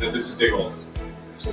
And this is Diggles. So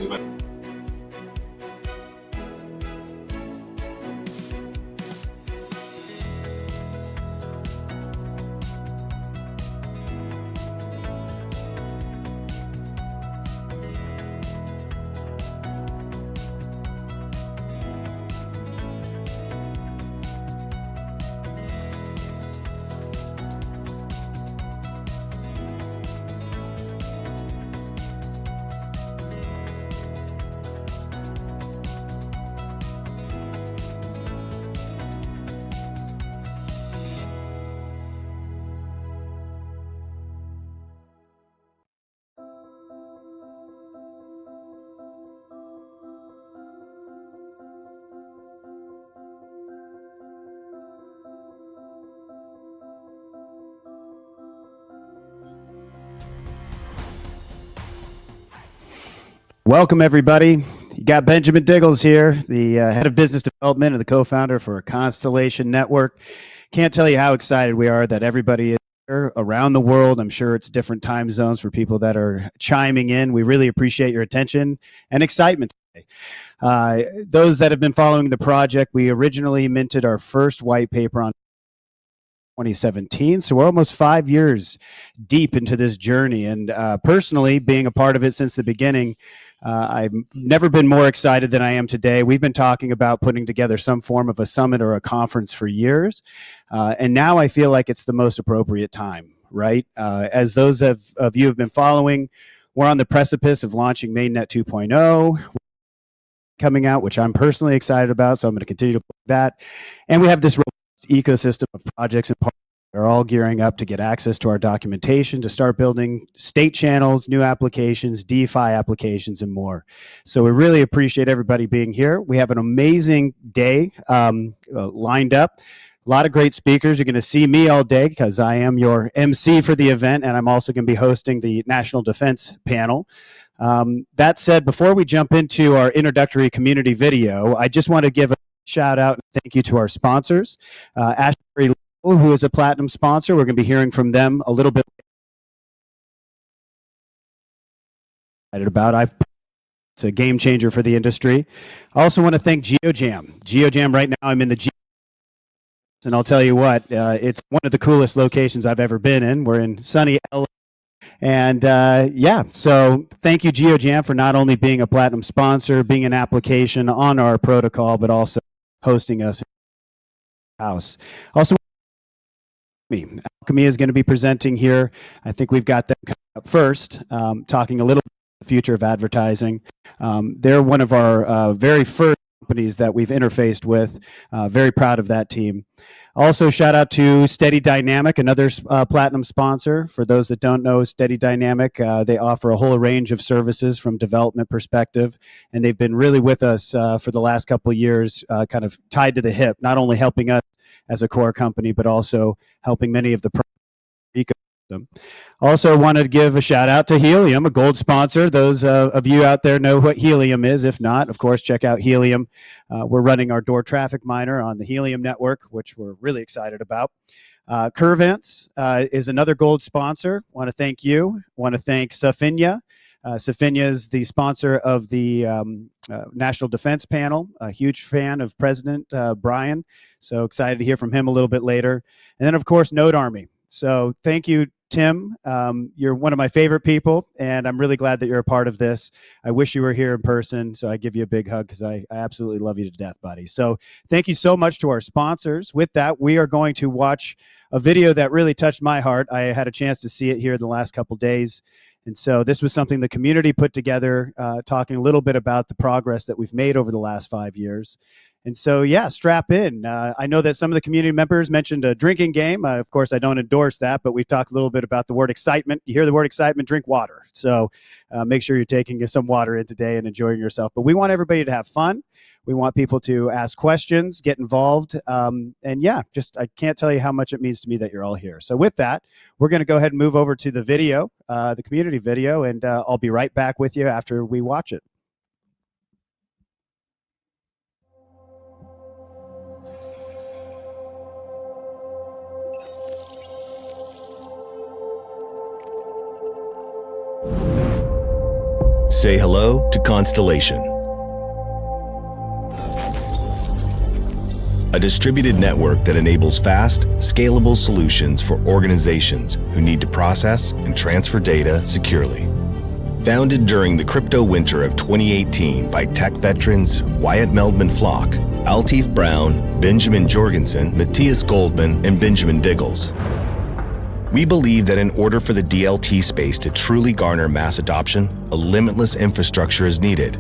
Welcome, everybody. You got Benjamin Diggles here, the head of business development and the co-founder for Constellation Network. Can't tell you how excited we are that everybody is here around the world. I'm sure it's different time zones for people that are chiming in. We really appreciate your attention and excitement today. Those that have been following the project, we originally minted our first white paper on 2017. So we're almost 5 years deep into this journey. And personally, being a part of it since the beginning, I've never been more excited than I am today. We've been talking about putting together some form of a summit or a conference for years. And now I feel like it's the most appropriate time, right? As those of you have been following, we're on the precipice of launching Mainnet 2.0 coming out, which I'm personally excited about. So I'm going to continue to plug that. And we have this ecosystem of projects and partners that are all gearing up to get access to our documentation to start building state channels, new applications, DeFi applications, and more. So we really appreciate everybody being here. We have an amazing day lined up. A lot of great speakers. You're going to see me all day because I am your MC for the event, and I'm also going to be hosting the National Defense panel. That said, before we jump into our introductory community video, I just want to give a shout out and thank you to our sponsors. Ashbury, who is a platinum sponsor. We're going to be hearing from them a little bit about. It's a game changer for the industry. I also want to thank Geojam. Geojam right now, I'm in the and I'll tell you what, it's one of the coolest locations I've ever been in. We're in sunny LA. And yeah, so thank you, Geojam, for not only being a platinum sponsor, being an application on our protocol, but also hosting us in the house. Also, Alkimi is going to be presenting here. I think we've got them coming up first, talking a little bit about the future of advertising. They're one of our very first companies that we've interfaced with. Very proud of that team. Also, shout out to SteadyDynamic, another platinum sponsor. For those that don't know SteadyDynamic, they offer a whole range of services from development perspective, and they've been really with us for the last couple of years, kind of tied to the hip, not only helping us as a core company, but also helping many of the ecosystem. Also wanted to give a shout out to Helium, a gold sponsor. Those of you out there know what Helium is. If not, of course, check out Helium. We're running our door traffic miner on the Helium network, which we're really excited about. Curvance is another gold sponsor. Want to thank you. Want to thank Sophinea. Sophinea is the sponsor of the National Defense Panel, a huge fan of President Brian. So excited to hear from him a little bit later. And then, of course, NodeArmy. So thank you, Tim. You're one of my favorite people, and I'm really glad that you're a part of this. I wish you were here in person, so I give you a big hug because I absolutely love you to death, buddy. So thank you so much to our sponsors. With that, we are going to watch a video that really touched my heart. I had a chance to see it here in the last couple days. And so this was something the community put together, talking a little bit about the progress that we've made over the last 5 years. And so, yeah, strap in. I know that some of the community members mentioned a drinking game. Of course, I don't endorse that, but we've talked a little bit about the word excitement. You hear the word excitement, drink water. So make sure you're taking some water in today and enjoying yourself. But we want everybody to have fun. We want people to ask questions, get involved. And yeah, I can't tell you how much it means to me that you're all here. So with that, we're going to go ahead and move over to the video, the community video, and I'll be right back with you after we watch it. Say hello to Constellation, a distributed network that enables fast, scalable solutions for organizations who need to process and transfer data securely. Founded during the crypto winter of 2018 by tech veterans Wyatt Meldman-Flock, Altif Brown, Benjamin Jorgensen, Matthias Goldman, and Benjamin Diggles. We believe that in order for the DLT space to truly garner mass adoption, a limitless infrastructure is needed.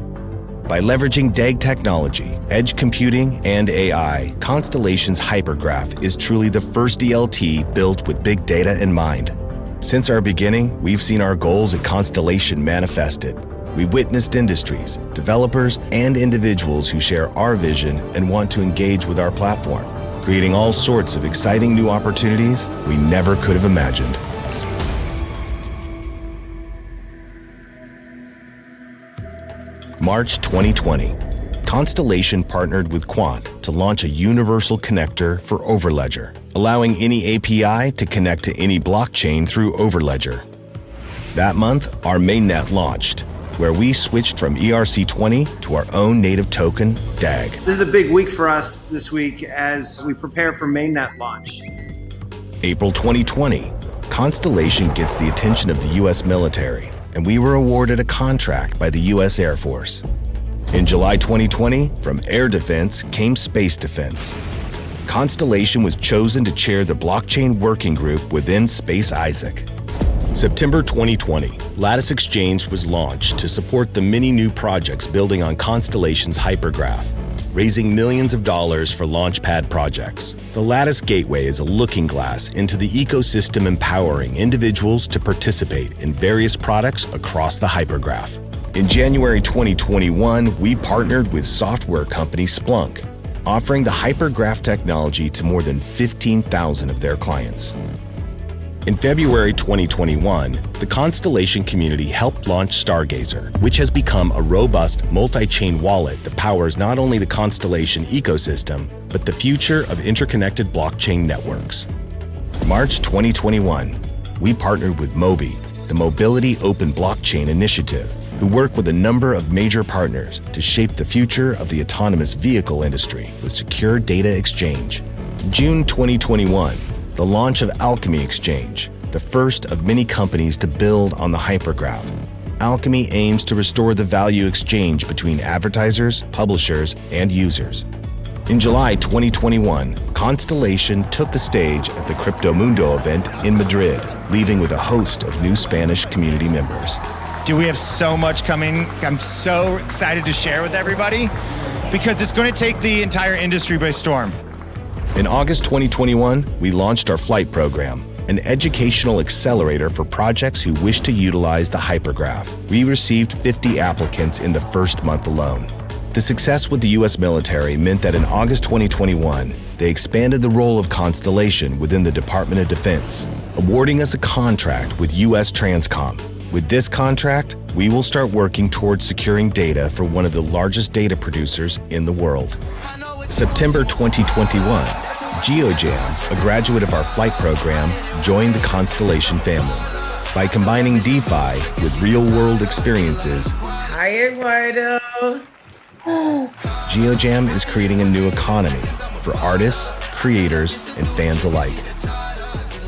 By leveraging DAG technology, edge computing, and AI, Constellation's Hypergraph is truly the first DLT built with big data in mind. Since our beginning, we've seen our goals at Constellation manifested. We witnessed industries, developers, and individuals who share our vision and want to engage with our platform, creating all sorts of exciting new opportunities we never could have imagined. March 2020, Constellation partnered with Quant to launch a universal connector for Overledger, allowing any API to connect to any blockchain through Overledger. That month, our mainnet launched, where we switched from ERC20 to our own native token, DAG. This is a big week for us this week as we prepare for mainnet launch. April 2020, Constellation gets the attention of the US military, and we were awarded a contract by the US Air Force. In July 2020, from air defense came space defense. Constellation was chosen to chair the blockchain working group within Space Isaac. September 2020, Lattice Exchange was launched to support the many new projects building on Constellation's Hypergraph, raising millions of dollars for launchpad projects. The Lattice Gateway is a looking glass into the ecosystem, empowering individuals to participate in various products across the Hypergraph. In January 2021, we partnered with software company Splunk, offering the Hypergraph technology to more than 15,000 of their clients. In February 2021, the Constellation community helped launch Stargazer, which has become a robust multi-chain wallet that powers not only the Constellation ecosystem, but the future of interconnected blockchain networks. March 2021, we partnered with Mobi, the Mobility Open Blockchain Initiative, who work with a number of major partners to shape the future of the autonomous vehicle industry with secure data exchange. June 2021, the launch of Alkimi Exchange, the first of many companies to build on the Hypergraph. Alkimi aims to restore the value exchange between advertisers, publishers, and users. In July 2021, Constellation took the stage at the Crypto Mundo event in Madrid, leaving with a host of new Spanish community members. We have so much coming. I'm so excited to share with everybody because it's going to take the entire industry by storm. In August 2021, we launched our flight program, an educational accelerator for projects who wish to utilize the Hypergraph. We received 50 applicants in the first month alone. The success with the US military meant that in August 2021, they expanded the role of Constellation within the Department of Defense, awarding us a contract with US Transcom. With this contract, we will start working towards securing data for one of the largest data producers in the world. September 2021, Geojam, a graduate of our flight program, joined the Constellation family. By combining DeFi with real-world experiences, Hi, Eduardo. Geojam is creating a new economy for artists, creators, and fans alike.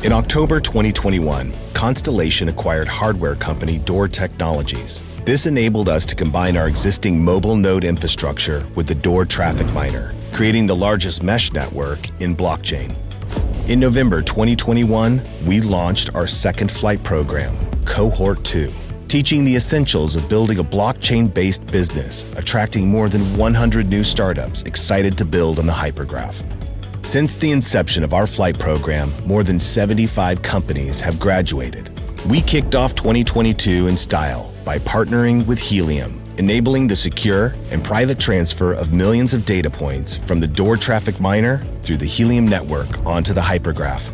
In October 2021, Constellation acquired hardware company Door Technologies. This enabled us to combine our existing mobile node infrastructure with the Door traffic miner, creating the largest mesh network in blockchain. In November 2021, we launched our second flight program, Cohort 2, teaching the essentials of building a blockchain-based business, attracting more than 100 new startups excited to build on the Hypergraph. Since the inception of our flight program, more than 75 companies have graduated. We kicked off 2022 in style by partnering with Helium, enabling the secure and private transfer of millions of data points from the Door traffic miner through the Helium network onto the Hypergraph.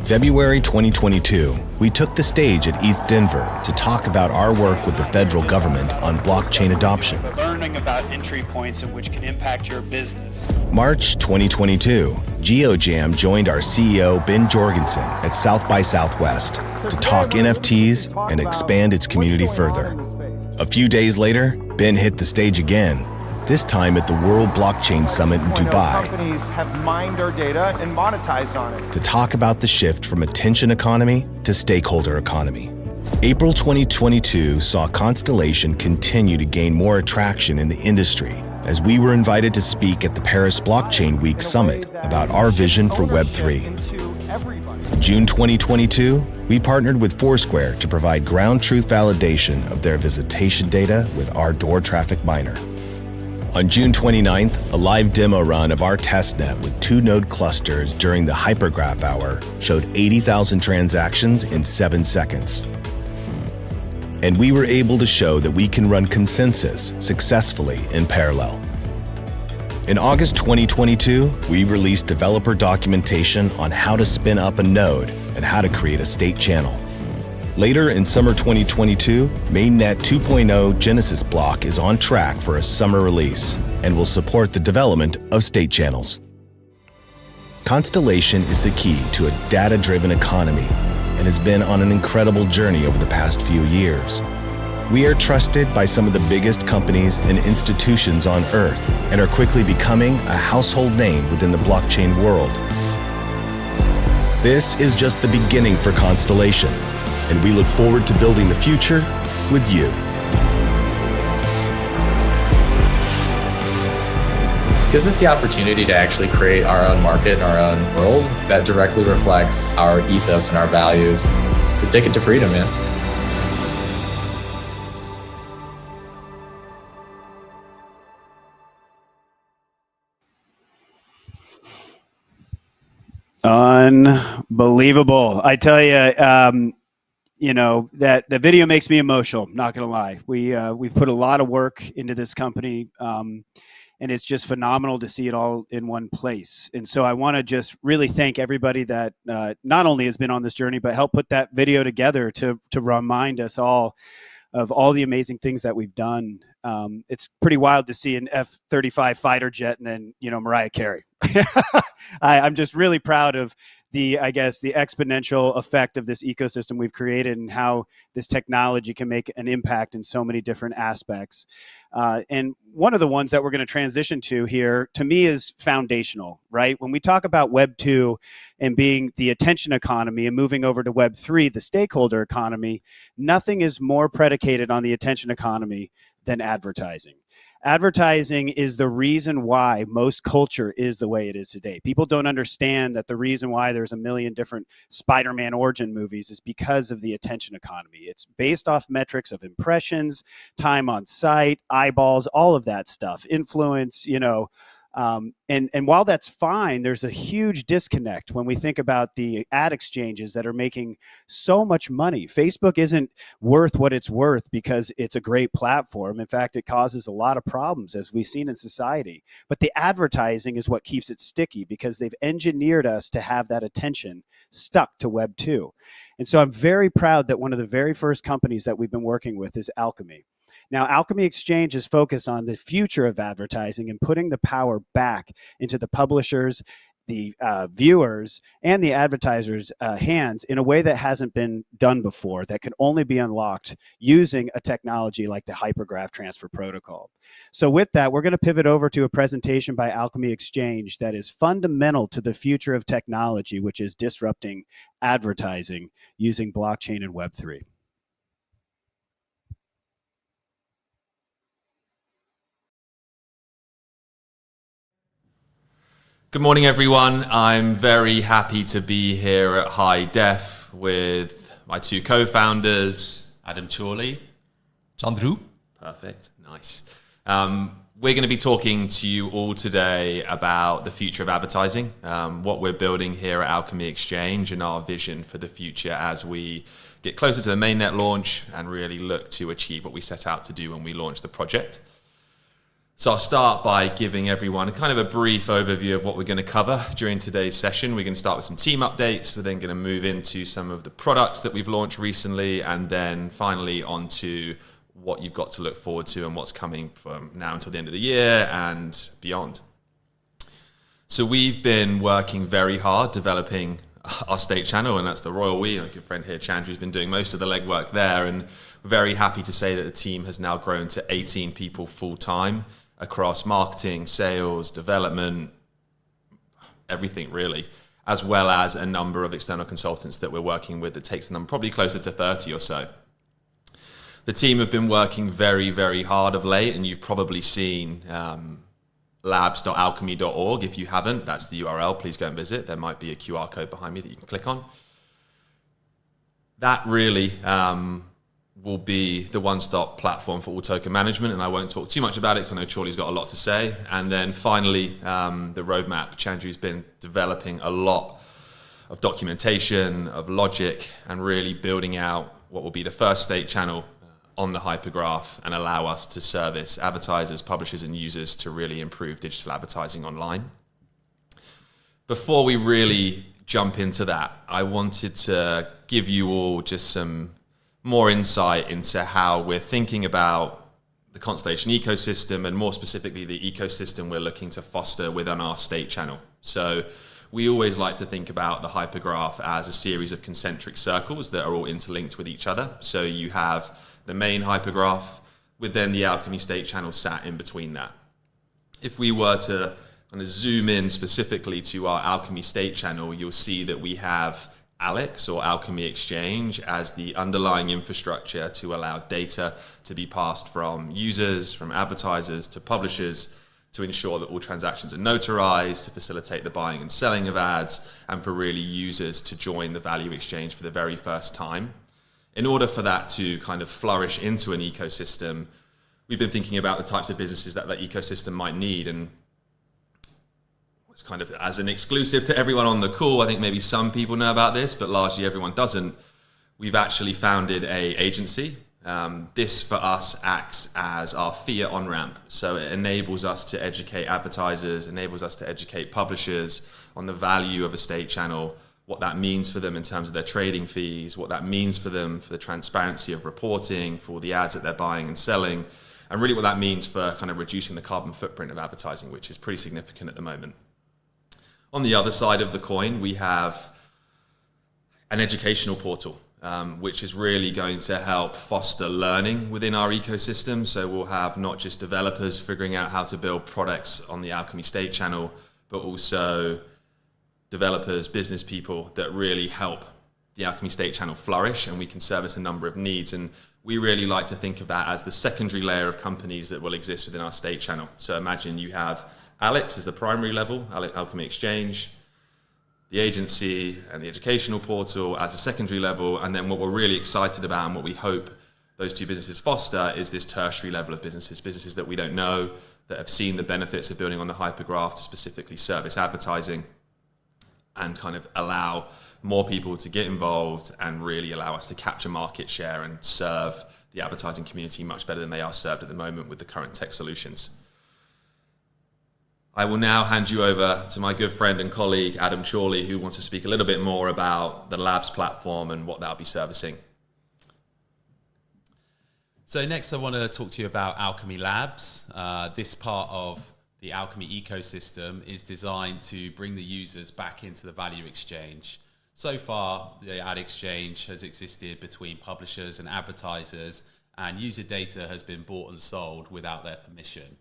February 2022, we took the stage at ETH Denver to talk about our work with the federal government on blockchain adoption. Learning about entry points in which can impact your business. March 2022, Geojam joined our CEO Ben Jorgensen at South by Southwest to talk NFTs and expand its community further. A few days later, Ben hit the stage again, this time at the World Blockchain Summit in Dubai, Companies have mined our data and monetized on it. to talk about the shift from attention economy to stakeholder economy. April 2022 saw Constellation continue to gain more attraction in the industry as we were invited to speak at the Paris Blockchain Week Summit about our vision for Web3. In June 2022, we partnered with Foursquare to provide ground truth validation of their visitation data with our door traffic miner. On June 29th, a live demo run of our testnet with 2 node clusters during the Hypergraph Hour showed 80,000 transactions in 7 seconds. And we were able to show that we can run consensus successfully in parallel. In August 2022, we released developer documentation on how to spin up a node and how to create a state channel. Later in summer 2022, Mainnet 2.0 Genesis block is on track for a summer release and will support the development of state channels. Constellation is the key to a data-driven economy and has been on an incredible journey over the past few years. We are trusted by some of the biggest companies and institutions on Earth and are quickly becoming a household name within the blockchain world. This is just the beginning for Constellation, and we look forward to building the future with you. Gives us the opportunity to actually create our own market, our own world that directly reflects our ethos and our values. It's a ticket to freedom, man. Unbelievable. I tell you, that the video makes me emotional. Not going to lie. We've put a lot of work into this company, and it's just phenomenal to see it all in one place. And so I want to just really thank everybody that not only has been on this journey, but helped put that video together to remind us all of all the amazing things that we've done. It's pretty wild to see an F-35 fighter jet and then, Mariah Carey. I'm just really proud of the exponential effect of this ecosystem we've created and how this technology can make an impact in so many different aspects. And one of the ones that we're going to transition to here, to me, is foundational, right? When we talk about Web 2 and being the attention economy and moving over to Web 3, the stakeholder economy, nothing is more predicated on the attention economy than advertising. Advertising is the reason why most culture is the way it is today. People don't understand that the reason why there's a million different Spider-Man origin movies is because of the attention economy. It's based off metrics of impressions, time on site, eyeballs, all of that stuff, influence, and while that's fine, there's a huge disconnect when we think about the ad exchanges that are making so much money. Facebook isn't worth what it's worth because it's a great platform. In fact, it causes a lot of problems, as we've seen in society. But the advertising is what keeps it sticky because they've engineered us to have that attention stuck to Web 2. And so I'm very proud that one of the very first companies that we've been working with is Alkimi. Now, Alkimi Exchange is focused on the future of advertising and putting the power back into the publishers, the viewers, and the advertisers' hands in a way that hasn't been done before, that can only be unlocked using a technology like the Hypergraph Transfer Protocol. So with that, we're going to pivot over to a presentation by Alkimi Exchange that is fundamental to the future of technology, which is disrupting advertising using blockchain and Web3. Good morning, everyone. I'm very happy to be here at HyDef with my two co-founders, Adam Chorley. Chandru. Perfect, nice. We're going to be talking to you all today about the future of advertising, what we're building here at Alkimi Exchange, and our vision for the future as we get closer to the mainnet launch and really look to achieve what we set out to do when we launched the project. So I'll start by giving everyone kind of a brief overview of what we're going to cover during today's session. We're going to start with some team updates. We're then going to move into some of the products that we've launched recently, and then finally onto what you've got to look forward to and what's coming from now until the end of the year and beyond. So we've been working very hard developing our state channel, and that's the royal we. Our good friend here, Chandru, has been doing most of the legwork there, and very happy to say that the team has now grown to 18 people full-time across marketing, sales, development, everything really, as well as a number of external consultants that we're working with that takes the number probably closer to 30 or so. The team have been working very, very hard of late, and you've probably seen labs.alkimi.org. If you haven't, that's the URL. Please go and visit. There might be a QR code behind me that you can click on. That really will be the one-stop platform for all token management, and I won't talk too much about it because I know Charlie's got a lot to say. And then finally, the roadmap. Chandru's been developing a lot of documentation, of logic, and really building out what will be the first state channel on the hypergraph and allow us to service advertisers, publishers, and users to really improve digital advertising online. Before we really jump into that, I wanted to give you all just some more insight into how we're thinking about the Constellation ecosystem, and more specifically the ecosystem we're looking to foster within our state channel. So we always like to think about the hypergraph as a series of concentric circles that are all interlinked with each other. So you have the main hypergraph with then the Alkimi state channel sat in between that. If we were to kind of zoom in specifically to our Alkimi state channel, you'll see that we have Alex, or Alkimi Exchange, as the underlying infrastructure to allow data to be passed from users, from advertisers to publishers, to ensure that all transactions are notarized, to facilitate the buying and selling of ads, and for really users to join the value exchange for the very first time. In order for that to kind of flourish into an ecosystem, we've been thinking about the types of businesses that that ecosystem might need. And it's kind of as an exclusive to everyone on the call, I think maybe some people know about this, but largely everyone doesn't. We've actually founded a agency. This for us acts as our fiat on-ramp. So it enables us to educate advertisers, enables us to educate publishers on the value of a state channel, what that means for them in terms of their trading fees, what that means for them for the transparency of reporting, for the ads that they're buying and selling, and really what that means for kind of reducing the carbon footprint of advertising, which is pretty significant at the moment. On the other side of the coin, we have an educational portal, which is really going to help foster learning within our ecosystem. So we'll have not just developers figuring out how to build products on the Alkimi State channel, but also developers, business people that really help the Alkimi State channel flourish, and we can service a number of needs. And we really like to think of that as the secondary layer of companies that will exist within our state channel. So imagine you have Alex as the primary level, Alkimi Exchange, the agency and the educational portal as a secondary level, and then what we're really excited about and what we hope those two businesses foster is this tertiary level of businesses that we don't know, that have seen the benefits of building on the hypergraph to specifically service advertising and kind of allow more people to get involved and really allow us to capture market share and serve the advertising community much better than they are served at the moment with the current tech solutions. I will now hand you over to my good friend and colleague, Adam Chorley, who wants to speak a little bit more about the Labs platform and what that'll be servicing. So next I want to talk to you about Alkimi Labs. This part of the Alkimi ecosystem is designed to bring the users back into the value exchange. So far, the ad exchange has existed between publishers and advertisers, and user data has been bought and sold without their permission.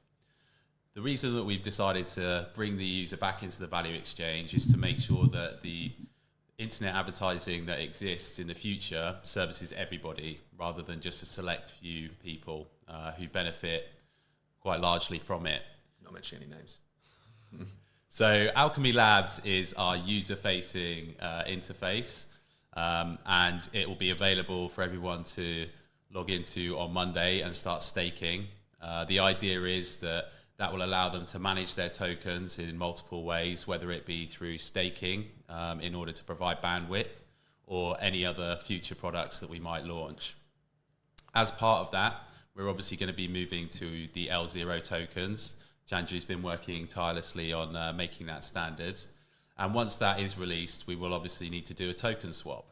The reason that we've decided to bring the user back into the value exchange is to make sure that the internet advertising that exists in the future services everybody rather than just a select few people who benefit quite largely from it. Not mentioning any names. So Alkimi Labs is our user-facing interface, and it will be available for everyone to log into on Monday and start staking. The idea is that will allow them to manage their tokens in multiple ways, whether it be through staking in order to provide bandwidth or any other future products that we might launch. As part of that, we're obviously going to be moving to the L0 tokens. Chandru's been working tirelessly on making that standard. And once that is released, we will obviously need to do a token swap.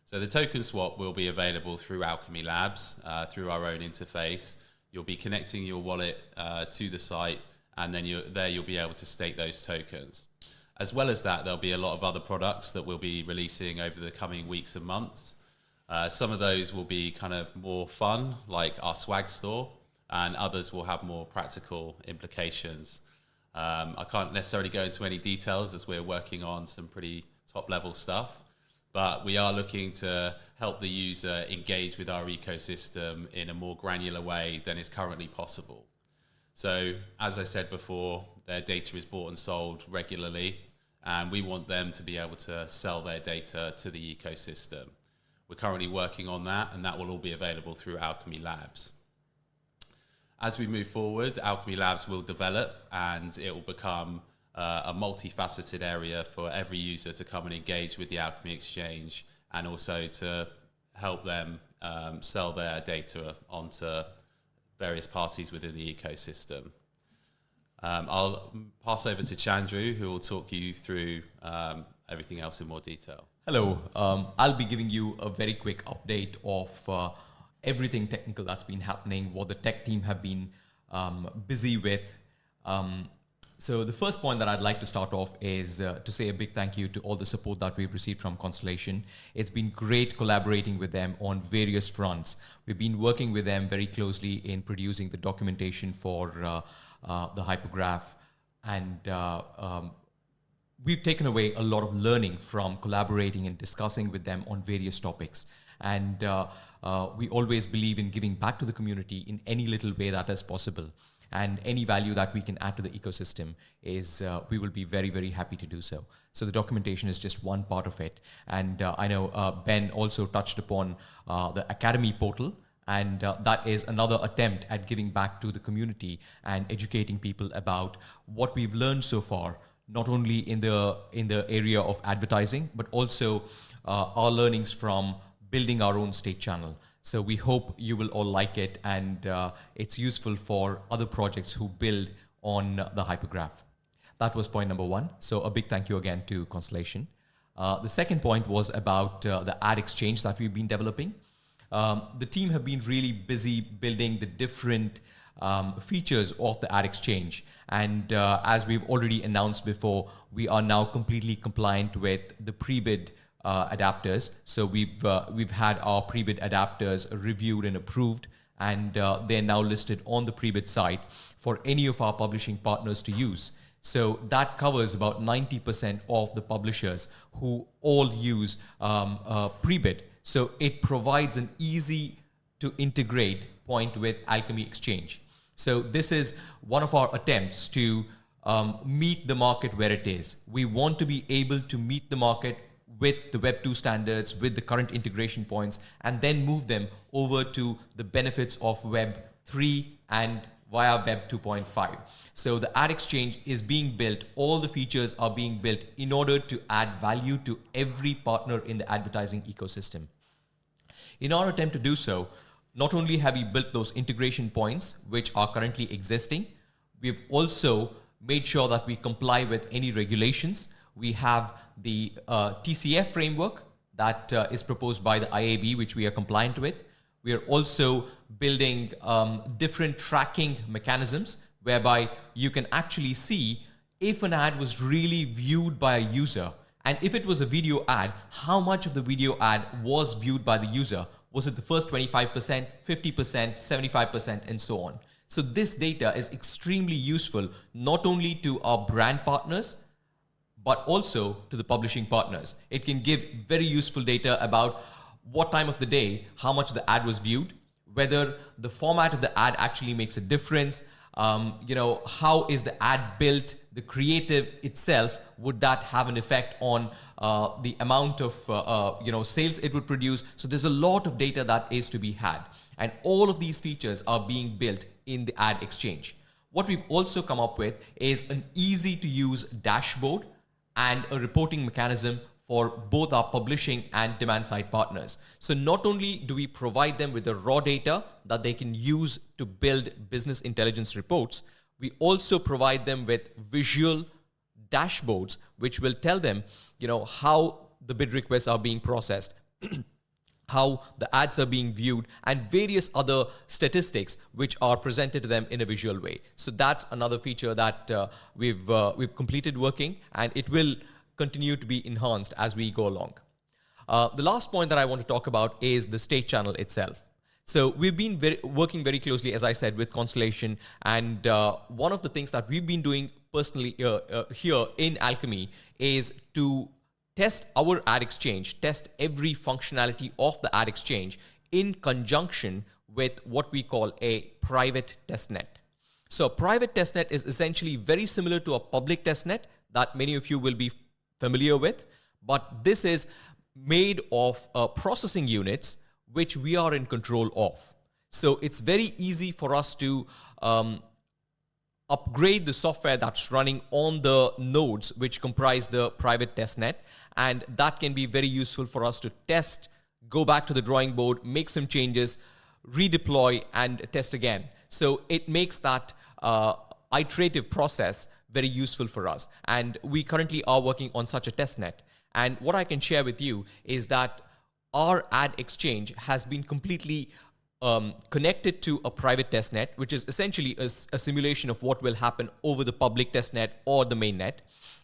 So the token swap will be available through Alkimi Labs, through our own interface. You'll be connecting your wallet to the site, and then you'll be able to stake those tokens. As well as that, there'll be a lot of other products that we'll be releasing over the coming weeks and months. Some of those will be kind of more fun, like our swag store, and others will have more practical implications. I can't necessarily go into any details as we're working on some pretty top-level stuff, but we are looking to help the user engage with our ecosystem in a more granular way than is currently possible. So, as I said before, their data is bought and sold regularly, and we want them to be able to sell their data to the ecosystem. We're currently working on that, and that will all be available through Alkimi Labs. As we move forward, Alkimi Labs will develop, and it will become a multifaceted area for every user to come and engage with the Alkimi exchange, and also to help them sell their data onto various parties within the ecosystem. I'll pass over to Chandru, who will talk you through everything else in more detail. Hello, I'll be giving you a very quick update of everything technical that's been happening, what the tech team have been busy with. So the first point that I'd like to start off is to say a big thank you to all the support that we've received from Constellation. It's been great collaborating with them on various fronts. We've been working with them very closely in producing the documentation for the hypergraph, and we've taken away a lot of learning from collaborating and discussing with them on various topics. And we always believe in giving back to the community in any little way that is possible. And any value that we can add to the ecosystem is, we will be very, very happy to do so. So the documentation is just one part of it. And I know Ben also touched upon the Academy portal, and that is another attempt at giving back to the community and educating people about what we've learned so far, not only in the area of advertising, but also our learnings from building our own state channel. So we hope you will all like it, and it's useful for other projects who build on the hypergraph. That was point number one. So a big thank you again to Constellation. The second point was about the ad exchange that we've been developing. The team have been really busy building the different features of the ad exchange. And as we've already announced before, we are now completely compliant with the pre-bid adapters. So we've had our pre-bid adapters reviewed and approved, and they're now listed on the pre-bid site for any of our publishing partners to use. So that covers about 90% of the publishers who all use pre-bid. So it provides an easy to integrate point with Alkimi Exchange. So this is one of our attempts to meet the market where it is. We want to be able to meet the market with the Web2 standards, with the current integration points, and then move them over to the benefits of Web3 and via Web 2.5. So the ad exchange is being built, all the features are being built in order to add value to every partner in the advertising ecosystem. In our attempt to do so, not only have we built those integration points, which are currently existing, we've also made sure that we comply with any regulations. We have the TCF framework that is proposed by the IAB, which we are compliant with. We are also building different tracking mechanisms whereby you can actually see if an ad was really viewed by a user, and if it was a video ad, how much of the video ad was viewed by the user. Was it the first 25%, 50%, 75%, and so on. So this data is extremely useful, not only to our brand partners, but also to the publishing partners. It can give very useful data about what time of the day, how much the ad was viewed, whether the format of the ad actually makes a difference, how is the ad built, the creative itself, would that have an effect on the amount of sales it would produce. So there's a lot of data that is to be had. And all of these features are being built in the ad exchange. What we've also come up with is an easy to use dashboard and a reporting mechanism for both our publishing and demand side partners. So not only do we provide them with the raw data that they can use to build business intelligence reports, we also provide them with visual dashboards which will tell them, how the bid requests are being processed, how the ads are being viewed, and various other statistics which are presented to them in a visual way. So that's another feature that we've completed working, and it will continue to be enhanced as we go along. The last point that I want to talk about is the state channel itself. So we've been working very closely, as I said, with Constellation. And one of the things that we've been doing personally here in Alkimi is to test our ad exchange, test every functionality of the ad exchange in conjunction with what we call a private testnet. So a private testnet is essentially very similar to a public testnet that many of you will be familiar with, but this is made of processing units which we are in control of. So it's very easy for us to upgrade the software that's running on the nodes which comprise the private testnet, and that can be very useful for us to test, go back to the drawing board, make some changes, redeploy, and test again. So it makes that iterative process very useful for us. And we currently are working on such a testnet. And what I can share with you is that our ad exchange has been completely connected to a private testnet, which is essentially a simulation of what will happen over the public testnet or the mainnet.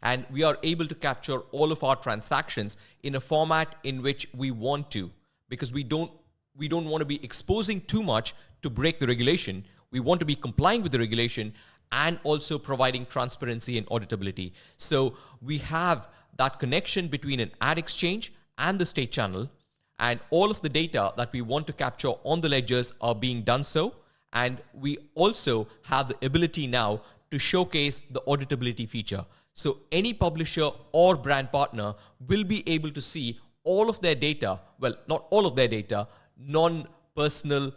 And we are able to capture all of our transactions in a format in which we want to, because we don't want to be exposing too much to break the regulation. We want to be complying with the regulation and also providing transparency and auditability. So we have that connection between an ad exchange and the state channel, and all of the data that we want to capture on the ledgers are being done so. And we also have the ability now to showcase the auditability feature. So any publisher or brand partner will be able to see all of their data, well, not all of their data, non-personal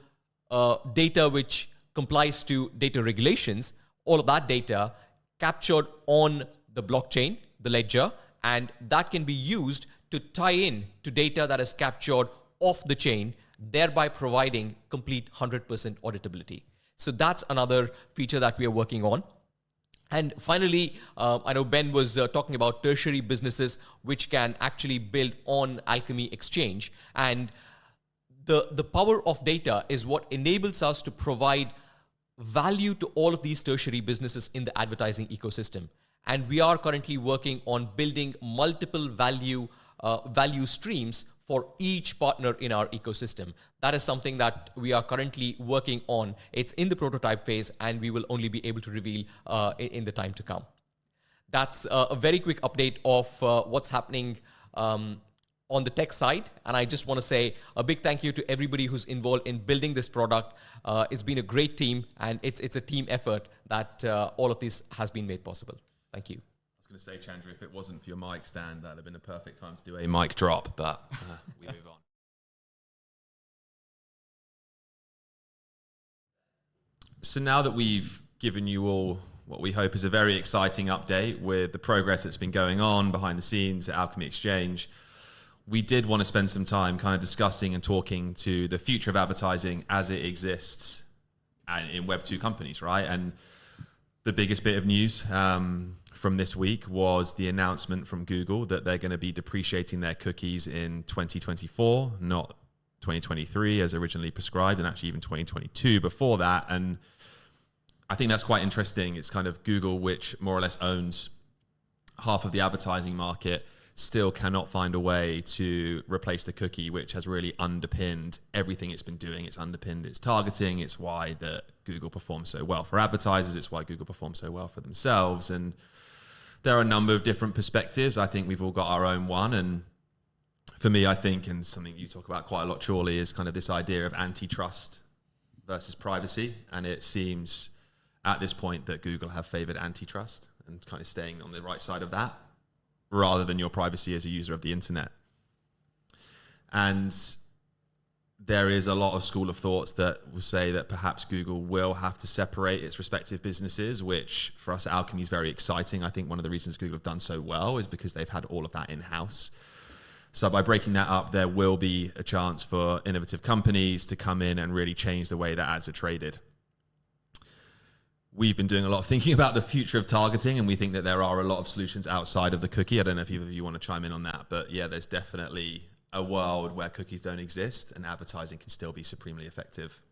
data which complies to data regulations, all of that data captured on the blockchain, the ledger, and that can be used to tie in to data that is captured off the chain, thereby providing complete 100% auditability. So that's another feature that we are working on. And finally, I know Ben was talking about tertiary businesses which can actually build on Alkimi Exchange. And the power of data is what enables us to provide value to all of these tertiary businesses in the advertising ecosystem. And we are currently working on building multiple value streams for each partner in our ecosystem. That is something that we are currently working on. It's in the prototype phase, and we will only be able to reveal in the time to come. That's a very quick update of what's happening on the tech side. And I just want to say a big thank you to everybody who's involved in building this product. It's been a great team, and it's a team effort that all of this has been made possible. Thank you. I was going to say, Chandra, if it wasn't for your mic stand, that would have been a perfect time to do a mic drop, but we move on. So now that we've given you all what we hope is a very exciting update with the progress that's been going on behind the scenes at Alkimi Exchange, we did want to spend some time kind of discussing and talking to the future of advertising as it exists in Web2 companies, right? And the biggest bit of news from this week was the announcement from Google that they're going to be depreciating their cookies in 2024, not 2023 as originally prescribed, and actually even 2022 before that. And I think that's quite interesting. It's kind of Google, which more or less owns half of the advertising market, still cannot find a way to replace the cookie, which has really underpinned everything it's been doing. It's underpinned its targeting. It's why that Google performs so well for advertisers. It's why Google performs so well for themselves. And there are a number of different perspectives. I think we've all got our own one. And for me, I think, and something you talk about quite a lot, Chorley, is kind of this idea of antitrust versus privacy. And it seems at this point that Google have favored antitrust and kind of staying on the right side of that, rather than your privacy as a user of the internet. And there is a lot of school of thoughts that will say that perhaps Google will have to separate its respective businesses, which for us at Alkimi is very exciting. I think one of the reasons Google have done so well is because they've had all of that in-house. So by breaking that up, there will be a chance for innovative companies to come in and really change the way that ads are traded. We've been doing a lot of thinking about the future of targeting, and we think that there are a lot of solutions outside of the cookie. I don't know if either of you want to chime in on that, but yeah, there's definitely a world where cookies don't exist and advertising can still be supremely effective.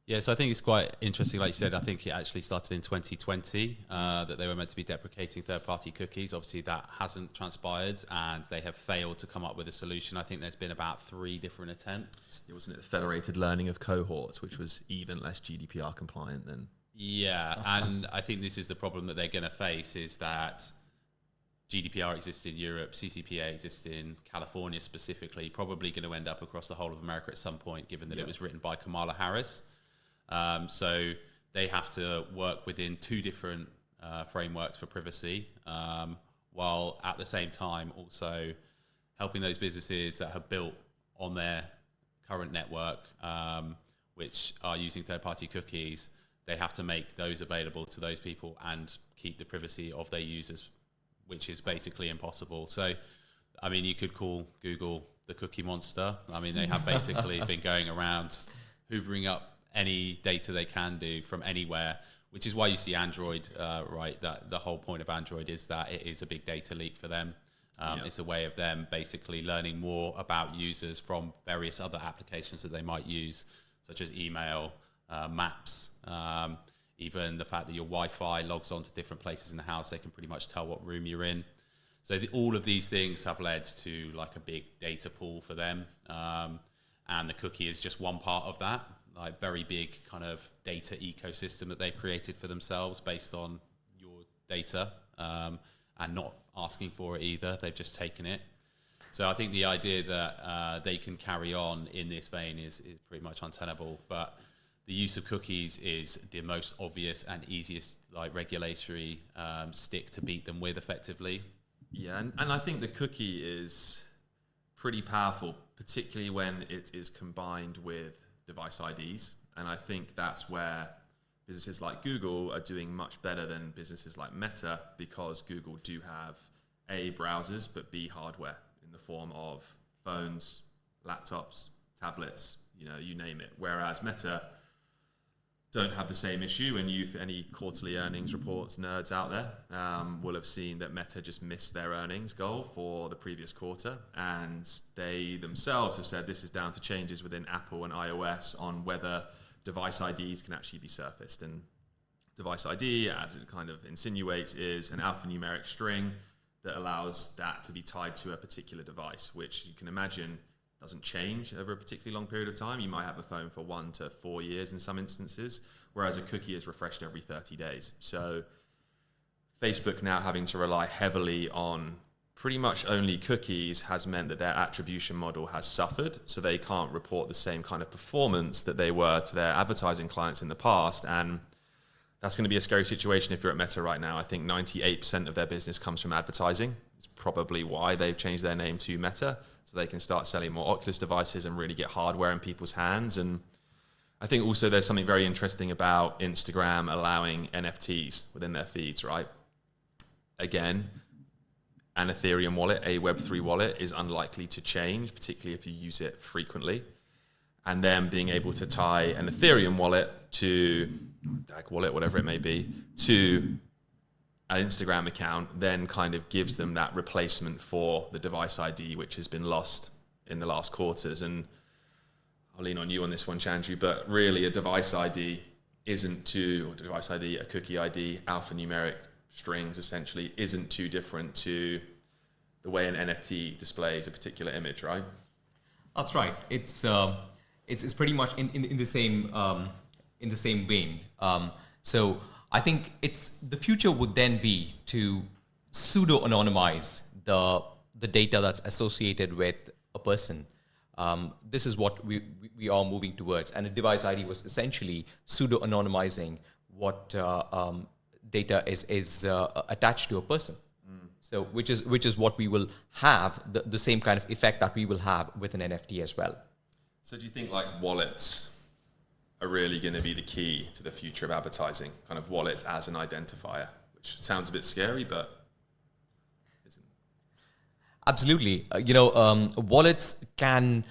Yeah, so I think it's quite interesting. Like you said, I think it actually started in 2020 that they were meant to be deprecating third-party cookies. Obviously, that hasn't transpired, and they have failed to come up with a solution. I think there's been about 3 different attempts. It wasn't it the federated learning of cohorts, which was even less GDPR compliant than... Yeah, and I think this is the problem that they're going to face, is that GDPR exists in Europe, CCPA exists in California specifically, probably going to end up across the whole of America at some point, given that it was written by Kamala Harris. So they have to work within 2 different frameworks for privacy, while at the same time also helping those businesses that have built on their current network, which are using third-party cookies. They have to make those available to those people and keep the privacy of their users, which is basically impossible. So, I mean, you could call Google the cookie monster. I mean, they have basically been going around hoovering up any data they can do from anywhere, which is why you see Android, right? That the whole point of Android is that it is a big data leak for them. It's a way of them basically learning more about users from various other applications that they might use, such as email, maps, even the fact that your Wi-Fi logs on to different places in the house. They can pretty much tell what room you're in. So all of these things have led to like a big data pool for them. And the cookie is just one part of that, like very big kind of data ecosystem that they've created for themselves based on your data, and not asking for it either. They've just taken it. So I think the idea that they can carry on in this vein is pretty much untenable. But the use of cookies is the most obvious and easiest like regulatory stick to beat them with effectively. Yeah, and I think the cookie is pretty powerful, particularly when it is combined with device IDs. And I think that's where businesses like Google are doing much better than businesses like Meta, because Google do have A, browsers, but B, hardware in the form of phones, laptops, tablets, you name it. Whereas Meta don't have the same issue, and any quarterly earnings reports nerds out there will have seen that Meta just missed their earnings goal for the previous quarter, and they themselves have said this is down to changes within Apple and iOS on whether device IDs can actually be surfaced. And device ID, as it kind of insinuates, is an alphanumeric string that allows that to be tied to a particular device, which you can imagine doesn't change over a particularly long period of time. You might have a phone for 1 to 4 years in some instances, whereas a cookie is refreshed every 30 days. So Facebook now having to rely heavily on pretty much only cookies has meant that their attribution model has suffered, so they can't report the same kind of performance that they were to their advertising clients in the past. And that's going to be a scary situation if you're at Meta right now. I think 98% of their business comes from advertising. It's probably why they've changed their name to Meta, so they can start selling more Oculus devices and really get hardware in people's hands. And I think also there's something very interesting about Instagram allowing NFTs within their feeds, right? Again, an Ethereum wallet, a Web3 wallet, is unlikely to change, particularly if you use it frequently. And then being able to tie an Ethereum wallet to DAG wallet, whatever it may be, to an Instagram account, then kind of gives them that replacement for the device ID, which has been lost in the last quarters. And I'll lean on you on this one, Chandru, but really a device ID a cookie ID, alphanumeric strings essentially, isn't too different to the way an NFT displays a particular image, right? That's right. It's pretty much in the same vein. So I think the future would then be to pseudo-anonymize the data that's associated with a person. This is what we are moving towards, and a device ID was essentially pseudo-anonymizing what data is attached to a person. So which is what we will have, the same kind of effect that we will have with an NFT as well. So do you think like wallets are really going to be the key to the future of advertising, kind of wallets as an identifier, which sounds a bit scary, but isn't? Absolutely. Wallets can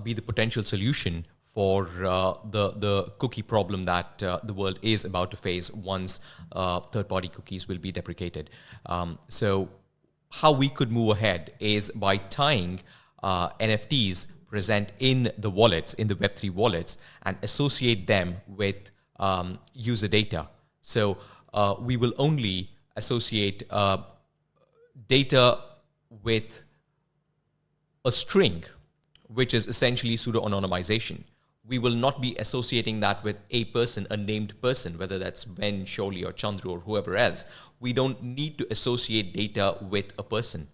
be the potential solution for the cookie problem that the world is about to face once third-party cookies will be deprecated. So how we could move ahead is by tying NFTs present in the wallets, in the Web3 wallets, and associate them with user data. So we will only associate data with a string, which is essentially pseudo-anonymization. We will not be associating that with a person, a named person, whether that's Ben, Sholi, or Chandru, or whoever else. We don't need to associate data with a person.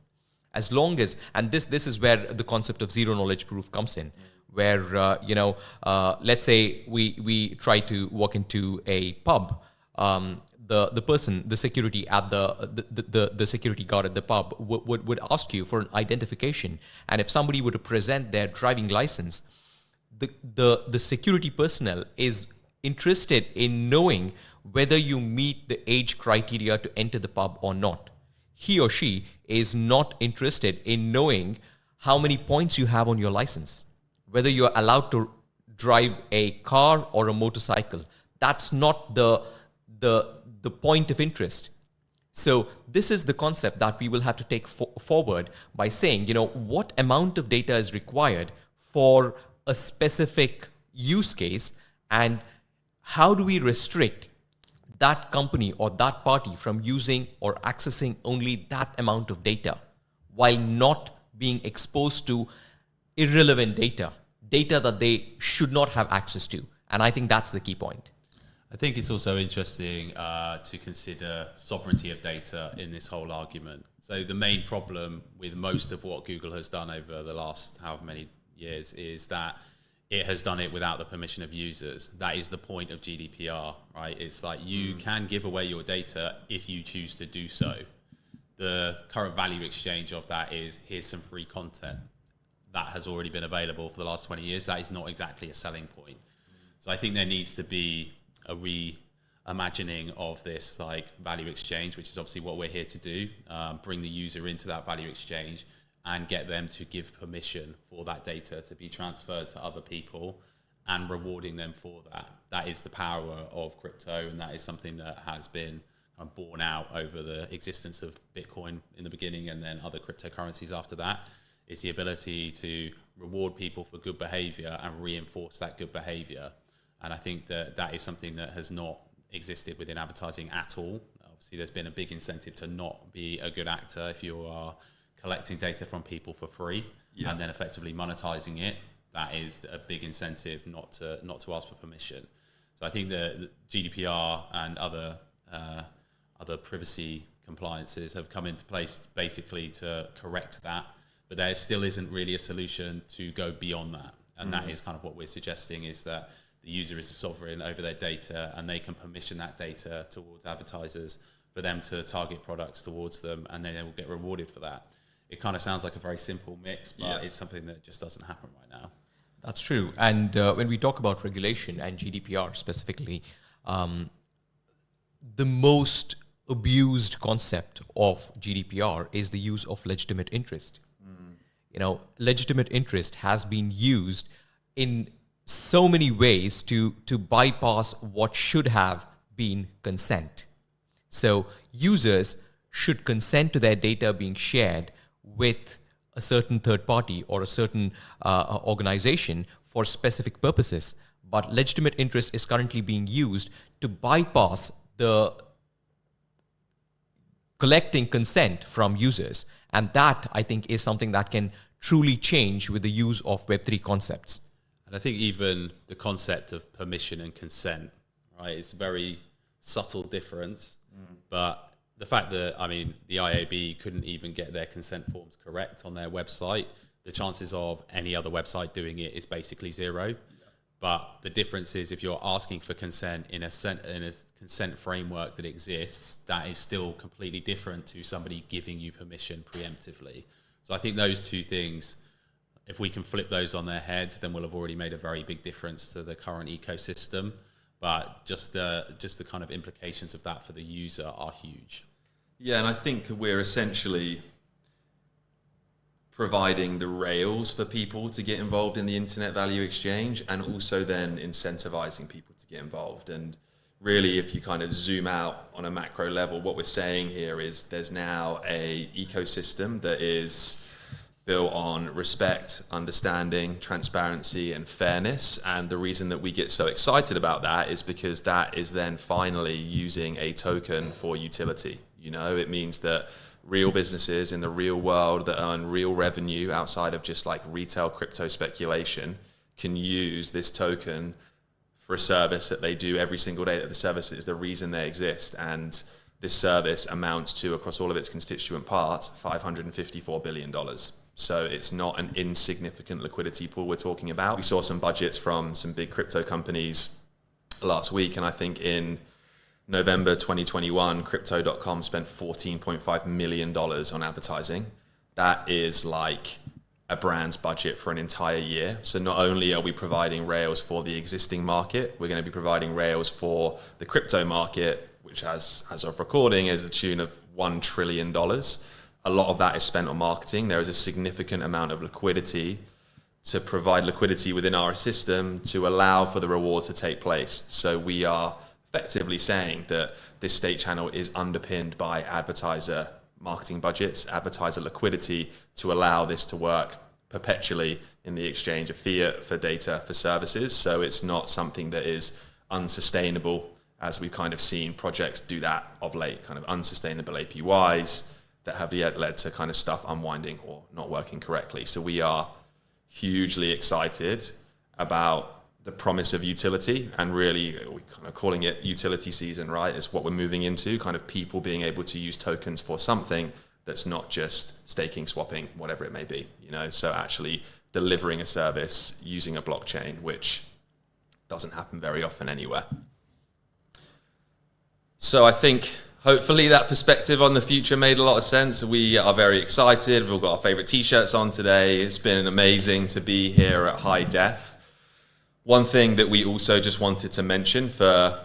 As long as, and this is where the concept of zero knowledge proof comes in, where, let's say we try to walk into a pub, the person, the security at the security guard at the pub would ask you for an identification. And if somebody were to present their driving license, the security personnel is interested in knowing whether you meet the age criteria to enter the pub or not. He or she is not interested in knowing how many points you have on your license, whether you're allowed to drive a car or a motorcycle. That's not the point of interest. So this is the concept that we will have to take forward by saying, what amount of data is required for a specific use case, and how do we restrict that company or that party from using or accessing only that amount of data while not being exposed to irrelevant data that they should not have access to. And I think that's the key point. I think it's also interesting to consider sovereignty of data in this whole argument. So the main problem with most of what Google has done over the last however many years is that it has done it without the permission of users. That is the point of GDPR, right? It's like you can give away your data if you choose to do so. The current value exchange of that is, here's some free content that has already been available for the last 20 years. That is not exactly a selling point. So I think there needs to be a reimagining of this like value exchange, which is obviously what we're here to do, bring the user into that value exchange and get them to give permission for that data to be transferred to other people and rewarding them for that. That is the power of crypto, and that is something that has been borne out over the existence of Bitcoin in the beginning and then other cryptocurrencies after that. It's the ability to reward people for good behavior and reinforce that good behavior. And I think that is something that has not existed within advertising at all. Obviously, there's been a big incentive to not be a good actor if you are collecting data from people for free and then effectively monetizing it. That is a big incentive not to ask for permission. So I think the GDPR and other privacy compliances have come into place basically to correct that, but there still isn't really a solution to go beyond that. And that is kind of what we're suggesting, is that the user is a sovereign over their data and they can permission that data towards advertisers for them to target products towards them, and then they will get rewarded for that. It kind of sounds like a very simple mix, but it's something that just doesn't happen right now. That's true. And when we talk about regulation and GDPR specifically, the most abused concept of GDPR is the use of legitimate interest. Legitimate interest has been used in so many ways to bypass what should have been consent. So users should consent to their data being shared with a certain third party or a certain organization for specific purposes. But legitimate interest is currently being used to bypass the collecting consent from users. And that, I think, is something that can truly change with the use of Web3 concepts. And I think even the concept of permission and consent, right, it's a very subtle difference. But the fact that, the IAB couldn't even get their consent forms correct on their website, the chances of any other website doing it is basically zero. But the difference is, if you're asking for consent in a consent framework that exists, that is still completely different to somebody giving you permission preemptively. So I think those two things, if we can flip those on their heads, then we'll have already made a very big difference to the current ecosystem. But just the kind of implications of that for the user are huge. Yeah, and I think we're essentially providing the rails for people to get involved in the internet value exchange, and also then incentivizing people to get involved. And really, if you kind of zoom out on a macro level, what we're saying here is there's now a ecosystem that is built on respect, understanding, transparency, and fairness. And the reason that we get so excited about that is because that is then finally using a token for utility. You know, it means that real businesses in the real world that earn real revenue outside of just like retail crypto speculation can use this token for a service that they do every single day, that the service is the reason they exist. And this service amounts to, across all of its constituent parts, $554 billion. So it's not an insignificant liquidity pool we're talking about. We saw some budgets from some big crypto companies last week, and I think in November 2021, Crypto.com spent $14.5 million on advertising. That is like a brand's budget for an entire year. So not only are we providing rails for the existing market, we're going to be providing rails for the crypto market, which as of recording is the tune of $1 trillion. A lot of that is spent on marketing. There is a significant amount of liquidity to provide liquidity within our system to allow for the rewards to take place. So we are effectively saying that this state channel is underpinned by advertiser marketing budgets, advertiser liquidity to allow this to work perpetually in the exchange of fiat for data for services. So it's not something that is unsustainable, as we've kind of seen projects do that of late, kind of unsustainable APYs that have yet led to kind of stuff unwinding or not working correctly. So we are hugely excited about the promise of utility, and really we're kind of calling it utility season, right? It's what we're moving into, kind of people being able to use tokens for something that's not just staking, swapping, whatever it may be, you know? So actually delivering a service using a blockchain, which doesn't happen very often anywhere. So I think hopefully that perspective on the future made a lot of sense. We are very excited. We've all got our favorite t-shirts on today. It's been amazing to be here at HyDef. One thing that we also just wanted to mention for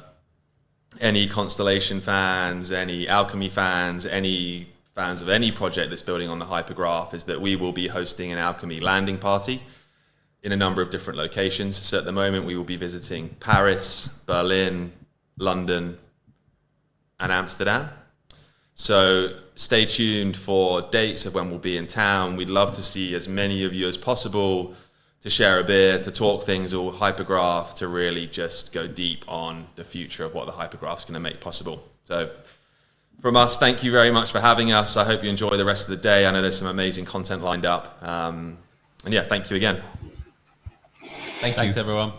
any Constellation fans, any Alkimi fans, any fans of any project that's building on the hypergraph is that we will be hosting an Alkimi landing party in a number of different locations. So at the moment we will be visiting Paris, Berlin, London, and Amsterdam. So stay tuned for dates of when we'll be in town. We'd love to see as many of you as possible to share a beer, to talk things all hypergraph, to really just go deep on the future of what the hypergraph is going to make possible. So from us, thank you very much for having us. I hope you enjoy the rest of the day. I know there's some amazing content lined up. And yeah, thank you again. Thanks everyone.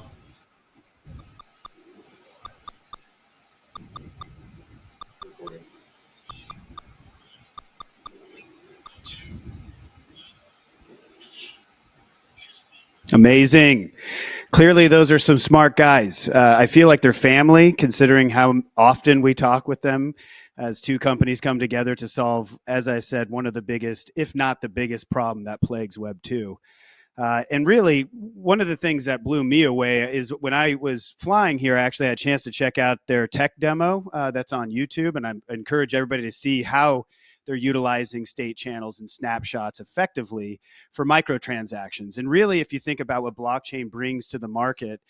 Amazing. Clearly, those are some smart guys. I feel like they're family, considering how often we talk with them as two companies come together to solve, as I said, one of the biggest, if not the biggest problem that plagues Web2. And really, one of the things that blew me away is when I was flying here, I actually had a chance to check out their tech demo that's on YouTube. And I encourage everybody to see how they're utilizing state channels and snapshots effectively for microtransactions. And really, if you think about what blockchain brings to the market,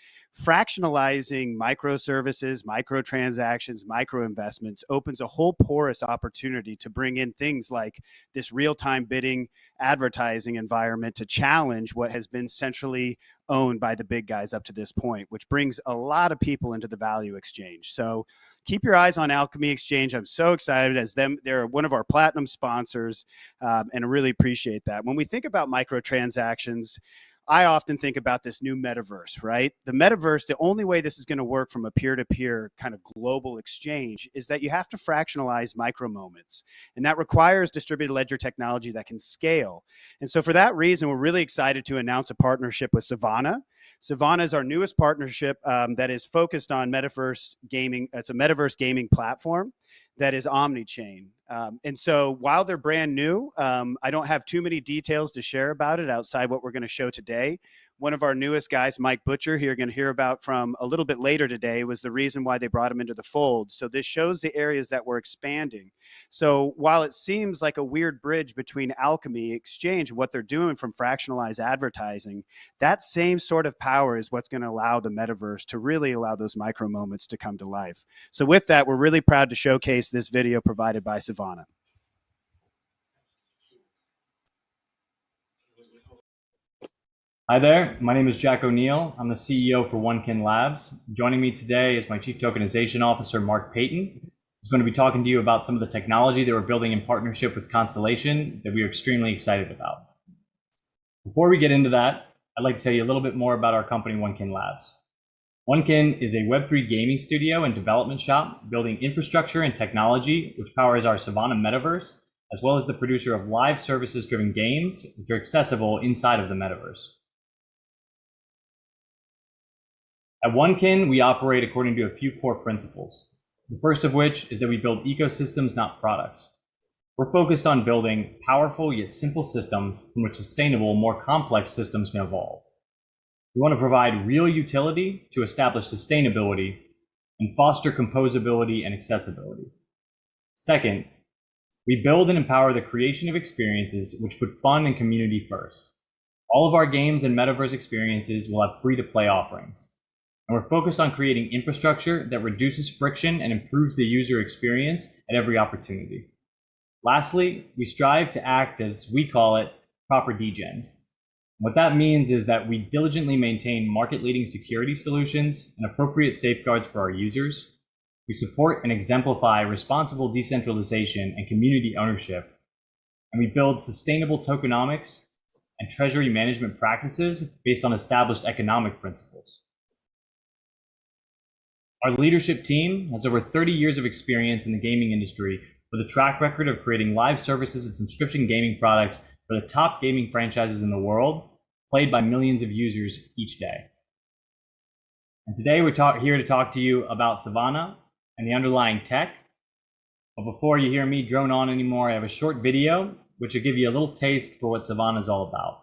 fractionalizing microservices, microtransactions, microinvestments opens a whole porous opportunity to bring in things like this real-time bidding advertising environment to challenge what has been centrally owned by the big guys up to this point, which brings a lot of people into the value exchange. So keep your eyes on Alkimi Exchange. I'm so excited as they're one of our platinum sponsors, and I really appreciate that. When we think about microtransactions, I often think about this new metaverse, right? The metaverse, the only way this is going to work from a peer-to-peer kind of global exchange is that you have to fractionalize micro moments. And that requires distributed ledger technology that can scale. And so for that reason, we're really excited to announce a partnership with Sophinea. Sophinea is our newest partnership that is focused on metaverse gaming. It's a metaverse gaming platform that is omni-chain. And so while they're brand new, I don't have too many details to share about it outside what we're going to show today. One of our newest guys, Mike Butcher, who you're going to hear about from a little bit later today, was the reason why they brought him into the fold. So this shows the areas that we're expanding. So while it seems like a weird bridge between Alkimi Exchange and what they're doing from fractionalized advertising, that same sort of power is what's going to allow the metaverse to really allow those micro moments to come to life. So with that, we're really proud to showcase this video provided by Sophinea. Hi there, my name is Jack O'Neill. I'm the CEO for OneKin Labs. Joining me today is my Chief Tokenization Officer, Mark Payton, who's going to be talking to you about some of the technology that we're building in partnership with Constellation that we are extremely excited about. Before we get into that, I'd like to tell you a little bit more about our company, OneKin Labs. OneKin is a Web3 gaming studio and development shop building infrastructure and technology which powers our Savannah metaverse, as well as the producer of live services-driven games which are accessible inside of the metaverse. At OneKin, we operate according to a few core principles. The first of which is that we build ecosystems, not products. We're focused on building powerful yet simple systems from which sustainable, more complex systems can evolve. We want to provide real utility to establish sustainability and foster composability and accessibility. Second, we build and empower the creation of experiences which put fun and community first. All of our games and metaverse experiences will have free-to-play offerings. And we're focused on creating infrastructure that reduces friction and improves the user experience at every opportunity. Lastly, we strive to act as we call it proper degens. What that means is that we diligently maintain market-leading security solutions and appropriate safeguards for our users. We support and exemplify responsible decentralization and community ownership. And we build sustainable tokenomics and treasury management practices based on established economic principles. Our leadership team has over 30 years of experience in the gaming industry with a track record of creating live services and subscription gaming products for the top gaming franchises in the world, played by millions of users each day. And today we're here to talk to you about Savannah and the underlying tech. But before you hear me drone on anymore, I have a short video which will give you a little taste for what Savannah is all about.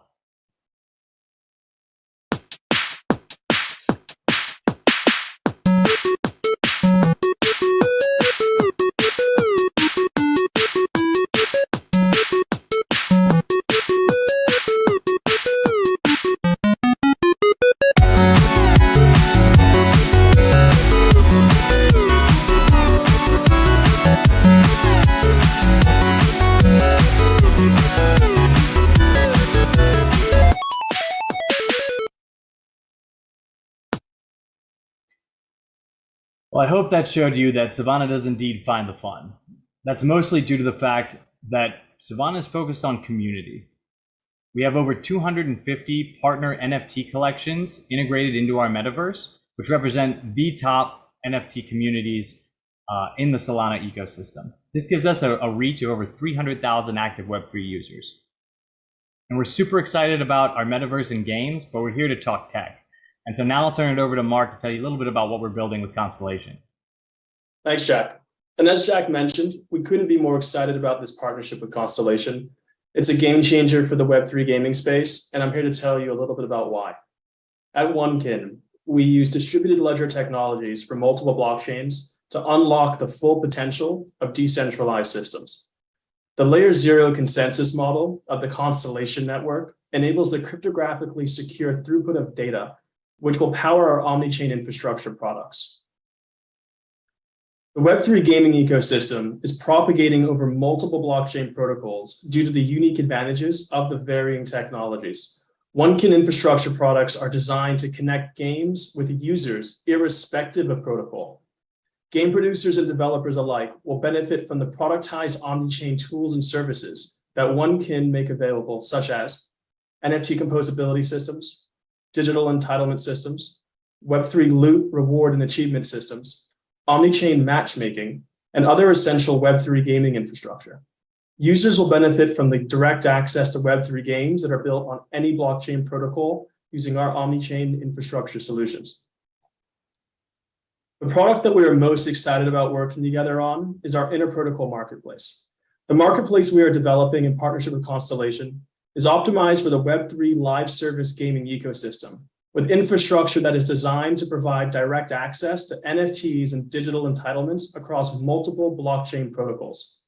Well, I hope that showed you that Savannah does indeed find the fun. That's mostly due to the fact that Savannah is focused on community. We have over 250 partner NFT collections integrated into our metaverse, which represent the top NFT communities in the Solana ecosystem. This gives us a reach of over 300,000 active Web3 users. And we're super excited about our metaverse and games, but we're here to talk tech. And so now I'll turn it over to Mark to tell you a little bit about what we're building with Constellation. Thanks, Jack. And as Jack mentioned, we couldn't be more excited about this partnership with Constellation. It's a game changer for the Web3 gaming space, and I'm here to tell you a little bit about why. At OneKin, we use distributed ledger technologies for multiple blockchains to unlock the full potential of decentralized systems. The layer 0 consensus model of the Constellation Network enables the cryptographically secure throughput of data, which will power our omni-chain infrastructure products. The Web3 gaming ecosystem is propagating over multiple blockchain protocols due to the unique advantages of the varying technologies. OneKin infrastructure products are designed to connect games with users irrespective of protocol. Game producers and developers alike will benefit from the productized omni-chain tools and services that OneKin make available, such as NFT composability systems, digital entitlement systems, Web3 loot, reward, and achievement systems, omni-chain matchmaking, and other essential Web3 gaming infrastructure. Users will benefit from the direct access to Web3 games that are built on any blockchain protocol using our omni-chain infrastructure solutions. The product that we are most excited about working together on is our inter-protocol marketplace. The marketplace we are developing in partnership with Constellation is optimized for the Web3 live service gaming ecosystem, with infrastructure that is designed to provide direct access to NFTs and digital entitlements across multiple blockchain protocols.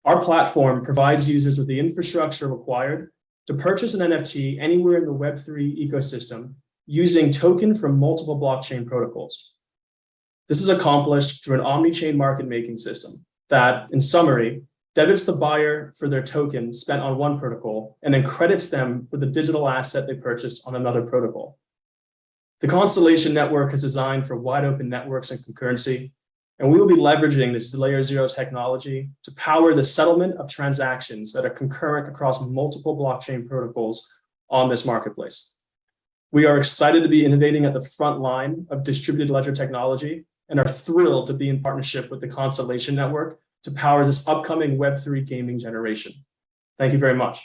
Our platform provides users with the infrastructure required to purchase an NFT anywhere in the Web3 ecosystem using token from multiple blockchain protocols. This is accomplished through an omni-chain market making system that, in summary, debits the buyer for their token spent on one protocol, and then credits them for the digital asset they purchased on another protocol. The Constellation Network is designed for wide open networks and concurrency, and we will be leveraging this layer 0 technology to power the settlement of transactions that are concurrent across multiple blockchain protocols on this marketplace. We are excited to be innovating at the front line of distributed ledger technology and are thrilled to be in partnership with the Constellation Network to power this upcoming Web3 gaming generation. Thank you very much.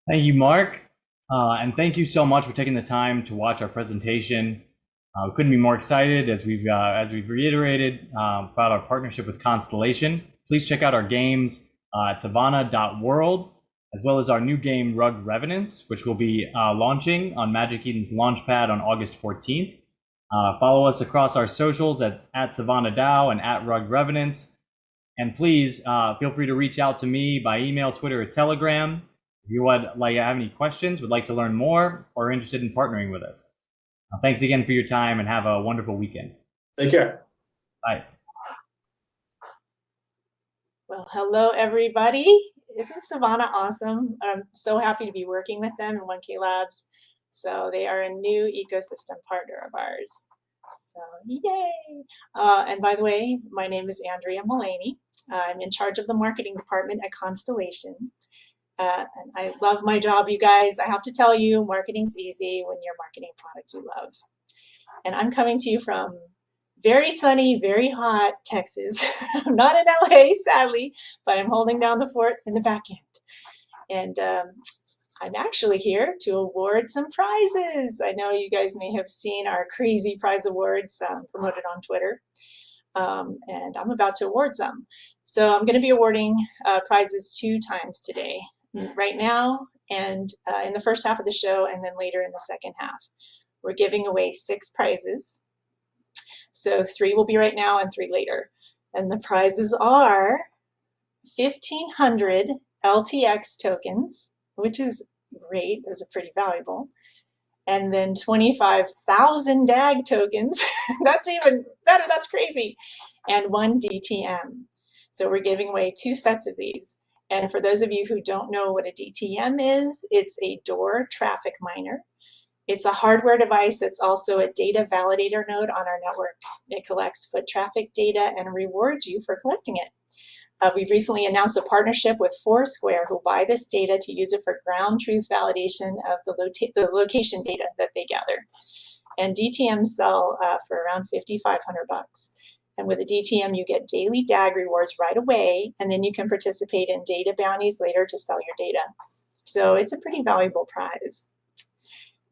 Thank you, Mark. And thank you so much for taking the time to watch our presentation. We couldn't be more excited as we've reiterated about our partnership with Constellation. Please check out our games at savannah.world, as well as our new game Rug Revenants, which will be launching on Magic Eden's Launchpad on August 14th. Follow us across our socials at SavannahDAO and at Rug Revenants. And please feel free to reach out to me by email, Twitter, or Telegram if you would have any questions, would like to learn more, or are interested in partnering with us. Thanks again for your time and have a wonderful weekend. Take care. Bye. Well, hello, everybody. Isn't Savannah awesome? I'm so happy to be working with them in 1K Labs. So they are a new ecosystem partner of ours. So yay! And by the way, my name is Andrea Mullaney. I'm in charge of the marketing department at Constellation. And I love my job, you guys. I have to tell you, marketing's easy when you're marketing a product you love. And I'm coming to you from very sunny, very hot Texas. I'm not in LA, sadly, but I'm holding down the fort in the back end. And I'm actually here to award some prizes. I know you guys may have seen our crazy prize awards promoted on Twitter. And I'm about to award some. So I'm going to be awarding prizes 2 times today. Right now and in the first half of the show, and then later in the second half. We're giving away 6 prizes. So 3 will be right now and 3 later. And the prizes are 1,500 LTX tokens, which is great. Those are pretty valuable. And then 25,000 DAG tokens. That's even better. That's crazy. And 1 DTM. So we're giving away 2 sets of these. And for those of you who don't know what a DTM is, it's a door traffic miner. It's a hardware device that's also a data validator node on our network. It collects foot traffic data and rewards you for collecting it. We've recently announced a partnership with Foursquare, who buy this data to use it for ground truth validation of the location data that they gather. And DTMs sell for around $5,500. And with a DTM, you get daily DAG rewards right away, and then you can participate in data bounties later to sell your data. So it's a pretty valuable prize.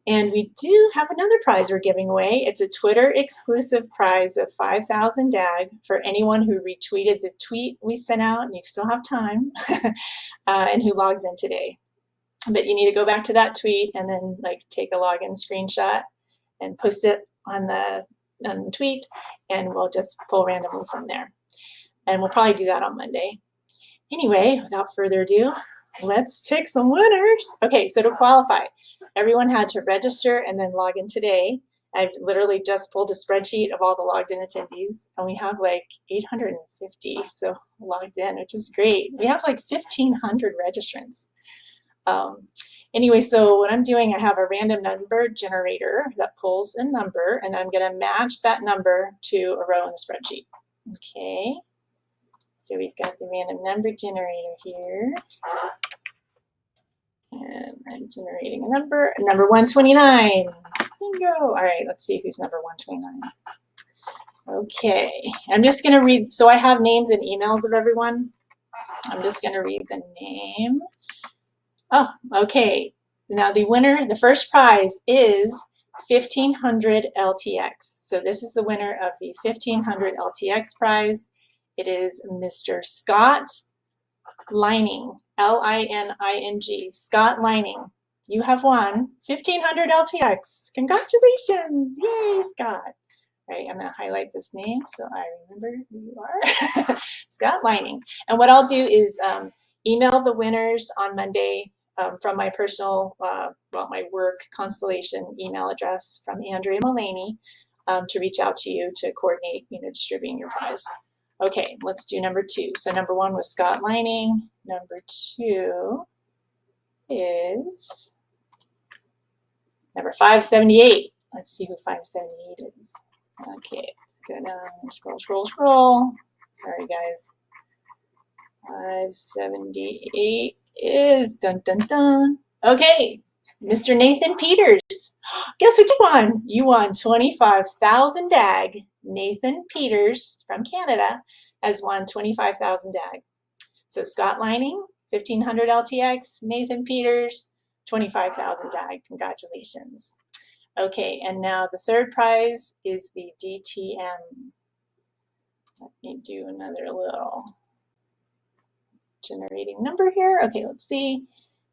And we do have another prize we're giving away. It's a Twitter exclusive prize of 5,000 DAG for anyone who retweeted the tweet we sent out, and you still have time, and who logs in today. But you need to go back to that tweet and then take a login screenshot and post it on the tweet, and we'll just pull randomly from there. And we'll probably do that on Monday. Anyway, without further ado, let's pick some winners. Okay, so to qualify, everyone had to register and then log in today. I've literally just pulled a spreadsheet of all the logged in attendees, and we have 850 so logged in, which is great. We have 1,500 registrants. Anyway, so what I'm doing, I have a random number generator that pulls a number, and I'm going to match that number to a row in the spreadsheet. Okay, so we've got the random number generator here. And I'm generating a number 129. Bingo. All right, let's see who's number 129. Okay, I'm just going to read. So I have names and emails of everyone. I'm just going to read the name. Oh, okay. Now the winner, the first prize is 1,500 LTX. So this is the winner of the 1,500 LTX prize. It is Mr. Scott Lining, Lining, Scott Lining. You have won 1,500 LTX. Congratulations. Yay, Scott. All right, I'm going to highlight this name so I remember who you are. Scott Lining. And what I'll do is email the winners on Monday from my personal, my work Constellation email address from Andrea Mullaney to reach out to you to coordinate, distributing your prize. Okay, let's do number 2. So number 1 was Scott Lining. Number 2 is number 578. Let's see who 578 is. Okay, let's go down, scroll. Sorry, guys. 578 is dun dun dun. Okay, Mr. Nathan Peters. Guess what you won? You won 25,000 DAG. Nathan Peters from Canada has won 25,000 DAG. So Scott Lining, 1500 LTX. Nathan Peters, 25,000 DAG. Congratulations. Okay, and now the third prize is the DTM. Let me do another little generating number here. Okay, let's see.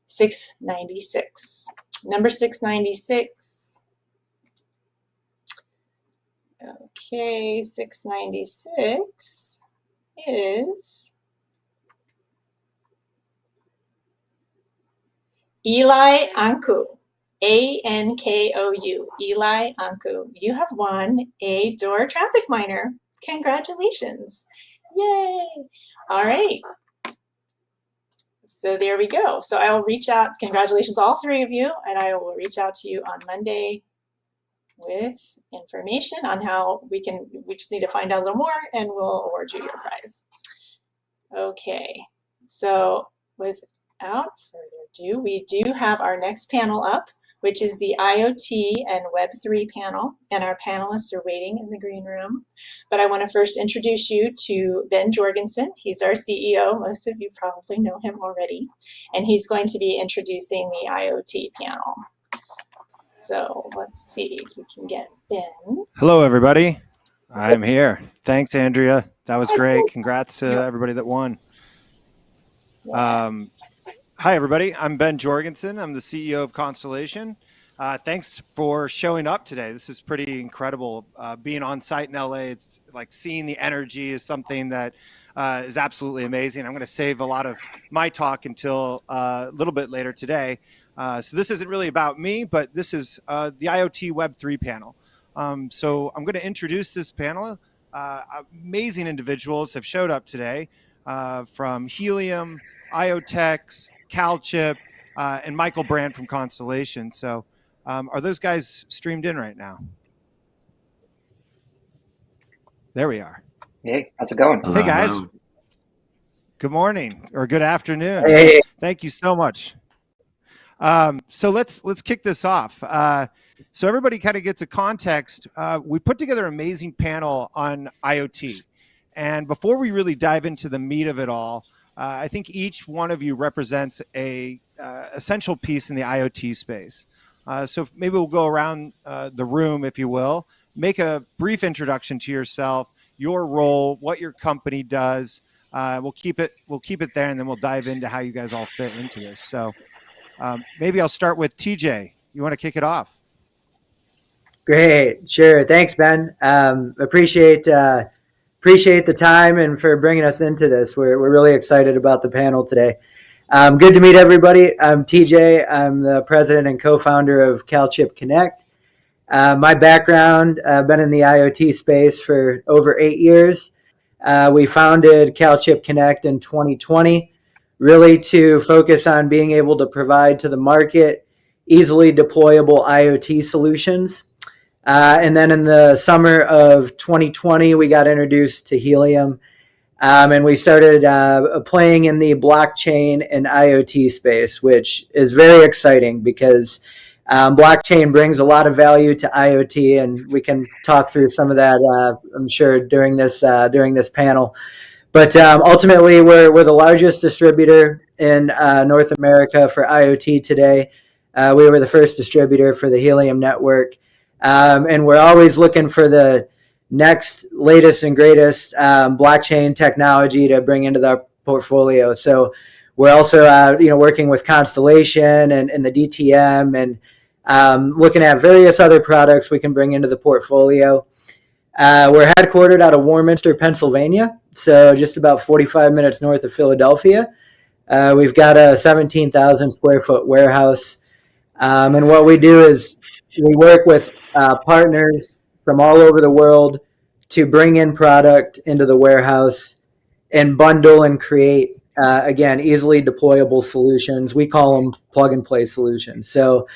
696. Number 696. Okay, 696 is Eli Ankou. Ankou. Eli Ankou. You have won a Door traffic miner. Congratulations. Yay. All right. So there we go. So I will reach out. Congratulations, all 3 of you. And I will reach out to you on Monday with information on how we just need to find out a little more and we'll award you your prize. Okay. So without further ado, we do have our next panel up, which is the IoT and Web3 panel, and our panelists are waiting in the green room. But I want to first introduce you to Ben Jorgensen. He's our CEO. Most of you probably know him already. And he's going to be introducing the IoT panel. So let's see if we can get Ben. Hello, everybody. I'm here. Thanks, Andrea. That was great. Congrats to everybody that won. Hi, everybody. I'm Ben Jorgensen. I'm the CEO of Constellation. Thanks for showing up today. This is pretty incredible. Being on site in LA, it's like seeing the energy is something that is absolutely amazing. I'm going to save a lot of my talk until a little bit later today. So this isn't really about me, but this is the IoT Web3 panel. So I'm going to introduce this panel. Amazing individuals have showed up today from Helium, IoTex, CalChip, and Michael Brand from Constellation. So are those guys streamed in right now? There we are. Hey, how's it going? Hey, guys. Good morning or good afternoon. Hey. Thank you so much. So let's kick this off. So everybody kind of gets a context. We put together an amazing panel on IoT. And before we really dive into the meat of it all, I think each one of you represents a essential piece in the IoT space. So maybe we'll go around the room, if you will, make a brief introduction to yourself, your role, what your company does. We'll keep it there, and then we'll dive into how you guys all fit into this. So maybe I'll start with TJ. You want to kick it off? Great, sure. Thanks, Ben. Appreciate the time and for bringing us into this. We're really excited about the panel today. Good to meet everybody. I'm TJ. I'm the president and co-founder of CalChip Connect. My background, I've been in the IoT space for over 8 years. We founded CalChip Connect in 2020, really to focus on being able to provide to the market easily deployable IoT solutions. And then in the summer of 2020, we got introduced to Helium, and we started playing in the blockchain and IoT space, which is very exciting because blockchain brings a lot of value to IoT, and we can talk through some of that, I'm sure, during this panel. But ultimately, we're the largest distributor in North America for IoT today. We were the first distributor for the Helium network. And we're always looking for the next latest and greatest blockchain technology to bring into the portfolio. So we're also working with Constellation and the DTM and looking at various other products we can bring into the portfolio. We're headquartered out of Warminster, Pennsylvania, so just about 45 minutes north of Philadelphia. We've got a 17,000 square foot warehouse. And what we do is we work with partners from all over the world to bring in product into the warehouse and bundle and create, again, easily deployable solutions. We call them plug and play solutions. So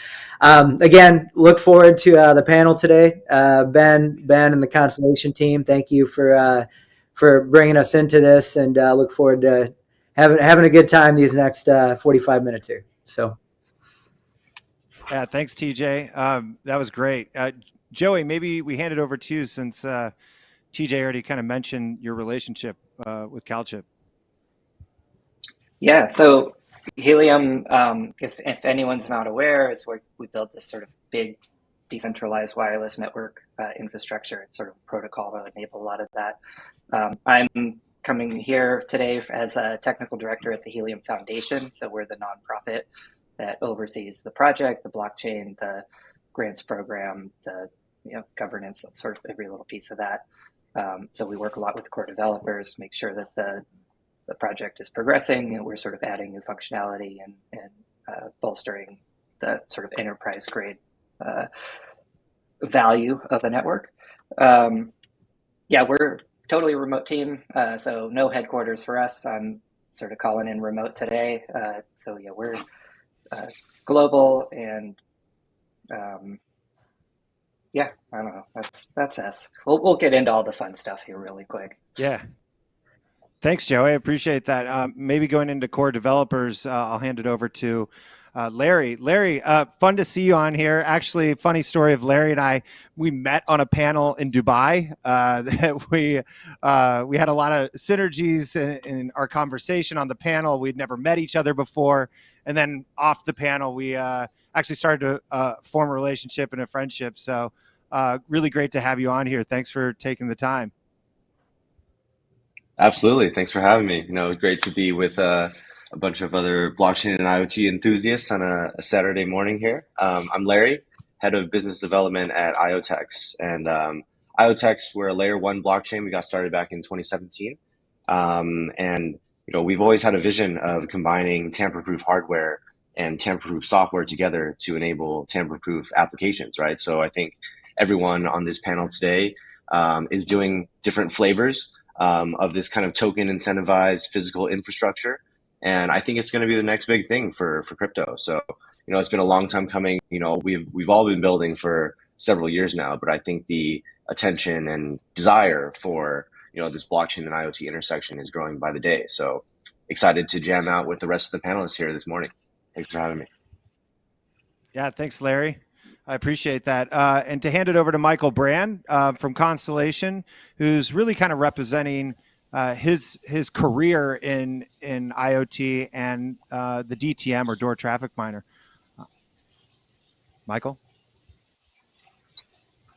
again, look forward to the panel today. Ben, and the Constellation team, thank you for bringing us into this, and look forward to having a good time these next 45 minutes here. So. Yeah, thanks, TJ. That was great. Joey, maybe we hand it over to you since TJ already kind of mentioned your relationship with CalChip. Yeah, so Helium, if anyone's not aware, is where we built this sort of big decentralized wireless network infrastructure and sort of protocol to enable a lot of that. I'm coming here today as a technical director at the Helium Foundation. So we're the nonprofit that oversees the project, the blockchain, the grants program, the governance, sort of every little piece of that. So we work a lot with core developers, make sure that the project is progressing, and we're sort of adding new functionality and bolstering the sort of enterprise grade value of the network. Yeah, we're totally a remote team, so no headquarters for us. I'm sort of calling in remote today. So yeah, we're global, and yeah, I don't know. That's us. We'll get into all the fun stuff here really quick. Yeah. Thanks, Joe. I appreciate that. Maybe going into core developers, I'll hand it over to Larry. Larry, fun to see you on here. Actually, funny story of Larry and I, we met on a panel in Dubai. That we had a lot of synergies in our conversation on the panel. We'd never met each other before. And then off the panel, we actually started to form a relationship and a friendship. So really great to have you on here. Thanks for taking the time. Absolutely. Thanks for having me. Great to be with a bunch of other blockchain and IoT enthusiasts on a Saturday morning here. I'm Larry, head of business development at IoTex. And IoTex, we're a layer 1 blockchain. We got started back in 2017. And we've always had a vision of combining tamper-proof hardware and tamper-proof software together to enable tamper-proof applications, right? So I think everyone on this panel today is doing different flavors of this kind of token incentivized physical infrastructure. And I think it's going to be the next big thing for crypto. So, it's been a long time coming. We've all been building for several years now, but I think the attention and desire for, this blockchain and IoT intersection is growing by the day. So excited to jam out with the rest of the panelists here this morning. Thanks for having me. Yeah, thanks, Larry. I appreciate that. And to hand it over to Michael Brand from Constellation, who's really kind of representing his career in IoT and the DTM, or door traffic miner. Michael?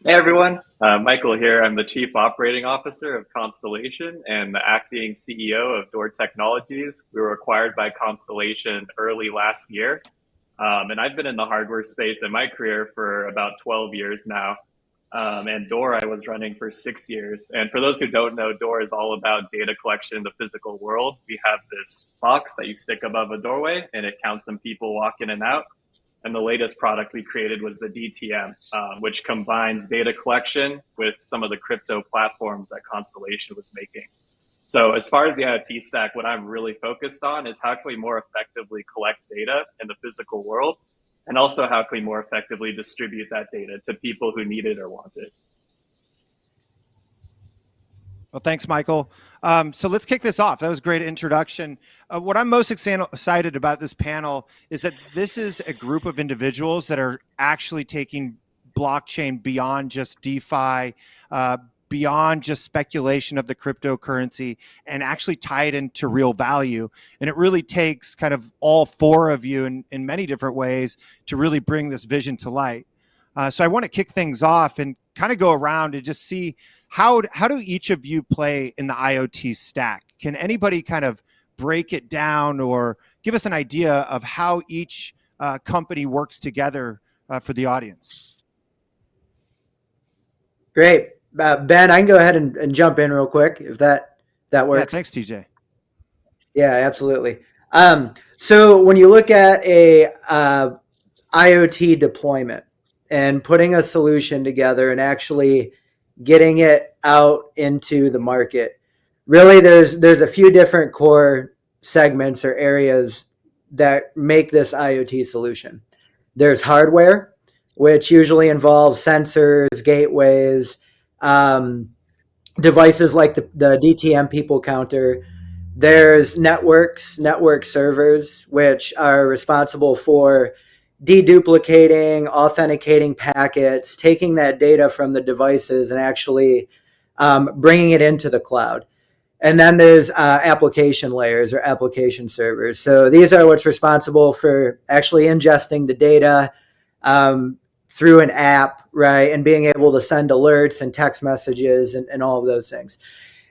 Hey, everyone. Michael here. I'm the Chief Operating Officer of Constellation and the acting CEO of Door Technologies. We were acquired by Constellation early last year. And I've been in the hardware space in my career for about 12 years now. And Door I was running for 6 years. And for those who don't know, Door is all about data collection in the physical world. We have this box that you stick above a doorway, and it counts them people walk in and out. And the latest product we created was the DTM, which combines data collection with some of the crypto platforms that Constellation was making. So as far as the IoT stack, what I'm really focused on is how can we more effectively collect data in the physical world, and also how can we more effectively distribute that data to people who need it or want it. Well, thanks, Michael. So let's kick this off. That was a great introduction. What I'm most excited about this panel is that this is a group of individuals that are actually taking blockchain beyond just DeFi, beyond just speculation of the cryptocurrency, and actually tie it into real value. And it really takes kind of all four of you in many different ways to really bring this vision to light. So I want to kick things off and kind of go around and just see how do each of you play in the IoT stack? Can anybody kind of break it down or give us an idea of how each company works together for the audience? Great. Ben, I can go ahead and jump in real quick if that works. Yeah, thanks, TJ. Yeah, absolutely. So when you look at a IoT deployment and putting a solution together and actually getting it out into the market. Really, there's a few different core segments or areas that make this IoT solution. There's hardware, which usually involves sensors, gateways, devices like the DTM people counter. There's network servers, which are responsible for deduplicating, authenticating packets, taking that data from the devices and actually bringing it into the cloud. And then there's application layers or application servers. So these are what's responsible for actually ingesting the data through an app, right? And being able to send alerts and text messages and all of those things.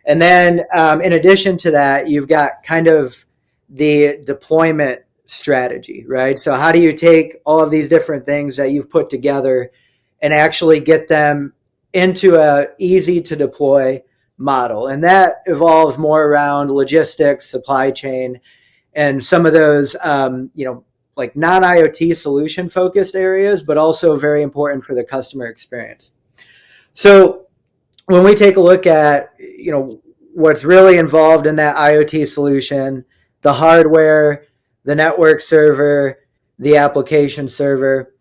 And then in addition to that, you've got kind of the deployment strategy, right? So how do you take all of these different things that you've put together and actually get them into a easy to deploy model? And that evolves more around logistics, supply chain, and some of those, like non-IoT solution focused areas, but also very important for the customer experience. So when we take a look at, what's really involved in that IoT solution, the hardware, the network server, the application server,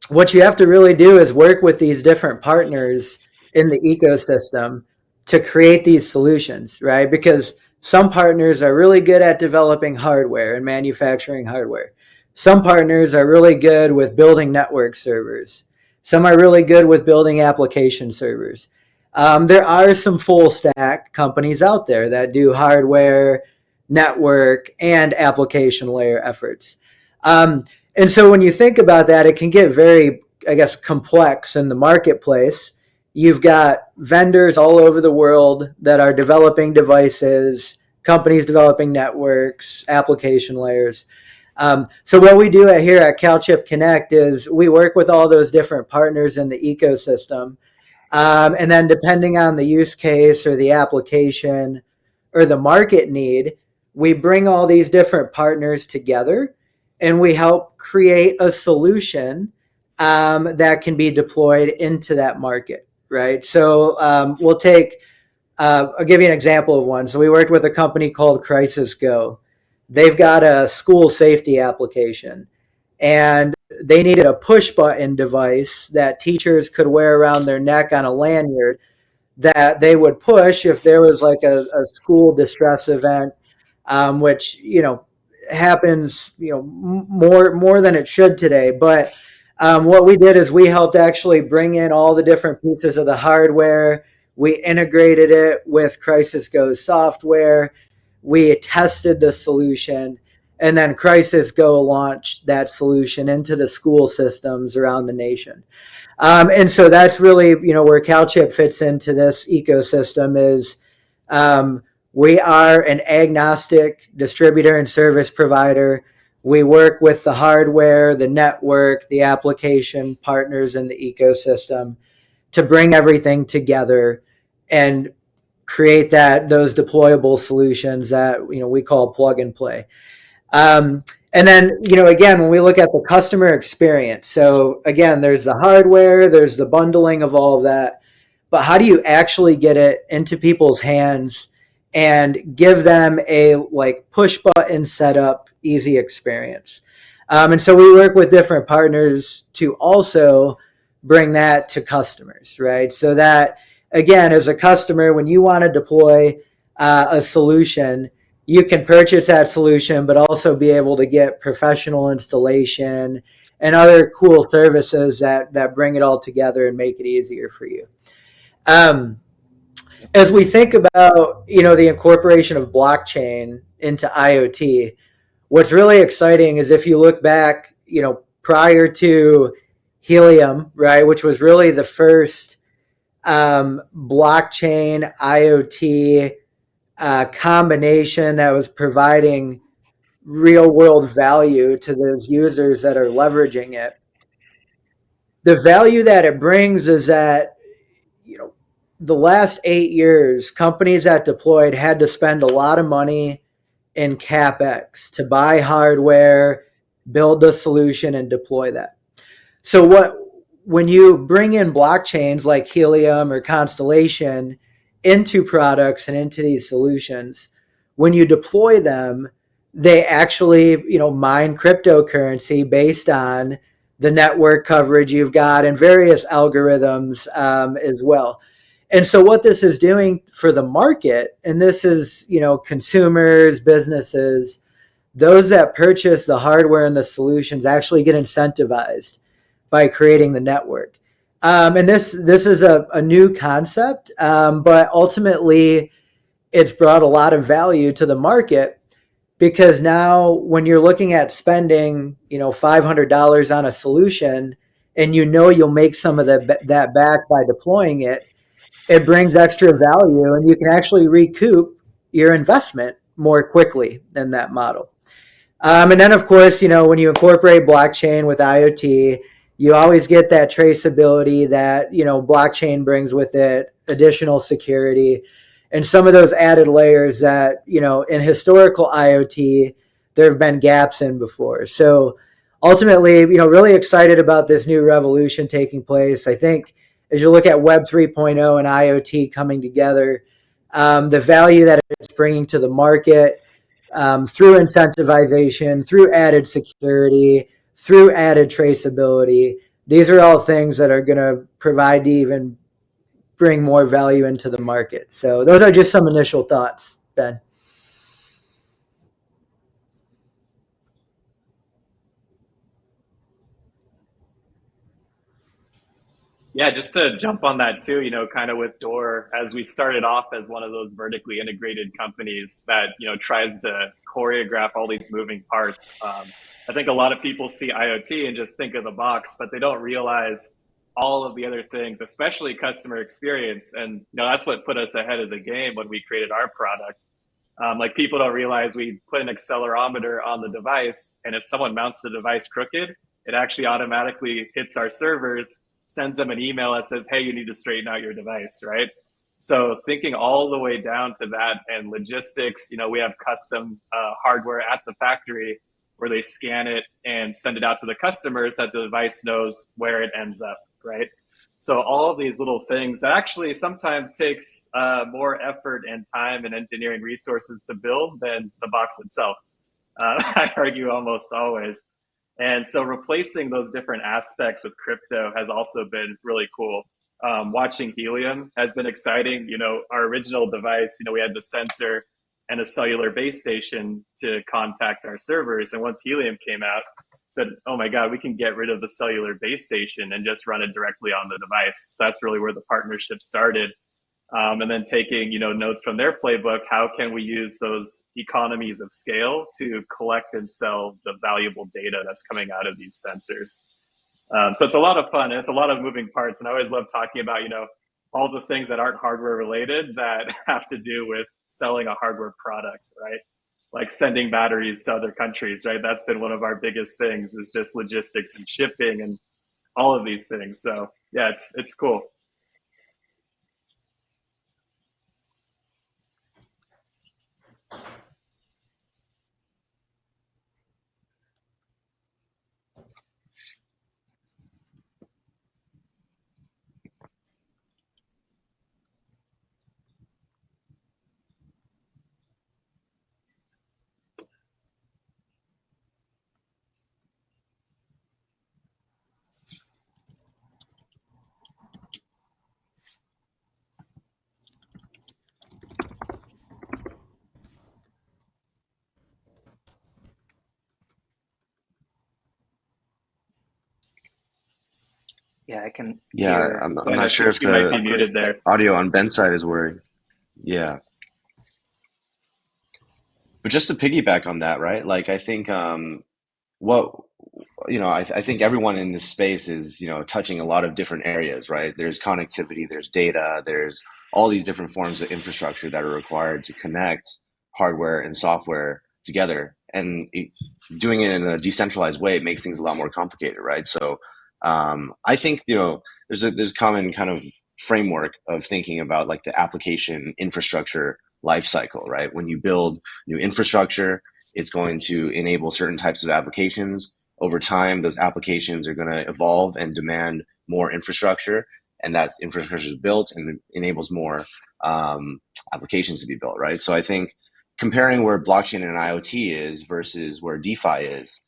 what you have to really do is work with these different partners in the ecosystem to create these solutions, right? Because some partners are really good at developing hardware and manufacturing hardware. Some partners are really good with building network servers. Some are really good with building application servers. There are some full stack companies out there that do hardware, network, and application layer efforts. And so when you think about that, it can get very, complex in the marketplace. You've got vendors all over the world that are developing devices, companies developing networks, application layers. So what we do here at CalChip Connect is we work with all those different partners in the ecosystem. And then depending on the use case or the application or the market need, we bring all these different partners together and we help create a solution that can be deployed into that market. Right. So we'll take, I'll give you an example of one. So we worked with a company called Crisis Go. They've got a school safety application and they needed a push button device that teachers could wear around their neck on a lanyard that they would push if there was like a school distress event, which, happens, more than it should today. But what we did is we helped actually bring in all the different pieces of the hardware. We integrated it with Crisis Go's software. We tested the solution, and then Crisis Go launched that solution into the school systems around the nation. And so that's really, where CalChip fits into this ecosystem is we are an agnostic distributor and service provider. We work with the hardware, the network, the application partners in the ecosystem to bring everything together and create those deployable solutions that we call plug and play. And then again, when we look at the customer experience, so again, there's the hardware, there's the bundling of all of that, but how do you actually get it into people's hands and give them a push button setup, easy experience? And so we work with different partners to also bring that to customers, right? So that, again, as a customer, when you want to deploy a solution, you can purchase that solution, but also be able to get professional installation and other cool services that bring it all together and make it easier for you. As we think about, the incorporation of blockchain into IoT, what's really exciting is if you look back, prior to Helium, right, which was really the first blockchain IoT combination that was providing real world value to those users that are leveraging it. The value that it brings is that, the last 8 years, companies that deployed had to spend a lot of money in CapEx to buy hardware, build the solution, and deploy that. So when you bring in blockchains like Helium or Constellation into products and into these solutions, when you deploy them, they actually, mine cryptocurrency based on the network coverage you've got and various algorithms as well. And so what this is doing for the market, and this is, consumers, businesses, those that purchase the hardware and the solutions actually get incentivized by creating the network. And this is a new concept, but ultimately it's brought a lot of value to the market, because now when you're looking at spending, $500 on a solution, and you'll make some of that back by deploying it, it brings extra value, and you can actually recoup your investment more quickly than that model. And then, of course, when you incorporate blockchain with IoT, you always get that traceability that, blockchain brings with it, additional security, and some of those added layers that, in historical IoT, there have been gaps in before. So ultimately, really excited about this new revolution taking place. I think as you look at Web 3.0 and IoT coming together, the value that it's bringing to the market, through incentivization, through added security, through added traceability, these are all things that are going to provide to even bring more value into the market. So those are just some initial thoughts, Ben. Yeah, just to jump on that too, kind of with Door, as we started off as one of those vertically integrated companies that, tries to choreograph all these moving parts. I think a lot of people see IoT and just think of the box, but they don't realize all of the other things, especially customer experience. And, that's what put us ahead of the game when we created our product. Like, people don't realize we put an accelerometer on the device, and if someone mounts the device crooked, it actually automatically hits our servers, sends them an email that says, hey, you need to straighten out your device, right? So thinking all the way down to that, and logistics, we have custom hardware at the factory where they scan it and send it out to the customers that the device knows where it ends up, right? So all of these little things that actually sometimes takes more effort and time and engineering resources to build than the box itself. I argue almost always. And so replacing those different aspects with crypto has also been really cool. Watching Helium has been exciting. Our original device, we had the sensor and a cellular base station to contact our servers. And once Helium came out, said, oh my God, we can get rid of the cellular base station and just run it directly on the device. So that's really where the partnership started. And then taking, notes from their playbook, how can we use those economies of scale to collect and sell the valuable data that's coming out of these sensors? So it's a lot of fun, and it's a lot of moving parts. And I always love talking about, all the things that aren't hardware related that have to do with selling a hardware product, right? Like sending batteries to other countries, right? That's been one of our biggest things, is just logistics and shipping and all of these things. So yeah, it's cool. Yeah, I can. Yeah, I'm not sure if you might be muted there. audio on Ben's side is worried. Yeah. But just to piggyback on that, right? Like, I think I think everyone in this space is, touching a lot of different areas, right? There's connectivity, there's data, there's all these different forms of infrastructure that are required to connect hardware and software together. And doing it in a decentralized way makes things a lot more complicated, right? So I think, there's a common kind of framework of thinking about like the application infrastructure life cycle, right? When you build new infrastructure, it's going to enable certain types of applications. Over time, those applications are going to evolve and demand more infrastructure, and that infrastructure is built and enables more applications to be built, right? So I think comparing where blockchain and IoT is versus where DeFi is,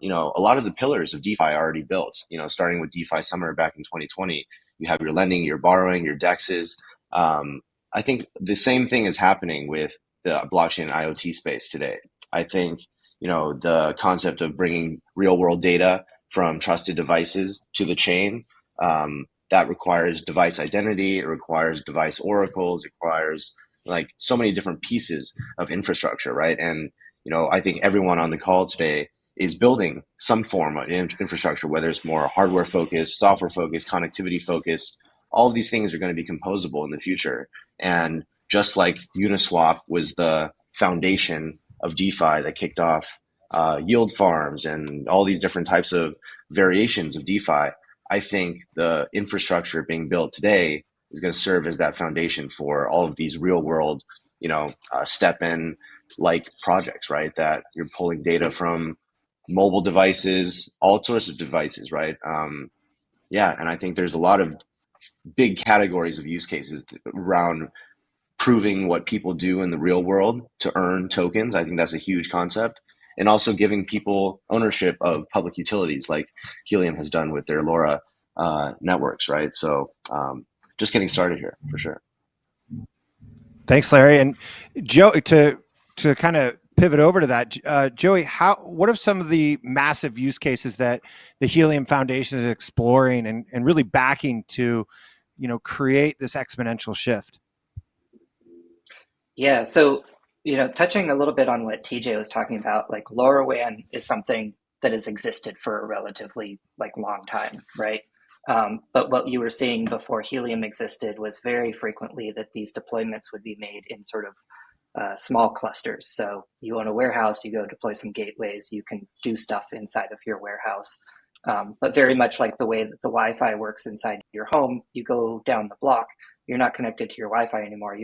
you know, a lot of the pillars of DeFi are already built, you know, starting with DeFi Summer back in 2020. You have your lending, your borrowing, your DEXs. I think the same thing is happening with the blockchain and IoT space today. I think, you know, the concept of bringing real world data from trusted devices to the chain, that requires device identity, it requires device oracles, it requires like so many different pieces of infrastructure, right? And, you know, I think everyone on the call today is building some form of infrastructure, whether it's more hardware focused, software focused, connectivity focused. All of these things are going to be composable in the future. And just like Uniswap was the foundation of DeFi that kicked off yield farms and all these different types of variations of DeFi, I think the infrastructure being built today is going to serve as that foundation for all of these real world, you know, step-in like projects, right? That you're pulling data from mobile devices, all sorts of devices, right? Yeah, and I think there's a lot of big categories of use cases around proving what people do in the real world to earn tokens. I think that's a huge concept. And also giving people ownership of public utilities like Helium has done with their LoRa networks, right? So just getting started here for sure. Thanks, Larry. And Joe, to kind of pivot over to that, Joey, what are some of the massive use cases that the Helium Foundation is exploring and really backing to, you know, create this exponential shift? Yeah, so, you know, touching a little bit on what TJ was talking about, like LoRaWAN is something that has existed for a relatively like long time, right? But what you were seeing before Helium existed was very frequently that these deployments would be made in sort of small clusters. So you own a warehouse, you go deploy some gateways, you can do stuff inside of your warehouse. But very much like the way that the Wi-Fi works inside your home, you go down the block, you're not connected to your Wi-Fi anymore.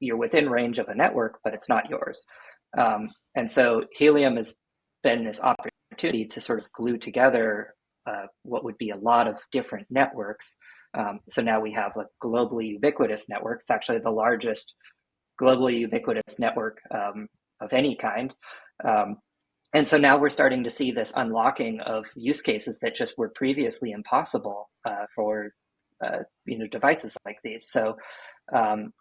You're within range of a network, but it's not yours. And so Helium has been this opportunity to sort of glue together what would be a lot of different networks. So now we have a globally ubiquitous network. It's actually the largest globally ubiquitous network of any kind. And so now we're starting to see this unlocking of use cases that just were previously impossible for you know, devices like these. So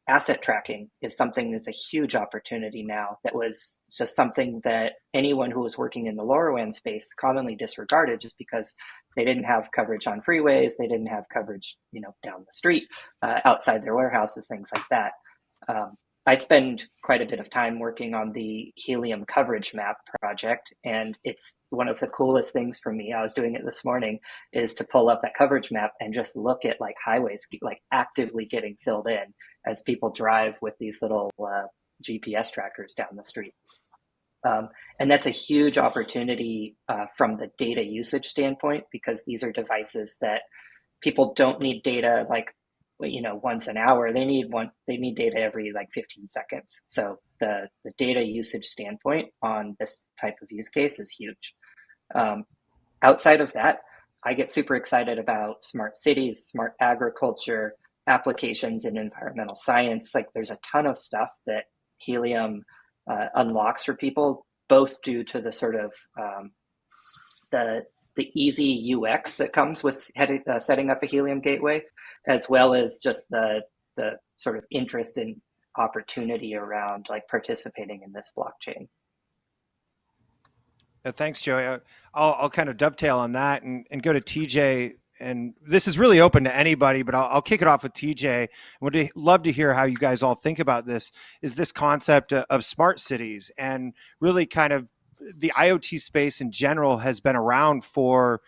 asset tracking is something that's a huge opportunity now that was just something that anyone who was working in the LoRaWAN space commonly disregarded just because they didn't have coverage on freeways, they didn't have coverage, you know, down the street, outside their warehouses, things like that. I spend quite a bit of time working on the Helium coverage map project, and it's one of the coolest things for me. I was doing it this morning, is to pull up that coverage map and just look at like highways like actively getting filled in as people drive with these little GPS trackers down the street. And that's a huge opportunity from the data usage standpoint, because these are devices that people don't need data like, you know, once an hour. They need data every like 15 seconds. So the data usage standpoint on this type of use case is huge. Outside of that, I get super excited about smart cities, smart agriculture, applications in environmental science. Like there's a ton of stuff that Helium unlocks for people, both due to the sort of the easy UX that comes with setting up a Helium gateway, as well as just the sort of interest and opportunity around like participating in this blockchain. Thanks, Joey. I'll kind of dovetail on that and go to TJ. And this is really open to anybody, but I'll kick it off with TJ. Would love to hear how you guys all think about this. Is this concept of smart cities, and really kind of the IoT space in general has been around for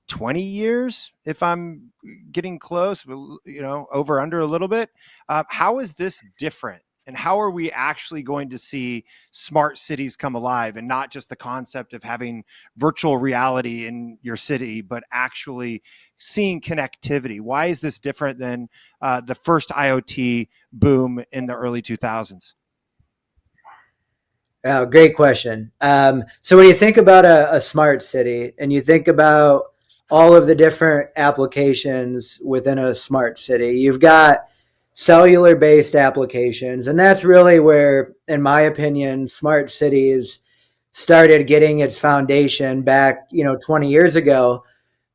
20 years, if I'm getting close, you know, over under a little bit. How is this different? And how are we actually going to see smart cities come alive, and not just the concept of having virtual reality in your city, but actually seeing connectivity? Why is this different than the first IoT boom in the early 2000s? Oh, great question. So when you think about a smart city and you think about all of the different applications within a smart city. You've got cellular based applications, and that's really where, in my opinion, smart cities started getting its foundation back, 20 years ago,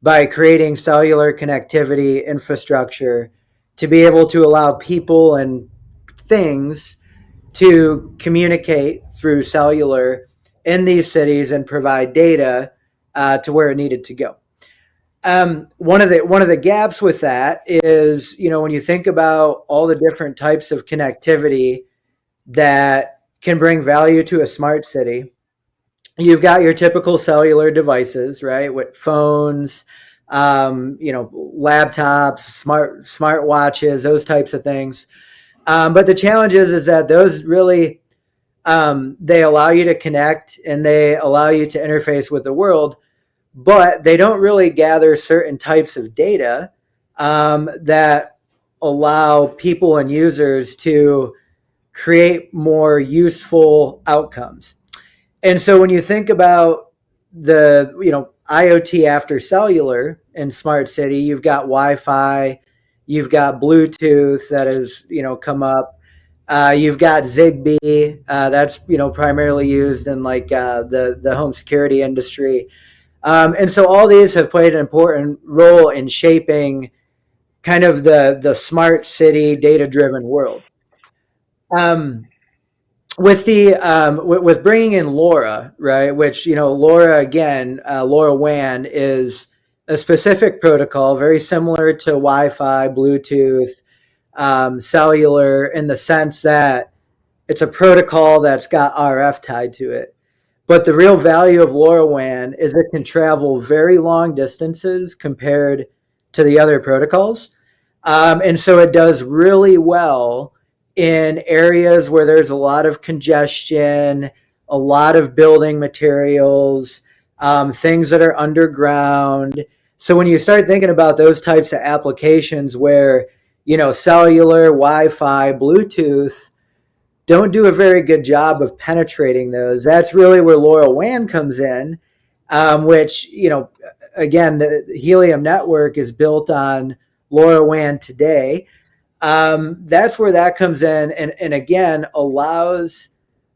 by creating cellular connectivity infrastructure to be able to allow people and things to communicate through cellular in these cities and provide data to where it needed to go. One of the gaps with that is, when you think about all the different types of connectivity that can bring value to a smart city, you've got your typical cellular devices, right? With phones, laptops, smart watches, those types of things. But the challenge is that those really, they allow you to connect and they allow you to interface with the world, but they don't really gather certain types of data that allow people and users to create more useful outcomes. And so when you think about the, IoT after cellular in smart city, you've got Wi-Fi, you've got Bluetooth that has, come up. You've got Zigbee, that's, primarily used in like the home security industry. And so all these have played an important role in shaping kind of the smart city data-driven world. With bringing in LoRa, right? Which, LoRa again, LoRaWAN is a specific protocol very similar to Wi-Fi, Bluetooth, cellular, in the sense that it's a protocol that's got RF tied to it. But the real value of LoRaWAN is it can travel very long distances compared to the other protocols. And so it does really well in areas where there's a lot of congestion, a lot of building materials, things that are underground. So when you start thinking about those types of applications where, cellular, Wi-Fi, Bluetooth don't do a very good job of penetrating those, that's really where LoRaWAN comes in, which, again, the Helium network is built on LoRaWAN today. That's where that comes in and again allows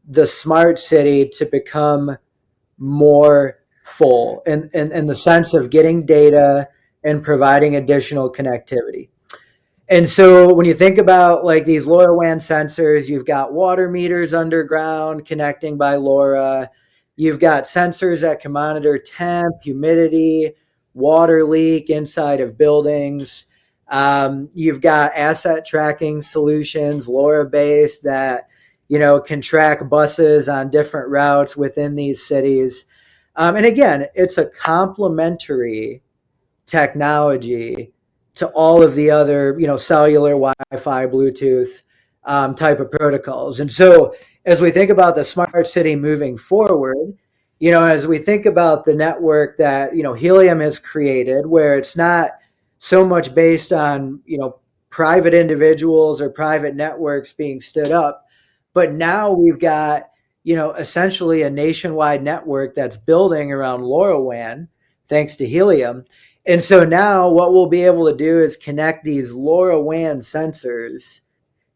the smart city to become more full in the sense of getting data and providing additional connectivity. And so when you think about like these LoRaWAN sensors, you've got water meters underground connecting by LoRa. You've got sensors that can monitor temp, humidity, water leak inside of buildings. You've got asset tracking solutions, LoRa-based, that, can track buses on different routes within these cities. And again, it's a complementary technology to all of the other, cellular, Wi-Fi, Bluetooth type of protocols. And so as we think about the smart city moving forward, as we think about the network that, Helium has created, where it's not so much based on, private individuals or private networks being stood up, but now we've got, essentially a nationwide network that's building around LoRaWAN, thanks to Helium. And so now what we'll be able to do is connect these LoRaWAN sensors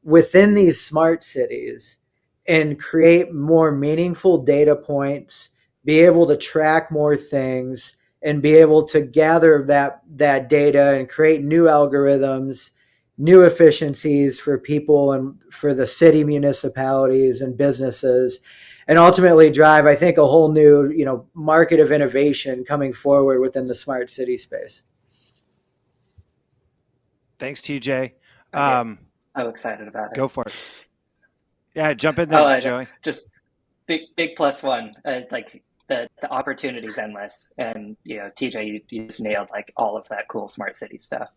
within these smart cities and create more meaningful data points, be able to track more things, and be able to gather that data and create new algorithms, new efficiencies for people and for the city, municipalities, and businesses, and ultimately drive, I think, a whole new, market of innovation coming forward within the smart city space. Thanks, TJ. So excited about it. Go for it. Yeah, jump in there, Joey. Just big plus one. Like the opportunity is endless, and TJ, you just nailed like all of that cool smart city stuff.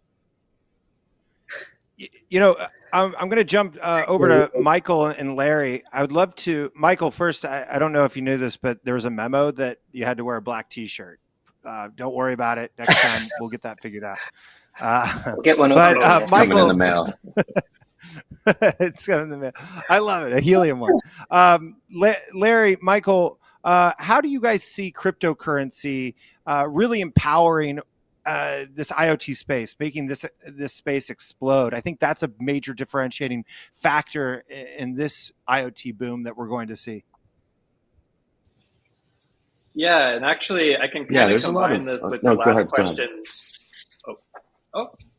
I'm going to jump over to Michael and Larry. I would love to, Michael, first, I don't know if you knew this, but there was a memo that you had to wear a black t-shirt. Don't worry about it. Next time we'll get that figured out. We'll get one over. But It's Michael, coming in the mail. It's coming in the mail. I love it. A Helium one. Larry, Michael, how do you guys see cryptocurrency really empowering this IoT space, making this space explode. I think that's a major differentiating factor in this IoT boom that we're going to see. Yeah, and actually, I can kind of combine this with your last question.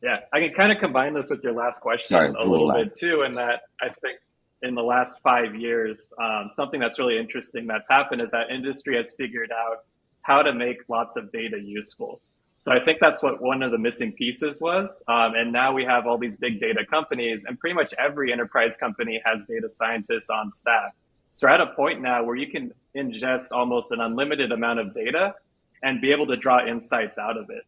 Yeah, I can kind of combine this with your last question a little bit too, in that I think in the last 5 years, something that's really interesting that's happened is that industry has figured out how to make lots of data useful. So I think that's what one of the missing pieces was. And now we have all these big data companies, and pretty much every enterprise company has data scientists on staff. So we're at a point now where you can ingest almost an unlimited amount of data and be able to draw insights out of it.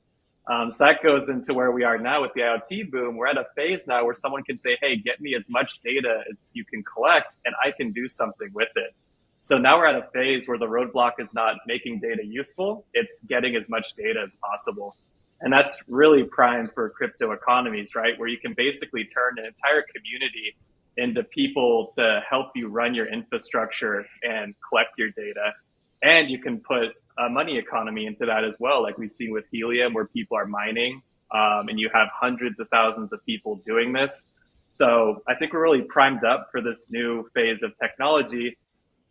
So that goes into where we are now with the IoT boom. We're at a phase now where someone can say, hey, get me as much data as you can collect, and I can do something with it. So now we're at a phase where the roadblock is not making data useful, it's getting as much data as possible. And that's really prime for crypto economies, right? Where you can basically turn an entire community into people to help you run your infrastructure and collect your data. And you can put a money economy into that as well, like we've seen with Helium, where people are mining, and you have hundreds of thousands of people doing this. So I think we're really primed up for this new phase of technology,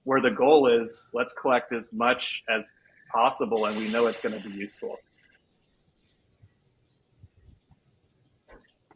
where the goal is let's collect as much as possible, and we know it's going to be useful.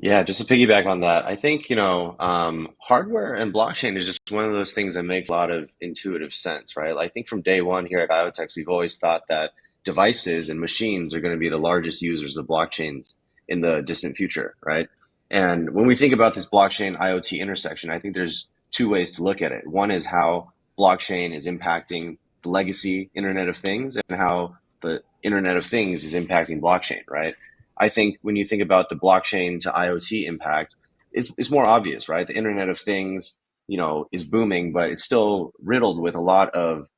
Yeah, just to piggyback on that, I think, hardware and blockchain is just one of those things that makes a lot of intuitive sense, right? I think from day one here at IoTex, we've always thought that devices and machines are going to be the largest users of blockchains in the distant future, right? And when we think about this blockchain IoT intersection, I think there's two ways to look at it. One is how blockchain is impacting the legacy Internet of Things, and how the Internet of Things is impacting blockchain, right? I think when you think about the blockchain to IoT impact, it's more obvious, right? The Internet of Things, is booming, but it's still riddled with a lot of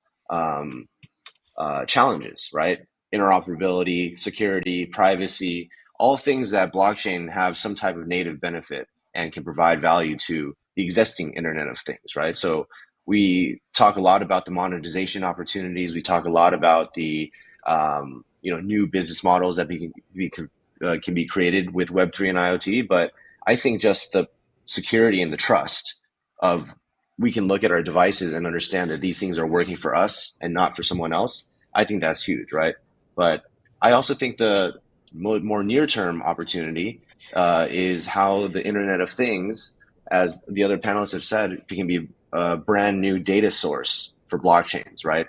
challenges, right? Interoperability, security, privacy, all things that blockchain have some type of native benefit and can provide value to the existing Internet of Things, right? So we talk a lot about the monetization opportunities. We talk a lot about the new business models that can be created with Web3 and IoT. But I think just the security and the trust of we can look at our devices and understand that these things are working for us and not for someone else. I think that's huge, right? But I also think the more near-term opportunity is how the Internet of Things, as the other panelists have said, can be a brand new data source for blockchains, right?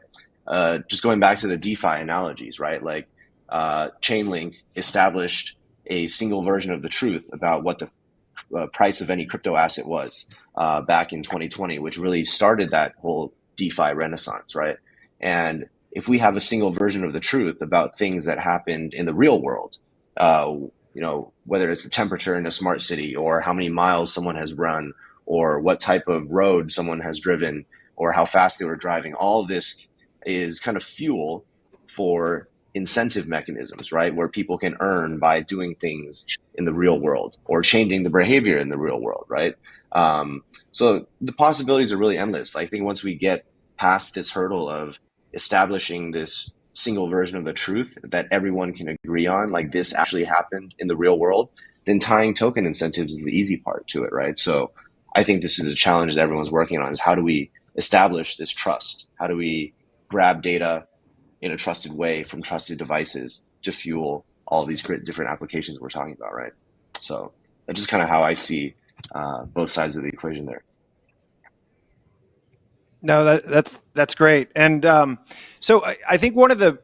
Just going back to the DeFi analogies, right? Like Chainlink established a single version of the truth about what the price of any crypto asset was back in 2020, which really started that whole DeFi renaissance, right? And if we have a single version of the truth about things that happened in the real world, whether it's the temperature in a smart city, or how many miles someone has run, or what type of road someone has driven, or how fast they were driving, all of this is kind of fuel for incentive mechanisms, right? Where people can earn by doing things in the real world or changing the behavior in the real world, right? So the possibilities are really endless. I think once we get past this hurdle of establishing this single version of the truth that everyone can agree on, like this actually happened in the real world, then tying token incentives is the easy part to it, right? So I think this is a challenge that everyone's working on, is how do we establish this trust? How do we grab data in a trusted way from trusted devices to fuel all these great different applications we're talking about, right? So that's just kind of how I see both sides of the equation there. No, that's great. And so I think one of the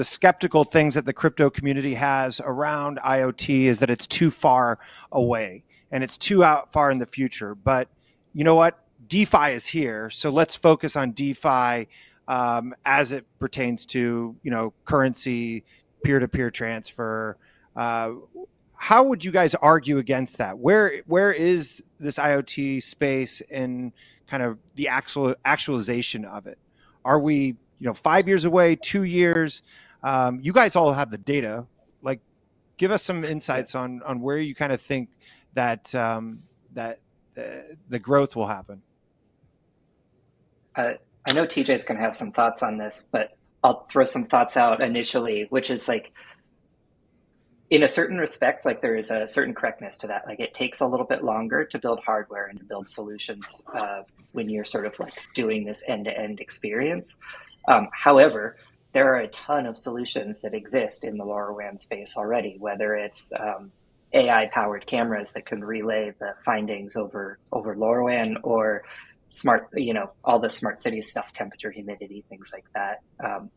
skeptical things that the crypto community has around IoT is that it's too far away and it's too far in the future. But you know what? DeFi is here, so let's focus on DeFi as it pertains to currency, peer-to-peer transfer. How would you guys argue against that? Where is this IoT space in kind of the actualization of it? Are we 5 years away, 2 years? You guys all have the data. Like, give us some insights on where you kind of think that the growth will happen. I know TJ's going to have some thoughts on this, but I'll throw some thoughts out initially, which is like, in a certain respect, like there is a certain correctness to that. Like it takes a little bit longer to build hardware and to build solutions when you're sort of like doing this end-to-end experience. However, there are a ton of solutions that exist in the LoRaWAN space already, whether it's AI-powered cameras that can relay the findings over LoRaWAN, or smart, all the smart city stuff, temperature, humidity, things like that.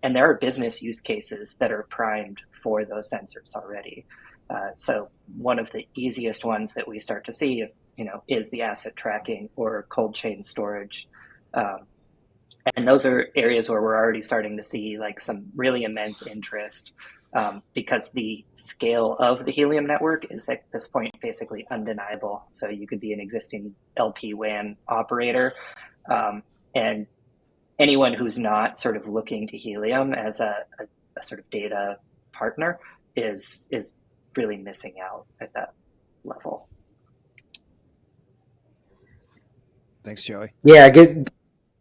And there are business use cases that are primed for those sensors already. So one of the easiest ones that we start to see, is the asset tracking or cold chain storage. And those are areas where we're already starting to see like some really immense interest, because the scale of the Helium network is at this point basically undeniable. So you could be an existing LP WAN operator, and anyone who's not sort of looking to Helium as a sort of data partner is really missing out at that level. Thanks, Joey. Yeah, good.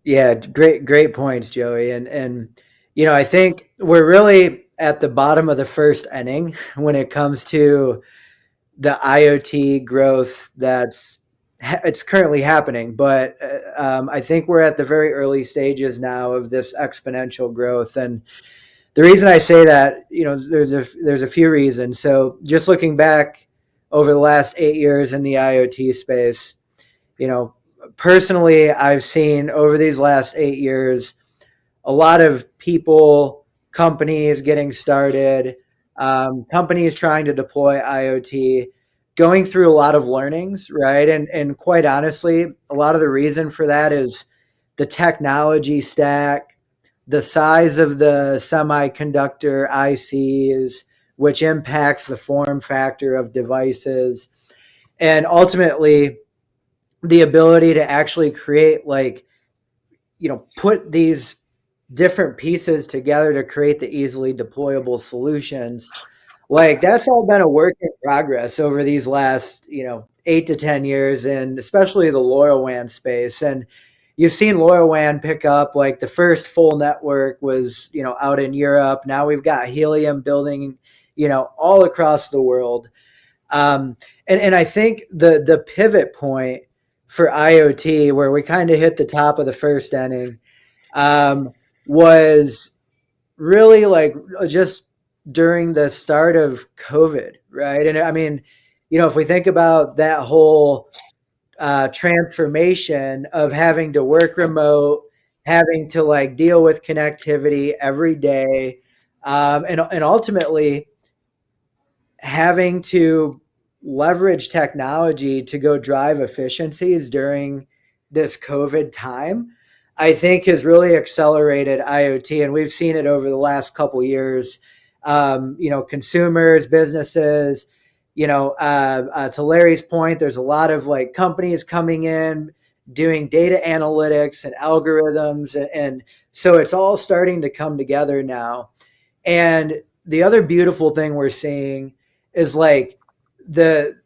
Yeah, great points, Joey. And I think we're really at the bottom of the first inning when it comes to the IoT growth it's currently happening. But I think we're at the very early stages now of this exponential growth. And the reason I say that, there's a few reasons. So just looking back over the last 8 years in the IoT space, personally, I've seen over these last 8 years a lot of people, companies getting started, companies trying to deploy IoT, going through a lot of learnings, right? And quite honestly, a lot of the reason for that is the technology stack, the size of the semiconductor ICs, which impacts the form factor of devices, and ultimately the ability to actually create put these different pieces together to create the easily deployable solutions. Like that's all been a work in progress over these last, 8 to 10 years, and especially the LoRaWAN space. And you've seen LoRaWAN pick up, like the first full network was, out in Europe. Now we've got Helium building, all across the world. And I think the pivot point for IoT, where we kind of hit the top of the first inning, was really like just during the start of COVID, right? And I mean, if we think about that whole transformation of having to work remote, having to like deal with connectivity every day, and ultimately having to leverage technology to go drive efficiencies during this COVID time, I think has really accelerated IoT. And we've seen it over the last couple of years. Consumers, businesses, to Larry's point, there's a lot of like companies coming in, doing data analytics and algorithms. And so it's all starting to come together now. And the other beautiful thing we're seeing is like the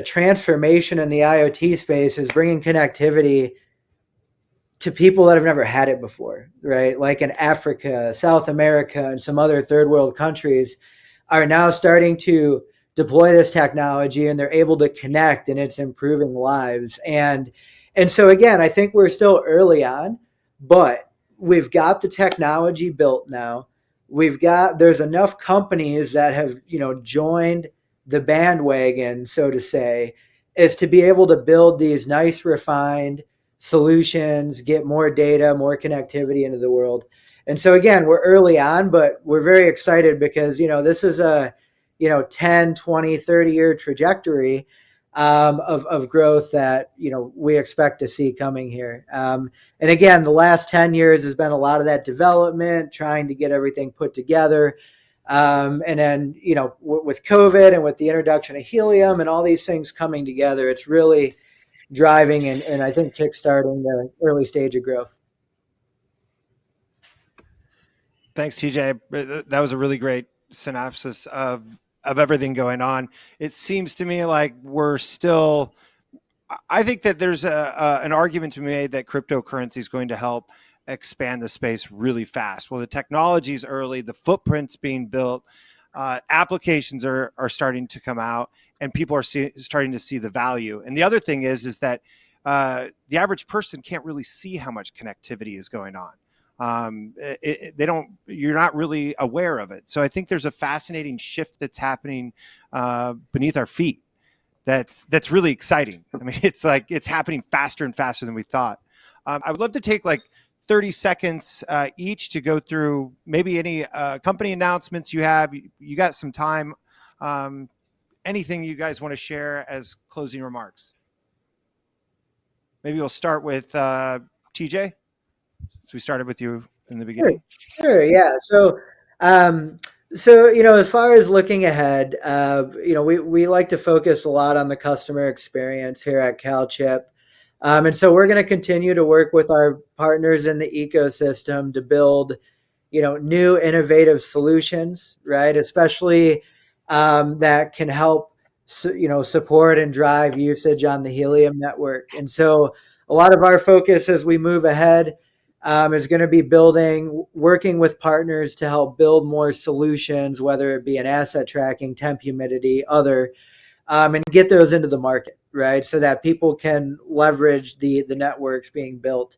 transformation in the IoT space is bringing connectivity to people that have never had it before, right? Like in Africa, South America, and some other third world countries are now starting to deploy this technology, and they're able to connect, and it's improving lives. And so again, I think we're still early on, but we've got the technology built now. There's enough companies that have, joined the bandwagon, so to say, is to be able to build these nice refined solutions, get more data, more connectivity into the world. And so again, we're early on, but we're very excited because, this is a, 10, 20, 30 year trajectory of growth that, we expect to see coming here. And again, the last 10 years has been a lot of that development, trying to get everything put together. And then, with COVID and with the introduction of Helium and all these things coming together, it's really driving and I think kickstarting the early stage of growth. Thanks, TJ. That was a really great synopsis of everything going on. It seems to me like I think that there's an argument to be made that cryptocurrency is going to help expand the space really fast. Well, the technology's early, the footprint's being built, applications are starting to come out, and people are starting to see the value. And the other thing is that the average person can't really see how much connectivity is going on. You're not really aware of it. So I think there's a fascinating shift that's happening beneath our feet. That's really exciting. I mean, it's like it's happening faster and faster than we thought. I would love to take like 30 seconds each to go through maybe any company announcements you have. You got some time. Anything you guys want to share as closing remarks? Maybe we'll start with TJ. So we started with you in the beginning. Sure. Yeah. So, as far as looking ahead, we like to focus a lot on the customer experience here at CalChip. And so we're going to continue to work with our partners in the ecosystem to build, new innovative solutions, right? Especially that can help, support and drive usage on the Helium network. And so a lot of our focus as we move ahead is going to be working with partners to help build more solutions, whether it be an asset tracking, temp humidity, other, and get those into the market, right? So that people can leverage the networks being built.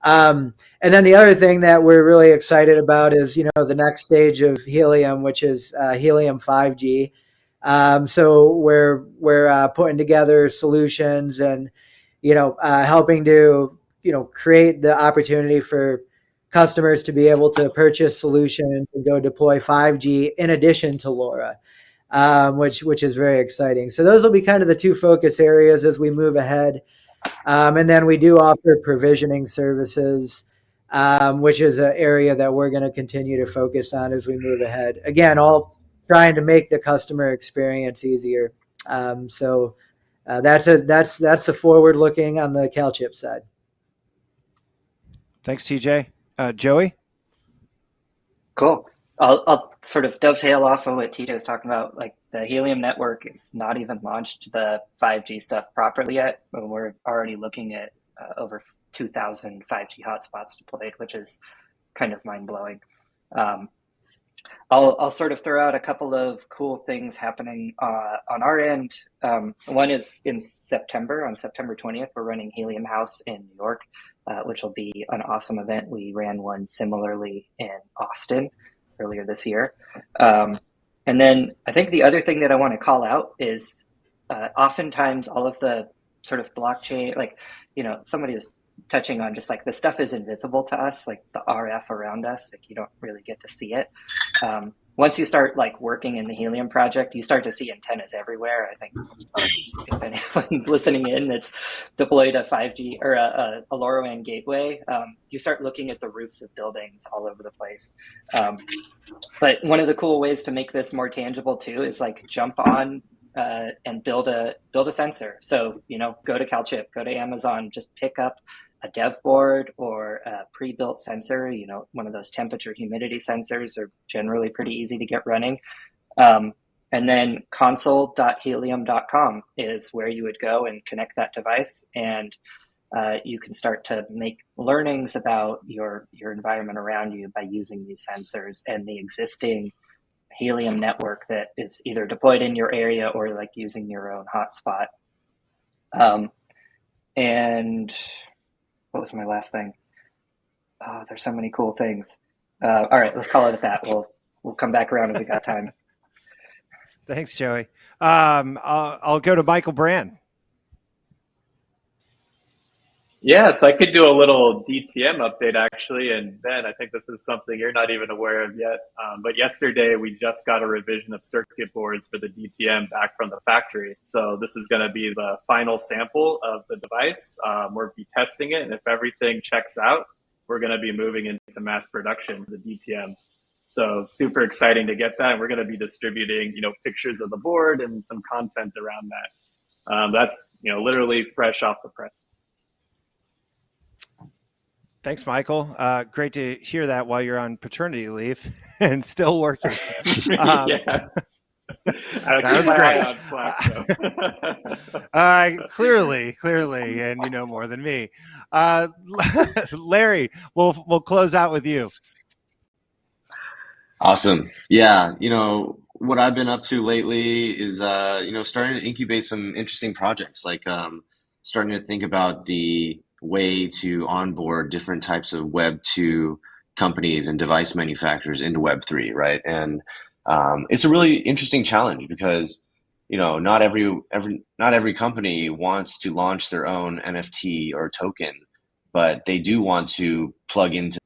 And then the other thing that we're really excited about is, the next stage of Helium, which is Helium 5G. So we're putting together solutions and, helping to, create the opportunity for customers to be able to purchase solutions and go deploy 5G in addition to LoRa, which is very exciting. So those will be kind of the two focus areas as we move ahead. And then we do offer provisioning services, which is an area that we're going to continue to focus on as we move ahead. Again, all trying to make the customer experience easier. So that's the forward looking on the CalChip side. Thanks, TJ. Joey? Cool. I'll sort of dovetail off of what TJ was talking about. Like the Helium network is not even launched the 5G stuff properly yet, but we're already looking at over 2,000 5G hotspots deployed, which is kind of mind blowing. I'll sort of throw out a couple of cool things happening on our end. One is in September, on September 20th, we're running Helium House in New York, which will be an awesome event. We ran one similarly in Austin earlier this year. And then I think the other thing that I want to call out is oftentimes all of the sort of blockchain, like, somebody was touching on just like the stuff is invisible to us, like the RF around us, like you don't really get to see it. Once you start like working in the Helium project, you start to see antennas everywhere. I think if anyone's listening in that's deployed a 5G or a LoRaWAN gateway, you start looking at the roofs of buildings all over the place. But one of the cool ways to make this more tangible too is like jump on and build a sensor. So, go to CalChip, go to Amazon, just pick up a dev board or a pre-built sensor. One of those temperature humidity sensors are generally pretty easy to get running. And then console.helium.com is where you would go and connect that device, and you can start to make learnings about your environment around you by using these sensors and the existing Helium network that is either deployed in your area or like using your own hotspot. And what was my last thing? Oh, there's so many cool things. All right, let's call it at that. We'll come back around if we got time. Thanks, Joey. I'll go to Michael Brand. Yeah, so I could do a little DTM update actually, and Ben, I think this is something you're not even aware of yet. But yesterday we just got a revision of circuit boards for the DTM back from the factory. So this is going to be the final sample of the device. We'll be testing it, and if everything checks out, we're going to be moving into mass production for the DTMs. So super exciting to get that. And we're going to be distributing, pictures of the board and some content around that. That's literally fresh off the press. Thanks, Michael. Great to hear that while you're on paternity leave and still working. Yeah. That was great. Slack, Clearly, and you know more than me. Larry, we'll close out with you. Awesome. Yeah, what I've been up to lately is starting to incubate some interesting projects, like starting to think about the way to onboard different types of Web2 companies and device manufacturers into Web3, right? And it's a really interesting challenge because not every company wants to launch their own NFT or token, but they do want to plug into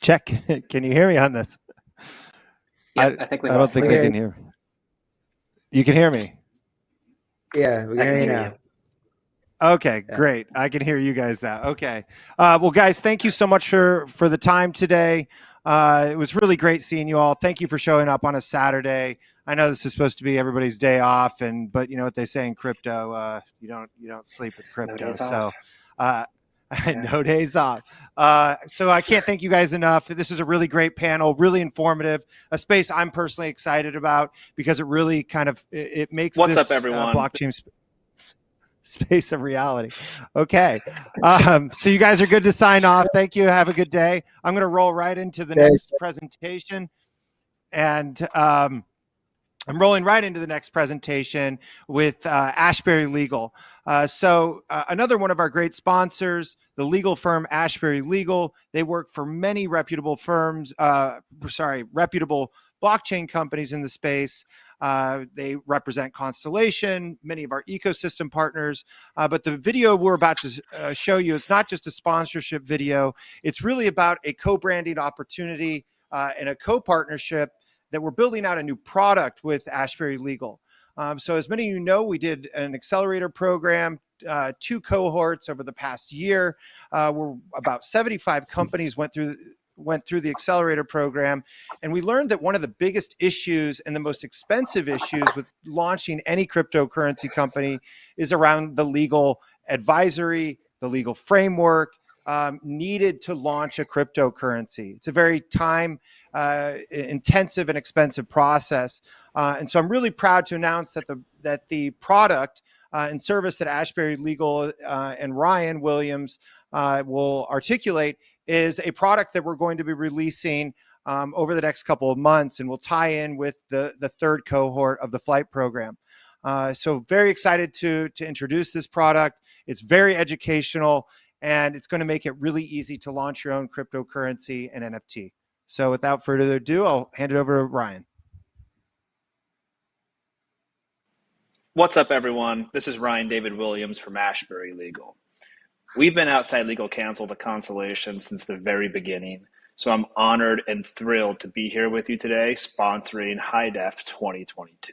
Check. Can you hear me on this? Yeah, I think we I don't think they can hear. You can hear me? Yeah, we can hear you now. Okay, great. I can hear you guys now. Okay. Well, guys, thank you so much for the time today. It was really great seeing you all. Thank you for showing up on a Saturday. I know this is supposed to be everybody's day off, but you know what they say in crypto, you don't sleep with crypto. So no days off. So I can't thank you guys enough. This is a really great panel, really informative, a space I'm personally excited about because it really kind of it makes What's this up, everyone? blockchain space of reality. Okay. So you guys are good to sign off. Thank you. Have a good day. I'm going to roll right into the next presentation. And I'm rolling right into the next presentation with Ashbury Legal. Another one of our great sponsors, the legal firm Ashbury Legal. They work for many reputable firms, reputable blockchain companies in the space. They represent Constellation, many of our ecosystem partners. But the video we're about to show you is not just a sponsorship video. It's really about a co-branding opportunity and a co-partnership that we're building out a new product with Ashbury Legal. So as many of you know, we did an accelerator program, 2 cohorts over the past year. Where about 75 companies went through the accelerator program. And we learned that one of the biggest issues and the most expensive issues with launching any cryptocurrency company is around the legal advisory, the legal framework, needed to launch a cryptocurrency. It's a very time intensive and expensive process. And so I'm really proud to announce that the product and service that Ashbury Legal and Ryan Williams will articulate is a product that we're going to be releasing over the next couple of months, and will tie in with the third cohort of the flight program. So very excited to introduce this product. It's very educational, and it's going to make it really easy to launch your own cryptocurrency and NFT. So without further ado, I'll hand it over to Ryan. What's up, everyone? This is Ryan David Williams from Ashbury Legal. We've been outside legal counsel to Constellation since the very beginning, so I'm honored and thrilled to be here with you today, sponsoring HyDef22.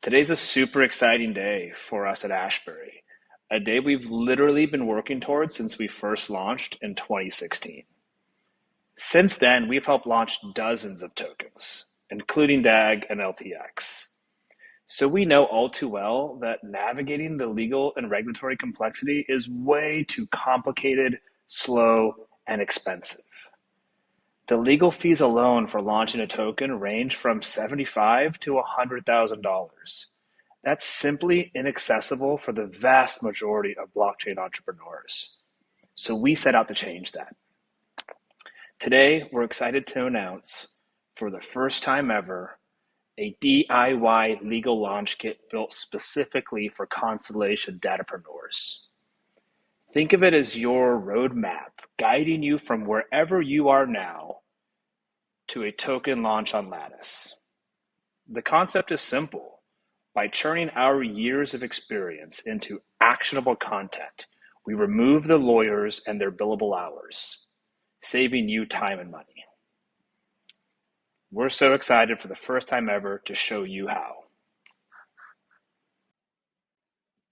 Today's a super exciting day for us at Ashbury, a day we've literally been working towards since we first launched in 2016. Since then, we've helped launch dozens of tokens, including DAG and LTX. So we know all too well that navigating the legal and regulatory complexity is way too complicated, slow, and expensive. The legal fees alone for launching a token range from $75,000 to $100,000. That's simply inaccessible for the vast majority of blockchain entrepreneurs. So we set out to change that. Today, we're excited to announce, for the first time ever, a DIY legal launch kit built specifically for Constellation datapreneurs. Think of it as your roadmap, guiding you from wherever you are now to a token launch on Lattice. The concept is simple. By churning our years of experience into actionable content, We remove the lawyers and their billable hours, saving you time and money. We're so excited for the first time ever to show you how.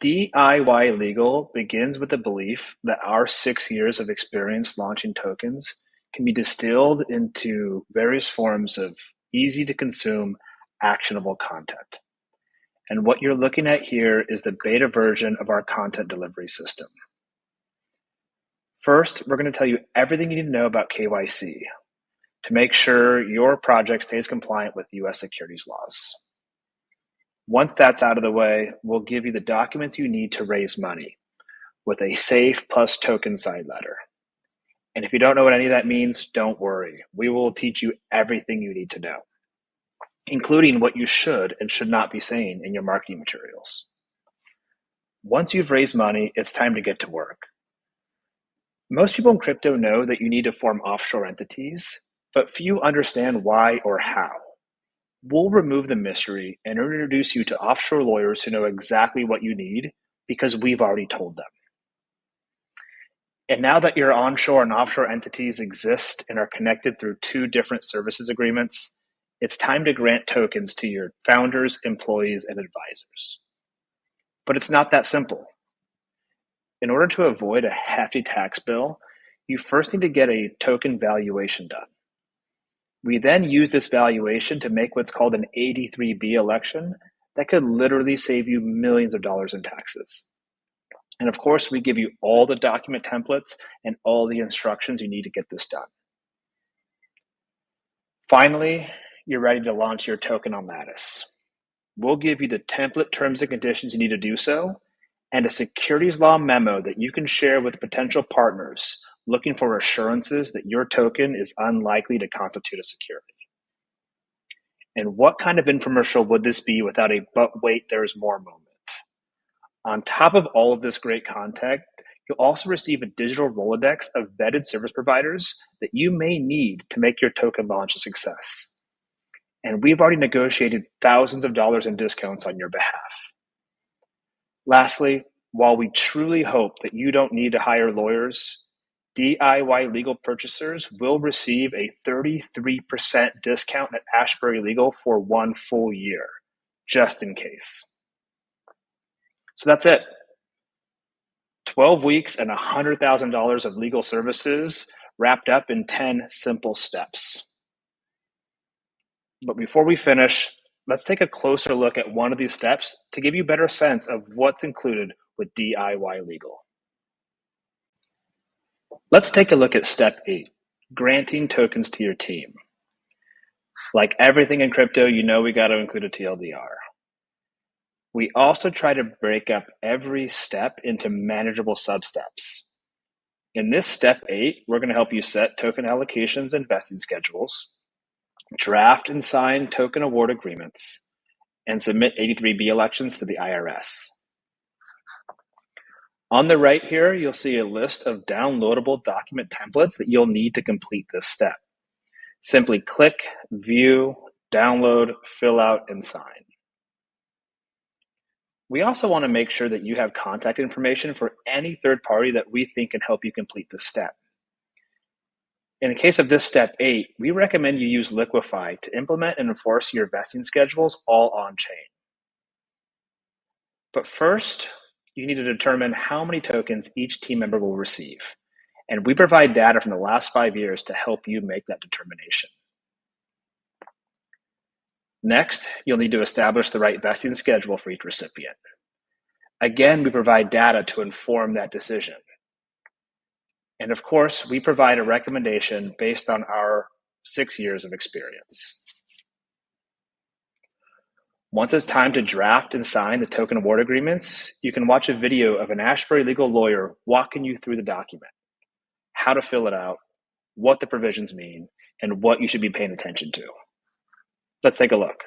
DIY Legal begins with the belief that our 6 years of experience launching tokens can be distilled into various forms of easy to consume, actionable content. And what you're looking at here is the beta version of our content delivery system. First, we're going to tell you everything you need to know about KYC to make sure your project stays compliant with US securities laws. Once that's out of the way, we'll give you the documents you need to raise money with a safe plus token side letter. And if you don't know what any of that means, don't worry. We will teach you everything you need to know, including what you should and should not be saying in your marketing materials. Once you've raised money, it's time to get to work. Most people in crypto know that you need to form offshore entities, but few understand why or how. We'll remove the mystery and introduce you to offshore lawyers who know exactly what you need because we've already told them. And now that your onshore and offshore entities exist and are connected through 2 different services agreements, it's time to grant tokens to your founders, employees, and advisors. But it's not that simple. In order to avoid a hefty tax bill, you first need to get a token valuation done. We then use this valuation to make what's called an 83B election that could literally save you millions of dollars in taxes. And of course, we give you all the document templates and all the instructions you need to get this done. Finally, you're ready to launch your token on Lattice. We'll give you the template terms and conditions you need to do so, and a securities law memo that you can share with potential partners looking for assurances that your token is unlikely to constitute a security. And what kind of infomercial would this be without a "but wait, there's more" moment? On top of all of this great content, you'll also receive a digital Rolodex of vetted service providers that you may need to make your token launch a success. And we've already negotiated thousands of dollars in discounts on your behalf. Lastly, while we truly hope that you don't need to hire lawyers, DIY Legal purchasers will receive a 33% discount at Ashbury Legal for 1 full year, just in case. So that's it. 12 weeks and $100,000 of legal services wrapped up in 10 simple steps. But before we finish, let's take a closer look at one of these steps to give you a better sense of what's included with DIY Legal. Let's take a look at step 8, granting tokens to your team. Like everything in crypto, you know we got to include a TLDR. We also try to break up every step into manageable sub-steps. In this step 8, we're going to help you set token allocations and vesting schedules, draft and sign token award agreements, and submit 83B elections to the IRS. On the right here, you'll see a list of downloadable document templates that you'll need to complete this step. Simply click, view, download, fill out, and sign. We also want to make sure that you have contact information for any third party that we think can help you complete this step. In the case of this step 8, we recommend you use Liquify to implement and enforce your vesting schedules all on-chain. But first, you need to determine how many tokens each team member will receive. And we provide data from the last 5 years to help you make that determination. Next, you'll need to establish the right vesting schedule for each recipient. Again, we provide data to inform that decision. And of course, we provide a recommendation based on our 6 years of experience. Once it's time to draft and sign the token award agreements, you can watch a video of an Ashbury Legal lawyer walking you through the document, how to fill it out, what the provisions mean, and what you should be paying attention to. Let's take a look.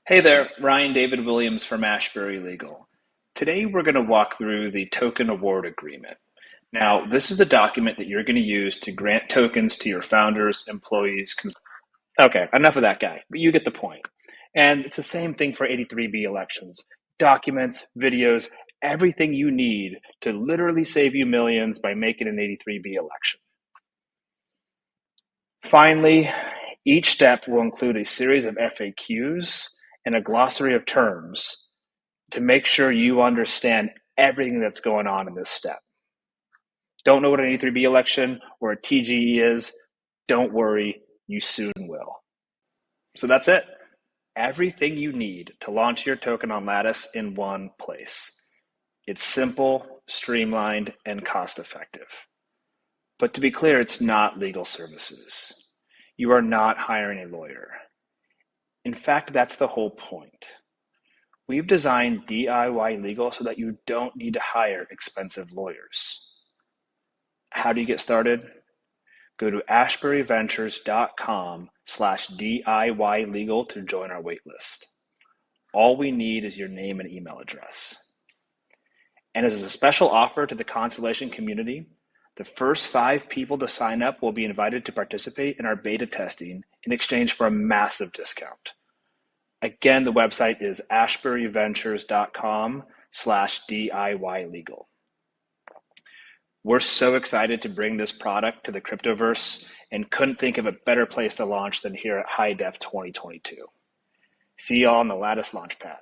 Hey there, Ryan David Williams from Ashbury Legal. Today we're going to walk through the token award agreement. Now, this is the document that you're going to use to grant tokens to your founders, employees. Okay, enough of that guy, but you get the point. And it's the same thing for 83B elections. Documents, videos, everything you need to literally save you millions by making an 83B election. Finally, each step will include a series of FAQs and a glossary of terms to make sure you understand everything that's going on in this step. Don't know what an 83B election or a TGE is? Don't worry, you soon will. So that's it. Everything you need to launch your token on Lattice in one place. It's simple, streamlined, and cost-effective. But to be clear, it's not legal services. You are not hiring a lawyer. In fact, that's the whole point. We've designed DIY legal so that you don't need to hire expensive lawyers. How do you get started? Go to ashburyventures.com/DIY legal to join our waitlist. All we need is your name and email address. And as a special offer to the Constellation community, the first 5 people to sign up will be invited to participate in our beta testing in exchange for a massive discount. Again, the website is ashburyventures.com/DIY legal. We're so excited to bring this product to the cryptoverse and couldn't think of a better place to launch than here at HyDef22. See y'all on the Lattice Launchpad.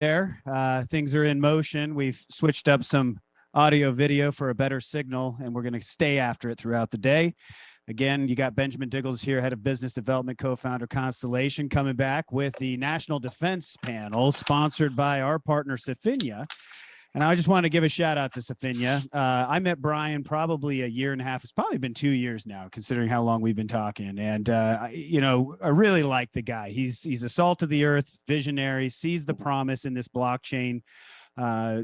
there. Things are in motion. We've switched up some audio video for a better signal, and we're going to stay after it throughout the day. Again, you got Benjamin Diggles here, head of business development, co-founder Constellation, coming back with the National Defense Panel, sponsored by our partner Sophinea. And I just want to give a shout out to Sophinea. I met Brian probably a year and a half. It's probably been 2 years now, considering how long we've been talking. And, you know, I really like the guy. He's a salt of the earth visionary, sees the promise in this blockchain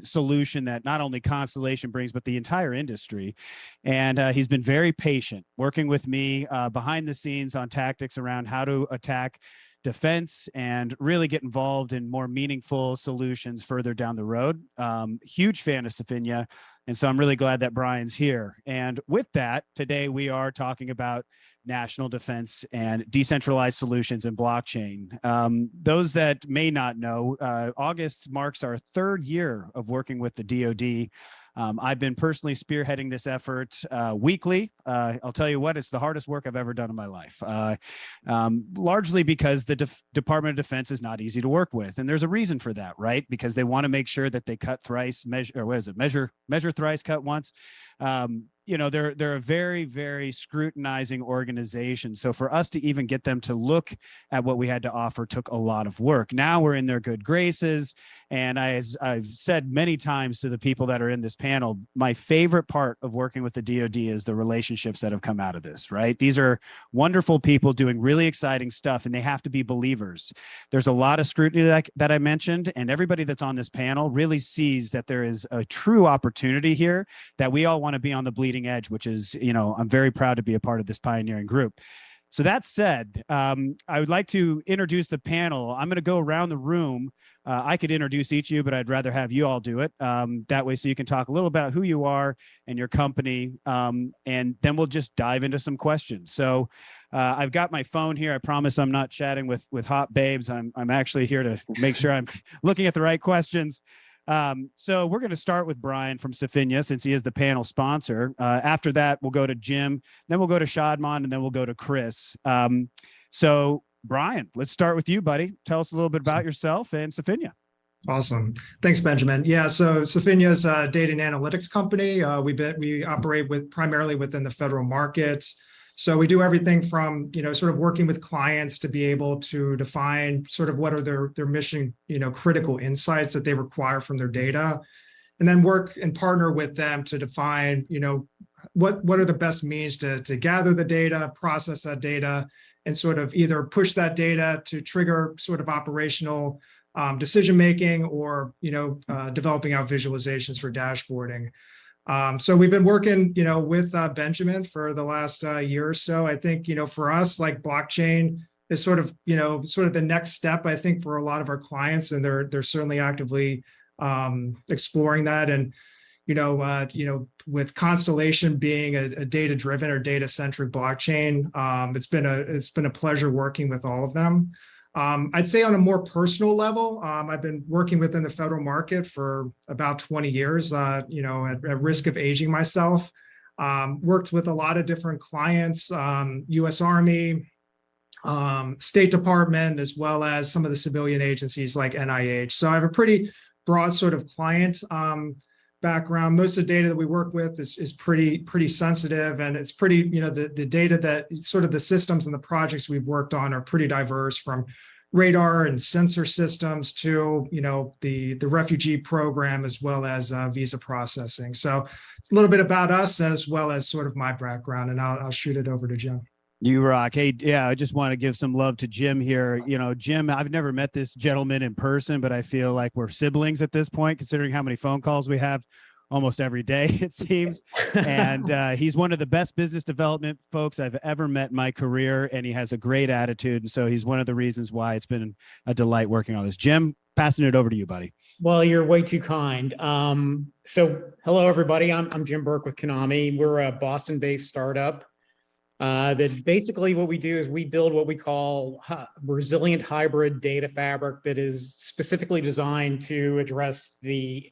solution that not only Constellation brings, but the entire industry. And he's been very patient working with me behind the scenes on tactics around how to attack defense and really get involved in more meaningful solutions further down the road. Huge fan of Sophinea. And so I'm really glad that Brian's here. And with that, today we are talking about national defense and decentralized solutions in blockchain. Those that may not know, August marks our 3rd year of working with the DoD. I've been personally spearheading this effort weekly. I'll tell you what, it's the hardest work I've ever done in my life, largely because the Department of Defense is not easy to work with. And there's a reason for that, right? Because they want to make sure that they cut thrice, measure thrice, cut once. You know, they're a very, very scrutinizing organization. So for us to even get them to look at what we had to offer took a lot of work. Now we're in their good graces. And as I've said many times to the people that are in this panel, my favorite part of working with the DoD is the relationships that have come out of this, right? These are wonderful people doing really exciting stuff, and they have to be believers. There's a lot of scrutiny that I mentioned, and everybody that's on this panel really sees that there is a true opportunity here that we all want to be on the bleeding edge, which is, you know, I'm very proud to be a part of this pioneering group. So that said, I would like to introduce the panel. I'm going to go around the room. I could introduce each of you, but I'd rather have you all do it. That way, so you can talk a little about who you are and your company, and then we'll just dive into some questions. So I've got my phone here. I promise I'm not chatting with hot babes. I'm actually here to make sure I'm looking at the right questions. So we're going to start with Brian from Sophinea, since he is the panel sponsor. After that, we'll go to Jim, then we'll go to Shadman, and then we'll go to Chris. So Brian, let's start with you, buddy. Tell us a little bit about yourself and Sophinea. Awesome. Thanks, Benjamin. Yeah, so Sophinea is a data and analytics company. We operate primarily within the federal market. So we do everything from, you know, sort of working with clients to be able to define sort of what are their mission, you know, critical insights that they require from their data, and then work and partner with them to define, you know, what are the best means to gather the data, process that data, and sort of either push that data to trigger sort of operational decision making, or, you know, developing out visualizations for dashboarding. So we've been working, you know, with Benjamin for the last year or so. I think, you know, for us, like, blockchain is sort of, you know, sort of the next step, I think, for a lot of our clients, and they're certainly actively exploring that. And, you know, with Constellation being a data-driven or data-centric blockchain, it's been a pleasure working with all of them. I'd say on a more personal level, I've been working within the federal market for about 20 years, you know, at risk of aging myself. Worked with a lot of different clients, U.S. Army, State Department, as well as some of the civilian agencies like NIH. So I have a pretty broad sort of client background. Most of the data that we work with is pretty sensitive, and it's pretty, you know, the data that sort of the systems and the projects we've worked on are pretty diverse, from radar and sensor systems to, you know, the refugee program, as well as visa processing. So a little bit about us, as well as sort of my background, and I'll shoot it over to Jim. You rock. Hey, yeah, I just want to give some love to Jim here. You know, Jim, I've never met this gentleman in person, but I feel like we're siblings at this point, considering how many phone calls we have almost every day, it seems. And he's one of the best business development folks I've ever met in my career, and he has a great attitude. And so he's one of the reasons why it's been a delight working on this. Jim, passing it over to you, buddy. Well, you're way too kind. So hello, everybody. I'm Jim Burke with Konami. We're a Boston-based startup. That basically what we do is we build what we call resilient hybrid data fabric that is specifically designed to address the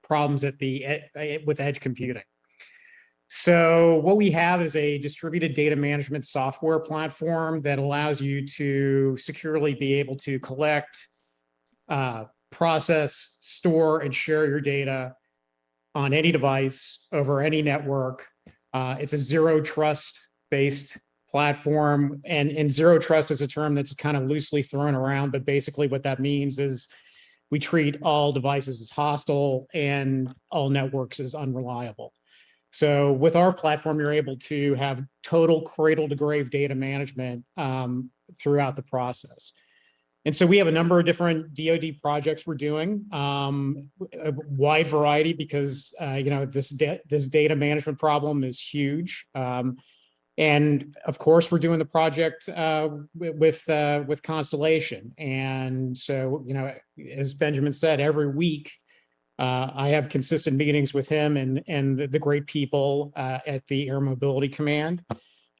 problems with edge computing. So what we have is a distributed data management software platform that allows you to securely be able to collect process, store, and share your data on any device over any network. It's a zero trust based platform, and zero trust is a term that's kind of loosely thrown around, but basically what that means is we treat all devices as hostile and all networks as unreliable. So with our platform, you're able to have total cradle to grave data management throughout the process. And so we have a number of different DoD projects we're doing, a wide variety because this data management problem is huge. And of course, we're doing the project with Constellation. And so, as Benjamin said, every week I have consistent meetings with him and the great people at the Air Mobility Command.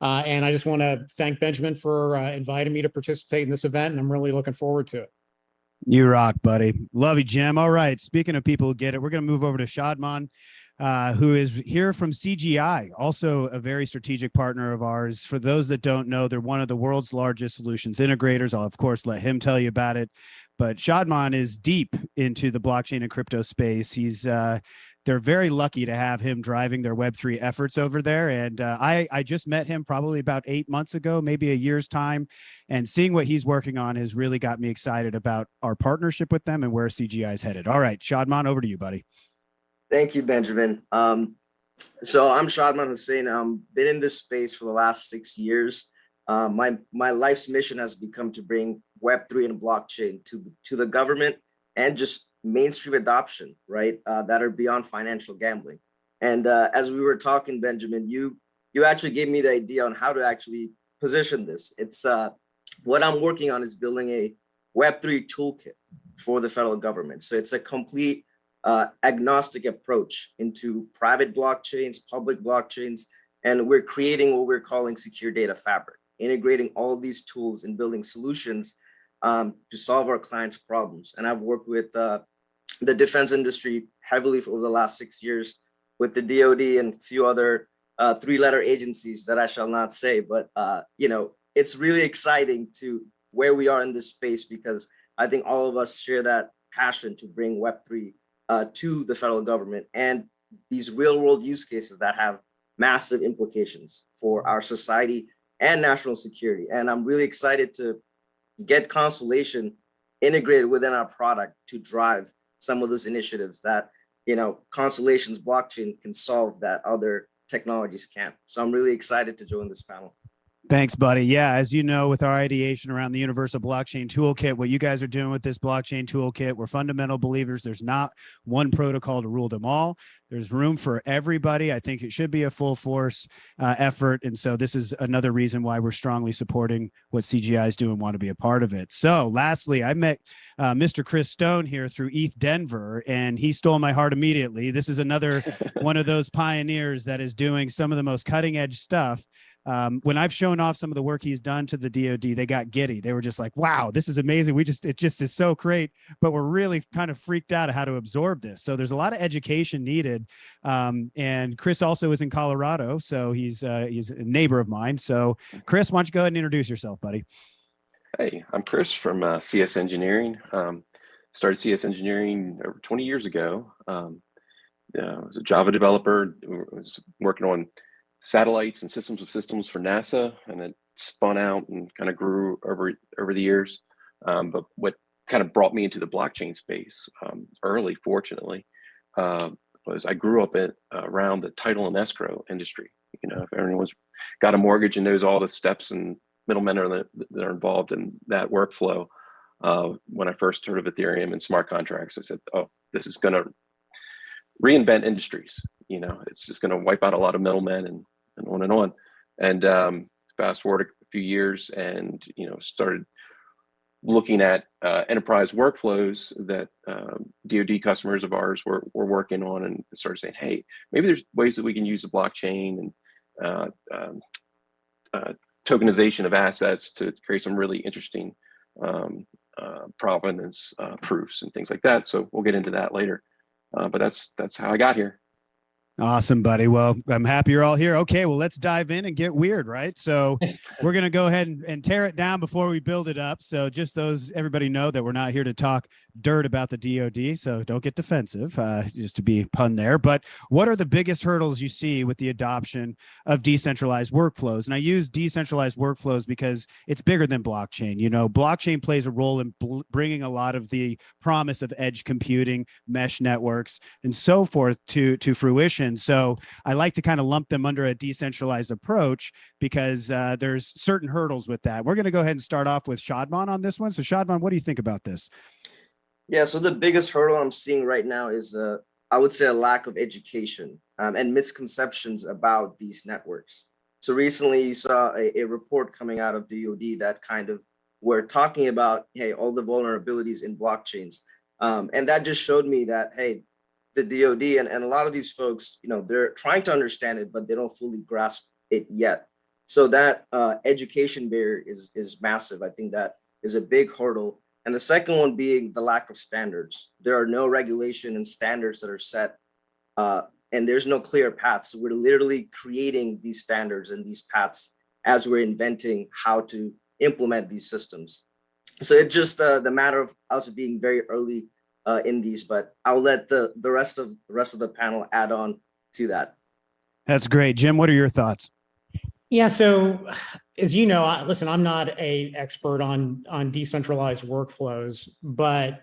And I just want to thank Benjamin for inviting me to participate in this event, and I'm really looking forward to it. You rock, buddy. Love you, Jim. All right. Speaking of people who get it, we're going to move over to Shadman, who is here from CGI, also a very strategic partner of ours. For those that don't know, they're one of the world's largest solutions integrators. I'll, of course, let him tell you about it. But Shadman is deep into the blockchain and crypto space. They're very lucky to have him driving their Web3 efforts over there. And I just met him probably about 8 months ago, maybe a year's time. And seeing what he's working on has really got me excited about our partnership with them and where CGI is headed. All right, Shadman, over to you, buddy. Thank you, Benjamin. So I'm Shadman Hussain. Been in this space for the last 6 years. My life's mission has become to bring Web3 and blockchain to the government and just mainstream adoption, right? That are beyond financial gambling. And as we were talking, Benjamin, you actually gave me the idea on how to actually position this. It's what I'm working on is building a Web3 toolkit for the federal government. So it's a complete agnostic approach into private blockchains, public blockchains, and we're creating what we're calling secure data fabric, integrating all of these tools and building solutions to solve our clients' problems. And I've worked with the defense industry heavily over the last 6 years with the DoD and a few other three-letter agencies that I shall not say, but it's really exciting to where we are in this space because I think all of us share that passion to bring Web3 to the federal government and these real-world use cases that have massive implications for our society and national security. And I'm really excited to get Constellation integrated within our product to drive some of those initiatives that, Constellation's blockchain can solve that other technologies can't. So I'm really excited to join this panel. Thanks, buddy. Yeah, as you know, with our ideation around the Universal Blockchain Toolkit, what you guys are doing with this blockchain toolkit, we're fundamental believers. There's not one protocol to rule them all. There's room for everybody. I think it should be a full force effort. And so this is another reason why we're strongly supporting what CGI is doing and want to be a part of it. So lastly, I met Mr. Chris Stone here through ETH Denver, and he stole my heart immediately. This is another one of those pioneers that is doing some of the most cutting edge stuff. When I've shown off some of the work he's done to the DoD, they got giddy. They were just like, wow, this is amazing. It just is so great, but we're really kind of freaked out at how to absorb this. So there's a lot of education needed. And Chris also is in Colorado. So he's a neighbor of mine. So Chris, why don't you go ahead and introduce yourself, buddy? Hey, I'm Chris from CS Engineering. Started CS Engineering over 20 years ago. I was a Java developer, was working on satellites and systems of systems for NASA, and it spun out and kind of grew over the years. But what kind of brought me into the blockchain space early, fortunately, was I grew up around the title and escrow industry. If everyone's got a mortgage and knows all the steps and middlemen that are involved in that workflow, when I first heard of Ethereum and smart contracts, I said, oh, this is going to reinvent industries. It's just going to wipe out a lot of middlemen and on and on. And fast forward a few years and, started looking at enterprise workflows that DoD customers of ours were working on, and started saying, hey, maybe there's ways that we can use the blockchain and tokenization of assets to create some really interesting provenance proofs and things like that. So we'll get into that later. But that's how I got here. Awesome, buddy. Well, I'm happy you're all here. Okay, well, let's dive in and get weird, right? So we're going to go ahead and tear it down before we build it up. So just everybody know that we're not here to talk dirt about the DoD, so don't get defensive, just to be pun there. But what are the biggest hurdles you see with the adoption of decentralized workflows? And I use decentralized workflows because it's bigger than blockchain. You know, blockchain plays a role in bringing a lot of the promise of edge computing, mesh networks, and so forth to fruition. So I like to kind of lump them under a decentralized approach because there's certain hurdles with that. We're going to go ahead and start off with Shadman on this one. So Shadman, what do you think about this? Yeah, so the biggest hurdle I'm seeing right now is, I would say, a lack of education and misconceptions about these networks. So recently you saw a report coming out of DoD that kind of were talking about, hey, all the vulnerabilities in blockchains. And that just showed me that, hey, the DoD and a lot of these folks, you know, they're trying to understand it, but they don't fully grasp it yet. So that education barrier is massive. I think that is a big hurdle. And the second one being the lack of standards. There are no regulation and standards that are set, and there's no clear paths. So we're literally creating these standards and these paths as we're inventing how to implement these systems. So it's just the matter of us being very early in these, but I'll let the rest of the panel add on to that. That's great. Jim, what are your thoughts? Yeah, so as you know, listen, I'm not an expert on decentralized workflows, but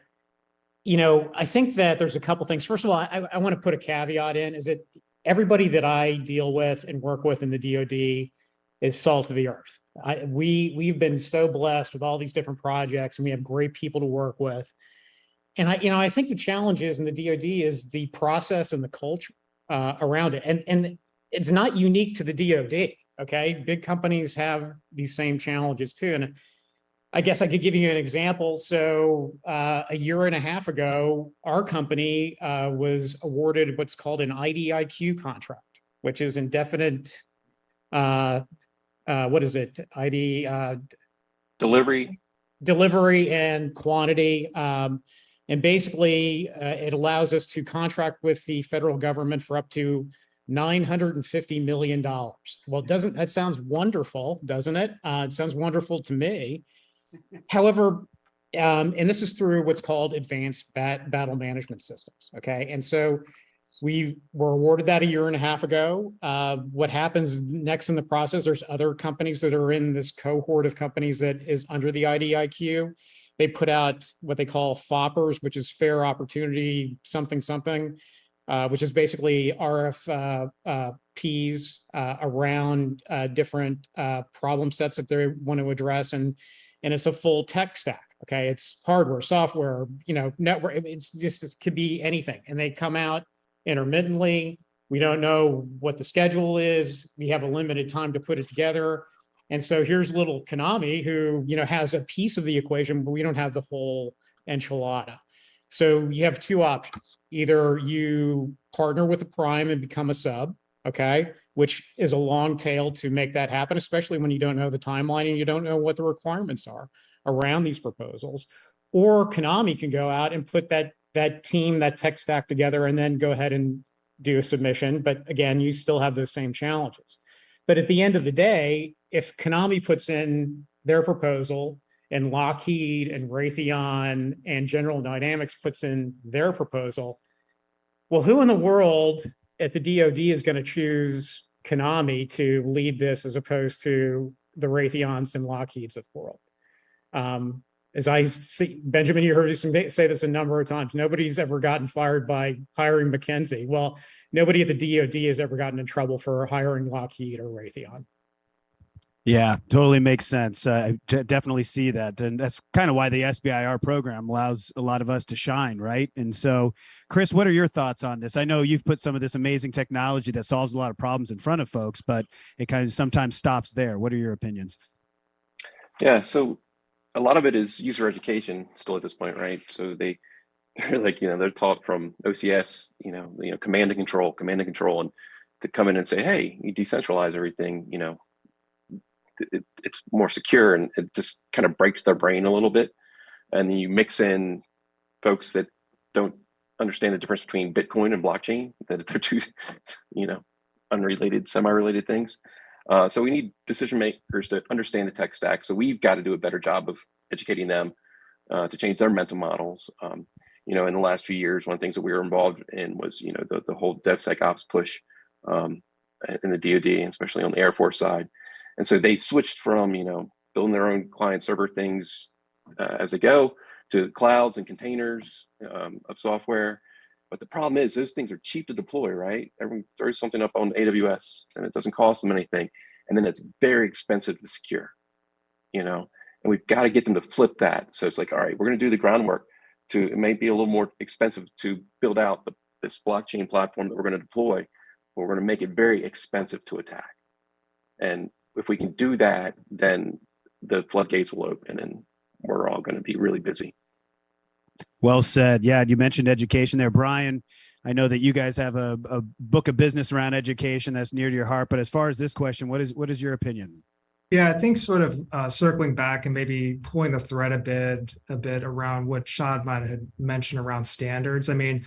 you know, I think that there's a couple things. First of all, I want to put a caveat in: is that everybody that I deal with and work with in the DoD is salt of the earth. We've been so blessed with all these different projects, and we have great people to work with. And I think the challenge is in the DoD is the process and the culture around it, and it's not unique to the DoD. Okay, big companies have these same challenges too. And I guess I could give you an example. So a year and a half ago, our company was awarded what's called an IDIQ contract, which is indefinite. What is it? Delivery and quantity. And basically, it allows us to contract with the federal government for up to $950 million. Well, that sounds wonderful, doesn't it? It sounds wonderful to me. However, and this is through what's called advanced battle management systems. Okay, and so we were awarded that a year and a half ago. What happens next in the process? There's other companies that are in this cohort of companies that is under the IDIQ. They put out what they call FOPPers, which is fair opportunity something, which is basically RFPs around different problem sets that they want to address, and it's a full tech stack. Okay, it's hardware, software, network. It could be anything, and they come out intermittently. We don't know what the schedule is. We have a limited time to put it together. And so here's little Konami who, has a piece of the equation, but we don't have the whole enchilada. So you have two options. Either you partner with the prime and become a sub, okay, which is a long tail to make that happen, especially when you don't know the timeline and you don't know what the requirements are around these proposals. Or Konami can go out and put that team, that tech stack together and then go ahead and do a submission. But again, you still have those same challenges. But at the end of the day, if Konami puts in their proposal and Lockheed and Raytheon and General Dynamics puts in their proposal, well, who in the world at the DoD is going to choose Konami to lead this as opposed to the Raytheons and Lockheeds of the world? As I see, Benjamin, you heard us say this a number of times. Nobody's ever gotten fired by hiring McKinsey. Well, nobody at the DoD has ever gotten in trouble for hiring Lockheed or Raytheon. Yeah, totally makes sense. I definitely see that. And that's kind of why the SBIR program allows a lot of us to shine, right? And so, Chris, what are your thoughts on this? I know you've put some of this amazing technology that solves a lot of problems in front of folks, but it kind of sometimes stops there. What are your opinions? Yeah, so a lot of it is user education still at this point, right? So they're like, they're taught from OCS, command and control, and to come in and say, hey, you decentralize everything, it's more secure, and it just kind of breaks their brain a little bit. And then you mix in folks that don't understand the difference between Bitcoin and blockchain, that they're two, unrelated, semi-related things. So we need decision makers to understand the tech stack. So we've got to do a better job of educating them to change their mental models. In the last few years, one of the things that we were involved in was, the whole DevSecOps push in the DoD, and especially on the Air Force side. And so they switched from, building their own client server things as they go to clouds and containers of software. But the problem is those things are cheap to deploy, right? Everyone throws something up on AWS and it doesn't cost them anything. And then it's very expensive to secure, and we've got to get them to flip that. So it's like, all right, we're going to do the groundwork it may be a little more expensive to build out this blockchain platform that we're going to deploy, but we're going to make it very expensive to attack. And if we can do that, then the floodgates will open and we're all going to be really busy. Well said. Yeah, you mentioned education there, Brian. I know that you guys have a book of business around education that's near to your heart. But as far as this question, what is your opinion? Yeah, I think sort of circling back and maybe pulling the thread a bit around what Shadman had mentioned around standards. I mean,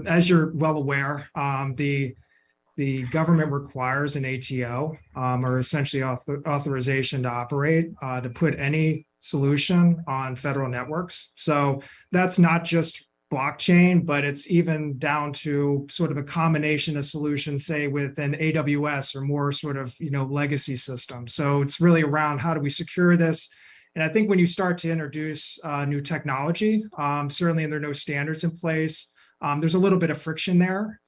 as you're well aware, the government requires an ATO, or essentially authorization to operate, to put any solution on federal networks. So that's not just blockchain, but it's even down to sort of a combination of solutions, say with an AWS or more sort of, legacy system. So it's really around how do we secure this? And I think when you start to introduce new technology, certainly and there are no standards in place, there's a little bit of friction there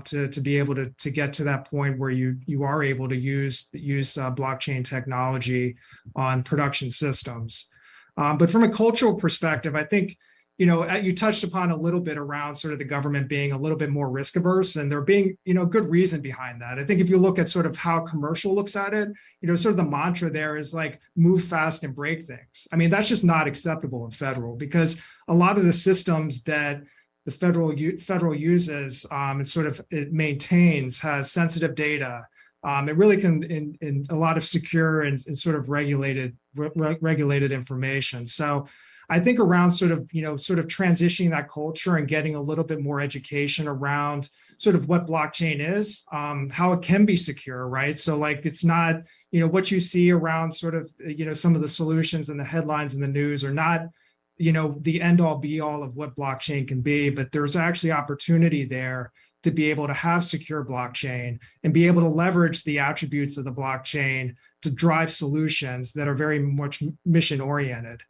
to be able to get to that point where you are able to use blockchain technology on production systems. But from a cultural perspective, I think, you touched upon a little bit around sort of the government being a little bit more risk averse, and there being, good reason behind that. I think if you look at sort of how commercial looks at it, sort of the mantra there is like move fast and break things. I mean, that's just not acceptable in federal, because a lot of the systems that the federal uses and sort of it maintains has sensitive data. It really can in a lot of secure and sort of regulated information. So I think around sort of transitioning that culture and getting a little bit more education around sort of what blockchain is, how it can be secure, right? So like it's not, what you see around sort of, some of the solutions and the headlines in the news are not, the end all be all of what blockchain can be, but there's actually opportunity there to be able to have secure blockchain and be able to leverage the attributes of the blockchain to drive solutions that are very much mission oriented.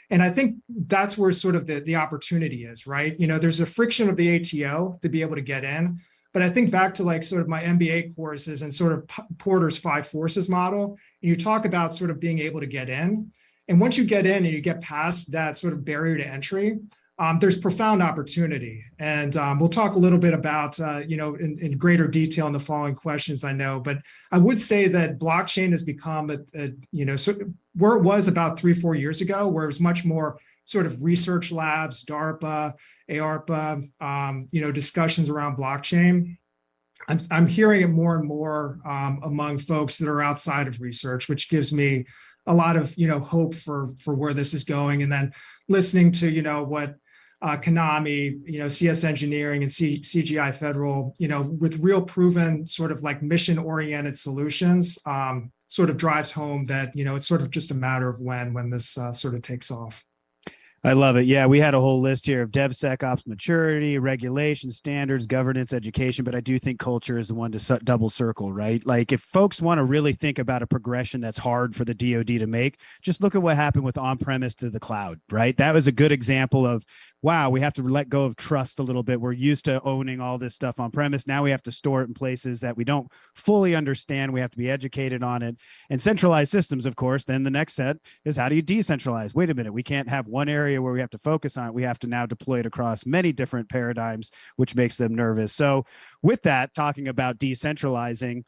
And I think that's where sort of the opportunity is, right? There's a friction of the ATO to be able to get in. But I think back to like sort of my MBA courses and sort of Porter's 5 forces model, and you talk about sort of being able to get in. And once you get in and you get past that sort of barrier to entry, there's profound opportunity. And we'll talk a little bit about, in greater detail in the following questions, I know. But I would say that blockchain has become where it was about 3-4 years ago, where it was much more sort of research labs, DARPA, ARPA, discussions around blockchain. I'm hearing it more and more among folks that are outside of research, which gives me a lot of hope for where this is going. And then listening to what Konami, CS Engineering and CGI Federal, with real proven sort of like mission oriented solutions, sort of drives home that it's sort of just a matter of when this sort of takes off. I love it. Yeah, we had a whole list here of DevSecOps maturity, regulation, standards, governance, education, but I do think culture is the one to double circle, right? Like if folks want to really think about a progression that's hard for the DoD to make, just look at what happened with on-premise to the cloud, right? That was a good example of, wow, we have to let go of trust a little bit. We're used to owning all this stuff on premise. Now we have to store it in places that we don't fully understand. We have to be educated on it. And centralized systems, of course, then the next set is how do you decentralize? Wait a minute, we can't have one area where we have to focus on it. We have to now deploy it across many different paradigms, which makes them nervous. So with that, talking about decentralizing,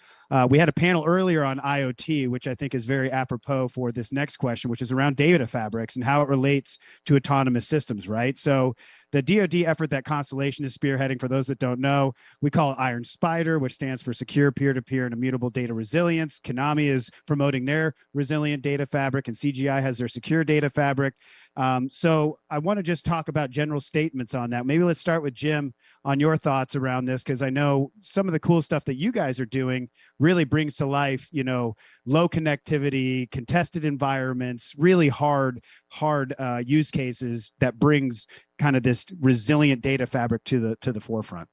we had a panel earlier on IoT, which I think is very apropos for this next question, which is around data fabrics and how it relates to autonomous systems, right? So the DoD effort that Constellation is spearheading, for those that don't know, we call it Iron Spider, which stands for Secure Peer-to-Peer and Immutable Data Resilience. Konami is promoting their resilient data fabric, and CGI has their secure data fabric. So I want to just talk about general statements on that. Maybe let's start with Jim on your thoughts around this, because I know some of the cool stuff that you guys are doing really brings to life, low connectivity, contested environments, really hard use cases that brings kind of this resilient data fabric to the forefront.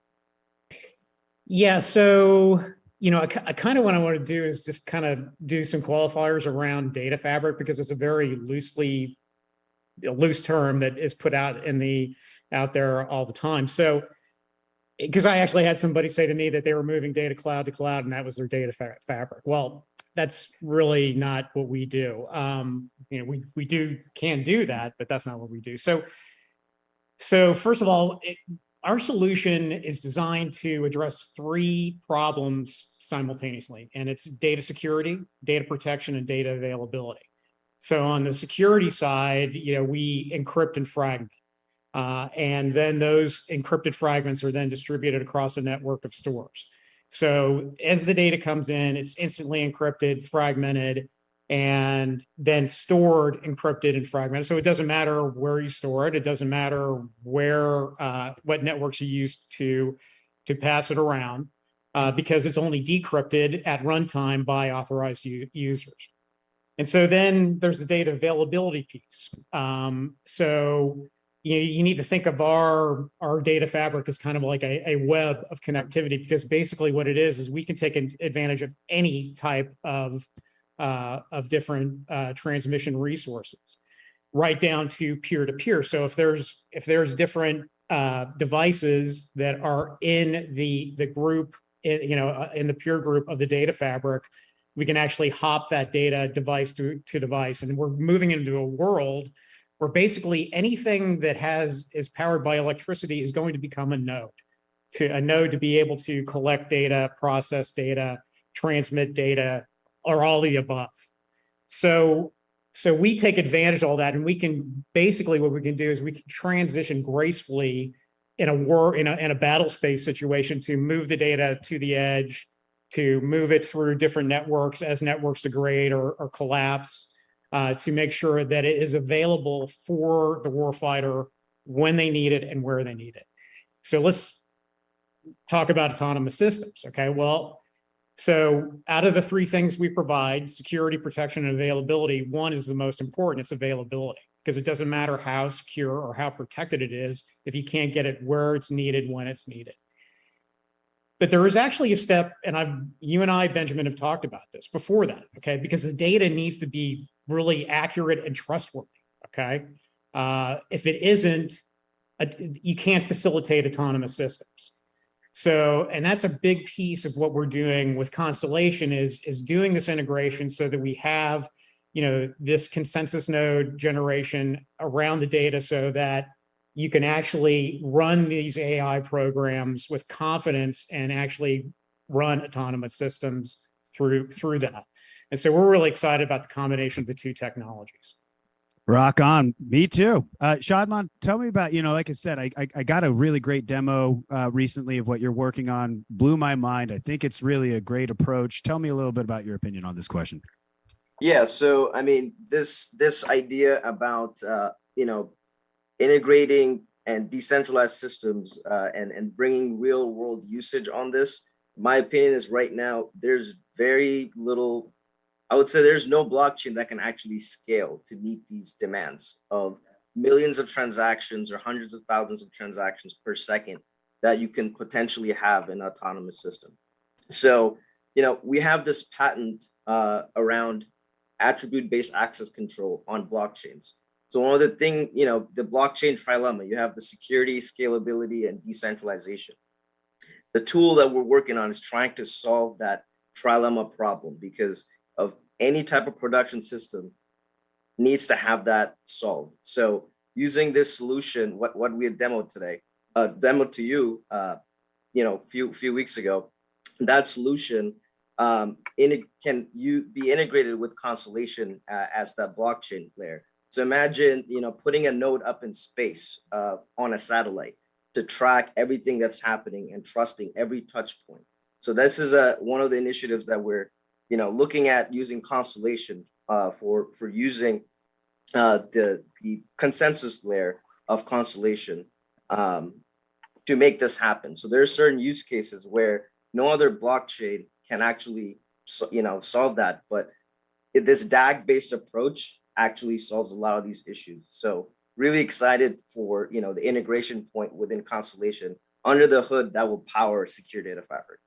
Yeah, so I kind of what I want to do is just kind of do some qualifiers around data fabric, because it's a very loose term that is put out out there all the time. So, because I actually had somebody say to me that they were moving data cloud to cloud, and that was their data fabric. Well, that's really not what we do. We can do that, but that's not what we do. So first of all, our solution is designed to address 3 problems simultaneously, and it's data security, data protection, and data availability. So on the security side, we encrypt and fragment, and then those encrypted fragments are then distributed across a network of stores. So as the data comes in, it's instantly encrypted, fragmented, and then stored, encrypted, and fragmented. So it doesn't matter where you store it. It doesn't matter what networks you use to pass it around, because it's only decrypted at runtime by authorized users. And so then there's the data availability piece. So you need to think of our data fabric as kind of like a web of connectivity, because basically what it is we can take advantage of any type of different transmission resources, right down to peer-to-peer. So if there's different devices that are in the group, in the peer group of the data fabric, we can actually hop that data device to device. And we're moving into a world where basically anything that is powered by electricity is going to become a node to be able to collect data, process data, transmit data, or all the above. So we take advantage of all that, and we can basically, what we can do is we can transition gracefully in a battle space situation to move the data to the edge, to move it through different networks as networks degrade or collapse, to make sure that it is available for the warfighter when they need it and where they need it. So let's talk about autonomous systems. Okay, well, so out of the 3 things we provide, security, protection, and availability, one is the most important. It's availability, because it doesn't matter how secure or how protected it is if you can't get it where it's needed when it's needed. But there is actually a step, and you and I, Benjamin, have talked about this before that, okay? Because the data needs to be really accurate and trustworthy, okay? If it isn't, you can't facilitate autonomous systems. So, and that's a big piece of what we're doing with Constellation is doing this integration so that we have, this consensus node generation around the data, so that you can actually run these AI programs with confidence and actually run autonomous systems through that. And so we're really excited about the combination of the 2 technologies. Rock on. Me too. Shadman, tell me about, like I said, I got a really great demo recently of what you're working on. Blew my mind. I think it's really a great approach. Tell me a little bit about your opinion on this question. Yeah, so I mean, this idea about integrating and decentralized systems and bringing real world usage on this, my opinion is right now there's very little. I would say there's no blockchain that can actually scale to meet these demands of millions of transactions or hundreds of thousands of transactions per second that you can potentially have in an autonomous system. So, we have this patent around attribute-based access control on blockchains. So one of the things, the blockchain trilemma, you have the security, scalability, and decentralization. The tool that we're working on is trying to solve that trilemma problem, because of any type of production system needs to have that solved. So using this solution, what we had demoed today, demoed to you, few weeks ago, that solution can be integrated with Constellation as that blockchain layer. So imagine, putting a node up in space on a satellite to track everything that's happening and trusting every touch point. So this is one of the initiatives that we're, looking at using Constellation for using the consensus layer of Constellation to make this happen. So there are certain use cases where no other blockchain can actually, solve that. But this DAG-based approach actually solves a lot of these issues. So really excited for the integration point within Constellation under the hood that will power secure data fabric.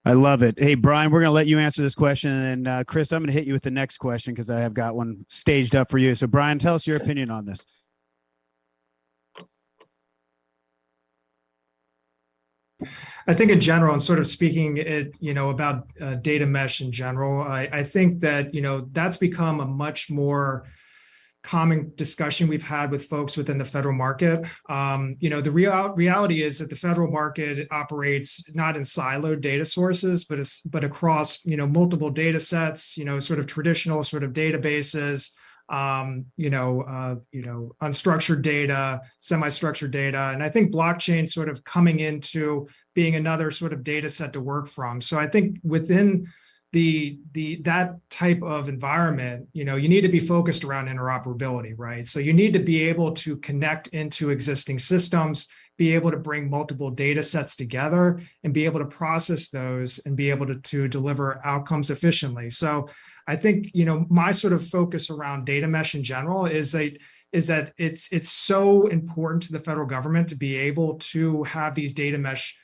I love it. Hey, Brian, we're going to let you answer this question. And Chris, I'm going to hit you with the next question because I have got one staged up for you. So Brian, tell us your opinion on this. I think in general, and sort of speaking about data mesh in general, I think that, that's become a much more common discussion we've had with folks within the federal market. The reality is that the federal market operates not in siloed data sources, but across, multiple data sets, sort of traditional sort of databases, unstructured data, semi-structured data. And I think blockchain sort of coming into being another sort of data set to work from. So I think within that type of environment, you need to be focused around interoperability, right? So you need to be able to connect into existing systems, be able to bring multiple data sets together and be able to process those and be able to deliver outcomes efficiently. So I think, my sort of focus around data mesh in general is that it's so important to the federal government to be able to have these data mesh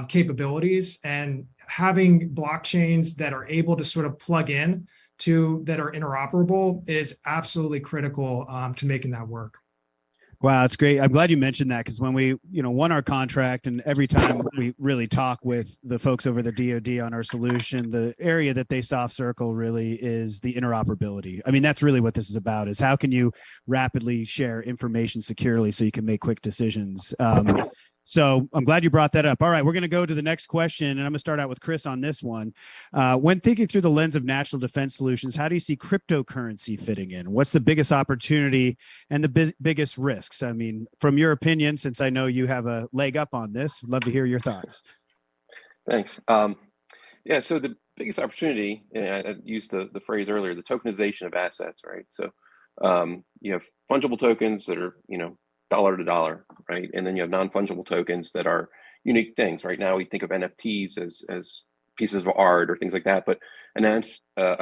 capabilities, and having blockchains that are able to sort of plug in that are interoperable is absolutely critical to making that work. Wow, that's great. I'm glad you mentioned that, because when we, won our contract, and every time we really talk with the folks over the DoD on our solution, the area that they soft circle really is the interoperability. I mean, that's really what this is about, is how can you rapidly share information securely so you can make quick decisions. So I'm glad you brought that up. All right, we're going to go to the next question, and I'm going to start out with Chris on this one. When thinking through the lens of national defense solutions, how do you see cryptocurrency fitting in? What's the biggest opportunity and the biggest risks? I mean, from your opinion, since I know you have a leg up on this, I'd love to hear your thoughts. Thanks. Yeah, so the biggest opportunity, and I used the phrase earlier, the tokenization of assets, right? So you have fungible tokens that are, dollar to dollar, right? And then you have non-fungible tokens that are unique things. Right now, we think of NFTs as pieces of art or things like that, but a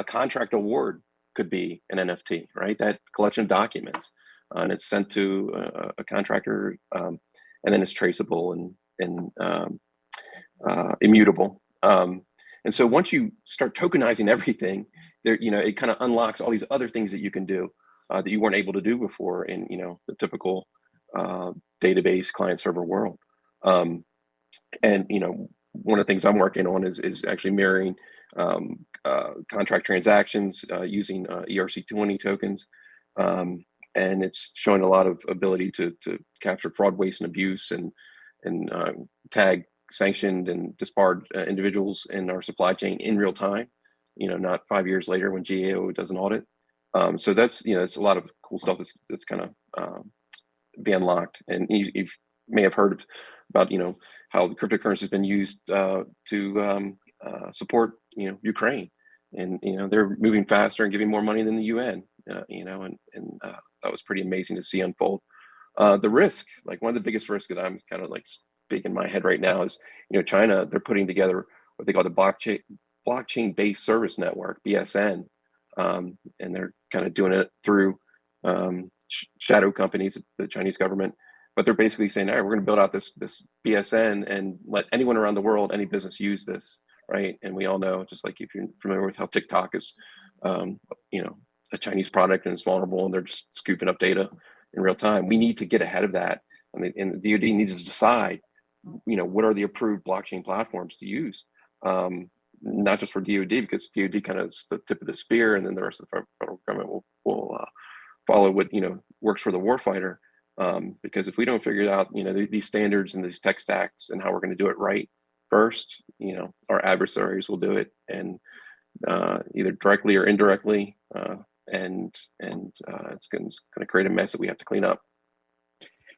contract award could be an NFT, right? That collection of documents, and it's sent to a contractor, and then it's traceable and immutable. And so once you start tokenizing everything, there, it kind of unlocks all these other things that you can do that you weren't able to do before in, the typical database client server world. And one of the things I'm working on is actually mirroring contract transactions using ERC20 tokens, and it's showing a lot of ability to capture fraud, waste, and abuse, and tag sanctioned and disbarred individuals in our supply chain in real time. Not 5 years later when GAO does an audit. So that's it's a lot of cool stuff that's kind of be unlocked. And you may have heard about how the cryptocurrency has been used to support Ukraine, and they're moving faster and giving more money than the UN. And that was pretty amazing to see unfold. The risk, like one of the biggest risks that I'm kind of like big in my head right now is China. They're putting together what they call the blockchain-based service network, BSN, and they're kind of doing it through shadow companies, the Chinese government, but they're basically saying, all right, we're going to build out this BSN and let anyone around the world, any business use this, right? And we all know, just like if you're familiar with how TikTok is, a Chinese product and it's vulnerable and they're just scooping up data in real time. We need to get ahead of that. I mean, and the DoD needs to decide, what are the approved blockchain platforms to use? Not just for DoD, because DoD kind of is the tip of the spear, and then the rest of the federal government will follow what works for the warfighter. Because if we don't figure out these standards and these tech stacks and how we're going to do it right first, our adversaries will do it, and either directly or indirectly, and it's going to create a mess that we have to clean up.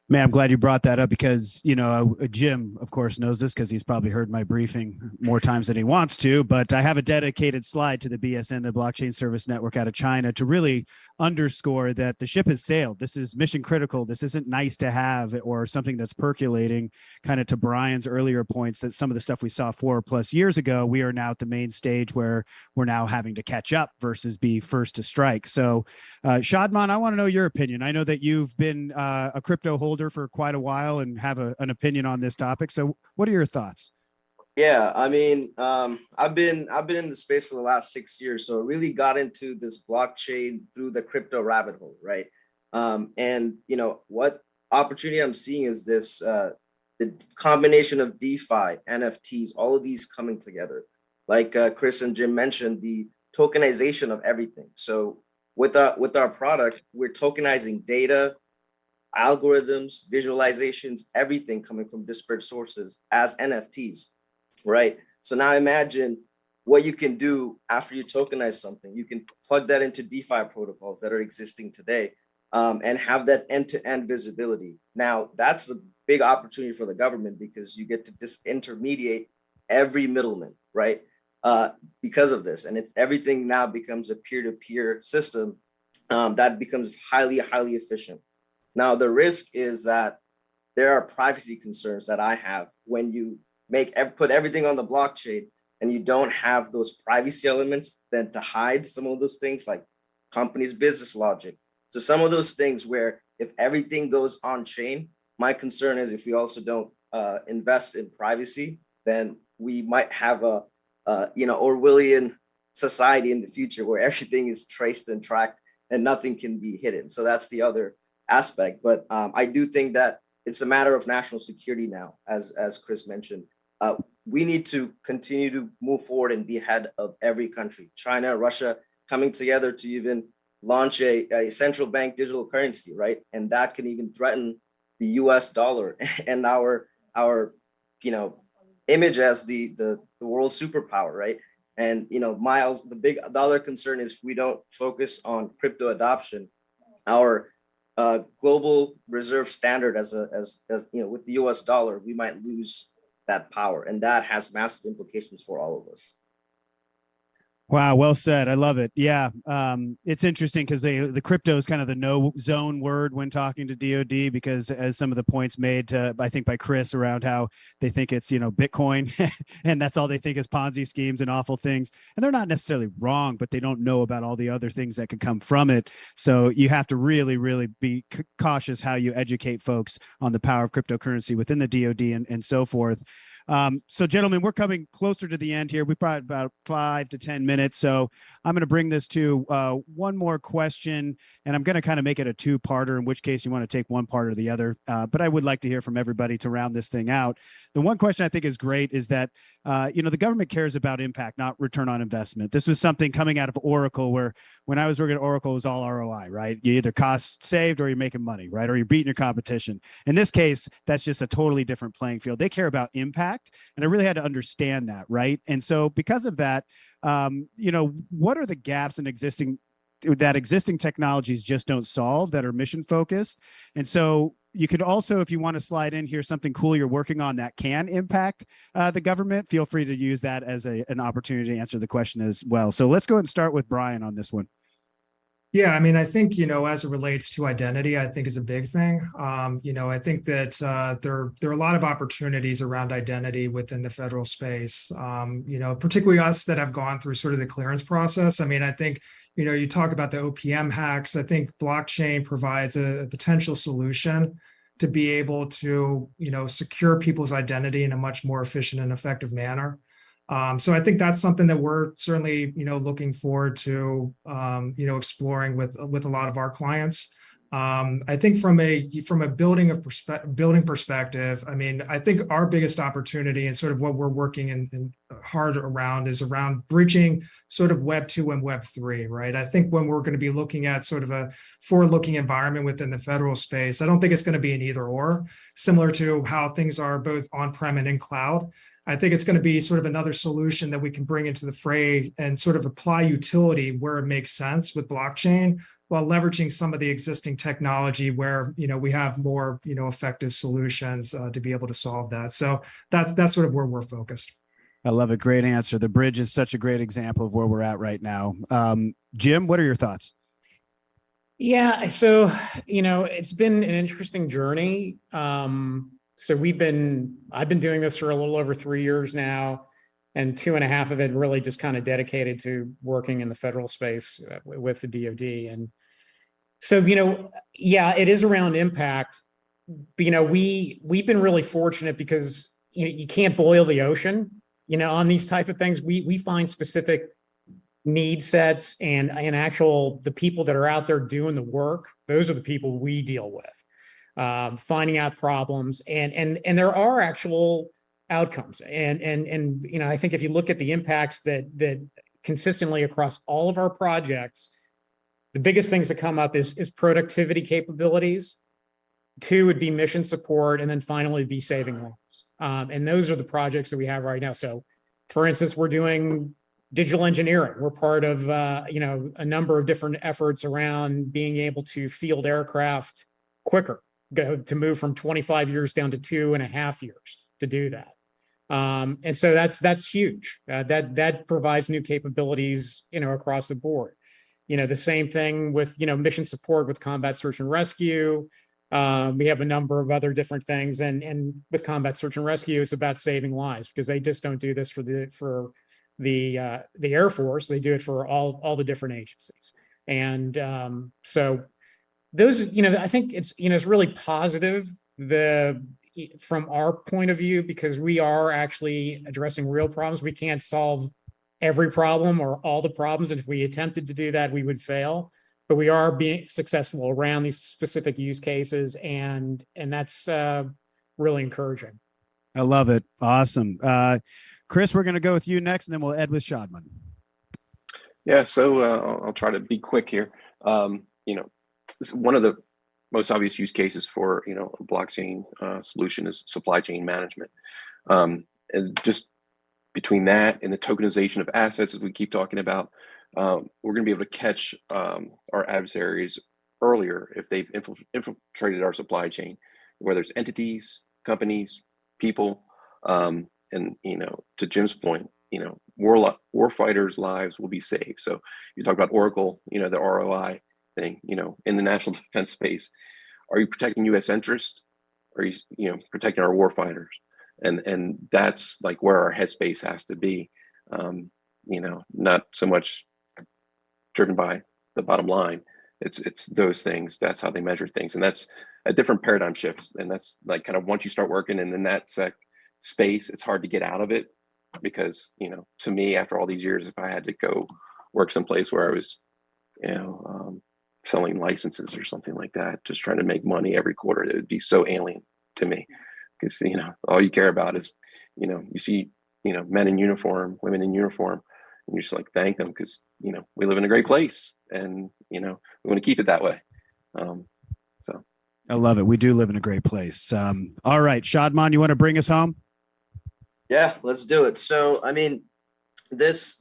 Man, I'm glad you brought that up because, Jim, of course, knows this because he's probably heard my briefing more times than he wants to, but I have a dedicated slide to the BSN, the Blockchain Service Network out of China, to really underscore that the ship has sailed. This is mission critical. This isn't nice to have or something that's percolating, kind of to Brian's earlier points that some of the stuff we saw 4+ years ago, we are now at the main stage where we're now having to catch up versus be first to strike. So Shadman, I want to know your opinion. I know that you've been a crypto holder for quite a while and have an opinion on this topic. So what are your thoughts? Yeah, I mean, I've been in the space for the last 6 years, so I really got into this blockchain through the crypto rabbit hole, right? And what opportunity I'm seeing is this the combination of DeFi, NFTs, all of these coming together. Like Chris and Jim mentioned, the tokenization of everything. So with our product, we're tokenizing data, algorithms, visualizations, everything coming from disparate sources as NFTs. Right. So now imagine what you can do after you tokenize something. You can plug that into DeFi protocols that are existing today and have that end-to-end visibility. Now, that's a big opportunity for the government because you get to disintermediate every middleman, right? Because of this. And everything now becomes a peer-to-peer system that becomes highly, highly efficient. Now, the risk is that there are privacy concerns that I have when you put everything on the blockchain and you don't have those privacy elements then to hide some of those things like companies' business logic. So some of those things where if everything goes on chain, my concern is if we also don't invest in privacy, then we might have a Orwellian society in the future where everything is traced and tracked and nothing can be hidden. So that's the other aspect. But I do think that it's a matter of national security now, as Chris mentioned. We need to continue to move forward and be ahead of every country. China, Russia coming together to even launch a central bank digital currency, right? And that can even threaten the US dollar and our image as the world superpower, right? And Miles, the other concern is if we don't focus on crypto adoption, our global reserve standard as with the US dollar, we might lose that power, and that has massive implications for all of us. Wow, well said. I love it. Yeah, it's interesting because the crypto is kind of the no zone word when talking to DoD because as some of the points made, I think by Chris around how they think it's Bitcoin, and that's all they think is Ponzi schemes and awful things, and they're not necessarily wrong, but they don't know about all the other things that could come from it. So you have to really, really be cautious how you educate folks on the power of cryptocurrency within the DoD and so forth. So gentlemen, we're coming closer to the end here. We probably about 5 to 10 minutes. So I'm going to bring this to one more question, and I'm going to kind of make it a two-parter, in which case you want to take one part or the other. But I would like to hear from everybody to round this thing out. The one question I think is great is that, the government cares about impact, not return on investment. This was something coming out of Oracle where when I was working at Oracle, it was all ROI, right? You either cost saved or you're making money, right? Or you're beating your competition. In this case, that's just a totally different playing field. They care about impact. And I really had to understand that, right? And so because of that, what are the gaps in existing technologies just don't solve that are mission focused? And so you could also, if you want to slide in here, something cool you're working on that can impact the government, feel free to use that as an opportunity to answer the question as well. So let's go ahead and start with Brian on this one. Yeah, I mean, I think, as it relates to identity, I think is a big thing. I think that there are a lot of opportunities around identity within the federal space, particularly us that have gone through sort of the clearance process. I mean, I think, you talk about the OPM hacks. I think blockchain provides a potential solution to be able to, secure people's identity in a much more efficient and effective manner. So I think that's something that we're certainly, looking forward to, exploring with a lot of our clients. I think from a building perspective, I mean, I think our biggest opportunity and sort of what we're working in hard around is around bridging sort of Web 2 and Web 3, right? I think when we're going to be looking at sort of a forward-looking environment within the federal space, I don't think it's going to be an either or, similar to how things are both on-prem and in cloud. I think it's going to be sort of another solution that we can bring into the fray and sort of apply utility where it makes sense with blockchain while leveraging some of the existing technology where, we have more, effective solutions to be able to solve that. So that's sort of where we're focused. I love it. Great answer. The bridge is such a great example of where we're at right now. Jim, what are your thoughts? Yeah, so, it's been an interesting journey. So I've been doing this for a little over 3 years now, and 2.5 of it really just kind of dedicated to working in the federal space with the DoD. And so, yeah, it is around impact. But, we've been really fortunate because you can't boil the ocean, on these type of things. We find specific need sets and the people that are out there doing the work. Those are the people we deal with, finding out problems, and there are actual outcomes. And I think if you look at the impacts that consistently across all of our projects, the biggest things that come up is productivity capabilities. 2 would be mission support, and then finally be saving lives. And those are the projects that we have right now. So, for instance, we're doing digital engineering. We're part of a number of different efforts around being able to field aircraft quicker, to move from 25 years down to 2.5 years to do that. And so that's huge. That provides new capabilities, across the board. The same thing with, mission support with combat search and rescue. We have a number of other different things, and with combat search and rescue, it's about saving lives, because they just don't do this for the Air Force. They do it for all the different agencies. And so those, I think it's really positive from our point of view, because we are actually addressing real problems. We can't solve every problem or all the problems, and if we attempted to do that, we would fail. But we are being successful around these specific use cases, and that's really encouraging. I love it. Awesome. Chris, we're going to go with you next, and then we'll end with Shadman. Yeah, so I'll try to be quick here. One of the most obvious use cases for a blockchain solution is supply chain management, and just between that and the tokenization of assets, as we keep talking about, we're going to be able to catch our adversaries earlier if they've infiltrated our supply chain, whether it's entities, companies, people, and to Jim's point, war fighters' lives will be saved. So you talk about Oracle, the ROI thing, in the national defense space. Are you protecting U.S. interests? Are you, protecting our war fighters? And that's like where our headspace has to be. Not so much driven by the bottom line. It's those things. That's how they measure things, and that's a different paradigm shifts. And that's like kind of once you start working in that space, it's hard to get out of it, because to me, after all these years, if I had to go work someplace where I was selling licenses or something like that, just trying to make money every quarter, it would be so alien to me, because all you care about is you see men in uniform, women in uniform, and you're just like, thank them, because we live in a great place, and we want to keep it that way. So I love it. We do live in a great place. All right, Shadman, you want to bring us home? Yeah, let's do it. So, I mean, this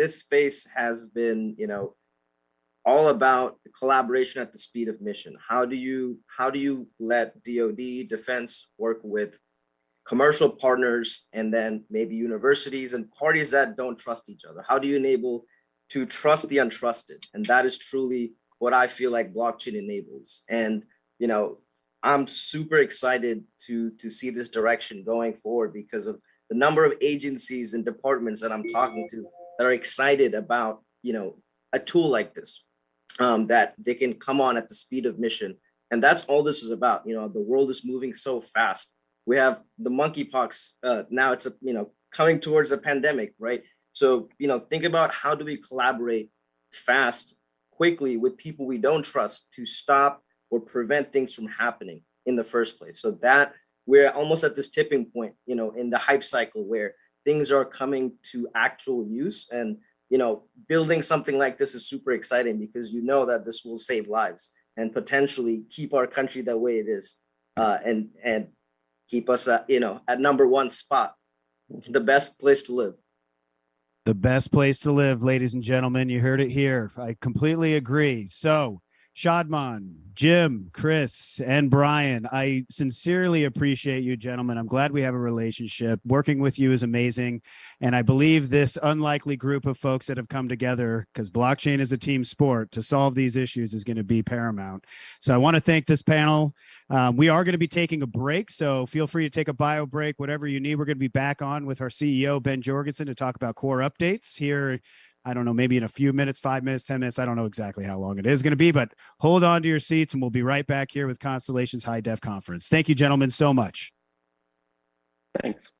space has been, all about collaboration at the speed of mission. How do you let DoD defense work with commercial partners, and then maybe universities and parties that don't trust each other? How do you enable to trust the untrusted? And that is truly what I feel like blockchain enables. And I'm super excited to see this direction going forward, because of the number of agencies and departments that I'm talking to that are excited about a tool like this, that they can come on at the speed of mission. And that's all this is about. The world is moving so fast. We have the monkeypox, now it's coming towards a pandemic, right? So think about, how do we collaborate fast, quickly with people we don't trust to stop or prevent things from happening in the first place. So that we're almost at this tipping point, in the hype cycle, where things are coming to actual use. And building something like this is super exciting, because that this will save lives and potentially keep our country the way it is, and keep us at number one spot. It's the best place to live. The best place to live, ladies and gentlemen. You heard it here. I completely agree. So, Shadman, Jim, Chris, and Brian, I sincerely appreciate you, gentlemen. I'm glad we have a relationship. Working with you is amazing. And I believe this unlikely group of folks that have come together, because blockchain is a team sport, to solve these issues is going to be paramount. So I want to thank this panel. We are going to be taking a break, so feel free to take a bio break, whatever you need. We're going to be back on with our CEO, Ben Jorgensen, to talk about core updates here. I don't know, maybe in a few minutes, 5 minutes, 10 minutes. I don't know exactly how long it is going to be, but hold on to your seats and we'll be right back here with Constellation's HyDef conference. Thank you, gentlemen, so much. Thanks.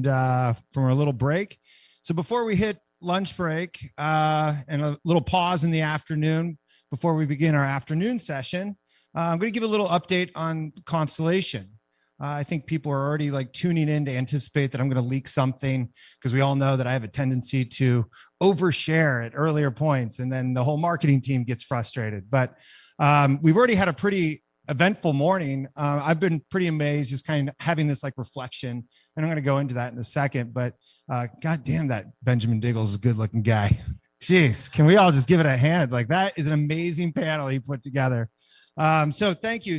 and from our little break. So before we hit lunch break and a little pause in the afternoon before we begin our afternoon session, I'm going to give a little update on Constellation. I think people are already like tuning in to anticipate that I'm going to leak something, because we all know that I have a tendency to overshare at earlier points, and then the whole marketing team gets frustrated. But we've already had a pretty eventful morning. I've been pretty amazed, just kind of having this like reflection, and I'm going to go into that in a second. But God damn, that Benjamin Diggles is a good looking guy. Jeez, can we all just give it a hand? Like, that is an amazing panel he put together. So thank you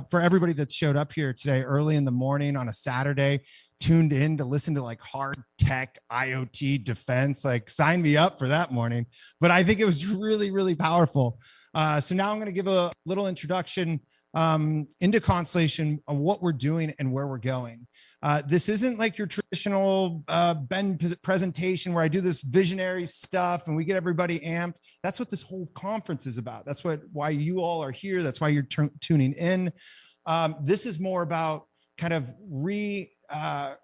for everybody that showed up here today early in the morning on a Saturday, tuned in to listen to like hard tech, IoT, defense. Like, sign me up for that morning. But I think it was really, really powerful. So now I'm going to give a little introduction into Constellation of what we're doing and where we're going. This isn't like your traditional Ben presentation where I do this visionary stuff and we get everybody amped. That's what this whole conference is about. That's why you all are here. That's why you're tuning in. This is more about kind of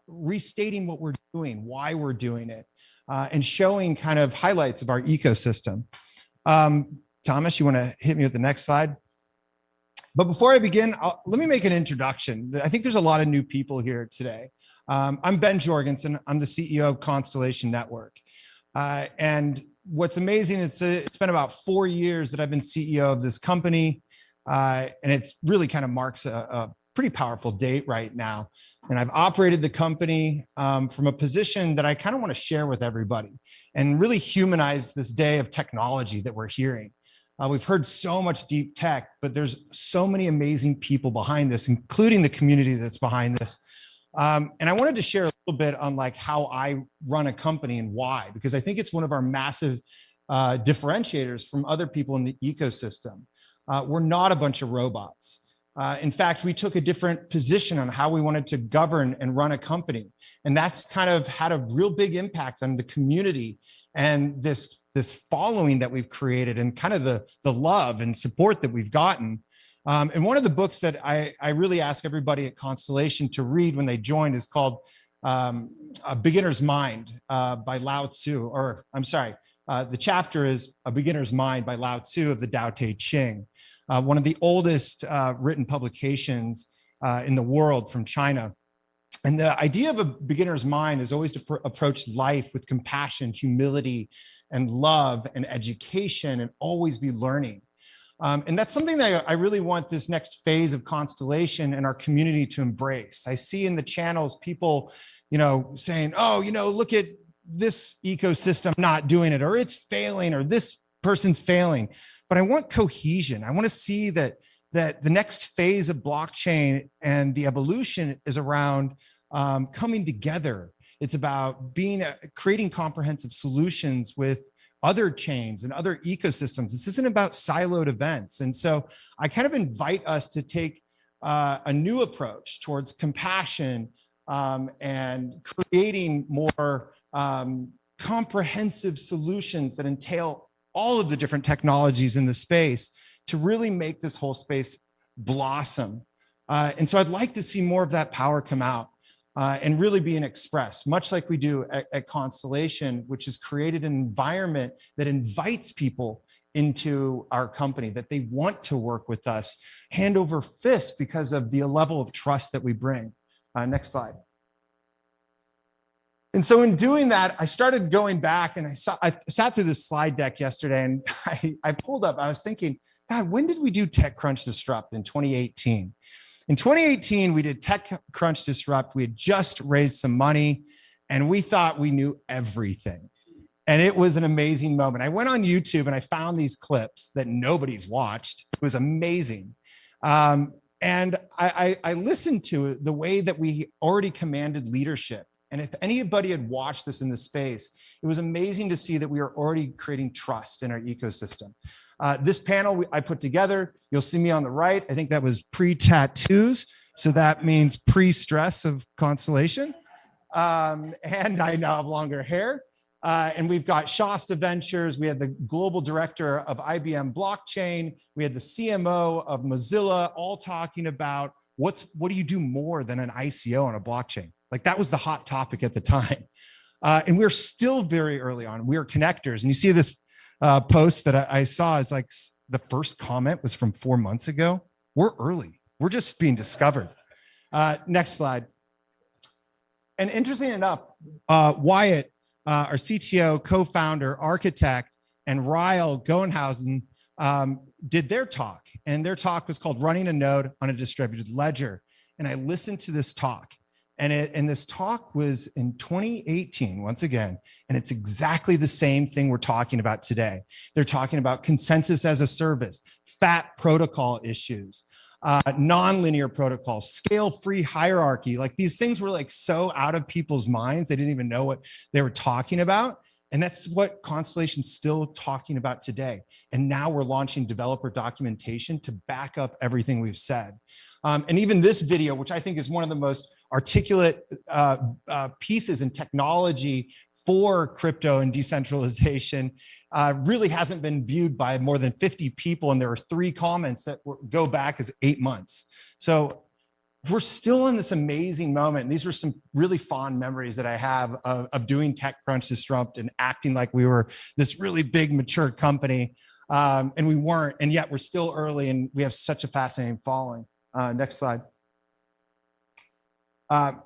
restating what we're doing, why we're doing it, and showing kind of highlights of our ecosystem. Thomas, you want to hit me with the next slide? But before I begin, let me make an introduction. I think there's a lot of new people here today. I'm Ben Jorgensen. I'm the CEO of Constellation Network. And what's amazing, it's been about 4 years that I've been CEO of this company. And it's really kind of marks a pretty powerful date right now. And I've operated the company from a position that I kind of want to share with everybody and really humanize this day of technology that we're hearing. We've heard so much deep tech, but there's so many amazing people behind this, including the community that's behind this. And I wanted to share a little bit on like how I run a company and why, because I think it's one of our massive differentiators from other people in the ecosystem. We're not a bunch of robots. In fact, we took a different position on how we wanted to govern and run a company. And that's kind of had a real big impact on the community and this following that we've created and kind of the love and support that we've gotten. And one of the books that I really ask everybody at Constellation to read when they join is called A Beginner's Mind by Lao Tzu, or I'm sorry, the chapter is A Beginner's Mind by Lao Tzu of the Tao Te Ching, one of the oldest written publications in the world from China. And the idea of a beginner's mind is always to approach life with compassion, humility, and love and education, and always be learning. And that's something that I really want this next phase of Constellation and our community to embrace. I see in the channels people, saying, oh, look at this ecosystem not doing it, or it's failing, or this person's failing. But I want cohesion. I want to see that the next phase of blockchain and the evolution is around coming together. It's about creating comprehensive solutions with other chains and other ecosystems. This isn't about siloed events. And so I kind of invite us to take a new approach towards compassion and creating more comprehensive solutions that entail all of the different technologies in the space to really make this whole space blossom. And so I'd like to see more of that power come out and really being expressed, much like we do at Constellation, which has created an environment that invites people into our company, that they want to work with us hand over fist because of the level of trust that we bring. Next slide. And so in doing that, I started going back and I sat through this slide deck yesterday, and I pulled up, I was thinking, God, when did we do TechCrunch Disrupt in 2018? In 2018, we did TechCrunch Disrupt. We had just raised some money and we thought we knew everything. And it was an amazing moment. I went on YouTube and I found these clips that nobody's watched. It was amazing. And I listened to the way that we already commanded leadership. And if anybody had watched this in the space, it was amazing to see that we are already creating trust in our ecosystem. This panel I put together, you'll see me on the right. I think that was pre-tattoos. So that means pre-stress of Constellation. And I now have longer hair. And we've got Shasta Ventures. We had the global director of IBM Blockchain. We had the CMO of Mozilla, all talking about what do you do more than an ICO on a blockchain? Like that was the hot topic at the time. And we're still very early on. We are connectors. And you see this post that I saw is like the first comment was from 4 months ago. We're early. We're just being discovered. Next slide. And interesting enough, Wyatt, our CTO, co-founder, architect, and Ryle Goenhausen did their talk. And their talk was called Running a Node on a Distributed Ledger. And I listened to this talk. And this talk was in 2018, once again, and it's exactly the same thing we're talking about today. They're talking about consensus as a service, fat protocol issues, nonlinear protocols, scale-free hierarchy. Like these things were like so out of people's minds, they didn't even know what they were talking about. And that's what Constellation's still talking about today. And now we're launching developer documentation to back up everything we've said. And even this video, which I think is one of the most articulate pieces in technology for crypto and decentralization, really hasn't been viewed by more than 50 people. And there are 3 comments that go back as 8 months. So we're still in this amazing moment. And these were some really fond memories that I have of doing TechCrunch Disrupt and acting like we were this really big, mature company. And we weren't, and yet we're still early and we have such a fascinating following. Next slide. Well,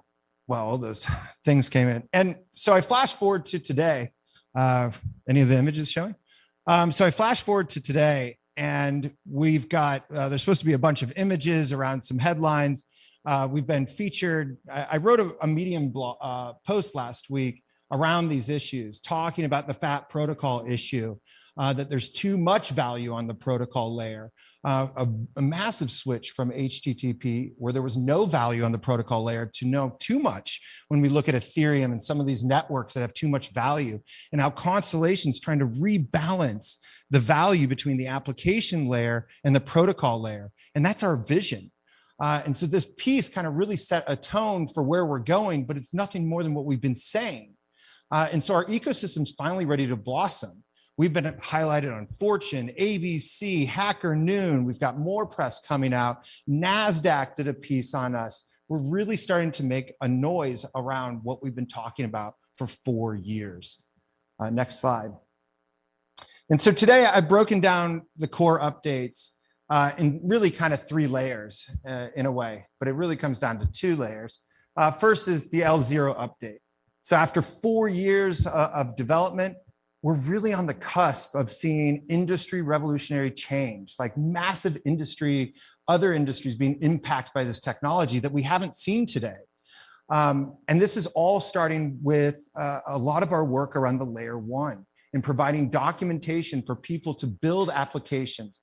all those things came in. And so I flash forward to today. Any of the images showing? So I flash forward to today and we've got, there's supposed to be a bunch of images around some headlines. We've been featured. I wrote a Medium blog, post last week around these issues, talking about the fat protocol issue, that there's too much value on the protocol layer, a massive switch from HTTP where there was no value on the protocol layer to know too much when we look at Ethereum and some of these networks that have too much value, and how Constellation's trying to rebalance the value between the application layer and the protocol layer. And that's our vision. And so this piece kind of really set a tone for where we're going, but it's nothing more than what we've been saying. And so our ecosystem's finally ready to blossom. We've been highlighted on Fortune, ABC, Hacker Noon. We've got more press coming out. NASDAQ did a piece on us. We're really starting to make a noise around what we've been talking about for 4 years. Next slide. And so today I've broken down the core updates in really kind of 3 layers in a way, but it really comes down to 2 layers. First is the L0 update. So after 4 years of development, we're really on the cusp of seeing industry revolutionary change, like massive industry, other industries being impacted by this technology that we haven't seen today. And this is all starting with a lot of our work around the layer 1 and providing documentation for people to build applications,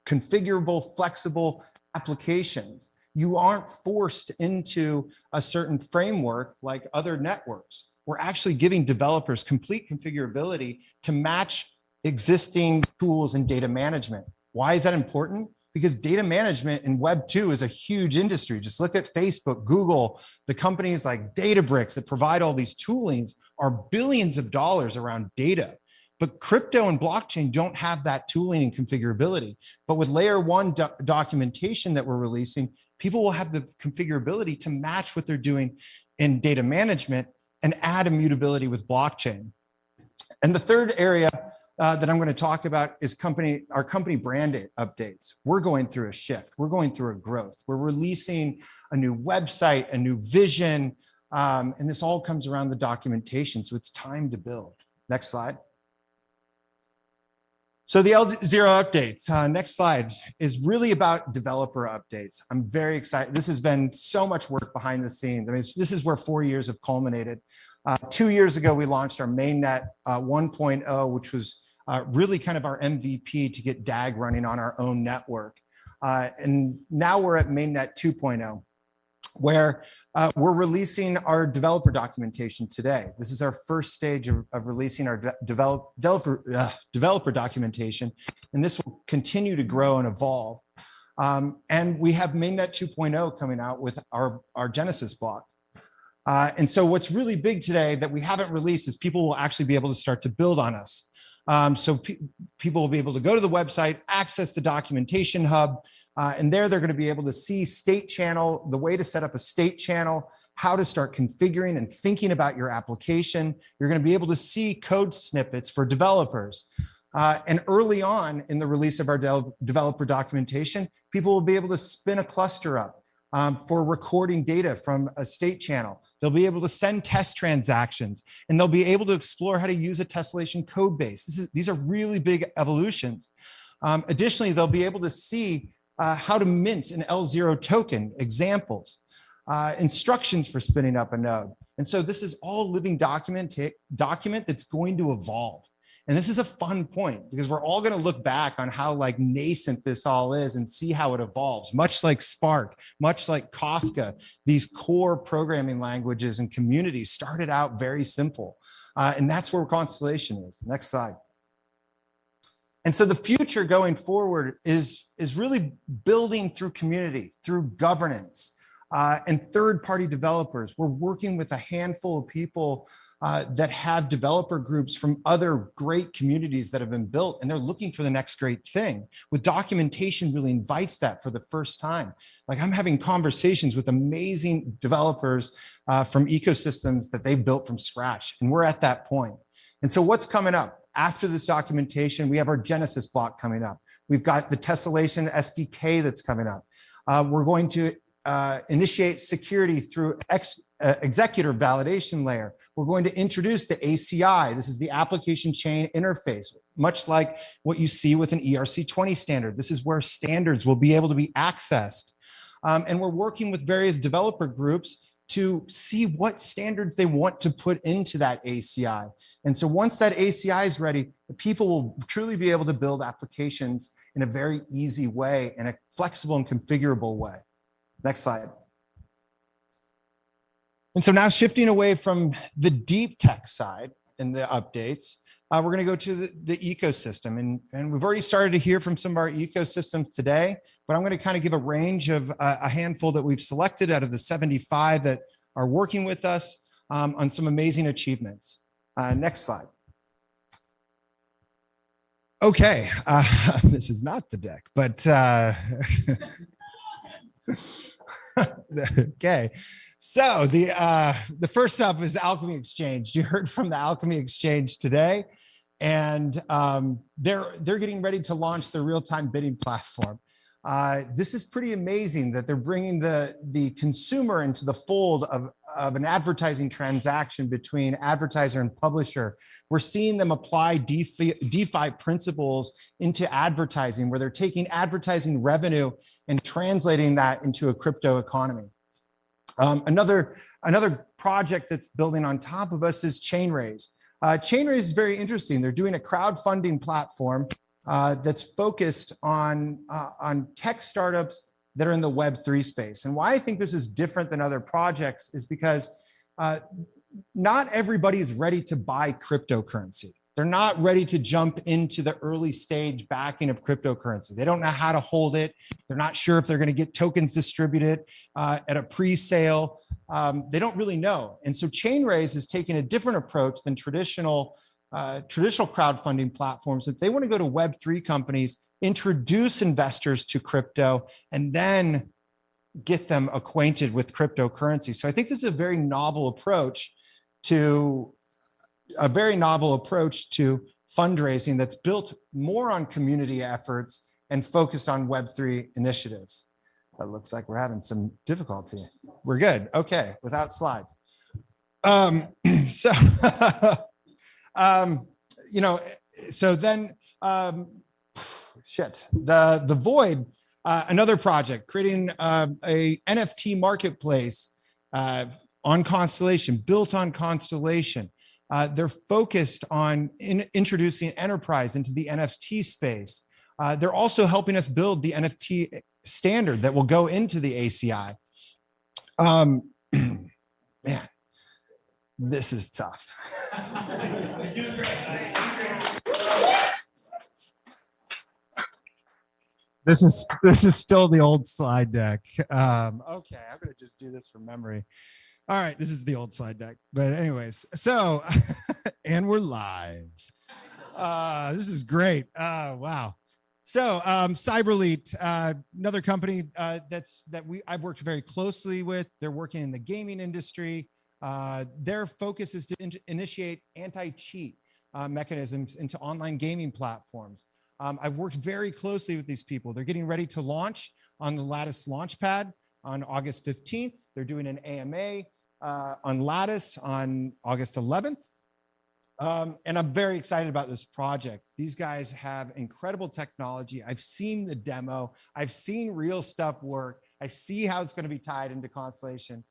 configurable, flexible applications. You aren't forced into a certain framework like other networks. We're actually giving developers complete configurability to match existing tools in data management. Why is that important? Because data management in Web 2 is a huge industry. Just look at Facebook, Google, the companies like Databricks that provide all these toolings are billions of dollars around data. But crypto and blockchain don't have that tooling and configurability. But with layer 1 documentation that we're releasing, people will have the configurability to match what they're doing in data management and add immutability with blockchain. And the third area that I'm going to talk about is our company brand updates. We're going through a shift. We're going through a growth. We're releasing a new website, a new vision, and this all comes around the documentation. So it's time to build. Next slide. So the L0 updates, next slide, is really about developer updates. I'm very excited. This has been so much work behind the scenes. I mean, this is where 4 years have culminated. 2 years ago, we launched our mainnet 1.0, which was really kind of our MVP to get DAG running on our own network. And now we're at mainnet 2.0. Where we're releasing our developer documentation today. This is our first stage of releasing our developer documentation, and this will continue to grow and evolve. And we have mainnet 2.0 coming out with our Genesis block. And so what's really big today that we haven't released is people will actually be able to start to build on us. So people will be able to go to the website, access the documentation hub, and there they're going to be able to see state channel, the way to set up a state channel, how to start configuring and thinking about your application. You're going to be able to see code snippets for developers. And early on in the release of our developer documentation, people will be able to spin a cluster up for recording data from a state channel. They'll be able to send test transactions, and they'll be able to explore how to use a tessellation code base. These are really big evolutions. Additionally, they'll be able to see how to mint an L0 token, examples, instructions for spinning up a node. And so this is all living document that's going to evolve. And this is a fun point because we're all going to look back on how like nascent this all is and see how it evolves, much like Spark, much like Kafka. These core programming languages and communities started out very simple. And that's where Constellation is. Next slide. And so the future going forward is really building through community, through governance, and third-party developers. We're working with a handful of people that have developer groups from other great communities that have been built, and they're looking for the next great thing. With documentation really invites that for the first time. Like I'm having conversations with amazing developers from ecosystems that they've built from scratch, and we're at that point. And so what's coming up? After this documentation, we have our Genesis block coming up. We've got the Tessellation SDK that's coming up. We're going to initiate security through executor validation layer. We're going to introduce the ACI. This is the application chain interface, much like what you see with an ERC20 standard. This is where standards will be able to be accessed. And we're working with various developer groups to see what standards they want to put into that ACI. And so once that ACI is ready, the people will truly be able to build applications in a very easy way, in a flexible and configurable way. Next slide. And so now shifting away from the deep tech side and the updates, we're going to go to the ecosystem. And we've already started to hear from some of our ecosystems today, but I'm going to kind of give a range of a handful that we've selected out of the 75 that are working with us on some amazing achievements. Next slide. Okay, this is not the deck, but okay. So the first up is Alkimi Exchange. You heard from the Alkimi Exchange today, and they're getting ready to launch their real-time bidding platform. This is pretty amazing that they're bringing the consumer into the fold of an advertising transaction between advertiser and publisher. We're seeing them apply DeFi principles into advertising, where they're taking advertising revenue and translating that into a crypto economy. Another project that's building on top of us is Chainraise. Chainraise is very interesting. They're doing a crowdfunding platform that's focused on tech startups that are in the Web3 space. And why I think this is different than other projects is because not everybody is ready to buy cryptocurrency. They're not ready to jump into the early stage backing of cryptocurrency. They don't know how to hold it. They're not sure if they're going to get tokens distributed at a pre-sale. They don't really know. And so Chainraise is taking a different approach than traditional crowdfunding platforms, that they want to go to Web3 companies, introduce investors to crypto, and then get them acquainted with cryptocurrency. So I think this is a very novel approach to fundraising that's built more on community efforts and focused on Web3 initiatives. It looks like we're having some difficulty. We're good. Okay, without slides. The Void, another project creating a NFT marketplace on Constellation, built on Constellation. They're focused on introducing enterprise into the NFT space. They're also helping us build the NFT standard that will go into the ACI. Man, this is tough. This is still the old slide deck. Okay, I'm gonna just do this from memory. All right, this is the old slide deck. But anyways, so, and we're live. This is great. Wow. So CyberLeet, another company I've worked very closely with. They're working in the gaming industry. Their focus is to initiate anti-cheat mechanisms into online gaming platforms. I've worked very closely with these people. They're getting ready to launch on the Lattice launchpad on August 15th. They're doing an AMA on Lattice on August 11th. And I'm very excited about this project. These guys have incredible technology. I've seen the demo. I've seen real stuff work. I see how it's going to be tied into Constellation.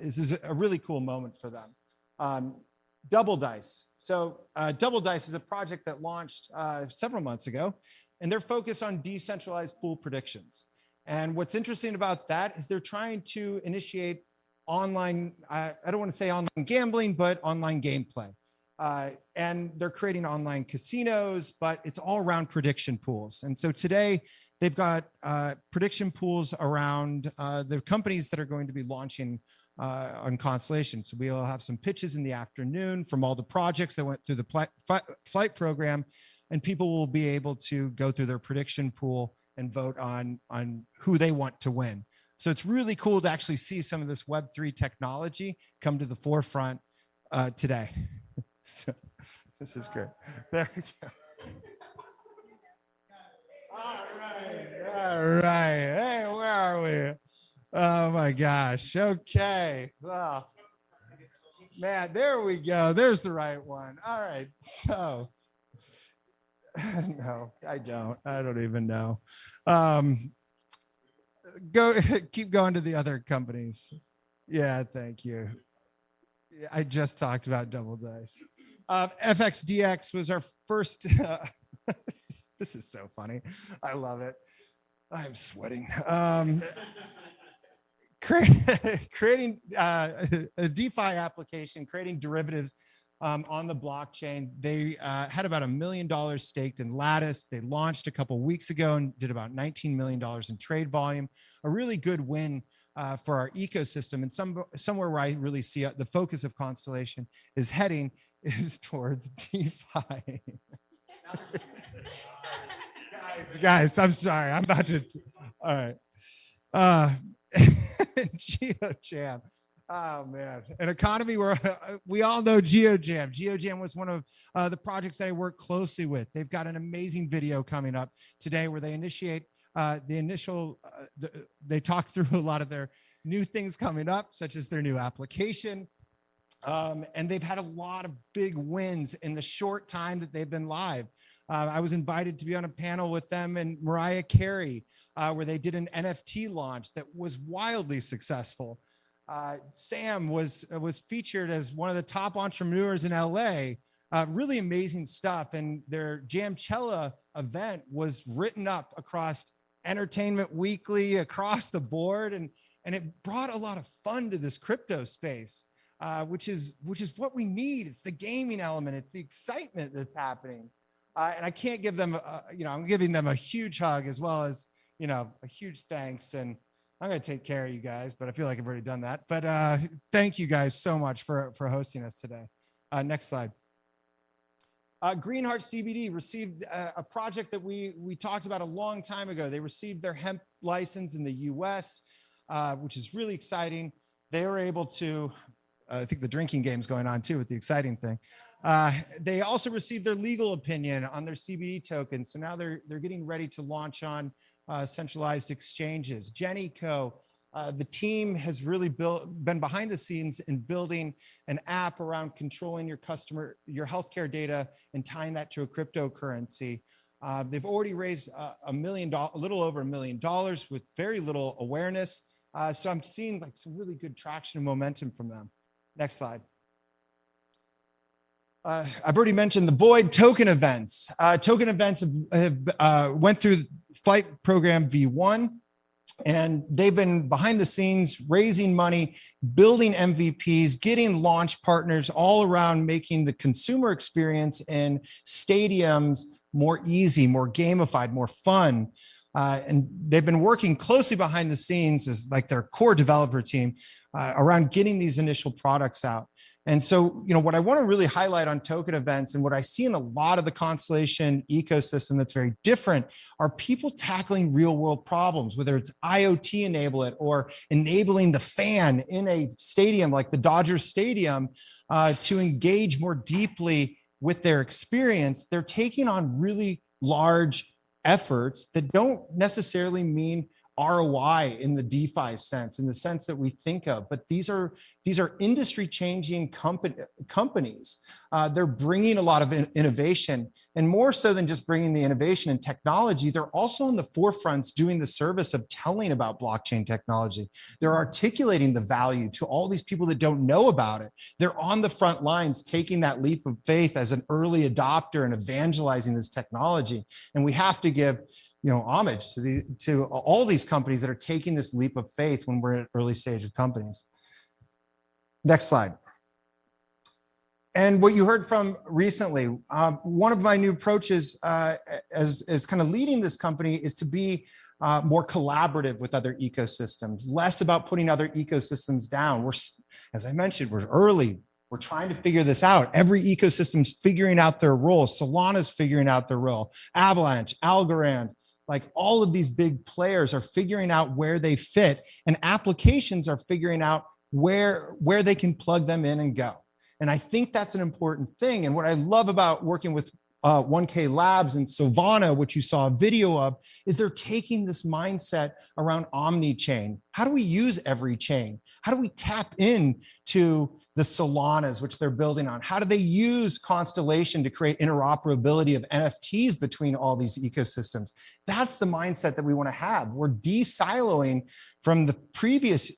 This is a really cool moment for them. Double Dice. So Double Dice is a project that launched several months ago, and they're focused on decentralized pool predictions. And what's interesting about that is they're trying to initiate online, I don't want to say online gambling, but online gameplay. And they're creating online casinos, but it's all around prediction pools. And so today they've got prediction pools around the companies that are going to be launching on Constellation. So we'll have some pitches in the afternoon from all the projects that went through the flight program, and people will be able to go through their prediction pool and vote on who they want to win. So it's really cool to actually see some of this Web3 technology come to the forefront today. So this is great. There we go. All right. Hey, where are we? Oh my gosh. Okay. Well, man, there we go. There's the right one. All right. So, no, I don't even know. Keep going to the other companies. Yeah, thank you. I just talked about Double Dice. FXDX was our first. This is so funny. I love it. I'm sweating. Creating a DeFi application, creating derivatives on the blockchain. They had about $1 million staked in Lattice. They launched a couple weeks ago and did about $19 million in trade volume. A really good win for our ecosystem, and somewhere where I really see the focus of Constellation is heading is towards DeFi. guys, I'm sorry. I'm about to. All right. Geojam. Oh man, an economy where we all know Geojam. Geojam was one of the projects that I work closely with. They've got an amazing video coming up today where they initiate they talk through a lot of their new things coming up, such as their new application. And they've had a lot of big wins in the short time that they've been live. I was invited to be on a panel with them and Mariah Carey, where they did an NFT launch that was wildly successful. Sam was featured as one of the top entrepreneurs in LA. Really amazing stuff. And their Jamcella event was written up across Entertainment Weekly, across the board, and it brought a lot of fun to this crypto space, which is what we need. It's the gaming element. It's the excitement that's happening. And I can't give them, I'm giving them a huge hug as well as, a huge thanks. And I'm going to take care of you guys, but I feel like I've already done that. But thank you guys so much for hosting us today. Next slide. Greenheart CBD received a project that we talked about a long time ago. They received their hemp license in the US, which is really exciting. They were able to, I think the drinking game's going on too with the exciting thing. They also received their legal opinion on their CBD token. So now they're getting ready to launch on centralized exchanges. Jenny.co, the team has really been behind the scenes in building an app around controlling your healthcare data and tying that to a cryptocurrency. They've already raised a little over $1 million with very little awareness. So I'm seeing like some really good traction and momentum from them. Next slide. I've already mentioned the Void token events. Token events have went through flight program V1, and they've been behind the scenes raising money, building MVPs, getting launch partners all around, making the consumer experience in stadiums more easy, more gamified, more fun. And they've been working closely behind the scenes as like their core developer team around getting these initial products out. And so, what I want to really highlight on token events and what I see in a lot of the Constellation ecosystem that's very different are people tackling real world problems, whether it's IoT enable it or enabling the fan in a stadium like the Dodgers Stadium to engage more deeply with their experience. They're taking on really large efforts that don't necessarily mean ROI in the DeFi sense, in the sense that we think of, but these are industry-changing companies. They're bringing a lot of innovation, and more so than just bringing the innovation and technology, they're also in the forefronts doing the service of telling about blockchain technology. They're articulating the value to all these people that don't know about it. They're on the front lines, taking that leap of faith as an early adopter and evangelizing this technology. And we have to give homage to all these companies that are taking this leap of faith when we're at early stage of companies. Next slide. And what you heard from recently, one of my new approaches as kind of leading this company is to be more collaborative with other ecosystems, less about putting other ecosystems down. As I mentioned, we're early. We're trying to figure this out. Every ecosystem's figuring out their role. Solana's figuring out their role. Avalanche, Algorand, like all of these big players are figuring out where they fit, and applications are figuring out where they can plug them in and go. And I think that's an important thing. And what I love about working with 1K Labs and Sophinea, which you saw a video of, is they're taking this mindset around omni-chain. How do we use every chain? How do we tap into the Solanas, which they're building on? How do they use Constellation to create interoperability of NFTs between all these ecosystems? That's the mindset that we want to have. We're de-siloing from the previous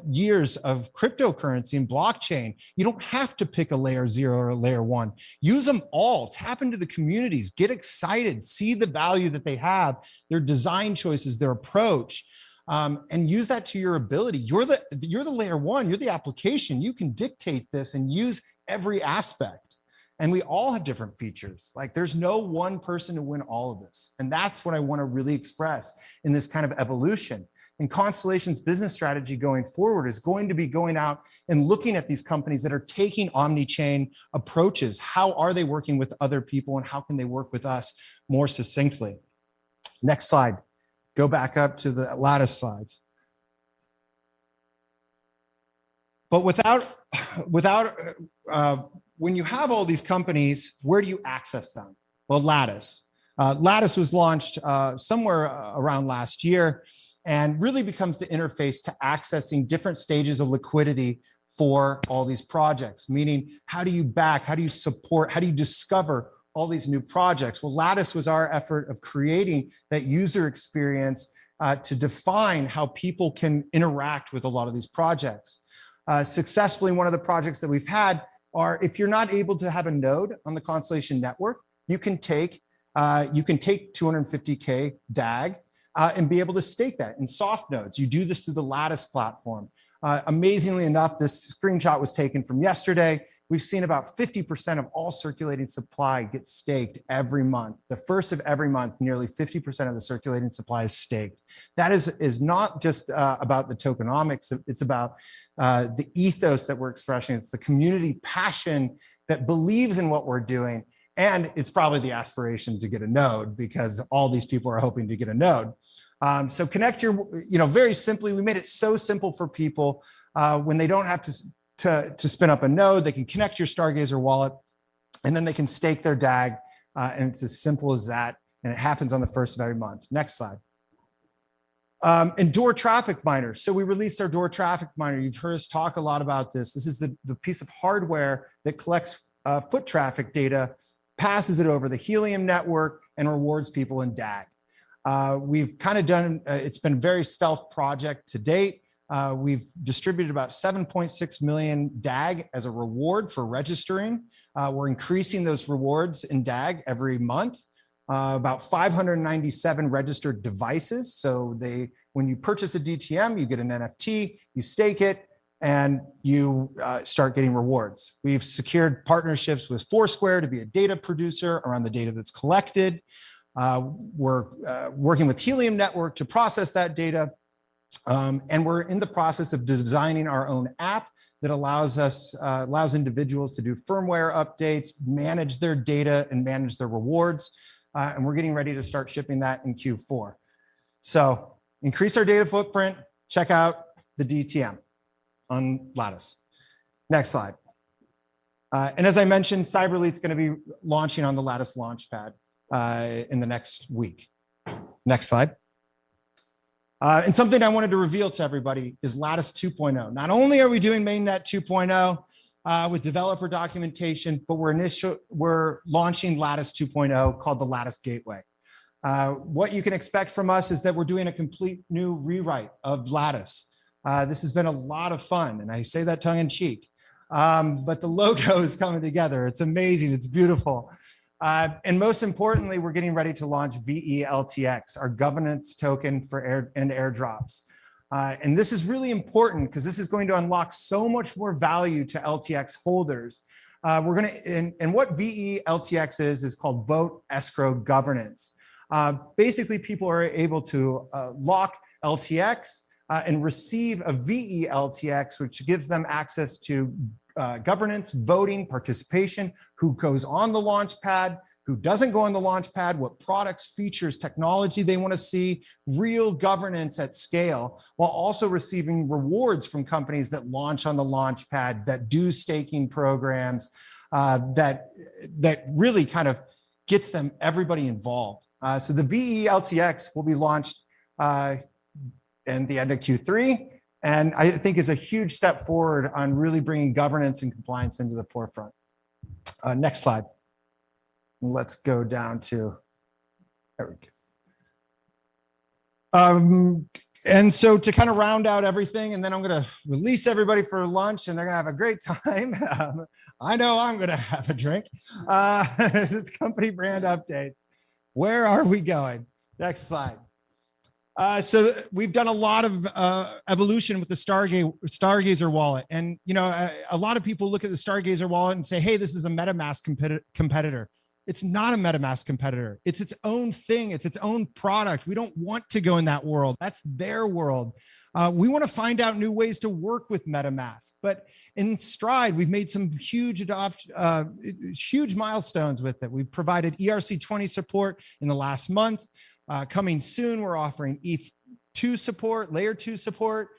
years of cryptocurrency and blockchain. You don't have to pick a layer 0 or a layer 1. Use them all. Tap into the communities. Get excited. See the value that they have, their design choices, their approach, and use that to your ability. You're the layer 1. You're the application. You can dictate this and use every aspect. And we all have different features. Like there's no one person to win all of this. And that's what I want to really express in this kind of evolution. And Constellation's business strategy going forward is going to be going out and looking at these companies that are taking omni-chain approaches. How are they working with other people, and how can they work with us more succinctly? Next slide. Go back up to the Lattice slides. But when you have all these companies, where do you access them? Well, Lattice. Lattice was launched somewhere around last year, and really becomes the interface to accessing different stages of liquidity for all these projects. Meaning, how do you back, how do you support, how do you discover all these new projects? Well, Lattice was our effort of creating that user experience to define how people can interact with a lot of these projects. Successfully, one of the projects that we've had are, if you're not able to have a node on the Constellation Network, you can take 250K DAG and be able to stake that in soft nodes. You do this through the Lattice platform. Amazingly enough, this screenshot was taken from yesterday. We've seen about 50% of all circulating supply get staked every month. The first of every month, nearly 50% of the circulating supply is staked. That is not just about the tokenomics. It's about the ethos that we're expressing. It's the community passion that believes in what we're doing. And it's probably the aspiration to get a node, because all these people are hoping to get a node. So connect your, very simply, we made it so simple for people when they don't have to spin up a node. They can connect your Stargazer wallet, and then they can stake their DAG. And it's as simple as that. And it happens on the first of every month. Next slide. And Door Traffic Miner. So we released our Door Traffic Miner. You've heard us talk a lot about this. This is the piece of hardware that collects foot traffic data, passes it over the Helium network, and rewards people in DAG. We've kind of done, it's been a very stealth project to date. We've distributed about 7.6 million DAG as a reward for registering. We're increasing those rewards in DAG every month. About 597 registered devices. So when you purchase a DTM, you get an NFT, you stake it, and you start getting rewards. We've secured partnerships with Foursquare to be a data producer around the data that's collected. We're working with Helium Network to process that data. And we're in the process of designing our own app that allows individuals to do firmware updates, manage their data, and manage their rewards. And we're getting ready to start shipping that in Q4. So increase our data footprint, check out the DTM on Lattice. Next slide. And as I mentioned, CyberLead's going to be launching on the Lattice Launchpad in the next week. Next slide. And something I wanted to reveal to everybody is Lattice 2.0. Not only are we doing mainnet 2.0 with developer documentation, but we're launching Lattice 2.0 called the Lattice Gateway. What you can expect from us is that we're doing a complete new rewrite of Lattice. This has been a lot of fun, and I say that tongue in cheek. But the logo is coming together. It's amazing. It's beautiful. And most importantly, we're getting ready to launch VELTX, our governance token for airdrops. And this is really important because this is going to unlock so much more value to LTX holders. And what VELTX is called Vote Escrow Governance. Basically, people are able to lock LTX and receive a VELTX, which gives them access to governance, voting, participation, who goes on the launch pad, who doesn't go on the launch pad, what products, features, technology they want to see, real governance at scale, while also receiving rewards from companies that launch on the launch pad, that do staking programs, that really kind of gets them, everybody involved. So the VELTX will be launched in the end of Q3. And I think is a huge step forward on really bringing governance and compliance into the forefront. Next slide. Let's go down to, there we go. And so to kind of round out everything, and then I'm going to release everybody for lunch and they're going to have a great time. I know I'm going to have a drink. This company brand updates. Where are we going? Next slide. So we've done a lot of evolution with the Stargazer wallet. And, you know, a lot of people look at the Stargazer wallet and say, hey, this is a MetaMask competitor. It's not a MetaMask competitor. It's its own thing. It's its own product. We don't want to go in that world. That's their world. We want to find out new ways to work with MetaMask. But in Stride, we've made some huge milestones with it. We've provided ERC20 support in the last month. Coming soon, we're offering ETH2 support, layer 2 support,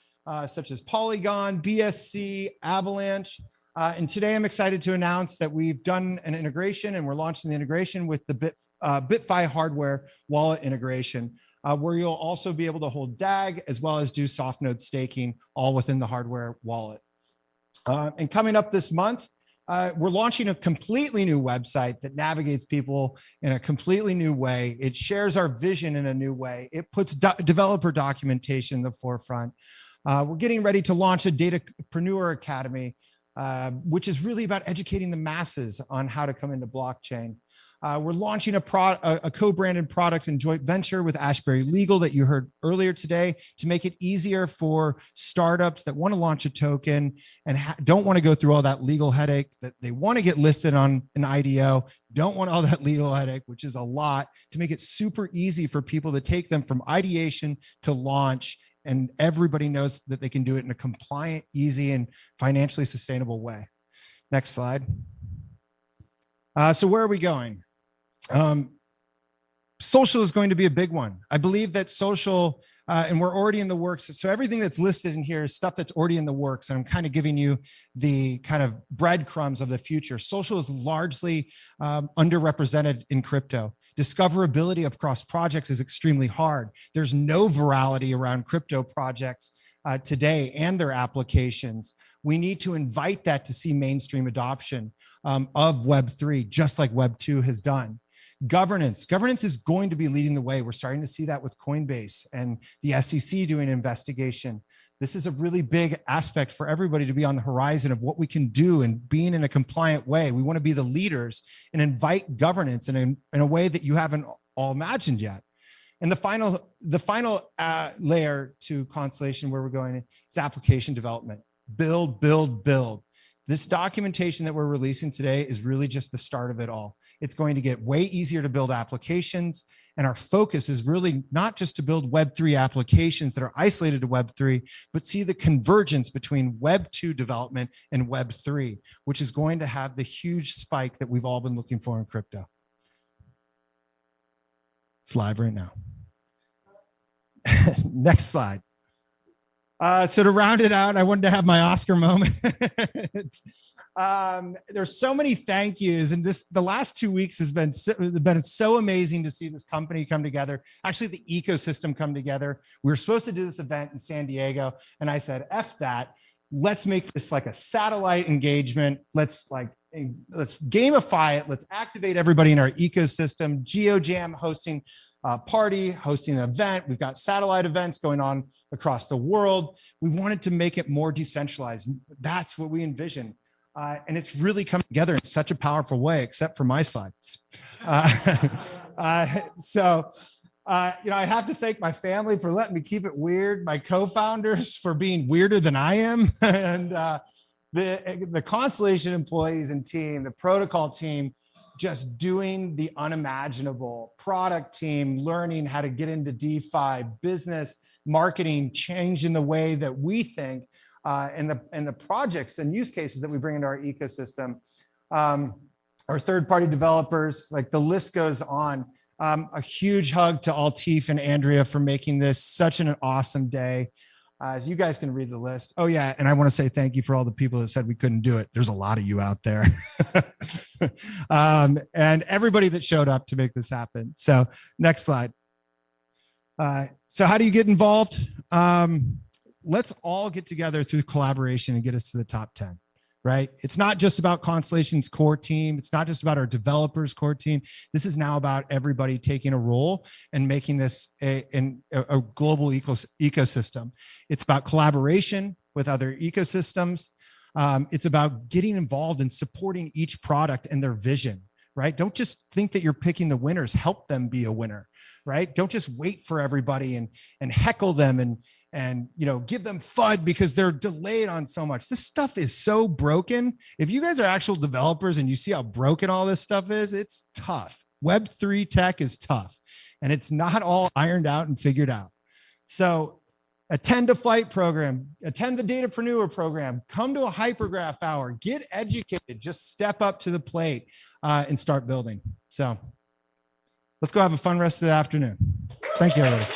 such as Polygon, BSC, Avalanche. And today I'm excited to announce that we've done an integration and we're launching the integration with the BitFi hardware wallet integration, where you'll also be able to hold DAG as well as do soft node staking all within the hardware wallet. And coming up this month, we're launching a completely new website that navigates people in a completely new way. It shares our vision in a new way. It puts developer documentation in the forefront. We're getting ready to launch a Datapreneur Academy, which is really about educating the masses on how to come into blockchain. We're launching a co-branded product and joint venture with Ashbury Legal that you heard earlier today to make it easier for startups that want to launch a token and don't want to go through all that legal headache, that they want to get listed on an IDO, don't want all that legal headache, which is a lot, to make it super easy for people to take them from ideation to launch. And everybody knows that they can do it in a compliant, easy, and financially sustainable way. Next slide. So where are we going? Social is going to be a big one. I believe that social, and we're already in the works. So everything that's listed in here is stuff that's already in the works. And I'm kind of giving you the kind of breadcrumbs of the future. Social is largely underrepresented in crypto. Discoverability across projects is extremely hard. There's no virality around crypto projects today and their applications. We need to invite that to see mainstream adoption of Web3, just like Web2 has done. Governance is going to be leading the way. We're starting to see that with Coinbase and the SEC doing an investigation. This is a really big aspect for everybody to be on the horizon of what we can do and being in a compliant way. We want to be the leaders and invite governance in a way that you haven't all imagined yet. And the final layer to Constellation where we're going is application development. Build, build, build. This documentation that we're releasing today is really just the start of it all. It's going to get way easier to build applications. And our focus is really not just to build Web3 applications that are isolated to Web3, but see the convergence between Web2 development and Web3, which is going to have the huge spike that we've all been looking for in crypto. It's live right now. Next slide. So to round it out, I wanted to have my Oscar moment. There's so many thank yous, and the last 2 weeks has been so amazing to see this company come together. Actually, the ecosystem come together. We were supposed to do this event in San Diego, and I said, "F that. Let's make this like a satellite engagement. Let's gamify it. Let's activate everybody in our ecosystem." Geojam hosting a party, hosting an event. We've got satellite events going on across the world. We wanted to make it more decentralized. That's what we envision. And it's really come together in such a powerful way, except for my slides. I have to thank my family for letting me keep it weird, my co-founders for being weirder than I am, and the Constellation employees and team, the protocol team, just doing the unimaginable, product team, learning how to get into DeFi, business, marketing, changing the way that we think, and the projects and use cases that we bring into our ecosystem. Our third-party developers, like the list goes on. A huge hug to Altif and Andrea for making this such an awesome day. As you guys can read the list. Oh yeah, and I want to say thank you for all the people that said we couldn't do it. There's a lot of you out there. And everybody that showed up to make this happen. So next slide. So how do you get involved? Let's all get together through collaboration and get us to the top 10. Right? It's not just about Constellation's core team. It's not just about our developers' core team. This is now about everybody taking a role and making this a global ecosystem. It's about collaboration with other ecosystems. It's about getting involved and supporting each product and their vision, right? Don't just think that you're picking the winners. Help them be a winner, right? Don't just wait for everybody and heckle them and give them FUD because they're delayed on so much. This stuff is so broken. If you guys are actual developers and you see how broken all this stuff is, it's tough. Web3 tech is tough, and it's not all ironed out and figured out. So attend a flight program, attend the Datapreneur program, come to a hypergraph hour, get educated, just step up to the plate and start building. So let's go have a fun rest of the afternoon. Thank you, everybody.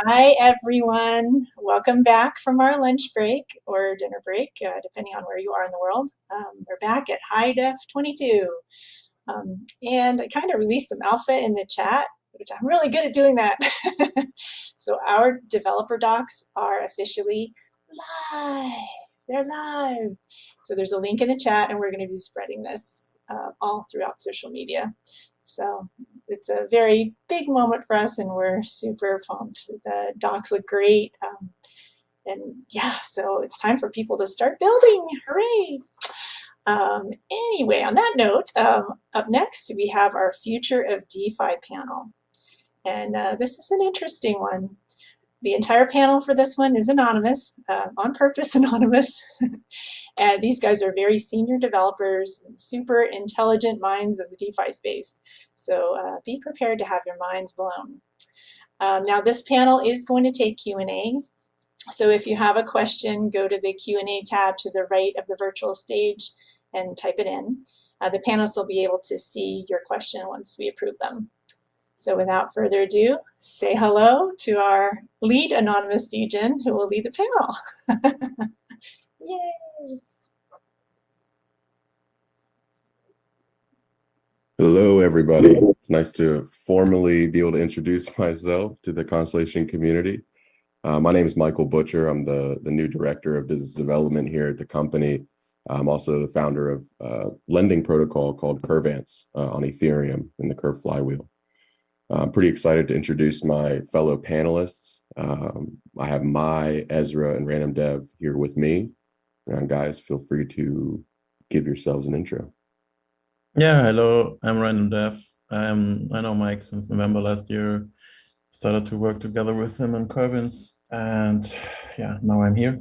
Hi, everyone. Welcome back from our lunch break or dinner break, depending on where you are in the world. We're back at HyDef22. And I kind of released some alpha in the chat, which I'm really good at doing that. So our developer docs are officially live. They're live. So there's a link in the chat, and we're going to be spreading this all throughout social media. So it's a very big moment for us, and we're super pumped. The docs look great. And yeah, so it's time for people to start building. Hooray! Anyway, on that note, up next, we have our Future of DeFi panel. And this is an interesting one. The entire panel for this one is anonymous, on purpose anonymous. And these guys are very senior developers, super intelligent minds of the DeFi space. So be prepared to have your minds blown. Now this panel is going to take Q&A. So if you have a question, go to the Q&A tab to the right of the virtual stage and type it in. The panelists will be able to see your question once we approve them. So without further ado, say hello to our lead anonymous degen who will lead the panel. Yay! Hello, everybody. It's nice to formally be able to introduce myself to the Constellation community. My name is Michael Butcher. I'm the new director of business development here at the company. I'm also the founder of a lending protocol called Curvance on Ethereum in the Curve flywheel. I'm pretty excited to introduce my fellow panelists. I have Mai, Ezra, and Random Dev here with me. And guys, feel free to give yourselves an intro. Yeah, hello, I'm Random Dev. I know Mike since November last year. Started to work together with him in Curvance, and yeah, now I'm here.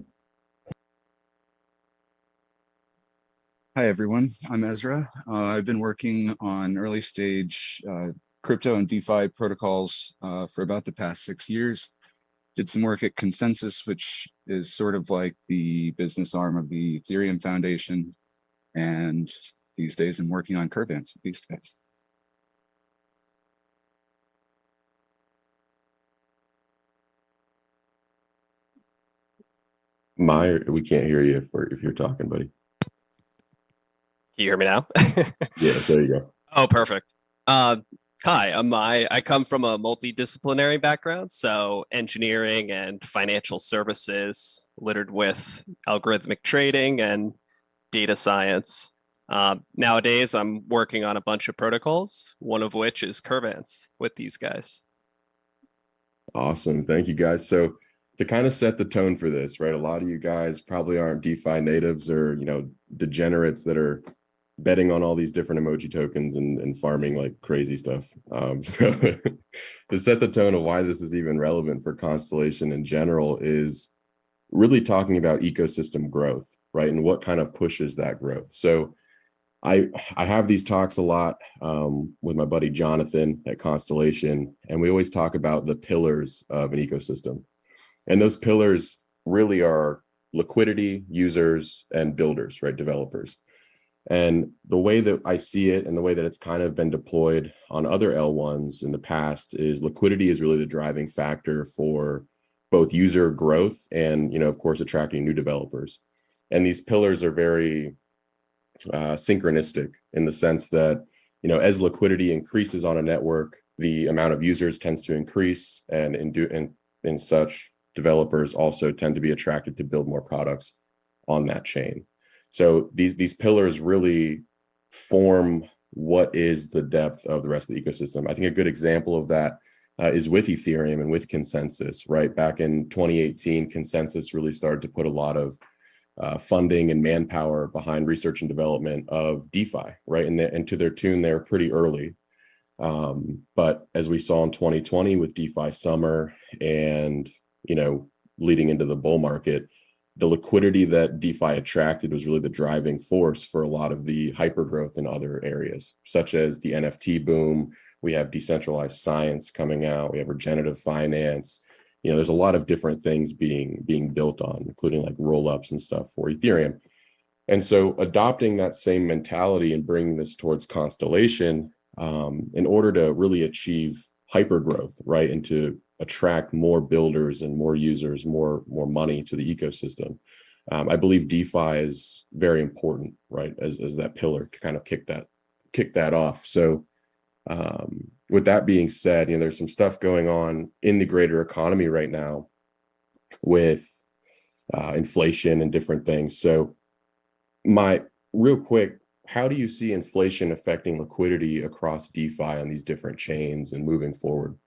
Hi, everyone. I'm Ezra. I've been working on early stage crypto and DeFi protocols for about the past 6 years. Did some work at Consensus, which is sort of like the business arm of the Ethereum Foundation. And these days I'm working on Curvance with these guys. Mai, we can't hear you if you're talking, buddy. Can you hear me now? Yeah, there you go. Oh, perfect. Hi, I'm Mai. I come from a multidisciplinary background, so engineering and financial services littered with algorithmic trading and data science. Nowadays, I'm working on a bunch of protocols, one of which is Curvance with these guys. Awesome. Thank you, guys. So to kind of set the tone for this, right? A lot of you guys probably aren't DeFi natives or, degenerates that are betting on all these different emoji tokens and farming like crazy stuff. So to set the tone of why this is even relevant for Constellation in general is really talking about ecosystem growth, right? And what kind of pushes that growth. So I have these talks a lot with my buddy Jonathan at Constellation, and we always talk about the pillars of an ecosystem. And those pillars really are liquidity, users, and builders, right? Developers. And the way that I see it and the way that it's kind of been deployed on other L1s in the past is liquidity is really the driving factor for both user growth and, of course, attracting new developers. And these pillars are very synchronistic in the sense that, as liquidity increases on a network, the amount of users tends to increase, and in such, developers also tend to be attracted to build more products on that chain. So these pillars really form what is the depth of the rest of the ecosystem. I think a good example of that is with Ethereum and with Consensus, right? Back in 2018, Consensus really started to put a lot of funding and manpower behind research and development of DeFi, right? And to their tune, they're pretty early. But as we saw in 2020 with DeFi summer and, leading into the bull market, the liquidity that DeFi attracted was really the driving force for a lot of the hypergrowth in other areas, such as the NFT boom. We have decentralized science coming out. We have regenerative finance. There's a lot of different things being built on, including like rollups and stuff for Ethereum. And so adopting that same mentality and bringing this towards Constellation in order to really achieve hypergrowth, right? And to attract more builders and more users, more money to the ecosystem. I believe DeFi is very important, right, as that pillar to kind of kick that off. So with that being said, there's some stuff going on in the greater economy right now with inflation and different things. So real quick, how do you see inflation affecting liquidity across DeFi on these different chains and moving forward?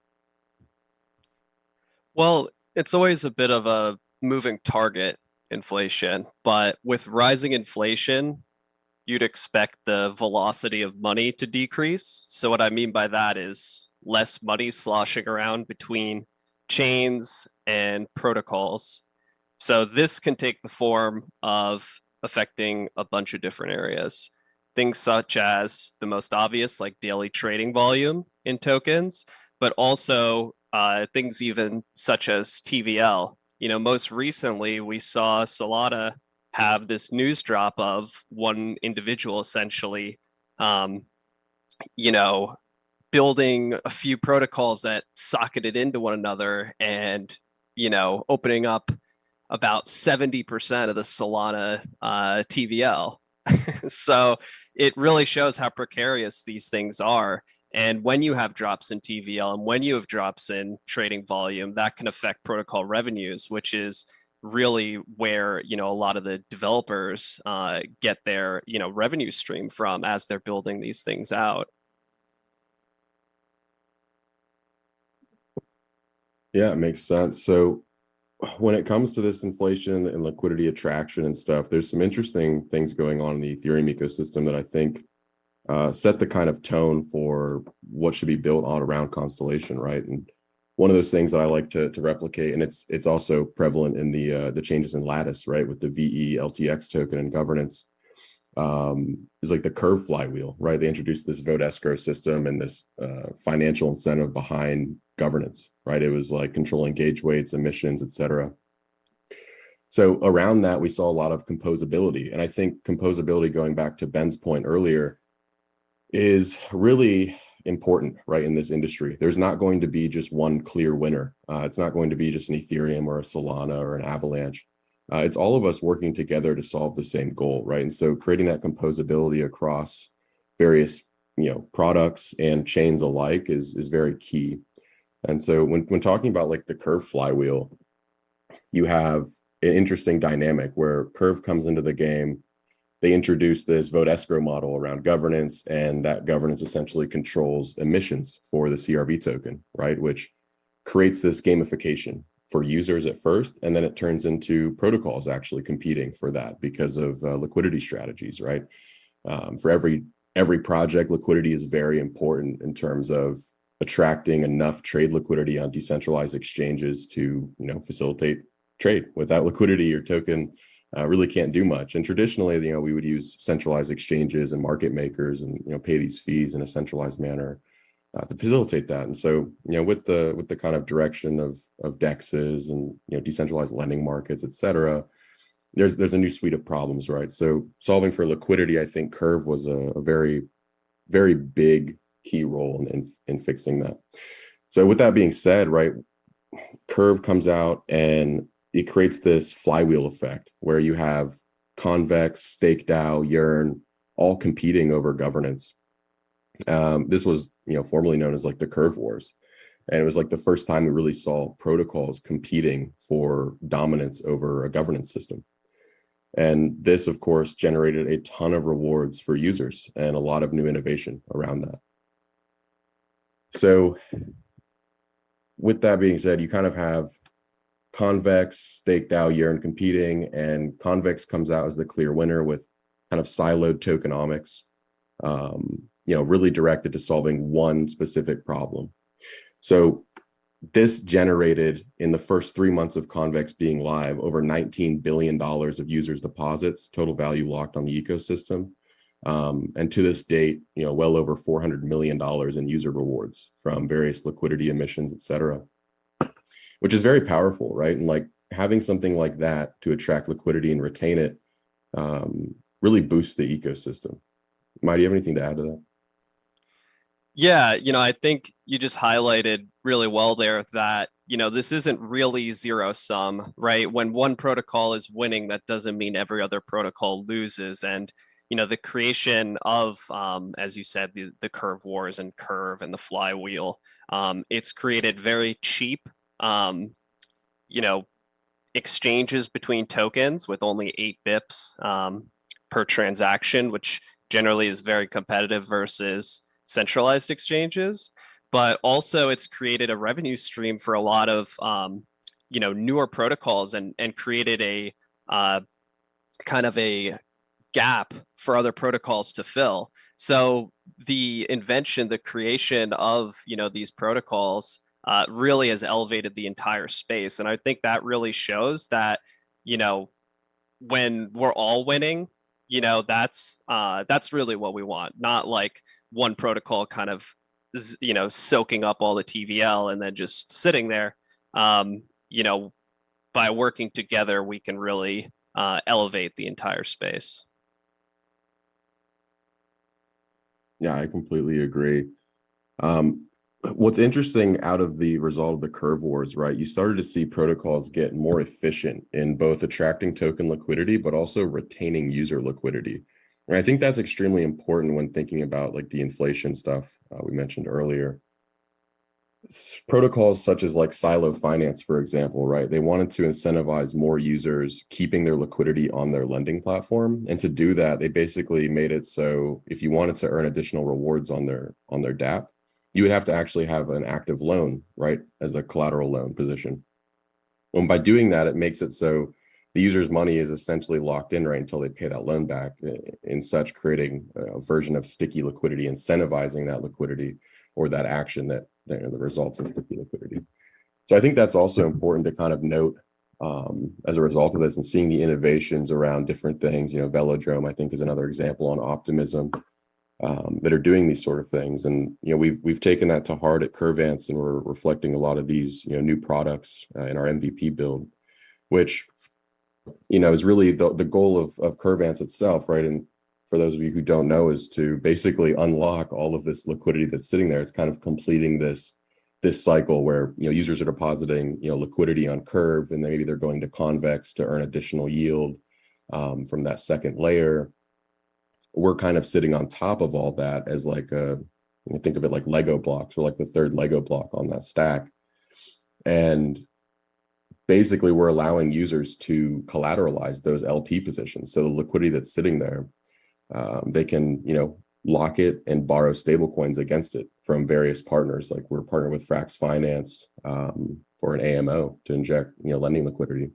Well, it's always a bit of a moving target, inflation, but with rising inflation, you'd expect the velocity of money to decrease. So what I mean by that is less money sloshing around between chains and protocols. So this can take the form of affecting a bunch of different areas. Things such as the most obvious, like daily trading volume in tokens, but also things even such as TVL. Most recently, we saw Solana have this news drop of one individual essentially, building a few protocols that socketed into one another and, opening up about 70% of the Solana TVL. So it really shows how precarious these things are. And when you have drops in TVL and when you have drops in trading volume, that can affect protocol revenues, which is really where a lot of the developers get their revenue stream from as they're building these things out. Yeah, it makes sense. So when it comes to this inflation and liquidity attraction and stuff, there's some interesting things going on in the Ethereum ecosystem that I think set the kind of tone for what should be built all around Constellation, right? And one of those things that I like to replicate, and it's also prevalent in the changes in Lattice, right, with the VE LTX token and governance, is like the Curve flywheel, right? They introduced this vote escrow system and this financial incentive behind governance, right? It was like controlling gauge weights, emissions, etc. So around that, we saw a lot of composability, and I think composability, going back to Ben's point earlier, is really important, right, in this industry. There's not going to be just one clear winner. It's not going to be just an Ethereum or a Solana or an Avalanche. It's all of us working together to solve the same goal, right? And so creating that composability across various, products and chains alike is very key. And so when talking about like the Curve flywheel, you have an interesting dynamic where Curve comes into the game. They introduce this vote escrow model around governance, and that governance essentially controls emissions for the CRV token, right? Which creates this gamification for users at first, and then it turns into protocols actually competing for that because of liquidity strategies, right? For every project, liquidity is very important in terms of attracting enough trade liquidity on decentralized exchanges to, facilitate trade. Without liquidity, your token really can't do much. And traditionally, we would use centralized exchanges and market makers and, pay these fees in a centralized manner to facilitate that. And so, with the kind of direction of DEXs and, decentralized lending markets, et cetera, there's a new suite of problems, right? So solving for liquidity, I think Curve was a very, very big key role in fixing that. So with that being said, right, Curve comes out and it creates this flywheel effect where you have Convex, Stake DAO, Yearn, all competing over governance. This was, formerly known as like the Curve Wars. And it was like the first time we really saw protocols competing for dominance over a governance system. And this, of course, generated a ton of rewards for users and a lot of new innovation around that. So with that being said, you kind of have Convex, Stake DAO, Yearn competing, and Convex comes out as the clear winner with kind of siloed tokenomics, really directed to solving one specific problem. So this generated, in the first 3 months of Convex being live, over $19 billion of users' deposits, total value locked on the ecosystem. And to this date, well over $400 million in user rewards from various liquidity emissions, et cetera, which is very powerful, right? And like having something like that to attract liquidity and retain it really boosts the ecosystem. Mike, do you have anything to add to that? Yeah, I think you just highlighted really well there that, this isn't really zero sum, right? When one protocol is winning, that doesn't mean every other protocol loses. And, the creation of, as you said, the curve wars and curve and the flywheel, it's created very cheap, exchanges between tokens with only 8 bips per transaction, which generally is very competitive versus centralized exchanges. But also it's created a revenue stream for a lot of newer protocols and created a kind of a gap for other protocols to fill. So the invention, the creation of these protocols really has elevated the entire space. And I think that really shows that when we're all winning, that's really what we want. Not like one protocol kind of soaking up all the TVL and then just sitting there. By working together, we can really elevate the entire space. Yeah, I completely agree. What's interesting out of the result of the curve wars, right? You started to see protocols get more efficient in both attracting token liquidity, but also retaining user liquidity. And I think that's extremely important when thinking about like the inflation stuff we mentioned earlier. Protocols such as like Silo Finance, for example, right? They wanted to incentivize more users keeping their liquidity on their lending platform. And to do that, they basically made it so if you wanted to earn additional rewards on their dApp, you would have to actually have an active loan, right, as a collateral loan position. And by doing that, it makes it so the user's money is essentially locked in right until they pay that loan back, in such creating a version of sticky liquidity, incentivizing that liquidity or that action that the results in sticky liquidity. So I think that's also important to kind of note as a result of this, and seeing the innovations around different things. Velodrome, I think, is another example on Optimism that are doing these sort of things. And we've taken that to heart at Curvance, and we're reflecting a lot of these new products in our MVP build, which is really the goal of Curvance itself, right? And for those of you who don't know, is to basically unlock all of this liquidity that's sitting there. It's kind of completing this cycle where users are depositing liquidity on Curve, and then maybe they're going to Convex to earn additional yield from that second layer. We're kind of sitting on top of all that as like think of it like Lego blocks. We're like the third Lego block on that stack. And basically we're allowing users to collateralize those LP positions. So the liquidity that's sitting there, they can, lock it and borrow stable coins against it from various partners. Like we're partnered with Frax Finance for an AMO to inject, lending liquidity.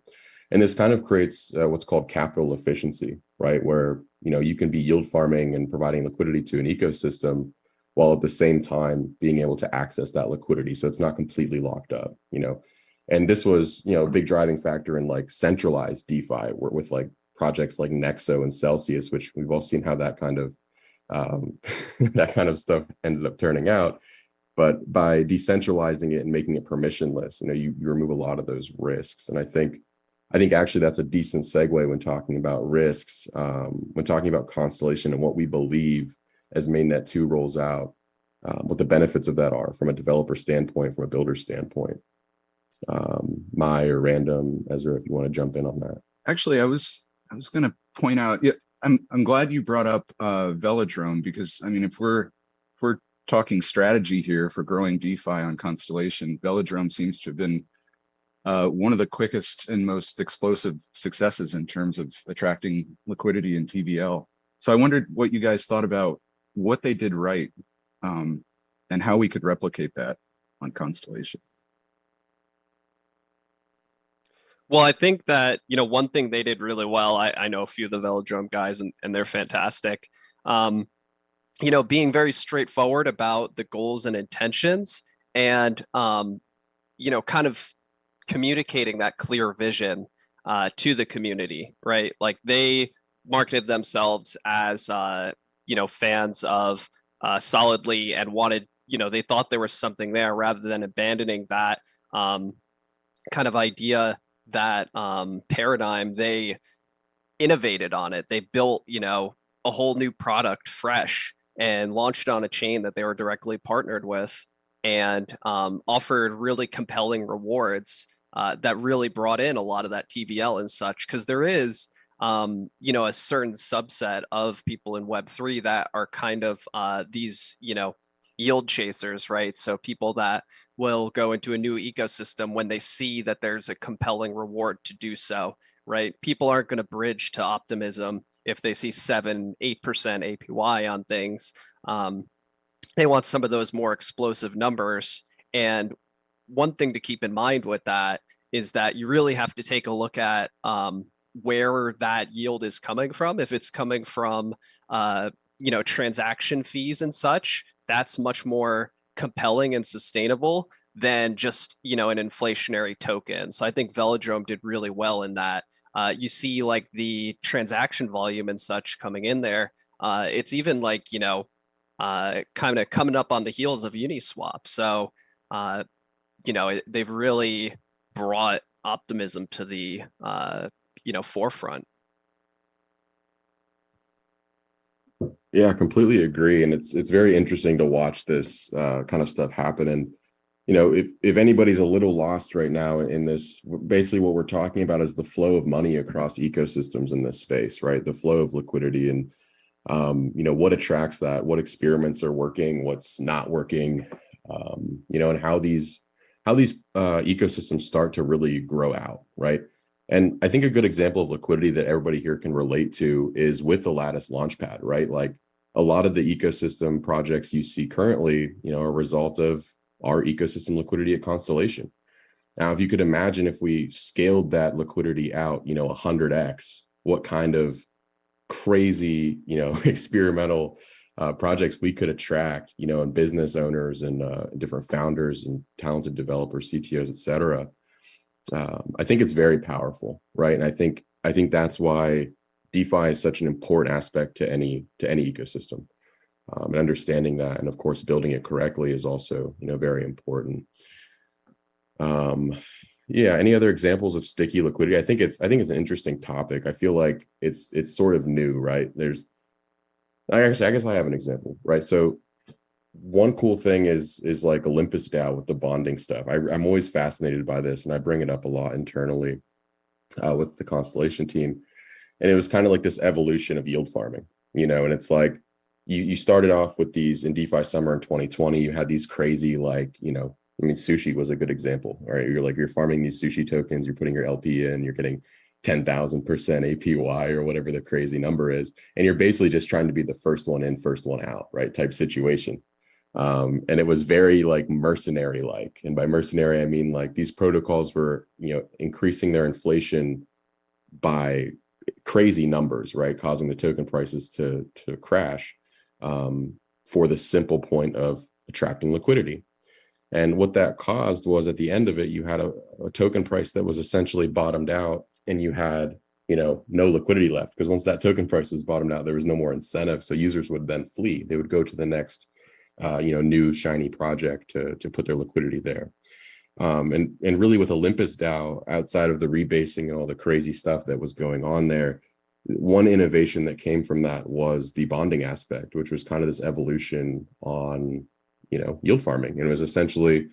And this kind of creates what's called capital efficiency, right? Where, you can be yield farming and providing liquidity to an ecosystem while at the same time being able to access that liquidity. So it's not completely locked up, And this was, a big driving factor in like centralized DeFi with like projects like Nexo and Celsius, which we've all seen how that kind of stuff ended up turning out. But by decentralizing it and making it permissionless, you remove a lot of those risks. And I think actually that's a decent segue when talking about risks, when talking about Constellation and what we believe as mainnet 2 rolls out, what the benefits of that are from a developer standpoint, from a builder standpoint. Mai or Random, Ezra, if you want to jump in on that. Actually, I was going to point out, yeah, I'm glad you brought up Velodrome, because if we're talking strategy here for growing DeFi on Constellation, Velodrome seems to have been one of the quickest and most explosive successes in terms of attracting liquidity in TVL. So I wondered what you guys thought about what they did right, and how we could replicate that on Constellation. Well, I think that, one thing they did really well, I know a few of the Velodrome guys and they're fantastic. Being very straightforward about the goals and intentions, and, kind of communicating that clear vision to the community, right? Like they marketed themselves as, fans of Solidly, and wanted, they thought there was something there rather than abandoning that kind of idea, that paradigm. They innovated on it. They built, a whole new product fresh, and launched on a chain that they were directly partnered with, and offered really compelling rewards that really brought in a lot of that TVL and such, because there is you know, a certain subset of people in Web3 that are kind of these, you know, yield chasers, right? So people that will go into a new ecosystem when they see that there's a compelling reward to do so, right? People aren't going to bridge to optimism if they see 7-8% APY on things. They want some of those more explosive numbers. And one thing to keep in mind with that is that you really have to take a look at where that yield is coming from. If it's coming from you know, transaction fees and such, that's much more compelling and sustainable than just, you know, an inflationary token. So I think Velodrome did really well in that. You see like the transaction volume and such coming in there. It's even like, you know, kind of coming up on the heels of Uniswap. So, you know, they've really brought optimism to the, you know, forefront. Yeah, I completely agree. And it's very interesting to watch this kind of stuff happen. And, you know, if anybody's a little lost right now in this, basically what we're talking about is the flow of money across ecosystems in this space, right? The flow of liquidity and, you know, what attracts that, what experiments are working, what's not working, you know, and how these ecosystems start to really grow out, right? And I think a good example of liquidity that everybody here can relate to is with the Lattice Launchpad, right? Like a lot of the ecosystem projects you see currently, you know, are a result of our ecosystem liquidity at Constellation. Now, if you could imagine if we scaled that liquidity out, you know, 100x, what kind of crazy, you know, experimental projects we could attract, you know, and business owners and different founders and talented developers, CTOs, et cetera. I think it's very powerful, right? And I think that's why DeFi is such an important aspect to any ecosystem. And understanding that, and of course, building it correctly is also, you know, very important. Yeah. Any other examples of sticky liquidity? I think it's an interesting topic. I feel like it's sort of new, right? I guess I have an example, right? So one cool thing is like Olympus DAO with the bonding stuff. I'm always fascinated by this, and I bring it up a lot internally with the Constellation team. And it was kind of like this evolution of yield farming, you know, and it's like you started off with these in DeFi summer in 2020, you had these crazy, like, you know, I mean, sushi was a good example, right? You're farming these sushi tokens, you're putting your LP in, you're getting 10,000% APY or whatever the crazy number is. And you're basically just trying to be the first one in, first one out, right? Type situation. And it was very like mercenary like, and by mercenary, I mean like these protocols were, you know, increasing their inflation by crazy numbers, right? Causing the token prices to crash for the simple point of attracting liquidity. And what that caused was at the end of it, you had a token price that was essentially bottomed out, and you had, you know, no liquidity left, because once that token price was bottomed out, there was no more incentive. So users would then flee. They would go to the next, you know, new shiny project to put their liquidity there. And really with Olympus DAO, outside of the rebasing and all the crazy stuff that was going on there, one innovation that came from that was the bonding aspect, which was kind of this evolution on, you know, yield farming. And it was essentially,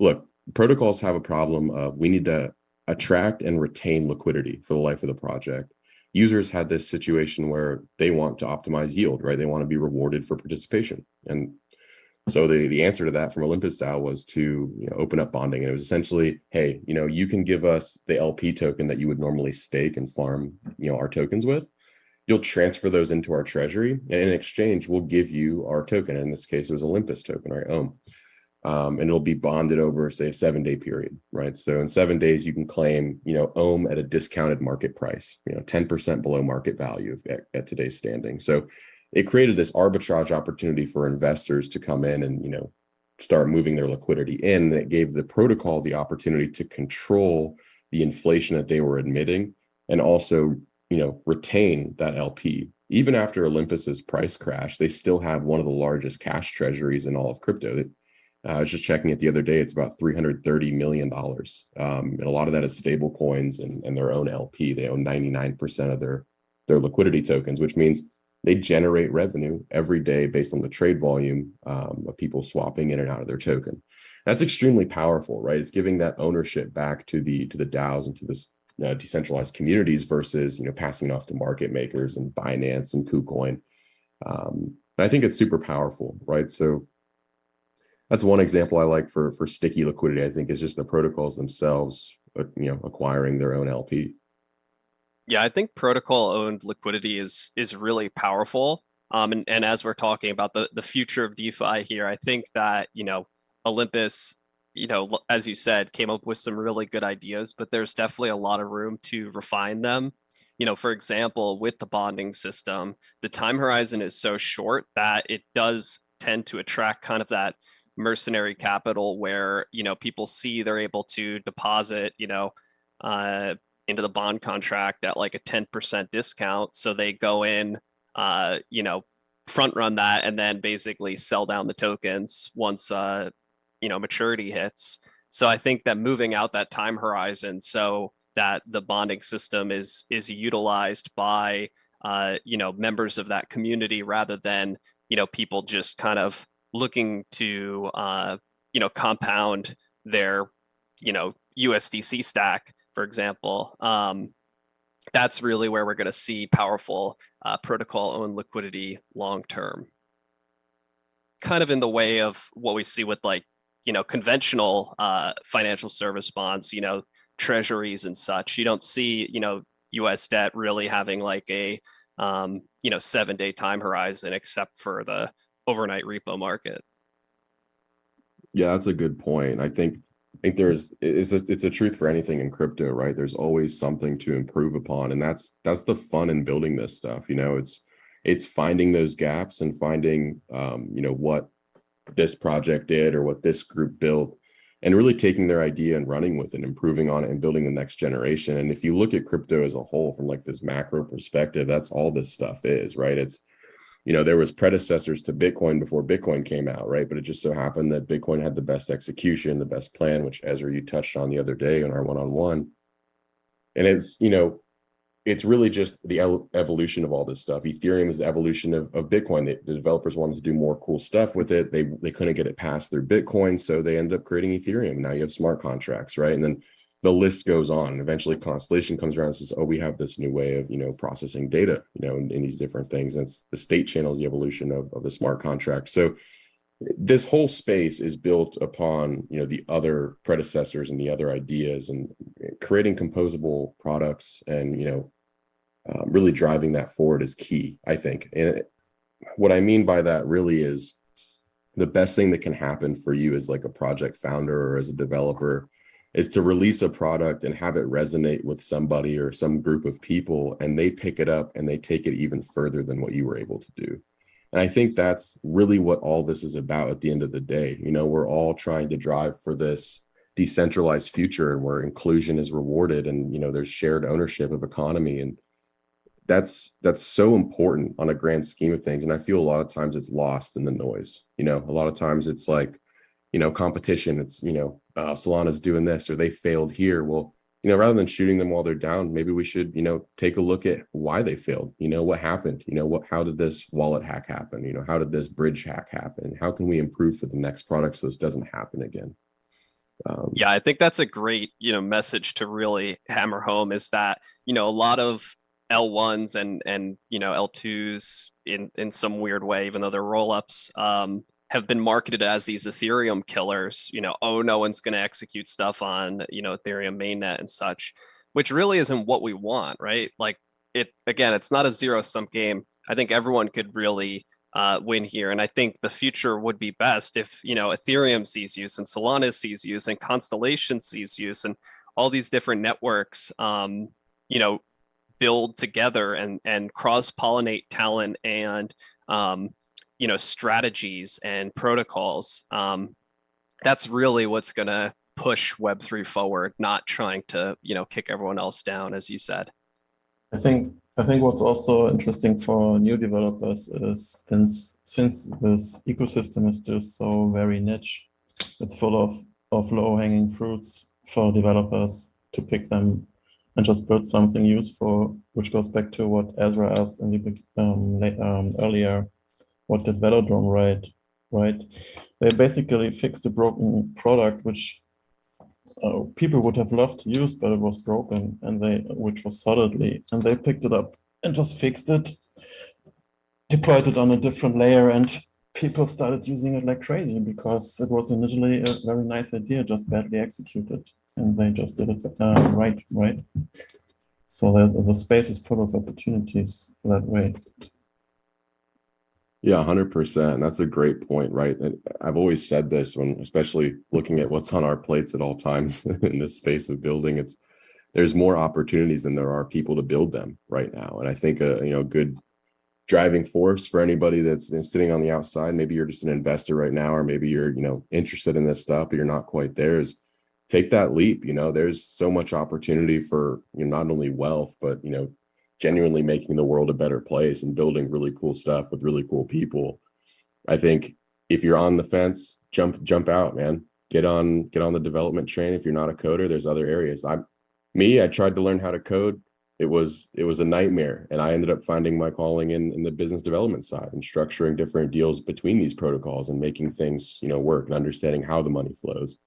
look, protocols have a problem of we need to attract and retain liquidity for the life of the project. Users had this situation where they want to optimize yield, right? They want to be rewarded for participation. And so the answer to that from Olympus DAO was to, you know, open up bonding. And it was essentially, hey, you know, you can give us the LP token that you would normally stake and farm, you know, our tokens with. You'll transfer those into our treasury, and in exchange, we'll give you our token. In this case, it was Olympus token, right? And it'll be bonded over, say, a 7-day period, right? So in 7 days, you can claim, you know, Ohm at a discounted market price, you know, 10% below market value at today's standing. So it created this arbitrage opportunity for investors to come in and, you know, start moving their liquidity in. And it gave the protocol the opportunity to control the inflation that they were admitting, and also, you know, retain that LP. Even after Olympus's price crash, they still have one of the largest cash treasuries in all of crypto. I was just checking it the other day. It's about $330 million. And a lot of that is stable coins and their own LP. They own 99% of their liquidity tokens, which means they generate revenue every day based on the trade volume of people swapping in and out of their token. That's extremely powerful, right? It's giving that ownership back to the DAOs and to this decentralized communities versus passing it off to market makers and Binance and KuCoin. And I think it's super powerful, right? So that's one example I like for sticky liquidity. I think is just the protocols themselves, acquiring their own LP. Yeah, I think protocol-owned liquidity is really powerful. And as we're talking about the future of DeFi here, I think that Olympus, as you said, came up with some really good ideas, but there's definitely a lot of room to refine them. For example, with the bonding system, the time horizon is so short that it does tend to attract kind of that mercenary capital where people see they're able to deposit into the bond contract at like a 10% discount, so they go in front run that and then basically sell down the tokens once maturity hits. So I think that moving out that time horizon so that the bonding system is utilized by members of that community rather than people just kind of looking to compound their USDC stack, for example. That's really where we're going to see powerful protocol-owned liquidity long term. Kind of in the way of what we see with conventional financial service bonds, treasuries and such. You don't see US debt really having like a 7-day time horizon except for the overnight repo market. Yeah, that's a good point. I think it's a truth for anything in crypto, right? There's always something to improve upon, and that's the fun in building this stuff. It's finding those gaps and finding what this project did or what this group built, and really taking their idea and running with it, improving on it, and building the next generation. And if you look at crypto as a whole from like this macro perspective, that's all this stuff is, right? It's there was predecessors to Bitcoin before Bitcoin came out, right? But it just so happened that Bitcoin had the best execution, the best plan, which Ezra, you touched on the other day on our one-on-one. And it's really just the evolution of all this stuff. Ethereum is the evolution of Bitcoin. The developers wanted to do more cool stuff with it. They couldn't get it past their Bitcoin, so they ended up creating Ethereum. Now you have smart contracts, right? And then the list goes on. And eventually Constellation comes around and says, oh, we have this new way of processing data, in these different things. And it's the state channels, the evolution of the smart contract. So this whole space is built upon, the other predecessors and the other ideas, and creating composable products and, really driving that forward is key, I think. And what I mean by that really is the best thing that can happen for you as like a project founder or as a developer is to release a product and have it resonate with somebody or some group of people, and they pick it up and they take it even further than what you were able to do. And I think that's really what all this is about at the end of the day. We're all trying to drive for this decentralized future where inclusion is rewarded and, there's shared ownership of economy. And that's so important on a grand scheme of things. And I feel a lot of times it's lost in the noise. A lot of times it's like, competition. It's, Solana's doing this or they failed here. Well, rather than shooting them while they're down, maybe we should, take a look at why they failed. What happened? How did this wallet hack happen? How did this bridge hack happen? How can we improve for the next product so this doesn't happen again? Yeah, I think that's a great, message to really hammer home is that, a lot of L1s and L2s in some weird way, even though they're roll-ups, have been marketed as these Ethereum killers. Oh, no one's going to execute stuff on Ethereum mainnet and such, which really isn't what we want, right? Like it's not a zero-sum game. I think everyone could really win here, and I think the future would be best if Ethereum sees use and Solana sees use and Constellation sees use and all these different networks build together and cross-pollinate talent and strategies and protocols. That's really what's going to push Web3 forward, not trying to kick everyone else down, as you said. I think what's also interesting for new developers is since this ecosystem is just so very niche, it's full of low-hanging fruits for developers to pick them and just build something useful, which goes back to what Ezra asked in the earlier. What did Velodrome write? Right? They basically fixed a broken product, which people would have loved to use, but it was broken, and which was solidly, and they picked it up and just fixed it, deployed it on a different layer, and people started using it like crazy because it was initially a very nice idea, just badly executed, and they just did it right. So the space is full of opportunities that way. Yeah, 100%. That's a great point, right? And I've always said this when, especially looking at what's on our plates at all times in this space of building, there's more opportunities than there are people to build them right now. And I think a good driving force for anybody that's sitting on the outside, maybe you're just an investor right now, or maybe you're interested in this stuff, but you're not quite there, is take that leap. There's so much opportunity for not only wealth, but genuinely making the world a better place and building really cool stuff with really cool people. I think if you're on the fence, jump out, man. Get on the development train. If you're not a coder, there's other areas. I tried to learn how to code. It was a nightmare, and I ended up finding my calling in the business development side and structuring different deals between these protocols and making things work and understanding how the money flows.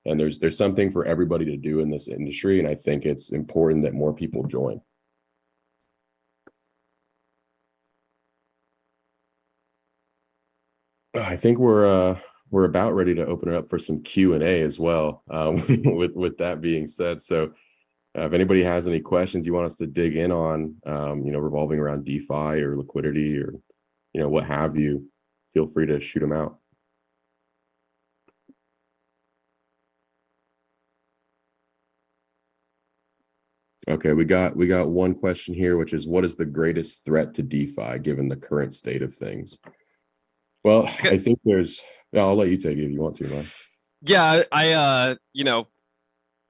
And there's something for everybody to do in this industry, and I think it's important that more people join. I think we're about ready to open it up for some Q&A as well. With that being said, so if anybody has any questions you want us to dig in on, revolving around DeFi or liquidity or what have you, feel free to shoot them out. Okay, we got one question here, which is, what is the greatest threat to DeFi given the current state of things? Well, I think I'll let you take it if you want to, man. Yeah, I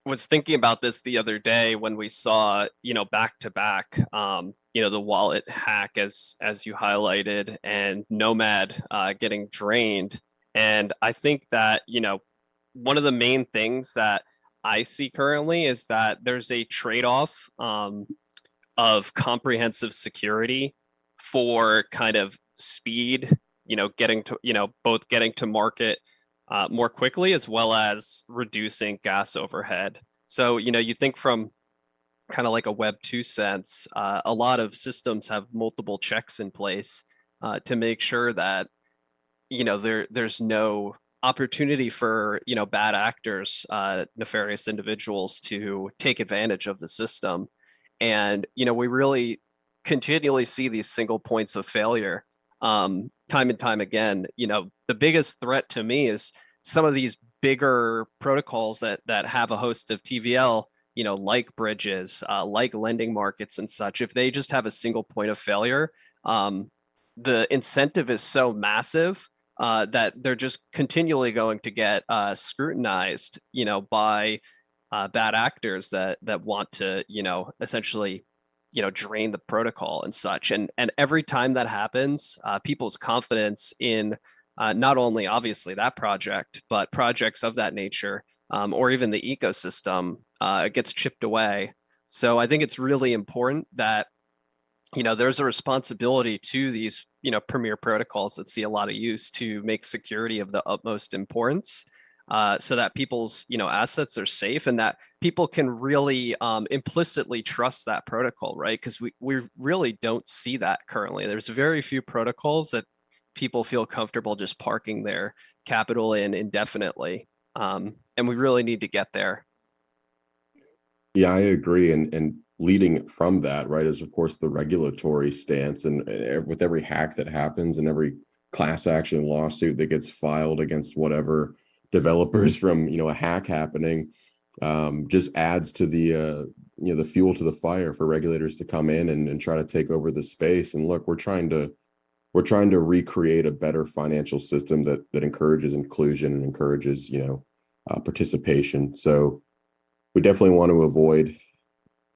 was thinking about this the other day when we saw, back to back, the wallet hack as you highlighted, and Nomad getting drained. And I think that, one of the main things that I see currently is that there's a trade-off of comprehensive security for kind of speed, getting to, both getting to market more quickly, as well as reducing gas overhead. So, you think from kind of like a Web2 sense, a lot of systems have multiple checks in place to make sure that, there's no opportunity for, bad actors, nefarious individuals to take advantage of the system. And, we really continually see these single points of failure time and time again. The biggest threat to me is some of these bigger protocols that have a host of TVL, like bridges, like lending markets and such. If they just have a single point of failure, the incentive is so massive that they're just continually going to get scrutinized, by bad actors that want to, essentially, drain the protocol and such. And every time that happens, people's confidence in not only obviously that project, but projects of that nature, or even the ecosystem, gets chipped away. So I think it's really important that, there's a responsibility to these, premier protocols that see a lot of use to make security of the utmost importance, so that people's, assets are safe and that people can really implicitly trust that protocol, right? Because we really don't see that currently. There's very few protocols that people feel comfortable just parking their capital in indefinitely. And we really need to get there. Yeah, I agree. And leading from that, right, is of course the regulatory stance. And with every hack that happens and every class action lawsuit that gets filed against whatever developers from, a hack happening, just adds to the, the fuel to the fire for regulators to come in and try to take over the space. And look, we're trying to recreate a better financial system that encourages inclusion and encourages, participation. So we definitely want to avoid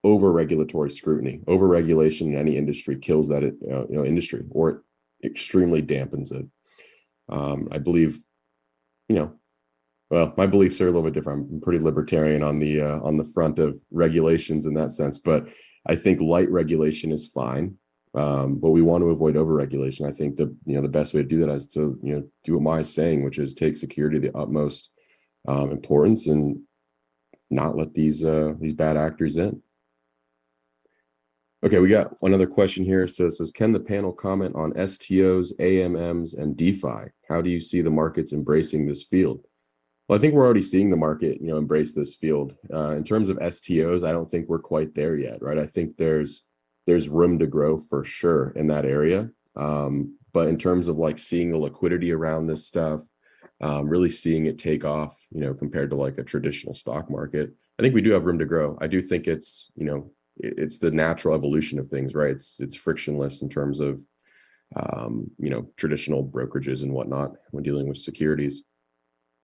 over regulatory scrutiny. Over regulation in any industry kills that industry, or it extremely dampens it. I believe, well, my beliefs are a little bit different. I'm pretty libertarian on the front of regulations in that sense, but I think light regulation is fine. But we want to avoid over-regulation. I think the best way to do that is to do what Maya's saying, which is take security to the utmost importance and not let these bad actors in. Okay, we got another question here. So it says, can the panel comment on STOs, AMMs, and DeFi? How do you see the markets embracing this field? Well, I think we're already seeing the market, embrace this field. In terms of STOs, I don't think we're quite there yet, right? I think there's room to grow for sure in that area. But in terms of like seeing the liquidity around this stuff, really seeing it take off, compared to like a traditional stock market, I think we do have room to grow. I do think it's the natural evolution of things, right? It's frictionless in terms of, traditional brokerages and whatnot when dealing with securities.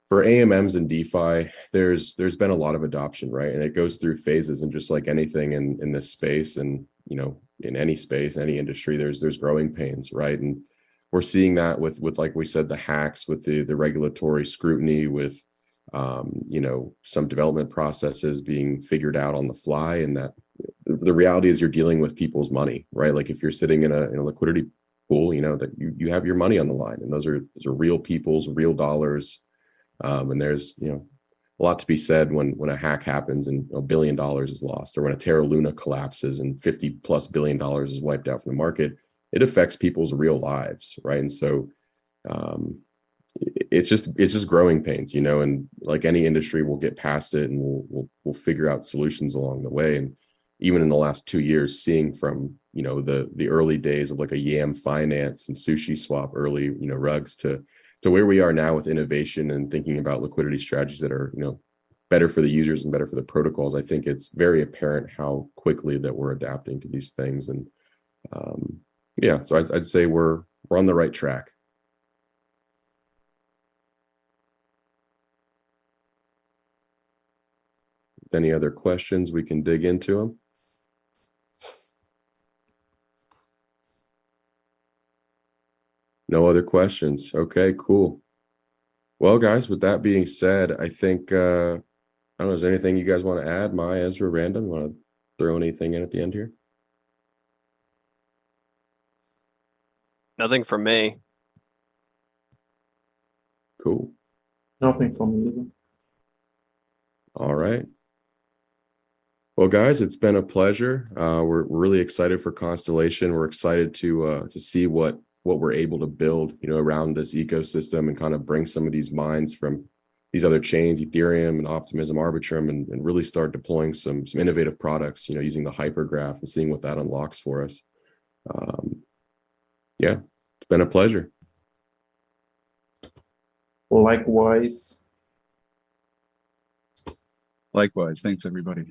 For AMMs and DeFi, there's been a lot of adoption, right? And it goes through phases, and just like anything in this space, and in any space, any industry, there's growing pains, right? And we're seeing that with like we said, the hacks, with the regulatory scrutiny, with some development processes being figured out on the fly, and that the reality is you're dealing with people's money, right? Like if you're sitting in a liquidity pool, that you have your money on the line, and those are real people's real dollars. And there's a lot to be said when a hack happens and $1 billion is lost, or when a Terra Luna collapses and $50+ billion is wiped out from the market. It affects people's real lives, right? And so it's just growing pains, and like any industry, we'll get past it, and we'll figure out solutions along the way. And even in the last 2 years, seeing from the early days of like a Yam Finance and Sushi Swap early rugs to where we are now with innovation and thinking about liquidity strategies that are better for the users and better for the protocols, I think it's very apparent how quickly that we're adapting to these things. And so I'd say we're on the right track. Any other questions, we can dig into them. No other questions. Okay, cool. Well, guys, with that being said, I think, I don't know, is there anything you guys want to add? Maya, Ezra, Random, want to throw anything in at the end here? Nothing from me. Cool. Nothing from me either. All right. Well, guys, it's been a pleasure. We're really excited for Constellation. We're excited to see what we're able to build, around this ecosystem, and kind of bring some of these minds from these other chains, Ethereum and Optimism, Arbitrum, and really start deploying some innovative products, using the hypergraph and seeing what that unlocks for us. It's been a pleasure. Likewise. Likewise. Thanks, everybody.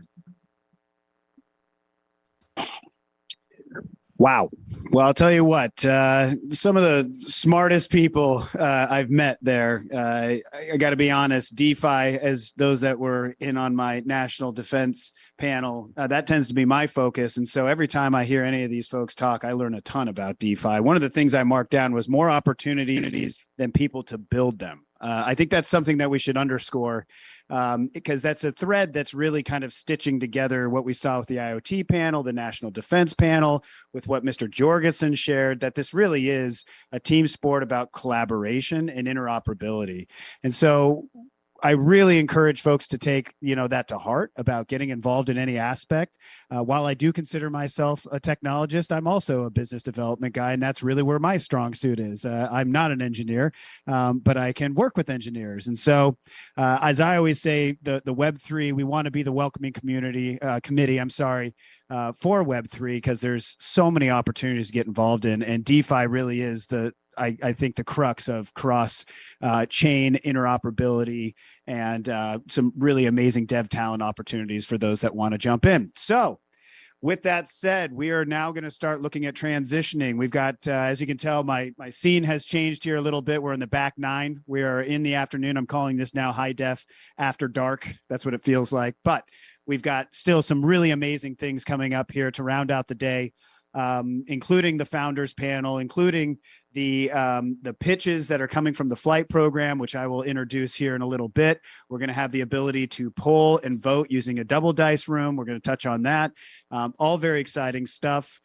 Wow. Well, I'll tell you what, some of the smartest people I've met there, I got to be honest, DeFi, as those that were in on my national defense panel, that tends to be my focus. And so every time I hear any of these folks talk, I learn a ton about DeFi. One of the things I marked down was more opportunities than people to build them. I think that's something that we should underscore, because that's a thread that's really kind of stitching together what we saw with the IoT panel, the national defense panel, with what Mr. Jorgensen shared, that this really is a team sport about collaboration and interoperability. And so I really encourage folks to take, that to heart about getting involved in any aspect. While I do consider myself a technologist, I'm also a business development guy, and that's really where my strong suit is. I'm not an engineer, but I can work with engineers. And so, as I always say, the Web3, we want to be the welcoming committee, for Web3, because there's so many opportunities to get involved in, and DeFi really is I think the crux of cross chain interoperability and some really amazing dev talent opportunities for those that want to jump in. So with that said, we are now going to start looking at transitioning. We've got, as you can tell, my scene has changed here a little bit. We're in the back 9. We are in the afternoon. I'm calling this now high def after dark. That's what it feels like. But we've got still some really amazing things coming up here to round out the day. including the founders panel, including the pitches that are coming from the flight program, which I will introduce here in a little bit. We're going to have the ability to poll and vote using a double dice room. We're going to touch on that. All very exciting stuff.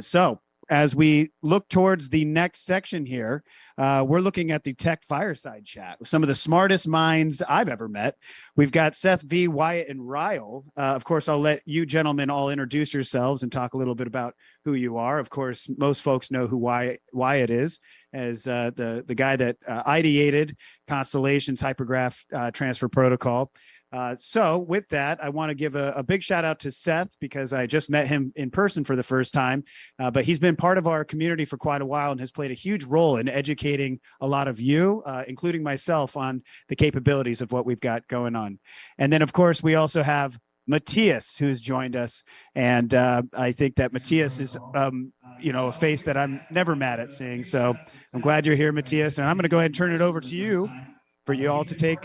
So as we look towards the next section here, we're looking at the tech fireside chat with some of the smartest minds I've ever met. We've got Seth V, Wyatt, and Ryle. Of course, I'll let you gentlemen all introduce yourselves and talk a little bit about who you are. Of course, most folks know who Wyatt is as the guy that ideated Constellation's hypergraph transfer protocol. So with that, I want to give a big shout out to Seth because I just met him in person for the first time, but he's been part of our community for quite a while and has played a huge role in educating a lot of you, including myself, on the capabilities of what we've got going on. And then, of course, we also have Matthias, who's joined us. And I think that Matthias is, a face that I'm never mad at seeing. So I'm glad you're here, Matthias. And I'm going to go ahead and turn it over to you for you all to take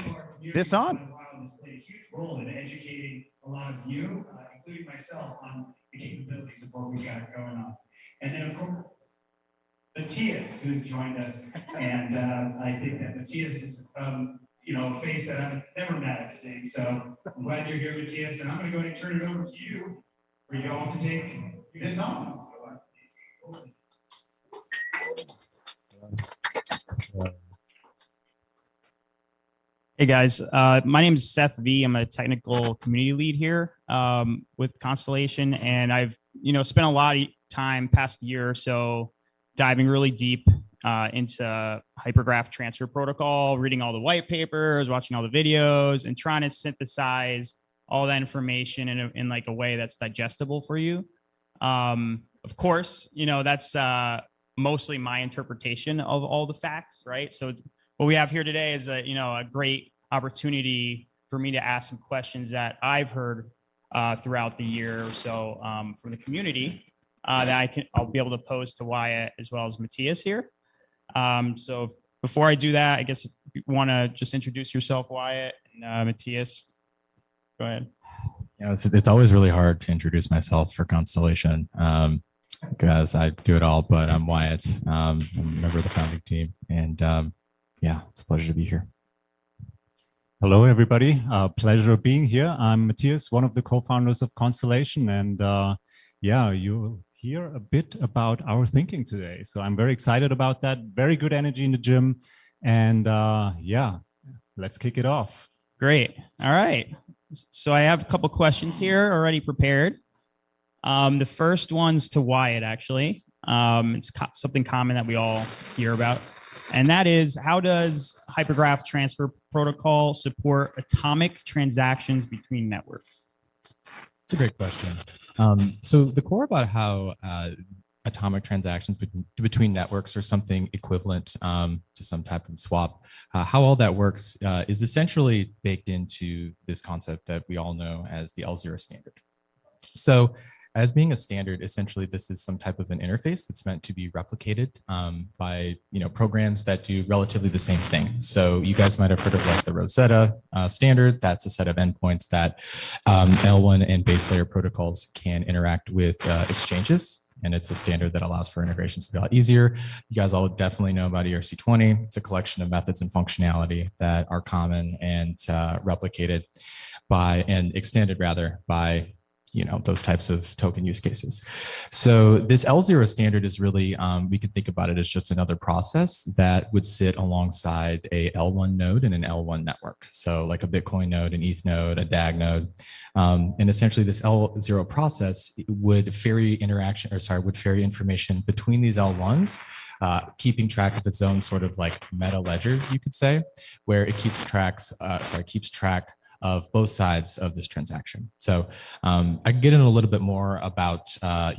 this on. Role in educating a lot of you, including myself, on the capabilities of what we've got going on. And then, of course, Matthias, who's joined us. And I think that Matthias is, a face that I'm never mad at seeing. So I'm glad you're here, Matthias. And I'm going to go ahead and turn it over to you for you all to take this on. Hey guys, my name is Seth V. I'm a technical community lead here with Constellation, and I've spent a lot of time past year or so diving really deep into hypergraph transfer protocol, reading all the white papers, watching all the videos, and trying to synthesize all that information in like a way that's digestible for you. Of course, that's mostly my interpretation of all the facts, right? So what we have here today is a great opportunity for me to ask some questions that I've heard throughout the year or so from the community that I'll be able to pose to Wyatt as well as Matthias here. So before I do that, I guess if you want to just introduce yourself, Wyatt, and Matthias, go ahead. It's always really hard to introduce myself for Constellation because I do it all, but I'm Wyatt. I'm a member of the founding team, and yeah, it's a pleasure to be here. Hello, everybody. Pleasure being here. I'm Matthias, one of the co-founders of Constellation, and yeah, you'll hear a bit about our thinking today. So I'm very excited about that. Very good energy in the gym, and yeah, let's kick it off. Great. All right. So I have a couple questions here already prepared. The first one's to Wyatt, actually. It's something common that we all hear about. And that is, how does hypergraph transfer protocol support atomic transactions between networks? It's a great question. So the core about how atomic transactions between networks are something equivalent to some type of swap, how all that works is essentially baked into this concept that we all know as the L0 standard. So as being a standard, essentially, this is some type of an interface that's meant to be replicated by programs that do relatively the same thing. So you guys might have heard of like the Rosetta standard. That's a set of endpoints that L1 and base layer protocols can interact with exchanges. And it's a standard that allows for integrations to be a lot easier. You guys all definitely know about ERC20. It's a collection of methods and functionality that are common and replicated by, and extended rather, by those types of token use cases. So this L0 standard is really, we could think about it as just another process that would sit alongside a L1 node and an L1 network. So like a Bitcoin node, an ETH node, a DAG node. And essentially this L0 process would ferry information between these L1s, keeping track of its own sort of like meta ledger, you could say, where it keeps track of both sides of this transaction. So I can get into a little bit more about DAG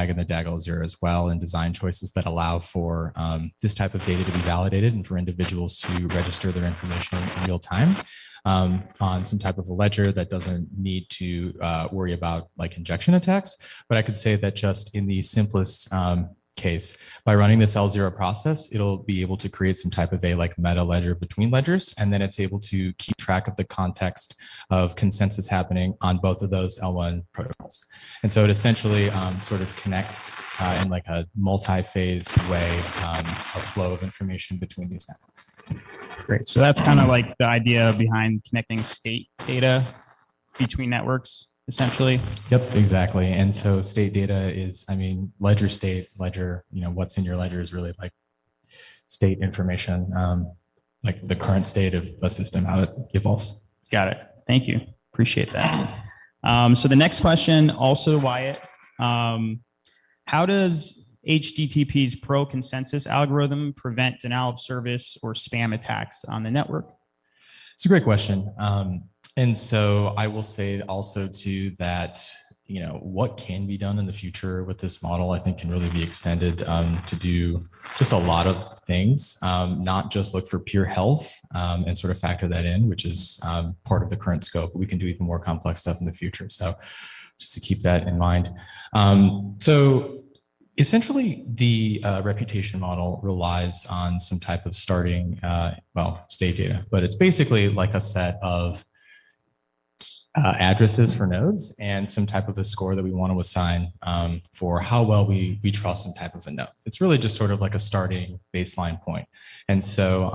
and the DAG L0 as well, and design choices that allow for this type of data to be validated and for individuals to register their information in real time on some type of a ledger that doesn't need to worry about like injection attacks. But I could say that just in the simplest case. By running this L0 process, it'll be able to create some type of a like meta ledger between ledgers, and then it's able to keep track of the context of consensus happening on both of those L1 protocols. And so it essentially sort of connects in like a multi-phase way a flow of information between these networks. Great. So that's kind of like the idea behind connecting state data between networks, essentially. Yep, exactly. And so state data is, I mean, ledger state, ledger, you know, what's in your ledger is really like state information, like the current state of a system, how it evolves. Got it. Thank you. Appreciate that. So the next question, also Wyatt, how does HTTP's pro consensus algorithm prevent denial of service or spam attacks on the network? It's a great question. And so I will say also too that, you know, what can be done in the future with this model, I think can really be extended to do just a lot of things, not just look for pure health and sort of factor that in, which is part of the current scope. We can do even more complex stuff in the future. So just to keep that in mind. So essentially, the reputation model relies on some type of starting, well, state data, but it's basically like a set of addresses for nodes and some type of a score that we want to assign for how well we trust some type of a node. It's really just sort of like a starting baseline point. And so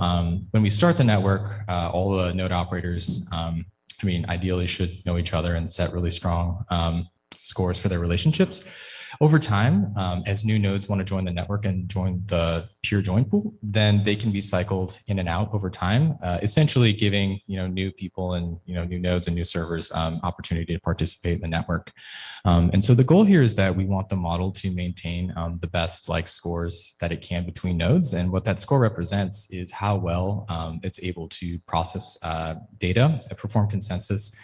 when we start the network, all the node operators, I mean, ideally should know each other and set really strong scores for their relationships. Over time, as new nodes want to join the network and join the pure join pool, then they can be cycled in and out over time, essentially giving new people and new nodes and new servers opportunity to participate in the network. And so the goal here is that we want the model to maintain the best scores that it can between nodes, and what that score represents is how well it's able to process data, perform consensus.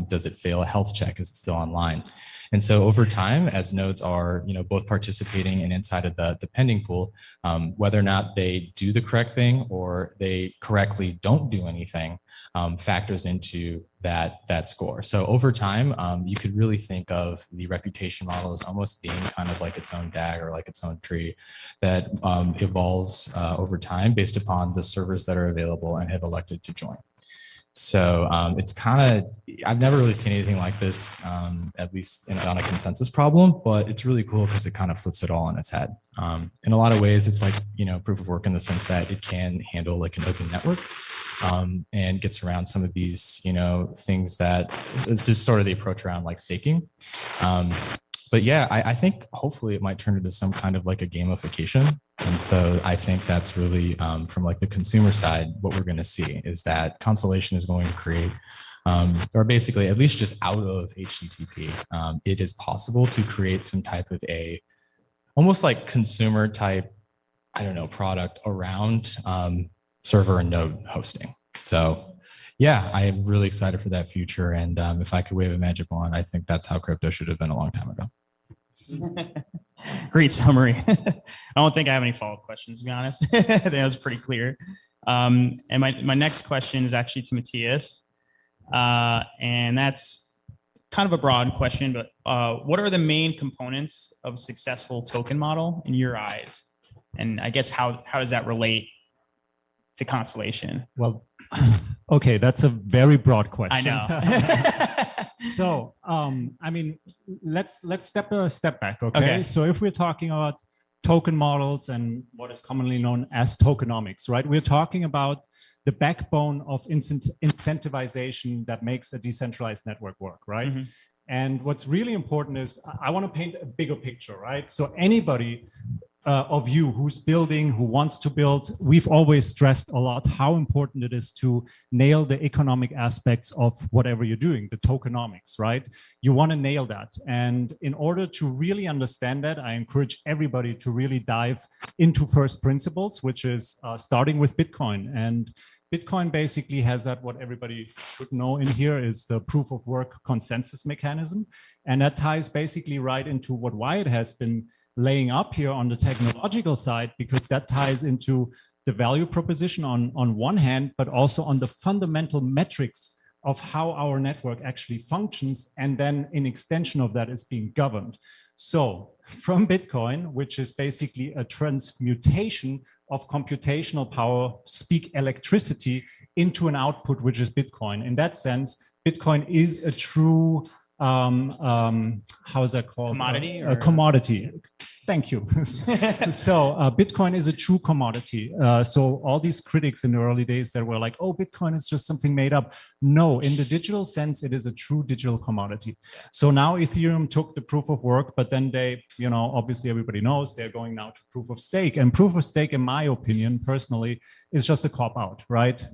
Does it fail a health check? Is it still online? And so over time, as nodes are both participating and inside of the pending pool, whether or not they do the correct thing or they correctly don't do anything factors into that score. So over time, you could really think of the reputation model as almost being kind of like its own DAG or like its own tree that evolves over time based upon the servers that are available and have elected to join. So it's kind of, I've never really seen anything like this, at least on a consensus problem, but it's really cool because it kind of flips it all on its head. In a lot of ways, it's like, proof of work in the sense that it can handle like an open network and gets around some of these, things that it's just sort of the approach around like staking. But yeah, I think hopefully it might turn into some kind of like a gamification. And so I think that's really from like the consumer side, what we're going to see is that Constellation is going to create, or basically at least just out of HTTP, it is possible to create some type of almost like consumer type, I don't know, product around server and node hosting. So yeah, I am really excited for that future. And if I could wave a magic wand, I think that's how crypto should have been a long time ago. Great summary. I don't think I have any follow-up questions, to be honest. I think that was pretty clear. And my next question is actually to Matthias. And that's kind of a broad question, but what are the main components of a successful token model in your eyes? And I guess how does that relate to Constellation? Well, okay, that's a very broad question. I know. So, I mean, let's step back, okay? Okay. So if we're talking about token models and what is commonly known as tokenomics, right? We're talking about the backbone of incentivization that makes a decentralized network work, right? Mm-hmm. And what's really important is I want to paint a bigger picture, right? So anybody of you who's building, who wants to build, we've always stressed a lot how important it is to nail the economic aspects of whatever you're doing, the tokenomics, right? You want to nail that. And in order to really understand that, I encourage everybody to really dive into first principles, which is starting with Bitcoin. And Bitcoin basically has that, what everybody should know in here is the proof of work consensus mechanism. And that ties basically right into what Wyatt has been laying up here on the technological side, because that ties into the value proposition on one hand, but also on the fundamental metrics of how our network actually functions. And then in extension of that is being governed. So from Bitcoin, which is basically a transmutation of computational power, speak electricity, into an output, which is Bitcoin. In that sense, Bitcoin is a true, how is that called? Commodity? A commodity. Thank you. So Bitcoin is a true commodity. So all these critics in the early days that were like, oh, Bitcoin is just something made up. No, in the digital sense, it is a true digital commodity. So now Ethereum took the proof of work, but then they, you know, obviously everybody knows they're going now to proof of stake. And proof of stake, in my opinion, personally, is just a cop out, right?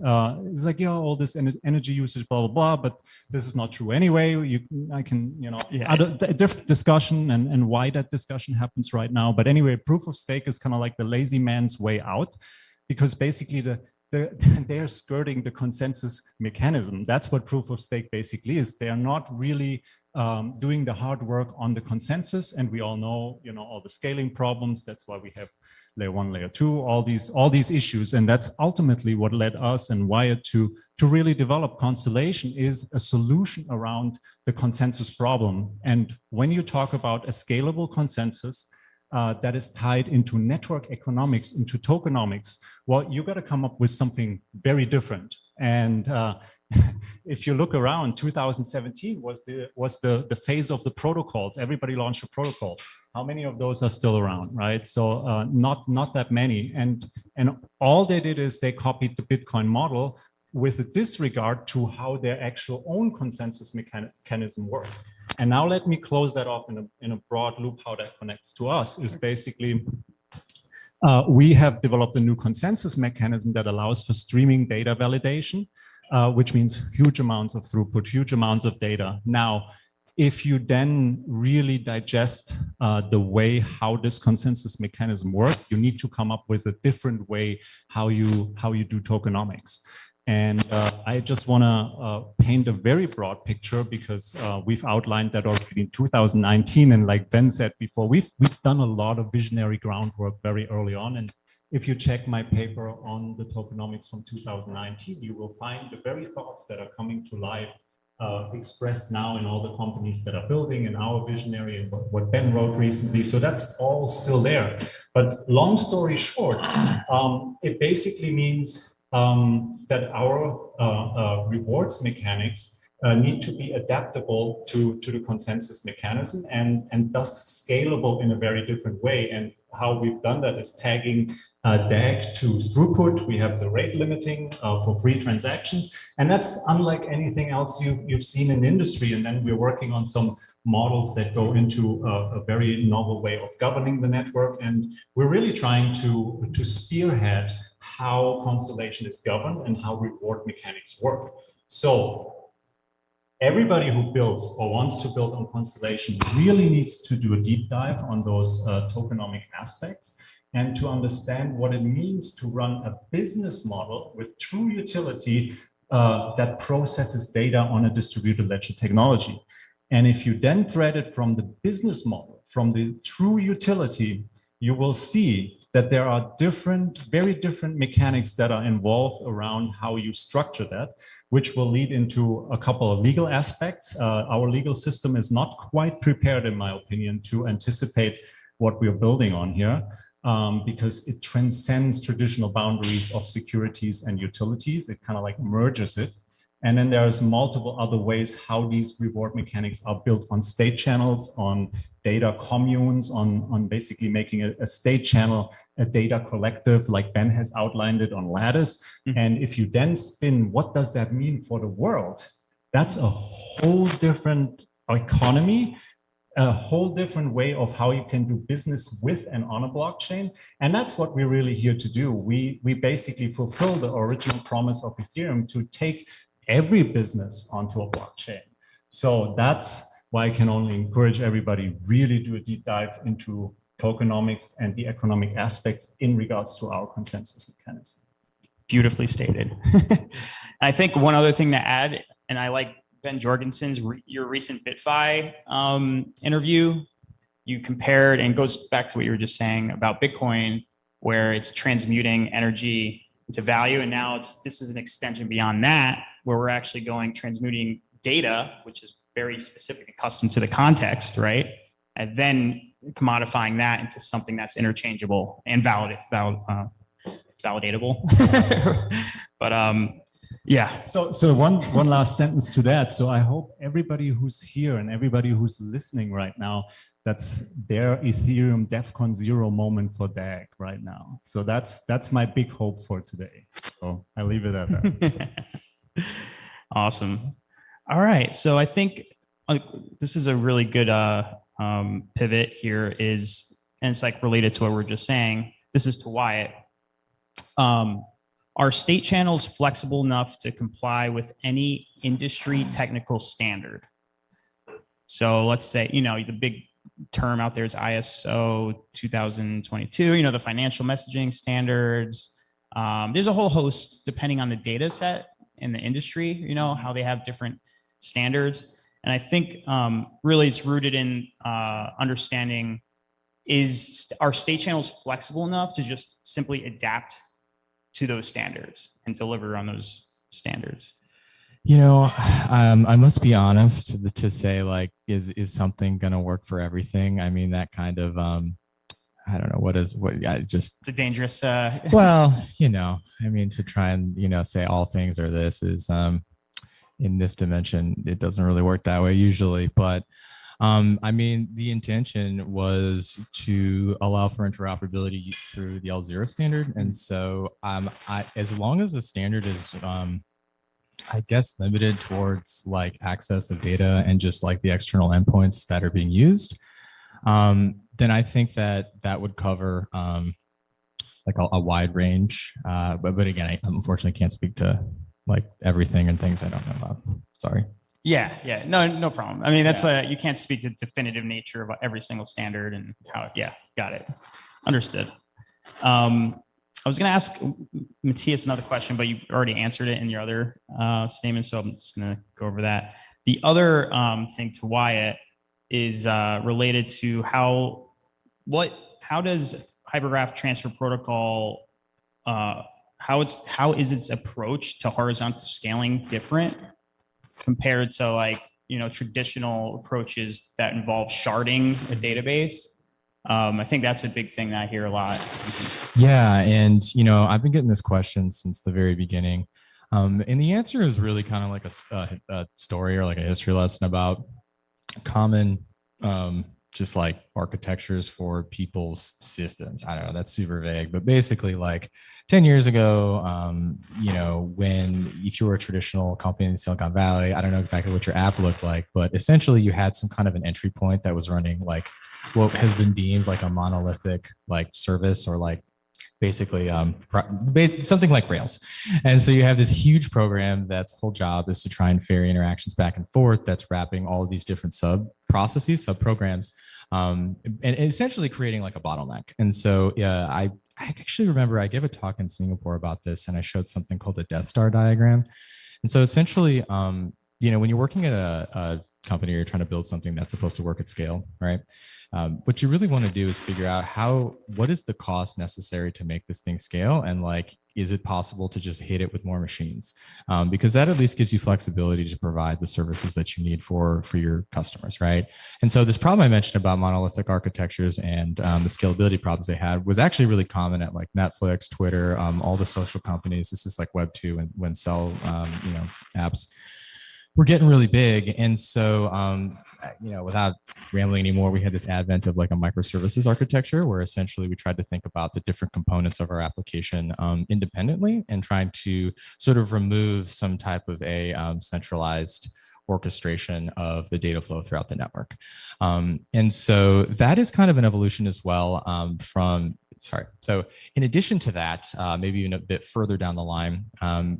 It's like, yeah, all this energy usage, blah, blah, blah, but this is not true anyway. I can, you know, different discussion and why that discussion happens right now. But anyway, proof of stake is kind of like the lazy man's way out, because basically they're skirting the consensus mechanism. That's what proof of stake basically is. They are not really doing the hard work on the consensus. And we all know, you know, all the scaling problems. That's why we have layer 1, layer 2, all these issues. And that's ultimately what led us and Wyatt to really develop Constellation, is a solution around the consensus problem. And when you talk about a scalable consensus, that is tied into network economics, into tokenomics, well, you got to come up with something very different. And if you look around, 2017 was the phase of the protocols. Everybody launched a protocol. How many of those are still around, right? So not that many. And all they did is they copied the Bitcoin model with a disregard to how their actual own consensus mechanism worked. And now let me close that off in a broad loop. How that connects to us is basically, we have developed a new consensus mechanism that allows for streaming data validation, which means huge amounts of throughput, huge amounts of data. Now, if you then really digest the way how this consensus mechanism works, you need to come up with a different way how you do tokenomics. And I just want to paint a very broad picture, because we've outlined that already in 2019. And like Ben said before, we've done a lot of visionary groundwork very early on. And if you check my paper on the tokenomics from 2019, you will find the very thoughts that are coming to life expressed now in all the companies that are building, and our visionary, and what Ben wrote recently. So that's all still there. But long story short, it basically means that our rewards mechanics need to be adaptable to the consensus mechanism, and thus scalable in a very different way. And how we've done that is tagging DAG to throughput. We have the rate limiting for free transactions, and that's unlike anything else you've seen in the industry. And then we're working on some models that go into a very novel way of governing the network, and we're really trying to spearhead how Constellation is governed and how reward mechanics work. So everybody who builds or wants to build on Constellation really needs to do a deep dive on those tokenomic aspects, and to understand what it means to run a business model with true utility that processes data on a distributed ledger technology. And if you then thread it from the business model, from the true utility, you will see that there are very different mechanics that are involved around how you structure that, which will lead into a couple of legal aspects. Our legal system is not quite prepared, in my opinion, to anticipate what we're building on here, because it transcends traditional boundaries of securities and utilities. It kind of like merges it. And then there's multiple other ways how these reward mechanics are built on state channels, on data communes, on basically making a state channel a data collective, like Ben has outlined it on Lattice. And if you then spin, what does that mean for the world? That's a whole different economy, a whole different way of how you can do business with and on a blockchain. And that's what we're really here to do. We basically fulfill the original promise of Ethereum to take every business onto a blockchain. So that's why I can only encourage everybody really do a deep dive into tokenomics and the economic aspects in regards to our consensus mechanism. Beautifully stated. I think one other thing to add, and I like Ben Jorgensen's, your recent BitFi interview, you compared, and goes back to what you were just saying about Bitcoin, where it's transmuting energy into value. And now this is an extension beyond that, where we're actually transmuting data, which is very specific and custom to the context, right? And then commodifying that into something that's interchangeable and validatable. But yeah. So one last sentence to that. So I hope everybody who's here and everybody who's listening right now, that's their Ethereum DEFCON 0 moment for DAG right now. So that's my big hope for today. So I leave it at that. Awesome. All right. So I think this is a really good pivot here and it's like related to what we're just saying. This is to Wyatt. Are state channels flexible enough to comply with any industry technical standard? So let's say, the big term out there is ISO 2022, the financial messaging standards. There's a whole host depending on the data set in the industry, how they have different standards. And I think really it's rooted in understanding are state channels flexible enough to just simply adapt to those standards and deliver on those standards? I must be honest to say, like, is something going to work for everything? I mean, that kind of, I don't know, it's a dangerous, well, I mean, to try and, say all things are this is, in this dimension, it doesn't really work that way usually, but I mean, the intention was to allow for interoperability through the L0 standard. And so as long as the standard is, I guess, limited towards like access of data and just like the external endpoints that are being used, then I think that would cover like a wide range. But again, I unfortunately can't speak to like everything and things I don't know about. Sorry. Yeah. No problem. I mean, that's you can't speak to definitive nature of every single standard and how, got it. Understood. I was going to ask Matthias another question, but you already answered it in your other statement. So I'm just going to go over that. The other thing to Wyatt is related to how does Hypergraph Transfer Protocol, how is its approach to horizontal scaling different compared to like, traditional approaches that involve sharding a database? I think that's a big thing that I hear a lot. Yeah. And, I've been getting this question since the very beginning. And the answer is really kind of like a story or like a history lesson about common, just like architectures for people's systems. I don't know, that's super vague, but basically like 10 years ago, if you were a traditional company in Silicon Valley, I don't know exactly what your app looked like, but essentially you had some kind of an entry point that was running like what has been deemed like a monolithic like service or like basically something like Rails. And so you have this huge program that's whole job is to try and ferry interactions back and forth that's wrapping all of these different sub processes, sub programs, and essentially creating like a bottleneck. And so I actually remember I gave a talk in Singapore about this and I showed something called the Death Star diagram. And so essentially, when you're working at a company or you're trying to build something that's supposed to work at scale, right? What you really want to do is figure out what is the cost necessary to make this thing scale? And like, is it possible to just hit it with more machines? Because that at least gives you flexibility to provide the services that you need for your customers, right? And so this problem I mentioned about monolithic architectures and the scalability problems they had was actually really common at like Netflix, Twitter, all the social companies. This is like Web2 and when sell, apps. We're getting really big. And so, without rambling anymore, we had this advent of like a microservices architecture where essentially we tried to think about the different components of our application independently and trying to sort of remove some type of a centralized orchestration of the data flow throughout the network. And so that is kind of an evolution as well So in addition to that, maybe even a bit further down the line,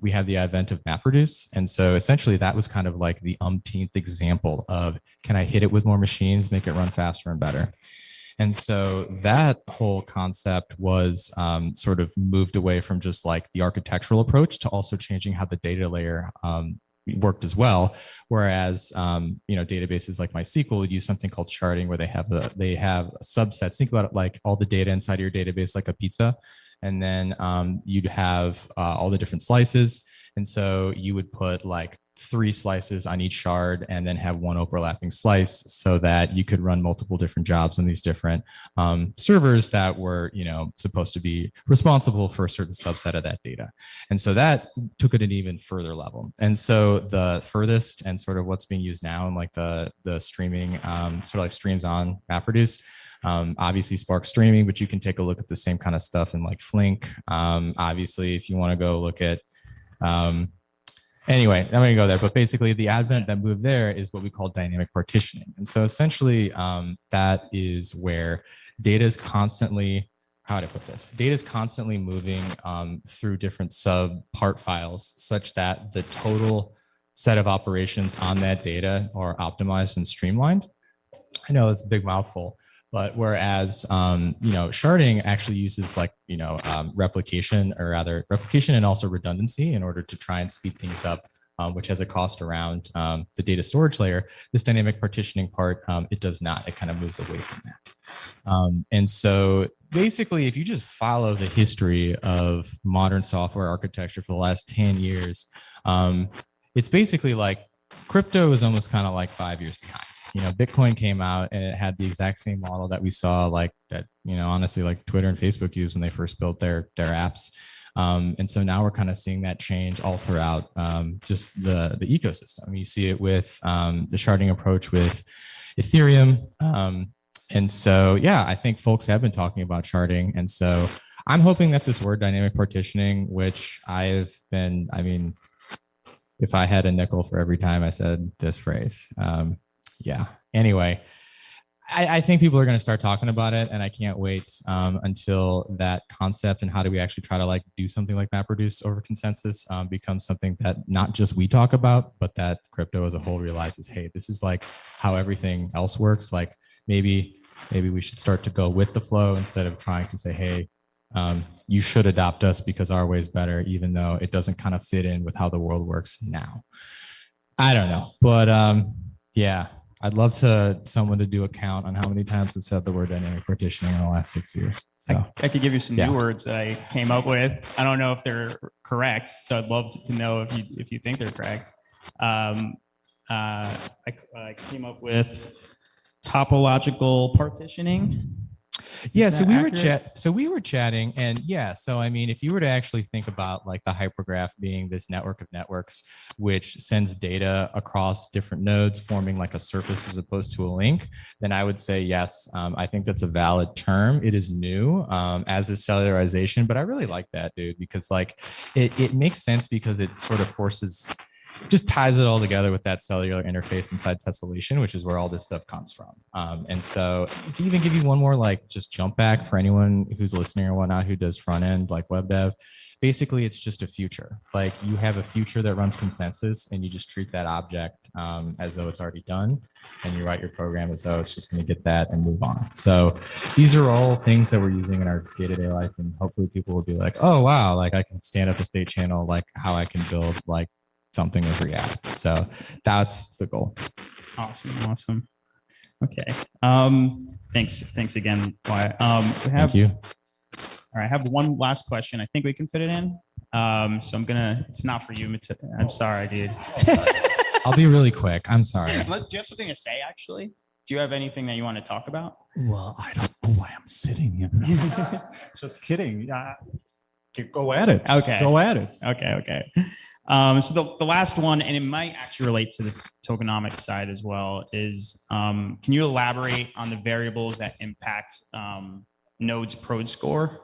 we have the advent of MapReduce. And so essentially that was kind of like the umpteenth example of, can I hit it with more machines, make it run faster and better? And so that whole concept was sort of moved away from just like the architectural approach to also changing how the data layer worked as well. Whereas, databases like MySQL would use something called sharding where they have subsets. Think about it like all the data inside of your database, like a pizza. And then you'd have all the different slices. And so you would put like 3 slices on each shard and then have one overlapping slice so that you could run multiple different jobs on these different servers that were, supposed to be responsible for a certain subset of that data. And so that took it an even further level. And so the furthest and sort of what's being used now in like the streaming, sort of like streams on MapReduce, obviously Spark streaming, but you can take a look at the same kind of stuff in like Flink. Obviously, if you want to go look at, anyway, I'm going to go there, but basically the advent that moved there is what we call dynamic partitioning. And so essentially that is where data is constantly, how to put this, data is constantly moving through different sub part files such that the total set of operations on that data are optimized and streamlined. I know it's a big mouthful, but whereas, sharding actually uses like, replication, or rather replication and also redundancy in order to try and speed things up, which has a cost around the data storage layer. This dynamic partitioning part, it does not. It kind of moves away from that. And so basically, if you just follow the history of modern software architecture for the last 10 years, it's basically like crypto is almost kind of like 5 years behind. Bitcoin came out and it had the exact same model that we saw, like that, honestly, like Twitter and Facebook used when they first built their apps. And so now we're kind of seeing that change all throughout just the ecosystem. You see it with the sharding approach with Ethereum. And so, yeah, I think folks have been talking about sharding. And so I'm hoping that this word dynamic partitioning, which if I had a nickel for every time I said this phrase, yeah. Anyway, I think people are going to start talking about it, and I can't wait until that concept and how do we actually try to like do something like MapReduce over consensus becomes something that not just we talk about, but that crypto as a whole realizes, hey, this is like how everything else works. Like maybe we should start to go with the flow instead of trying to say, hey, you should adopt us because our way is better, even though it doesn't kind of fit in with how the world works now. I don't know, but yeah. I'd love someone to do a count on how many times we've said the word dynamic partitioning in the last 6 years. So I could give you some new words that I came up with. I don't know if they're correct, so I'd love to know if you think they're correct. I came up with topological partitioning. Yeah, so we were chatting, and yeah, so I mean, if you were to actually think about like the hypergraph being this network of networks which sends data across different nodes forming like a surface as opposed to a link, then I would say yes, I think that's a valid term. It is new, as is cellularization, but I really like that, dude, because like it makes sense because it sort of just ties it all together with that cellular interface inside tessellation, which is where all this stuff comes from. And so to even give you one more like just jump back for anyone who's listening or whatnot who does front end like web dev, basically it's just a future. Like you have a future that runs consensus and you just treat that object as though it's already done, and you write your program as though it's just going to get that and move on. So these are all things that we're using in our day-to-day life, and hopefully people will be like, oh wow, like I can stand up a state channel, like how I can build like something with React. So that's the goal. Awesome. Okay. Thanks again, Wyatt. Thank you. All right, I have one last question. I think we can fit it in. So it's not for you. I'm sorry, dude. I'll be really quick. I'm sorry. Do you have something to say, actually? Do you have anything that you want to talk about? Well, I don't know why I'm sitting here. Just kidding. Go at it. Okay. Go at it. Okay. So the last one, and it might actually relate to the tokenomics side as well, is can you elaborate on the variables that impact nodes prod score?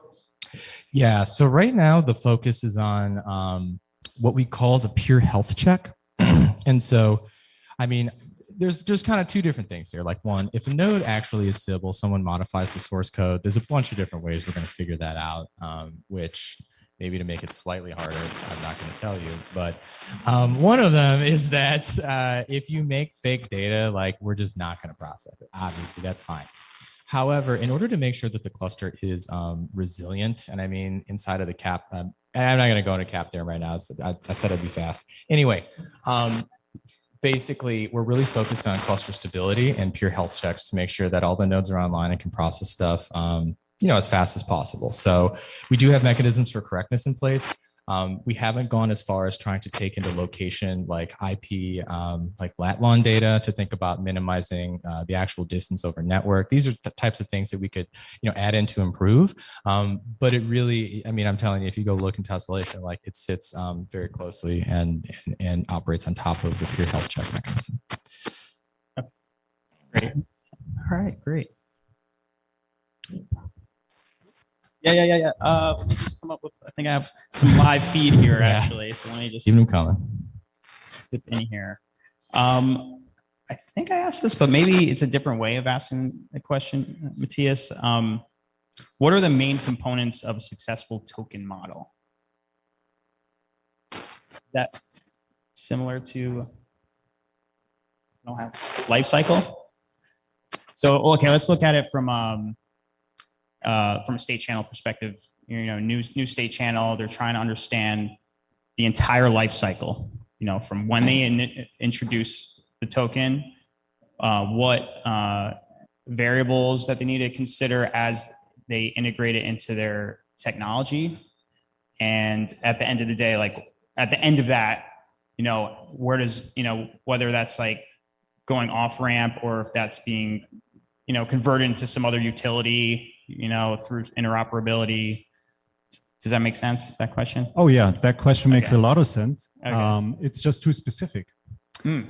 Yeah, so right now the focus is on what we call the pure health check. And so, I mean, there's kind of two different things here. Like one, if a node actually is Sybil, someone modifies the source code, there's a bunch of different ways we're going to figure that out, which maybe to make it slightly harder, I'm not going to tell you. But one of them is that if you make fake data, like we're just not going to process it. Obviously, that's fine. However, in order to make sure that the cluster is resilient, and I mean inside of the cap, and I'm not going to go into cap there right now. I said I'd be fast. Anyway, basically, we're really focused on cluster stability and pure health checks to make sure that all the nodes are online and can process stuff as fast as possible. So we do have mechanisms for correctness in place. We haven't gone as far as trying to take into location like IP, like lat-long data to think about minimizing the actual distance over network. These are the types of things that we could, add in to improve. But it really, I mean, I'm telling you, if you go look in Constellation, like it sits very closely and operates on top of the peer health check mechanism. Great. All right, great. Yeah. Let me just come up with, I think I have some live feed here actually. So let me just keep them coming. Dip in here. I think I asked this, but maybe it's a different way of asking the question, Matthias. What are the main components of a successful token model? Is that similar to life cycle? So, okay, let's look at it from a state channel perspective. New state channel, they're trying to understand the entire life cycle, from when they introduce the token, what variables that they need to consider as they integrate it into their technology. And at the end of the day, like at the end of that, where does, whether that's like going off ramp or if that's being, converted into some other utility, through interoperability. Does that make sense, that question? Oh yeah, that question makes a lot of sense. Okay. It's just too specific.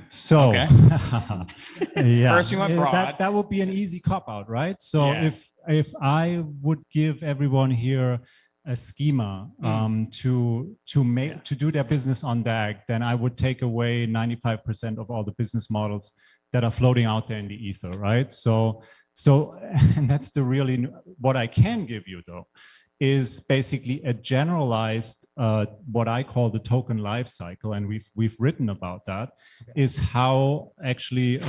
So, yeah, first we went broad. That would be an easy cop out, right? So if I would give everyone here a schema to do their business on DAG, then I would take away 95% of all the business models that are floating out there in the ether, right? So and that's the what I can give you though is basically a generalized what I call the token life cycle, and we've written about that. Is how actually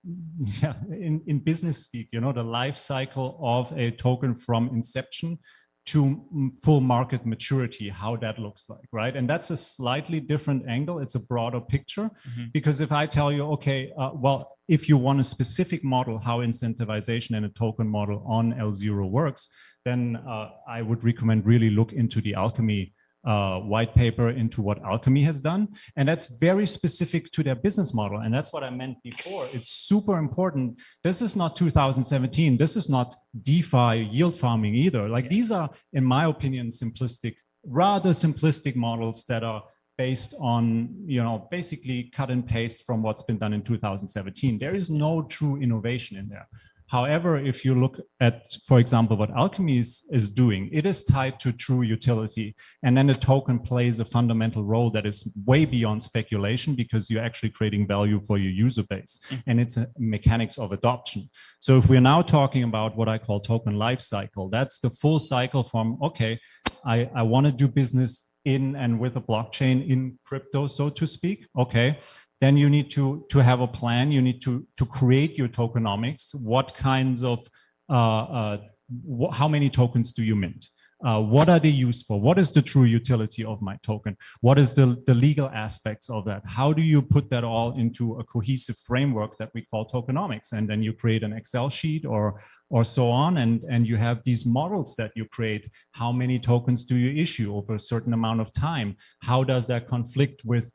in business speak, the life cycle of a token from inception to full market maturity, how that looks like, right? And that's a slightly different angle. It's a broader picture, because if I tell you, okay, well, if you want a specific model, how incentivization in a token model on L0 works, then I would recommend really look into the Alkimi white paper, into what Alkimi has done. And that's very specific to their business model. And that's what I meant before. It's super important. This is not 2017. This is not DeFi yield farming either. Like these are, in my opinion, rather simplistic models that are based on, basically cut and paste from what's been done in 2017. There is no true innovation in there. However, if you look at, for example, what Alkimi is doing, it is tied to true utility. And then the token plays a fundamental role that is way beyond speculation, because you're actually creating value for your user base. And it's a mechanics of adoption. So if we're now talking about what I call token life cycle, that's the full cycle from, okay, I want to do business in and with a blockchain in crypto, so to speak. Okay. Then you need to have a plan. You need to create your tokenomics. What kinds of, how many tokens do you mint? What are they used for? What is the true utility of my token? What is the legal aspects of that? How do you put that all into a cohesive framework that we call tokenomics? And then you create an Excel sheet or so on. And you have these models that you create. How many tokens do you issue over a certain amount of time? How does that conflict with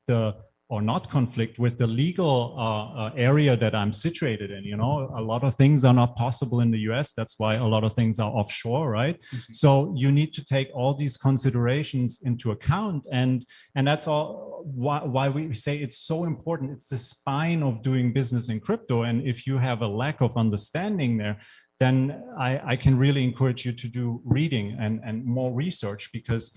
or not conflict with the legal area that I'm situated in? A lot of things are not possible in the US. That's why a lot of things are offshore, right? So you need to take all these considerations into account. And that's all why we say it's so important. It's the spine of doing business in crypto. And if you have a lack of understanding there, then I can really encourage you to do reading and more research, because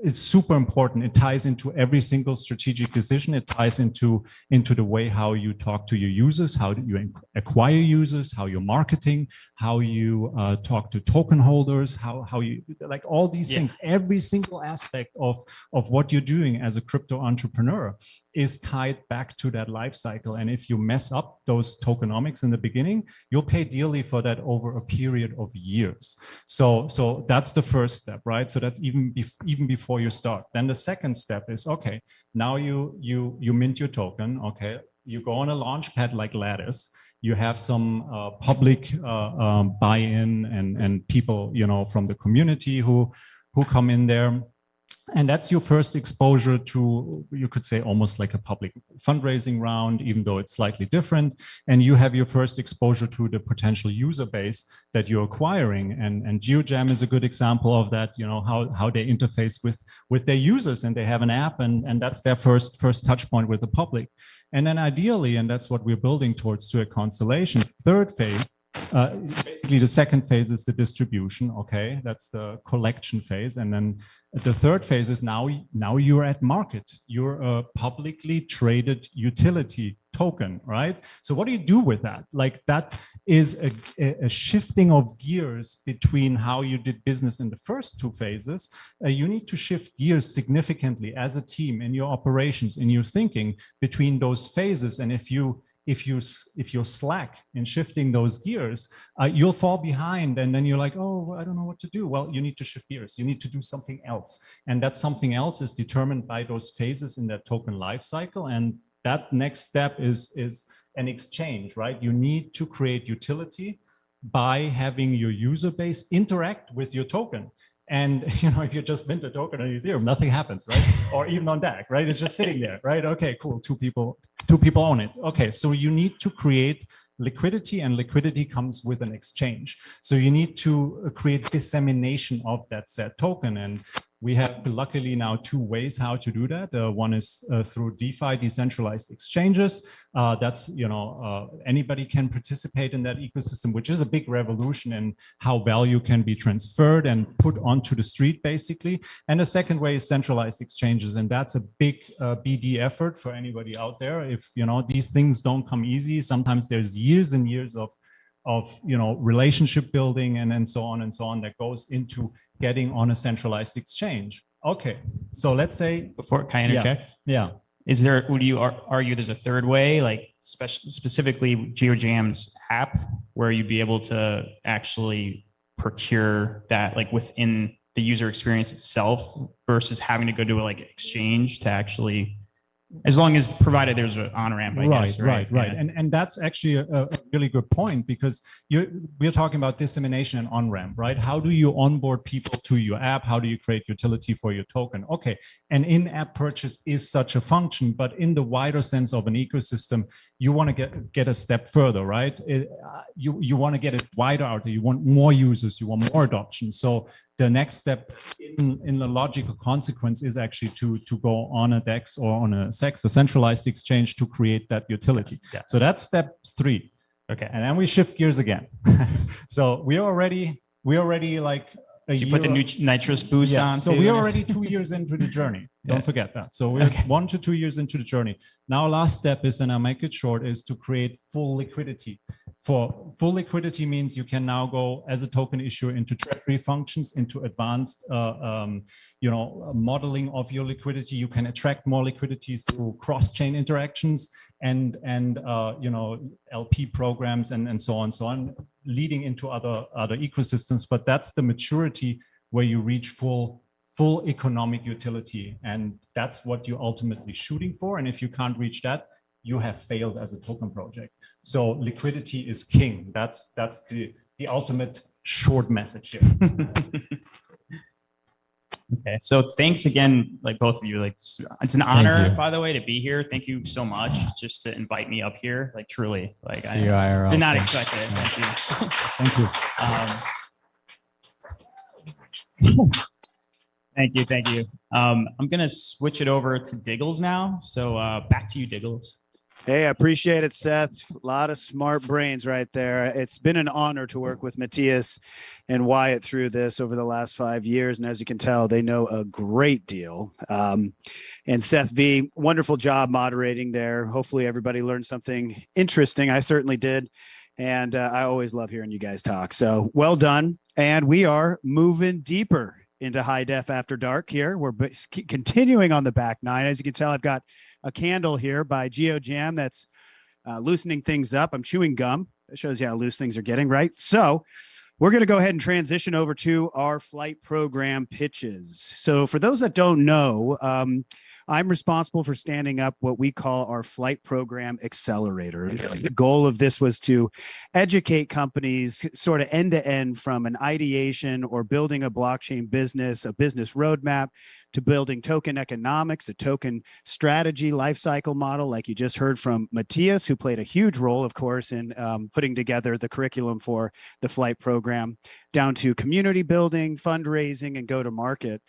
it's super important. It ties into every single strategic decision. It ties into the way how you talk to your users, how you acquire users, how you're marketing, how you talk to token holders, how you, like all these things. Every single aspect of what you're doing as a crypto entrepreneur is tied back to that life cycle. And if you mess up those tokenomics in the beginning, you'll pay dearly for that over a period of years. So that's the first step, right? So that's even before you start. Then the second step is, okay, now you mint your token. Okay, you go on a launch pad like Lattice. You have some public buy-in and people, from the community who come in there. And that's your first exposure to, you could say, almost like a public fundraising round, even though it's slightly different. And you have your first exposure to the potential user base that you're acquiring. And Geojam is a good example of that, you know, how they interface with their users, and they have an app, and that's their first touch point with the public. And then ideally, and that's what we're building towards to a Constellation, third phase, basically the second phase is the distribution. Okay, that's the collection phase. And then the third phase is now you're at market. You're a publicly traded utility token, right? So what do you do with that? Like, that is a shifting of gears between how you did business in the first two phases. You need to shift gears significantly as a team in your operations, in your thinking between those phases. And if you're slack in shifting those gears, you'll fall behind, and then you're like, oh, I don't know what to do. Well, you need to shift gears. You need to do something else, and that something else is determined by those phases in that token life cycle. And that next step is an exchange, right? You need to create utility by having your user base interact with your token. And, you know, if you just mint a token on Ethereum, nothing happens, right? Or even on DAC, right? It's just sitting there, right? Okay, cool. Two people own it. Okay, so you need to create liquidity, and liquidity comes with an exchange. So you need to create dissemination of that said token. And we have luckily now two ways how to do that. One is through DeFi, decentralized exchanges. That's, you know, anybody can participate in that ecosystem, which is a big revolution in how value can be transferred and put onto the street, basically. And the second way is centralized exchanges. And that's a big BD effort for anybody out there. If, you know, these things don't come easy, sometimes there's years and years of you know, relationship building and so on that goes into getting on a centralized exchange. Okay, so let's say, before, can I interject? Yeah. Is there, would you argue there's a third way, like specifically Geojam's app, where you'd be able to actually procure that like within the user experience itself versus having to go to a like exchange to actually, as long as provided there's an on-ramp, I guess, right? Right. Yeah. And that's actually a really good point, because we're talking about dissemination and on-ramp, right? How do you onboard people to your app? How do you create utility for your token? Okay, an in-app purchase is such a function, but in the wider sense of an ecosystem, you want to get a step further, right? You want to get it wider out there. You want more users. You want more adoption. So the next step in the logical consequence is actually to go on a DEX or on a SEX, a centralized exchange, to create that utility. Yeah. So that's step 3. Okay, and then we shift gears again. So we already like a So you put the new nitrous boost on. So we're already 2 years into the journey. Don't forget that. So we're 1 to 2 years into the journey. Now, last step is, and I'll make it short, is to create full liquidity. For full liquidity means you can now go as a token issuer into treasury functions, into advanced, you know, modeling of your liquidity. You can attract more liquidity through cross-chain interactions and you know, LP programs and so on, leading into other ecosystems. But that's the maturity where you reach full economic utility, and that's what you're ultimately shooting for. And if you can't reach that, you have failed as a token project. So liquidity is king. That's the ultimate short message here. Okay, so thanks again, like both of you. Like, it's an honor, by the way, to be here. Thank you so much just to invite me up here. Like, truly, like, I did not expect it. Thank you. Thank you. Thank you. I'm gonna switch it over to Diggles now. So back to you, Diggles. Hey, I appreciate it, Seth. A lot of smart brains right there. It's been an honor to work with Matthias and Wyatt through this over the last 5 years. And as you can tell, they know a great deal. And Seth V, wonderful job moderating there. Hopefully everybody learned something interesting. I certainly did. And I always love hearing you guys talk. So well done. And we are moving deeper into high def after dark here. We're continuing on the back nine. As you can tell, I've got a candle here by Geojam that's loosening things up. I'm chewing gum. That shows you how loose things are getting, right? So we're going to go ahead and transition over to our flight program pitches. So for those that don't know, I'm I'm responsible for standing up what we call our flight program accelerator. The goal of this was to educate companies sort of end to end, from an ideation or building a blockchain business, a business roadmap, to building token economics, a token strategy lifecycle model, like you just heard from Matthias, who played a huge role, of course, in putting together the curriculum for the flight program, down to community building, fundraising, and go-to-market.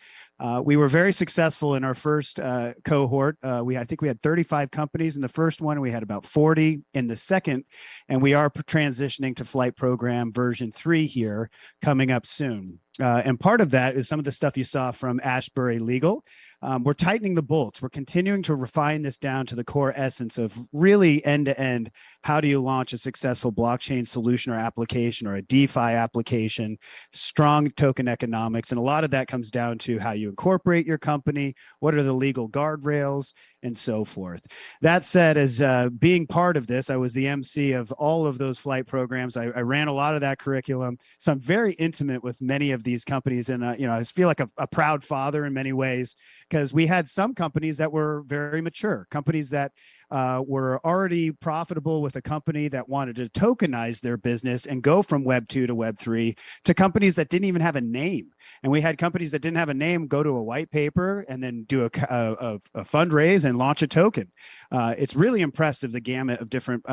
We were very successful in our first cohort. I think we had 35 companies in the first one. We had about 40 in the second, and we are transitioning to flight program version 3 here coming up soon. And part of that is some of the stuff you saw from Ashbury Legal. We're tightening the bolts. We're continuing to refine this down to the core essence of really end-to-end. How do you launch a successful blockchain solution or application, or a DeFi application, strong token economics? And a lot of that comes down to how you incorporate your company, what are the legal guardrails, and so forth. That said, as being part of this, I was the MC of all of those flight programs. I ran a lot of that curriculum. So I'm very intimate with many of these companies. And, I feel like a proud father in many ways, because we had some companies that were very mature, companies that were already profitable, with a company that wanted to tokenize their business and go from Web 2 to Web 3, to companies that didn't even have a name. And we had companies that didn't have a name go to a white paper and then do a fundraise and launch a token. It's really impressive, the gamut of different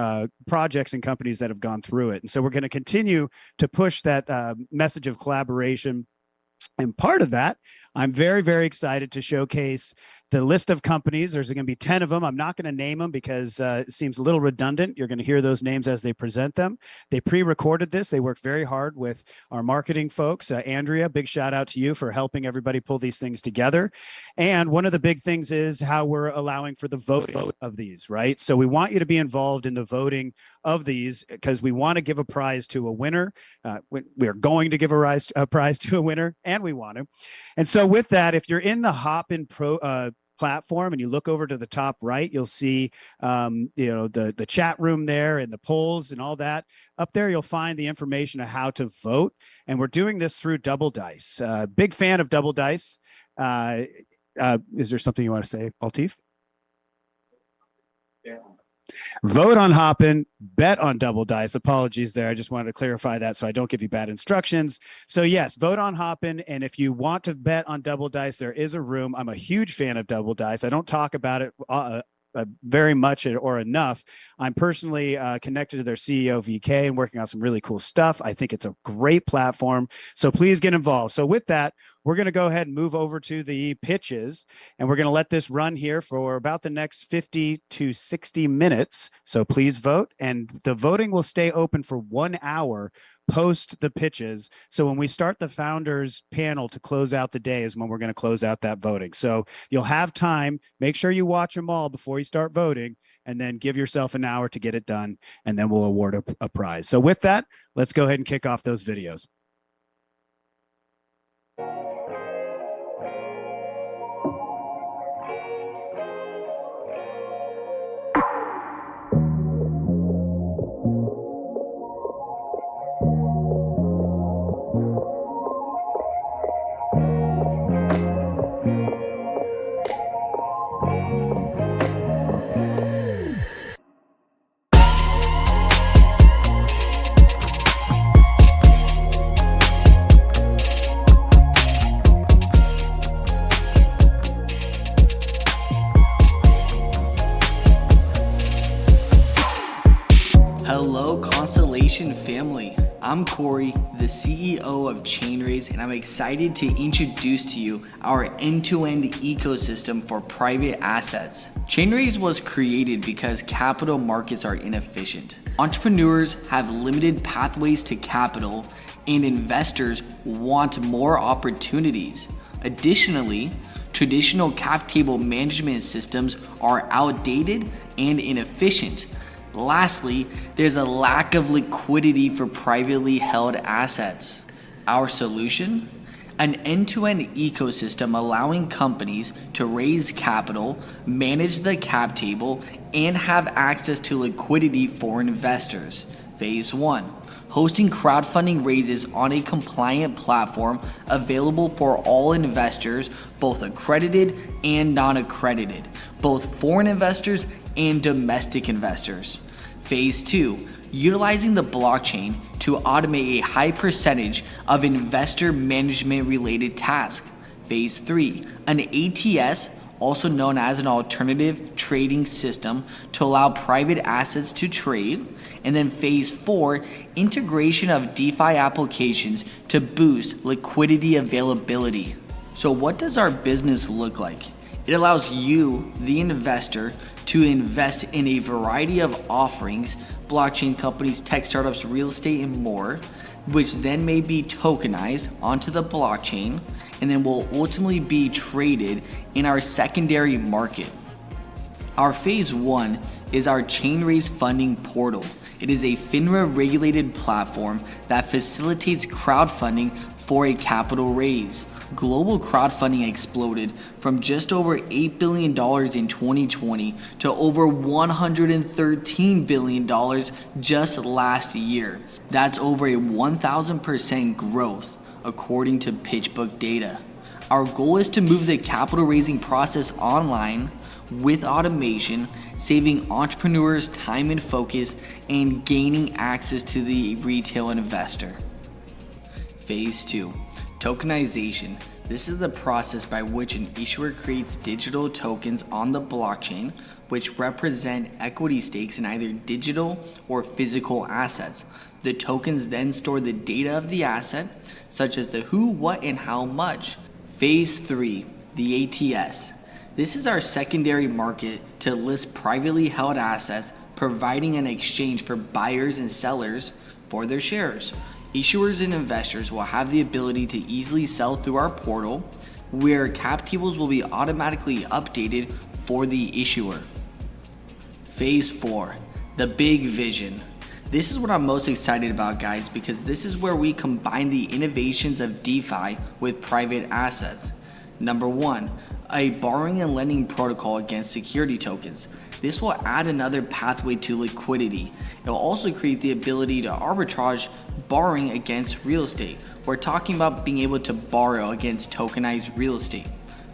projects and companies that have gone through it. And so we're going to continue to push that message of collaboration. And part of that, I'm very, very excited to showcase the list of companies. There's going to be 10 of them. I'm not going to name them because it seems a little redundant. You're going to hear those names as they present them. They pre-recorded this. They worked very hard with our marketing folks. Andrea, big shout out to you for helping everybody pull these things together. And one of the big things is how we're allowing for the voting of these, right? So we want you to be involved in the voting of these, because we want to give a prize to a winner. We are going to give a prize to a winner, and we want to. And so with that, if you're in the Hopin Pro platform and you look over to the top right, you'll see the chat room there and the polls and all that. Up there, you'll find the information of how to vote. And we're doing this through Double Dice. Big fan of Double Dice. Is there something you want to say, Altif? Yeah. Vote on Hopin, bet on Double Dice. Apologies there. I just wanted to clarify that so I don't give you bad instructions. So yes, vote on Hopin. And if you want to bet on Double Dice, there is a room. I'm a huge fan of Double Dice. I don't talk about it very much or enough. I'm personally connected to their CEO, VK, and working on some really cool stuff. I think it's a great platform. So please get involved. So with that, we're going to go ahead and move over to the pitches, and we're going to let this run here for about the next 50 to 60 minutes. So please vote, and the voting will stay open for 1 hour post the pitches. So when we start the founders panel to close out the day is when we're going to close out that voting. So you'll have time. Make sure you watch them all before you start voting, and then give yourself an hour to get it done, and then we'll award a prize. So with that, let's go ahead and kick off those videos. Hello, Constellation family. I'm Corey, the CEO of Chainraise, and I'm excited to introduce to you our end-to-end ecosystem for private assets. Chainraise was created because capital markets are inefficient. Entrepreneurs have limited pathways to capital, and investors want more opportunities. Additionally, traditional cap table management systems are outdated and inefficient. Lastly, there's a lack of liquidity for privately held assets. Our solution? An end-to-end ecosystem allowing companies to raise capital, manage the cap table, and have access to liquidity for investors. Phase 1. hosting crowdfunding raises on a compliant platform available for all investors, both accredited and non-accredited, both foreign investors and domestic investors. Phase 2, utilizing the blockchain to automate a high percentage of investor management related tasks. Phase 3, an ATS, also known as an alternative trading system, to allow private assets to trade. And then phase 4, integration of DeFi applications to boost liquidity availability. So what does our business look like? It allows you, the investor, to invest in a variety of offerings, blockchain companies, tech startups, real estate, and more, which then may be tokenized onto the blockchain and then will ultimately be traded in our secondary market. Our phase 1 is our Chainraise funding portal. It is a FINRA regulated platform that facilitates crowdfunding for a capital raise. Global crowdfunding exploded from just over $8 billion in 2020 to over $113 billion just last year. That's over a 1,000% growth, according to PitchBook data. Our goal is to move the capital raising process online with automation, saving entrepreneurs time and focus, and gaining access to the retail investor. Phase 2. Tokenization. This is the process by which an issuer creates digital tokens on the blockchain, which represent equity stakes in either digital or physical assets. The tokens then store the data of the asset, such as the who, what, and how much. Phase 3, the ATS. This is our secondary market to list privately held assets, providing an exchange for buyers and sellers for their shares. Issuers and investors will have the ability to easily sell through our portal, where cap tables will be automatically updated for the issuer. Phase 4, the big vision. This is what I'm most excited about, guys, because this is where we combine the innovations of DeFi with private assets. Number 1, a borrowing and lending protocol against security tokens. This will add another pathway to liquidity. It will also create the ability to arbitrage borrowing against real estate. We're talking about being able to borrow against tokenized real estate.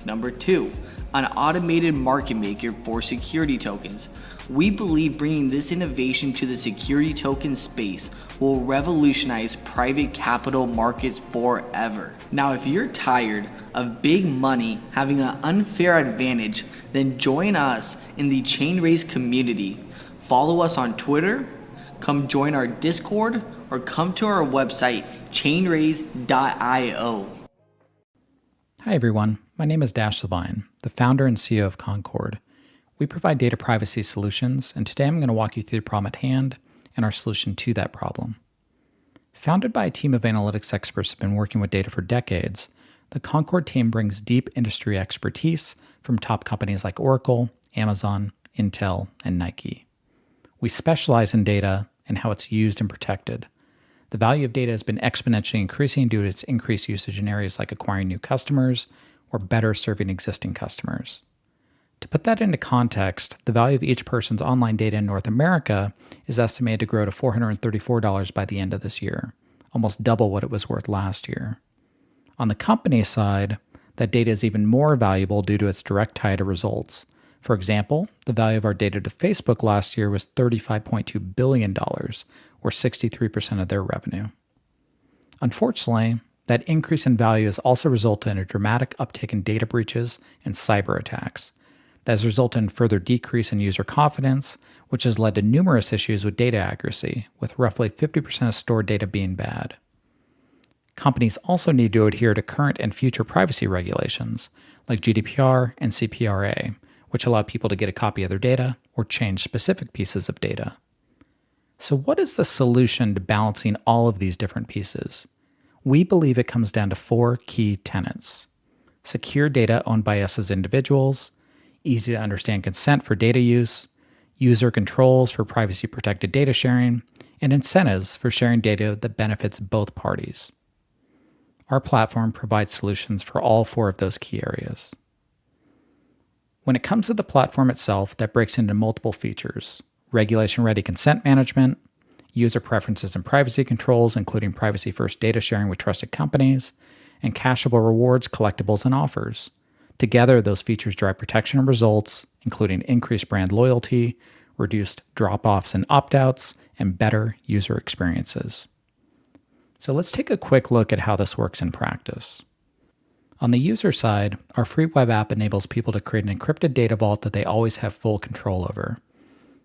Number 2, an automated market maker for security tokens. We believe bringing this innovation to the security token space will revolutionize private capital markets forever. Now, if you're tired of big money having an unfair advantage, then join us in the Chainraise community. Follow us on Twitter, come join our Discord, or come to our website, chainraise.io. Hi everyone, my name is Dash Levine, the founder and CEO of Concord. We provide data privacy solutions, and today I'm going to walk you through the problem at hand and our solution to that problem. Founded by a team of analytics experts who have been working with data for decades, the Concord team brings deep industry expertise from top companies like Oracle, Amazon, Intel, and Nike. We specialize in data and how it's used and protected. The value of data has been exponentially increasing due to its increased usage in areas like acquiring new customers or better serving existing customers. To put that into context, the value of each person's online data in North America is estimated to grow to $434 by the end of this year, almost double what it was worth last year. On the company side, that data is even more valuable due to its direct tie to results. For example, the value of our data to Facebook last year was $35.2 billion, or 63% of their revenue. Unfortunately, that increase in value has also resulted in a dramatic uptick in data breaches and cyber attacks. That has resulted in further decrease in user confidence, which has led to numerous issues with data accuracy, with roughly 50% of stored data being bad. Companies also need to adhere to current and future privacy regulations, like GDPR and CPRA, which allow people to get a copy of their data or change specific pieces of data. So what is the solution to balancing all of these different pieces? We believe it comes down to 4 key tenets: secure data owned by us as individuals, easy to understand consent for data use, user controls for privacy protected data sharing, and incentives for sharing data that benefits both parties. Our platform provides solutions for all 4 of those key areas. When it comes to the platform itself, that breaks into multiple features: regulation-ready consent management, user preferences and privacy controls, including privacy-first data sharing with trusted companies, and cashable rewards, collectibles, and offers. Together, those features drive protection and results, including increased brand loyalty, reduced drop-offs and opt-outs, and better user experiences. So let's take a quick look at how this works in practice. On the user side, our free web app enables people to create an encrypted data vault that they always have full control over.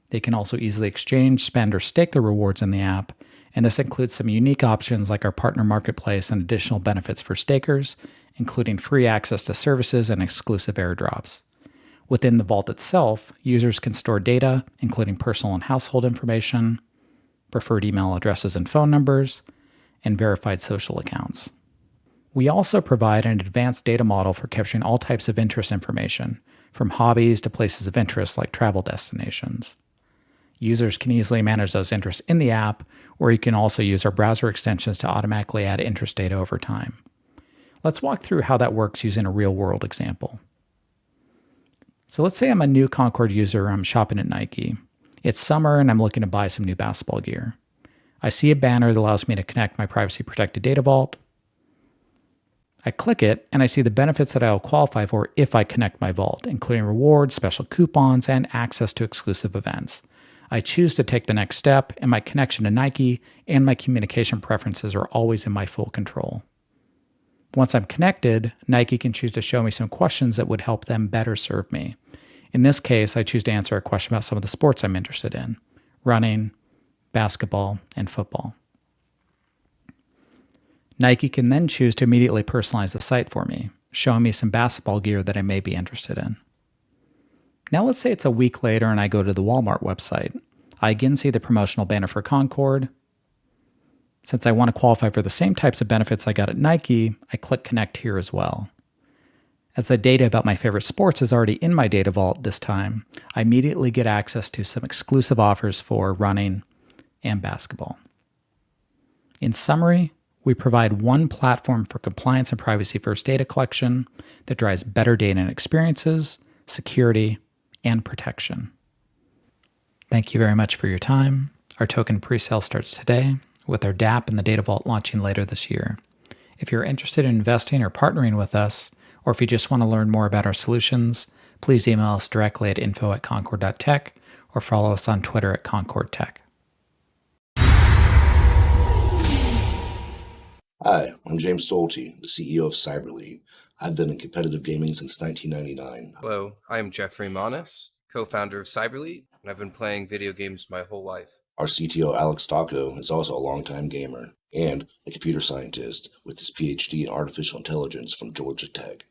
They can also easily exchange, spend, or stake their rewards in the app, and this includes some unique options like our partner marketplace and additional benefits for stakers, including free access to services and exclusive airdrops. Within the vault itself, users can store data, including personal and household information, preferred email addresses and phone numbers, and verified social accounts. We also provide an advanced data model for capturing all types of interest information, from hobbies to places of interest like travel destinations. Users can easily manage those interests in the app, or you can also use our browser extensions to automatically add interest data over time. Let's walk through how that works using a real-world example. So let's say I'm a new Concord user, I'm shopping at Nike. It's summer and I'm looking to buy some new basketball gear. I see a banner that allows me to connect my privacy-protected data vault. I click it and I see the benefits that I will qualify for if I connect my vault, including rewards, special coupons, and access to exclusive events. I choose to take the next step, and my connection to Nike and my communication preferences are always in my full control. Once I'm connected, Nike can choose to show me some questions that would help them better serve me. In this case, I choose to answer a question about some of the sports I'm interested in: running, basketball, and football. Nike can then choose to immediately personalize the site for me, showing me some basketball gear that I may be interested in. Now let's say it's a week later and I go to the Walmart website. I again see the promotional banner for Concord. Since I want to qualify for the same types of benefits I got at Nike, I click Connect here as well. As the data about my favorite sports is already in my data vault this time, I immediately get access to some exclusive offers for running and basketball. In summary, we provide one platform for compliance and privacy-first data collection that drives better data and experiences, security, and protection. Thank you very much for your time. Our token presale starts today, with our dApp and the Data Vault launching later this year. If you're interested in investing or partnering with us, or if you just want to learn more about our solutions, please email us directly at info@concord.tech or follow us on Twitter at ConcordTech. Hi, I'm James Stolte, the CEO of CyberLead. I've been in competitive gaming since 1999. Hello, I am Jeffrey Manis, co-founder of CyberLead, and I've been playing video games my whole life. Our CTO, Alex Stocco, is also a longtime gamer and a computer scientist with his PhD in artificial intelligence from Georgia Tech.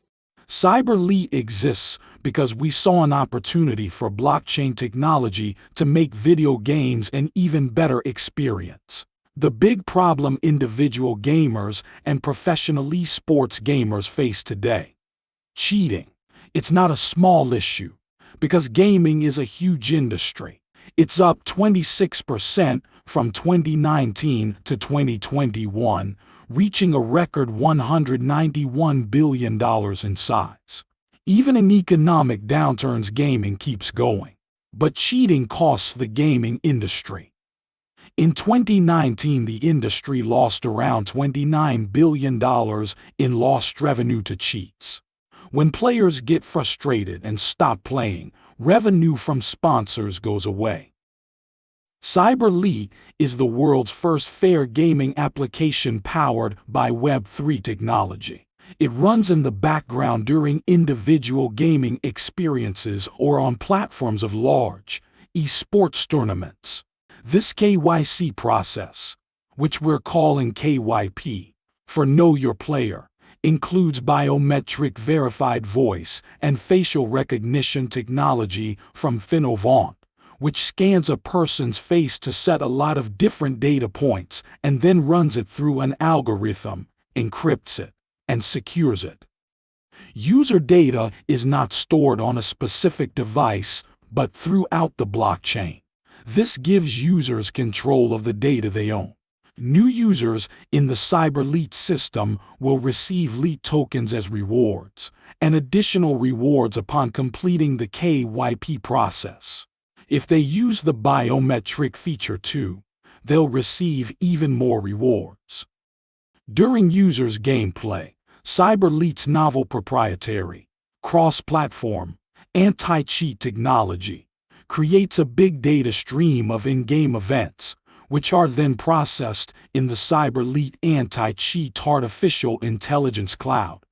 CyberLead exists because we saw an opportunity for blockchain technology to make video games an even better experience. The big problem individual gamers and professional esports gamers face today: cheating. It's not a small issue, because gaming is a huge industry. It's up 26% from 2019 to 2021, reaching a record $191 billion in size. Even in economic downturns, gaming keeps going. But cheating costs the gaming industry. In 2019, the industry lost around $29 billion in lost revenue to cheats. When players get frustrated and stop playing, revenue from sponsors goes away. CyberLead is the world's first fair gaming application powered by Web3 technology. It runs in the background during individual gaming experiences or on platforms of large esports tournaments. This KYC process, which we're calling KYP for Know Your Player, includes biometric verified voice and facial recognition technology from Finovant, which scans a person's face to set a lot of different data points and then runs it through an algorithm, encrypts it, and secures it. User data is not stored on a specific device, but throughout the blockchain. This gives users control of the data they own. New users in the CyberLead system will receive Lead tokens as rewards, and additional rewards upon completing the KYP process. If they use the biometric feature too, they'll receive even more rewards. During users' gameplay, CyberLeet's novel proprietary, cross-platform, anti-cheat technology creates a big data stream of in-game events, which are then processed in the CyberLeet anti-cheat artificial intelligence cloud.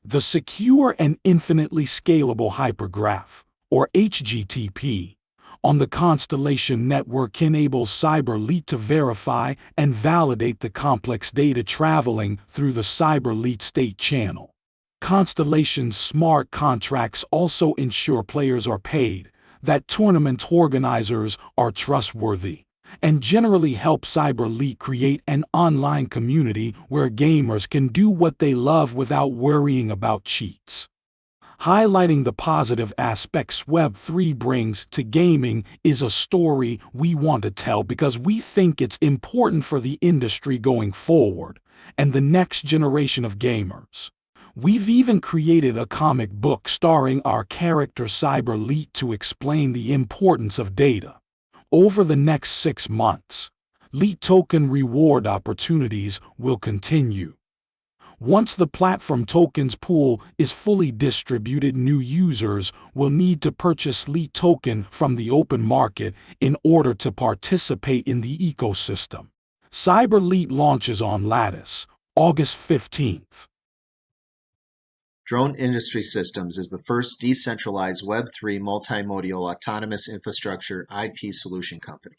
The secure and infinitely scalable hypergraph, or HGTP, on the Constellation Network enables CyberLeet to verify and validate the complex data traveling through the CyberLeet state channel. Constellation's smart contracts also ensure players are paid, that tournament organizers are trustworthy, and generally help CyberLeet create an online community where gamers can do what they love without worrying about cheats. Highlighting the positive aspects Web3 brings to gaming is a story we want to tell because we think it's important for the industry going forward and the next generation of gamers. We've even created a comic book starring our character CyberLeet to explain the importance of data. Over the next 6 months, Leet token reward opportunities will continue. Once the platform tokens pool is fully distributed, new users will need to purchase Leet token from the open market in order to participate in the ecosystem. CyberLeet launches on Lattice, August 15th. Drone Industry Systems is the first decentralized Web3 multimodal autonomous infrastructure IP solution company.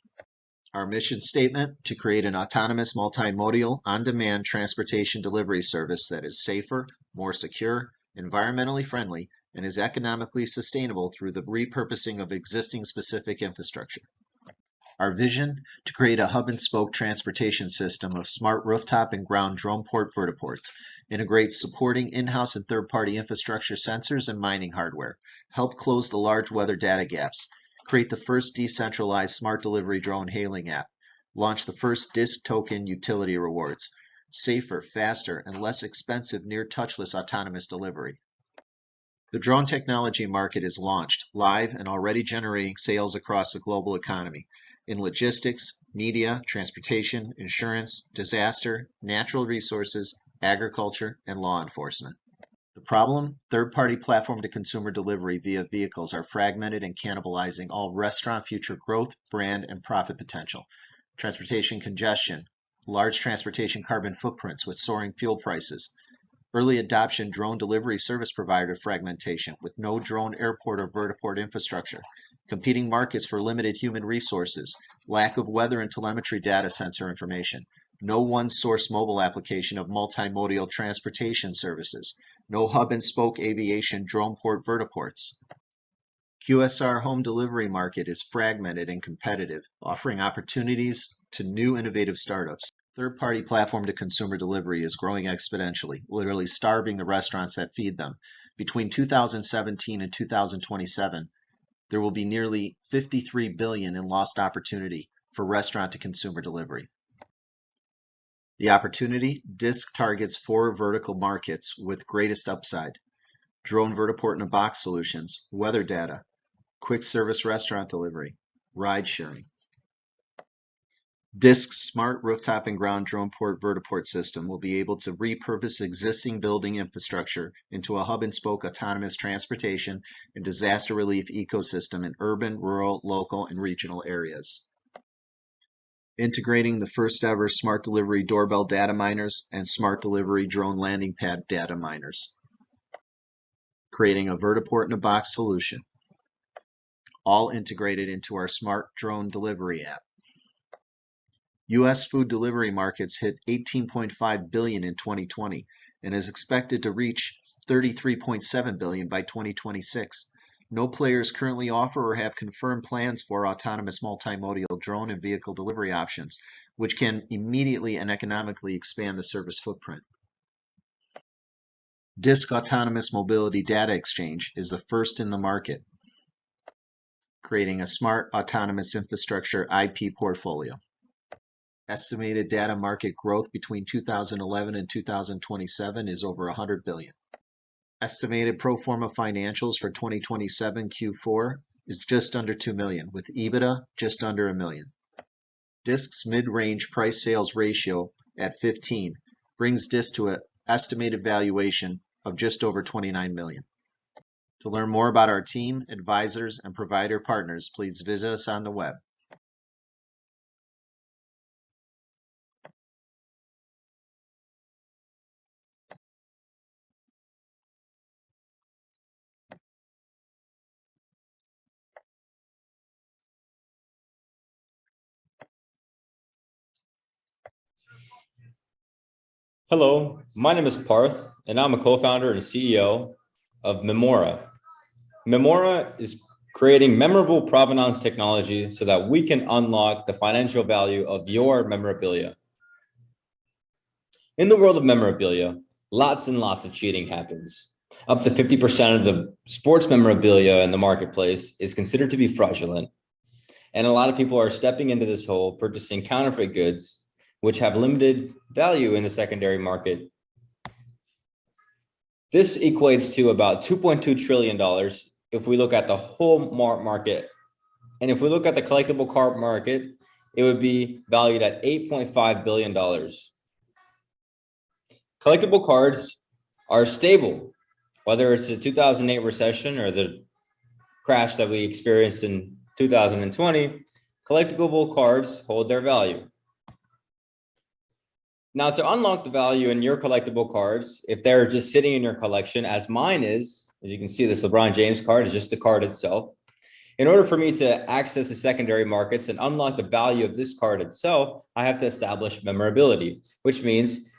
Our mission statement: to create an autonomous multimodal on-demand transportation delivery service that is safer, more secure, environmentally friendly, and is economically sustainable through the repurposing of existing specific infrastructure. Our vision: to create a hub-and-spoke transportation system of smart rooftop and ground drone port vertiports, integrate supporting in-house and third-party infrastructure sensors and mining hardware, help close the large weather data gaps, create the first decentralized smart delivery drone hailing app, launch the first DISC token utility rewards, safer, faster, and less expensive near-touchless autonomous delivery. The drone technology market is launched, live, and already generating sales across the global economy in logistics, media, transportation, insurance, disaster, natural resources, agriculture, and law enforcement. The problem: third-party platform-to-consumer delivery via vehicles are fragmented and cannibalizing all restaurant future growth, brand, and profit potential. Transportation congestion, large transportation carbon footprints with soaring fuel prices, early adoption drone delivery service provider fragmentation with no drone airport or vertiport infrastructure, competing markets for limited human resources, lack of weather and telemetry data sensor information, no one-source mobile application of multimodal transportation services, no hub-and-spoke aviation drone port vertiports. QSR home delivery market is fragmented and competitive, offering opportunities to new innovative startups. Third-party platform-to-consumer delivery is growing exponentially, literally starving the restaurants that feed them. Between 2017 and 2027, there will be nearly $53 billion in lost opportunity for restaurant-to-consumer delivery. The opportunity: DISC targets 4 vertical markets with greatest upside: drone vertiport-in-a-box solutions, weather data, quick service restaurant delivery, ride sharing. DISC's smart rooftop and ground drone port vertiport system will be able to repurpose existing building infrastructure into a hub-and-spoke autonomous transportation and disaster relief ecosystem in urban, rural, local, and regional areas. Integrating the first ever smart delivery doorbell data miners and smart delivery drone landing pad data miners. Creating a vertiport-in-a-box solution, all integrated into our smart drone delivery app. U.S. food delivery markets hit $18.5 billion in 2020 and is expected to reach $33.7 billion by 2026. No players currently offer or have confirmed plans for autonomous multimodal drone and vehicle delivery options, which can immediately and economically expand the service footprint. DISC Autonomous Mobility Data Exchange is the first in the market, creating a smart autonomous infrastructure IP portfolio. Estimated data market growth between 2011 and 2027 is over $100 billion. Estimated pro forma financials for 2027 Q4 is just under $2 million, with EBITDA just under $1 million. DISC's mid-range price sales ratio at 15 brings DISC to an estimated valuation of just over $29 million. To learn more about our team, advisors, and provider partners, please visit us on the web. Hello, my name is Parth, and I'm a co-founder and CEO of Memora. Memora is creating memorable provenance technology so that we can unlock the financial value of your memorabilia. In the world of memorabilia, lots and lots of cheating happens. Up to 50% of the sports memorabilia in the marketplace is considered to be fraudulent. And a lot of people are stepping into this hole, purchasing counterfeit goods, which have limited value in the secondary market. This equates to about $2.2 trillion if we look at the whole market. And if we look at the collectible card market, it would be valued at $8.5 billion. Collectible cards are stable, whether it's the 2008 recession or the crash that we experienced in 2020, collectible cards hold their value. Now, to unlock the value in your collectible cards, if they're just sitting in your collection, as mine is, as you can see, this LeBron James card is just the card itself. In order for me to access the secondary markets and unlock the value of this card itself, I have to establish memorability, which means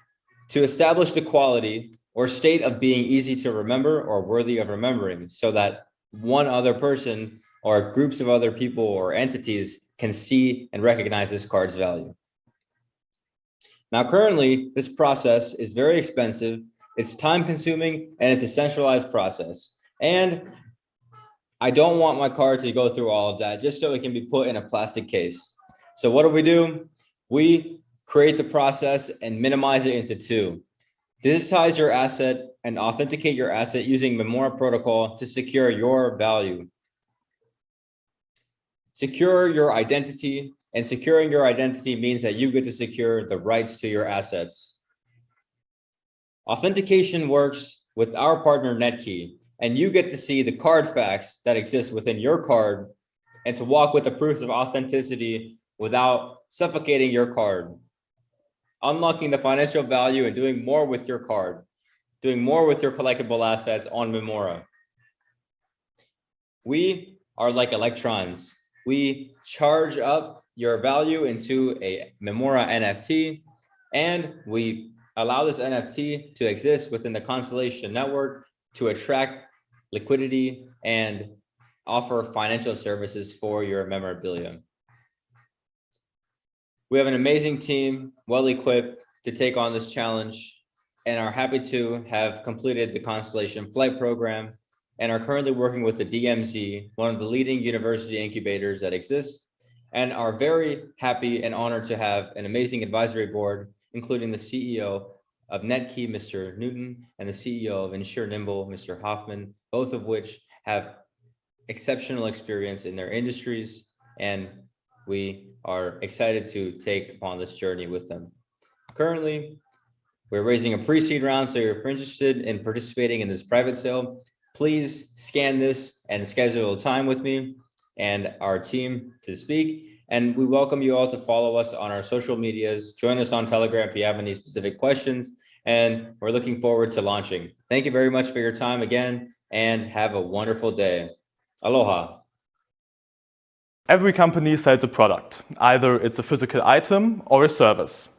to establish the quality or state of being easy to remember or worthy of remembering, so that one other person or groups of other people or entities can see and recognize this card's value. Now, currently, this process is very expensive, it's time consuming, and it's a centralized process. And I don't want my card to go through all of that just so it can be put in a plastic case. So what do? We create the process and minimize it into two. Digitize your asset and authenticate your asset using Memora protocol to secure your value. Secure your identity. And securing your identity means that you get to secure the rights to your assets. Authentication works with our partner Netkey, and you get to see the card facts that exist within your card and to walk with the proofs of authenticity without suffocating your card. Unlocking the financial value and doing more with your card, doing more with your collectible assets on Memora. We are like electrons. We charge up your value into a Memora NFT, and we allow this NFT to exist within the Constellation Network to attract liquidity and offer financial services for your memorabilia. We have an amazing team, well equipped to take on this challenge, and are happy to have completed the Constellation Flight Program and are currently working with the DMZ, one of the leading university incubators that exists, and are very happy and honored to have an amazing advisory board, including the CEO of Netkey, Mr. Newton, and the CEO of Ensure Nimble, Mr. Hoffman, both of which have exceptional experience in their industries, and we are excited to take upon this journey with them. Currently, we're raising a pre-seed round, so if you're interested in participating in this private sale, please scan this and schedule a time with me and our team to speak. And we welcome you all to follow us on our social medias. Join us on Telegram if you have any specific questions. And we're looking forward to launching. Thank you very much for your time again, and have a wonderful day. Aloha. Every company sells a product. Either it's a physical item or a service.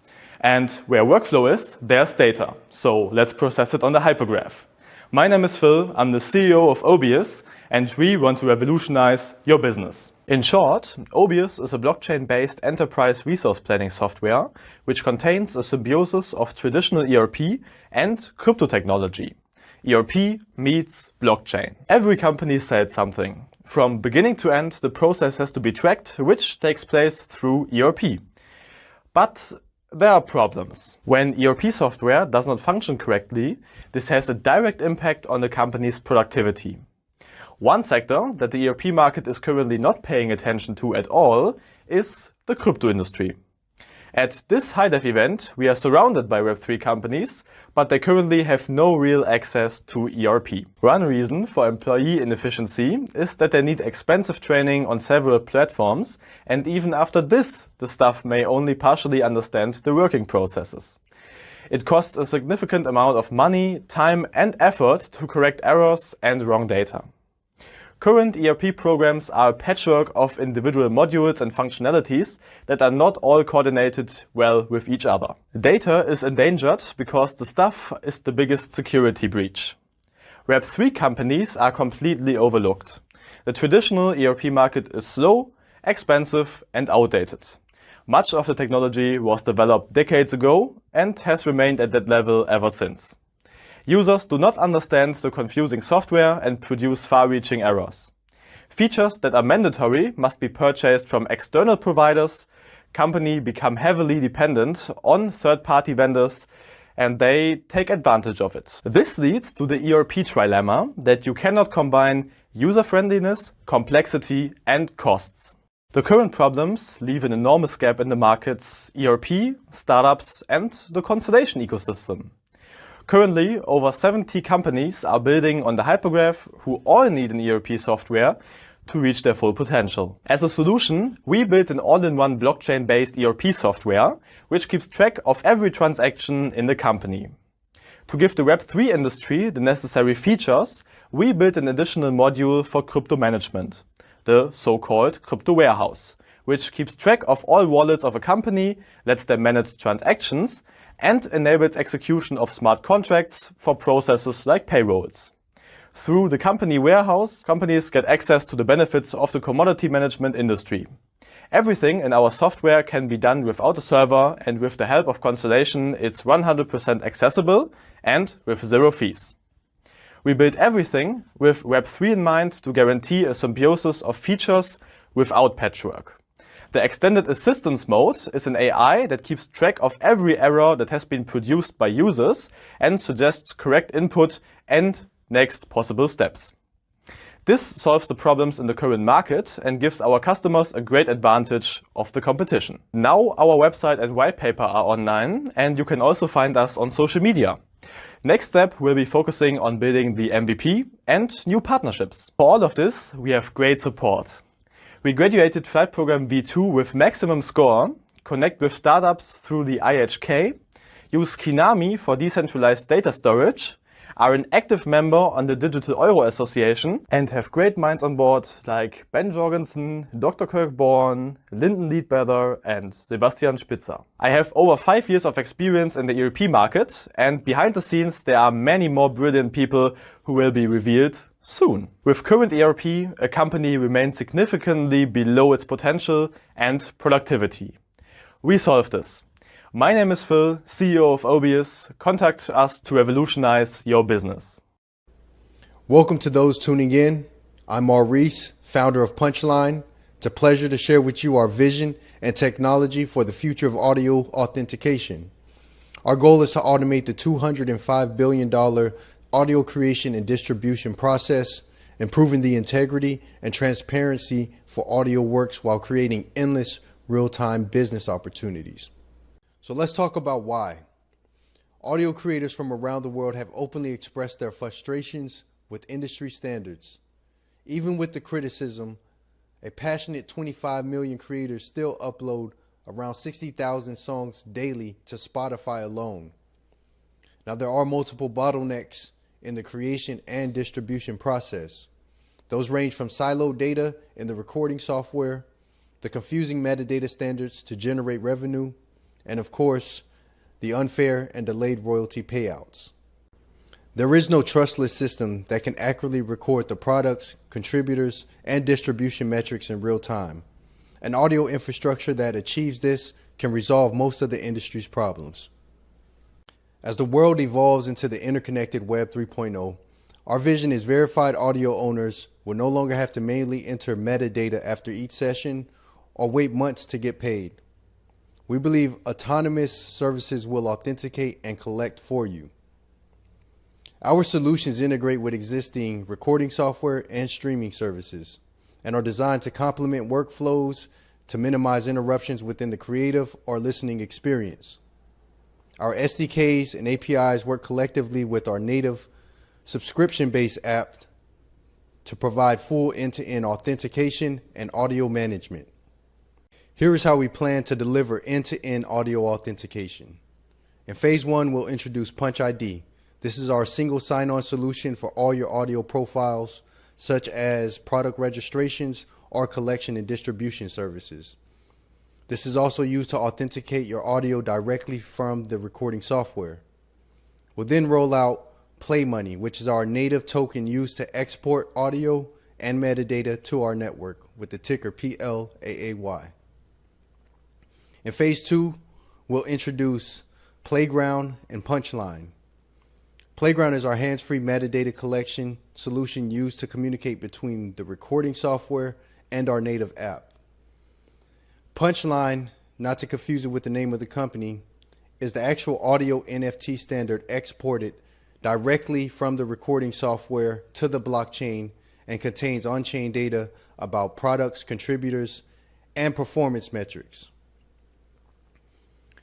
And where workflow is, there's data. So let's process it on the hypergraph. My name is Phil, I'm the CEO of Obius, and we want to revolutionize your business. In short, Obius is a blockchain-based enterprise resource planning software which contains a symbiosis of traditional ERP and crypto technology. ERP meets blockchain. Every company sells something. From beginning to end, the process has to be tracked, which takes place through ERP. But there are problems. When ERP software does not function correctly, this has a direct impact on the company's productivity. One sector that the ERP market is currently not paying attention to at all is the crypto industry. At this HyDef event, we are surrounded by Web3 companies, but they currently have no real access to ERP. One reason for employee inefficiency is that they need expensive training on several platforms, and even after this, the staff may only partially understand the working processes. It costs a significant amount of money, time, and effort to correct errors and wrong data. Current ERP programs are a patchwork of individual modules and functionalities that are not all coordinated well with each other. Data is endangered because the stuff is the biggest security breach. Web3 companies are completely overlooked. The traditional ERP market is slow, expensive, and outdated. Much of the technology was developed decades ago and has remained at that level ever since. Users do not understand the confusing software and produce far-reaching errors. Features that are mandatory must be purchased from external providers. Companies become heavily dependent on third-party vendors, and they take advantage of it. This leads to the ERP trilemma that you cannot combine user-friendliness, complexity, and costs. The current problems leave an enormous gap in the markets, ERP, startups, and the Constellation ecosystem. Currently, over 70 companies are building on the hypergraph who all need an ERP software to reach their full potential. As a solution, we built an all-in-one blockchain-based ERP software, which keeps track of every transaction in the company. To give the Web3 industry the necessary features, we built an additional module for crypto management, the so-called crypto warehouse, which keeps track of all wallets of a company, lets them manage transactions, and enables execution of smart contracts for processes like payrolls. Through the company warehouse, companies get access to the benefits of the commodity management industry. Everything in our software can be done without a server, and with the help of Constellation, it's 100% accessible and with zero fees. We built everything with Web3 in mind to guarantee a symbiosis of features without patchwork. The extended assistance mode is an AI that keeps track of every error that has been produced by users and suggests correct input and next possible steps. This solves the problems in the current market and gives our customers a great advantage of the competition. Now our website and white paper are online, and you can also find us on social media. Next step will be focusing on building the MVP and new partnerships. For all of this, we have great support. We graduated Flight Program V2 with maximum score, connect with startups through the IHK, use Kinami for decentralized data storage, are an active member on the Digital Euro Association, and have great minds on board like Ben Jorgensen, Dr. Kirk Bourne, Lyndon Leadbetter, and Sebastian Spitzer. I have over 5 years of experience in the ERP market, and behind the scenes there are many more brilliant people who will be revealed soon. With current ERP, a company remains significantly below its potential and productivity. We solve this. My name is Phil, CEO of Obius. Contact us to revolutionize your business. Welcome to those tuning in. I'm Maurice, founder of Punchline. It's a pleasure to share with you our vision and technology for the future of audio authentication. Our goal is to automate the $205 billion audio creation and distribution process, improving the integrity and transparency for audio works while creating endless real-time business opportunities. So let's talk about why. Audio creators from around the world have openly expressed their frustrations with industry standards. Even with the criticism, a passionate 25 million creators still upload around 60,000 songs daily to Spotify alone. Now, there are multiple bottlenecks in the creation and distribution process. Those range from siloed data in the recording software, the confusing metadata standards to generate revenue, and of course, the unfair and delayed royalty payouts. There is no trustless system that can accurately record the products, contributors, and distribution metrics in real time. An audio infrastructure that achieves this can resolve most of the industry's problems. As the world evolves into the interconnected Web 3.0, our vision is verified audio owners will no longer have to manually enter metadata after each session or wait months to get paid. We believe autonomous services will authenticate and collect for you. Our solutions integrate with existing recording software and streaming services and are designed to complement workflows to minimize interruptions within the creative or listening experience. Our SDKs and APIs work collectively with our native subscription-based app to provide full end-to-end authentication and audio management. Here is how we plan to deliver end-to-end audio authentication. In phase 1, we'll introduce Punch ID. This is our single sign-on solution for all your audio profiles, such as product registrations or collection and distribution services. This is also used to authenticate your audio directly from the recording software. We'll then roll out Play Money, which is our native token used to export audio and metadata to our network with the ticker PLAAY. In phase 2, we'll introduce Playground and Punchline. Playground is our hands-free metadata collection solution used to communicate between the recording software and our native app. Punchline, not to confuse it with the name of the company, is the actual audio NFT standard exported directly from the recording software to the blockchain and contains on-chain data about products, contributors, and performance metrics.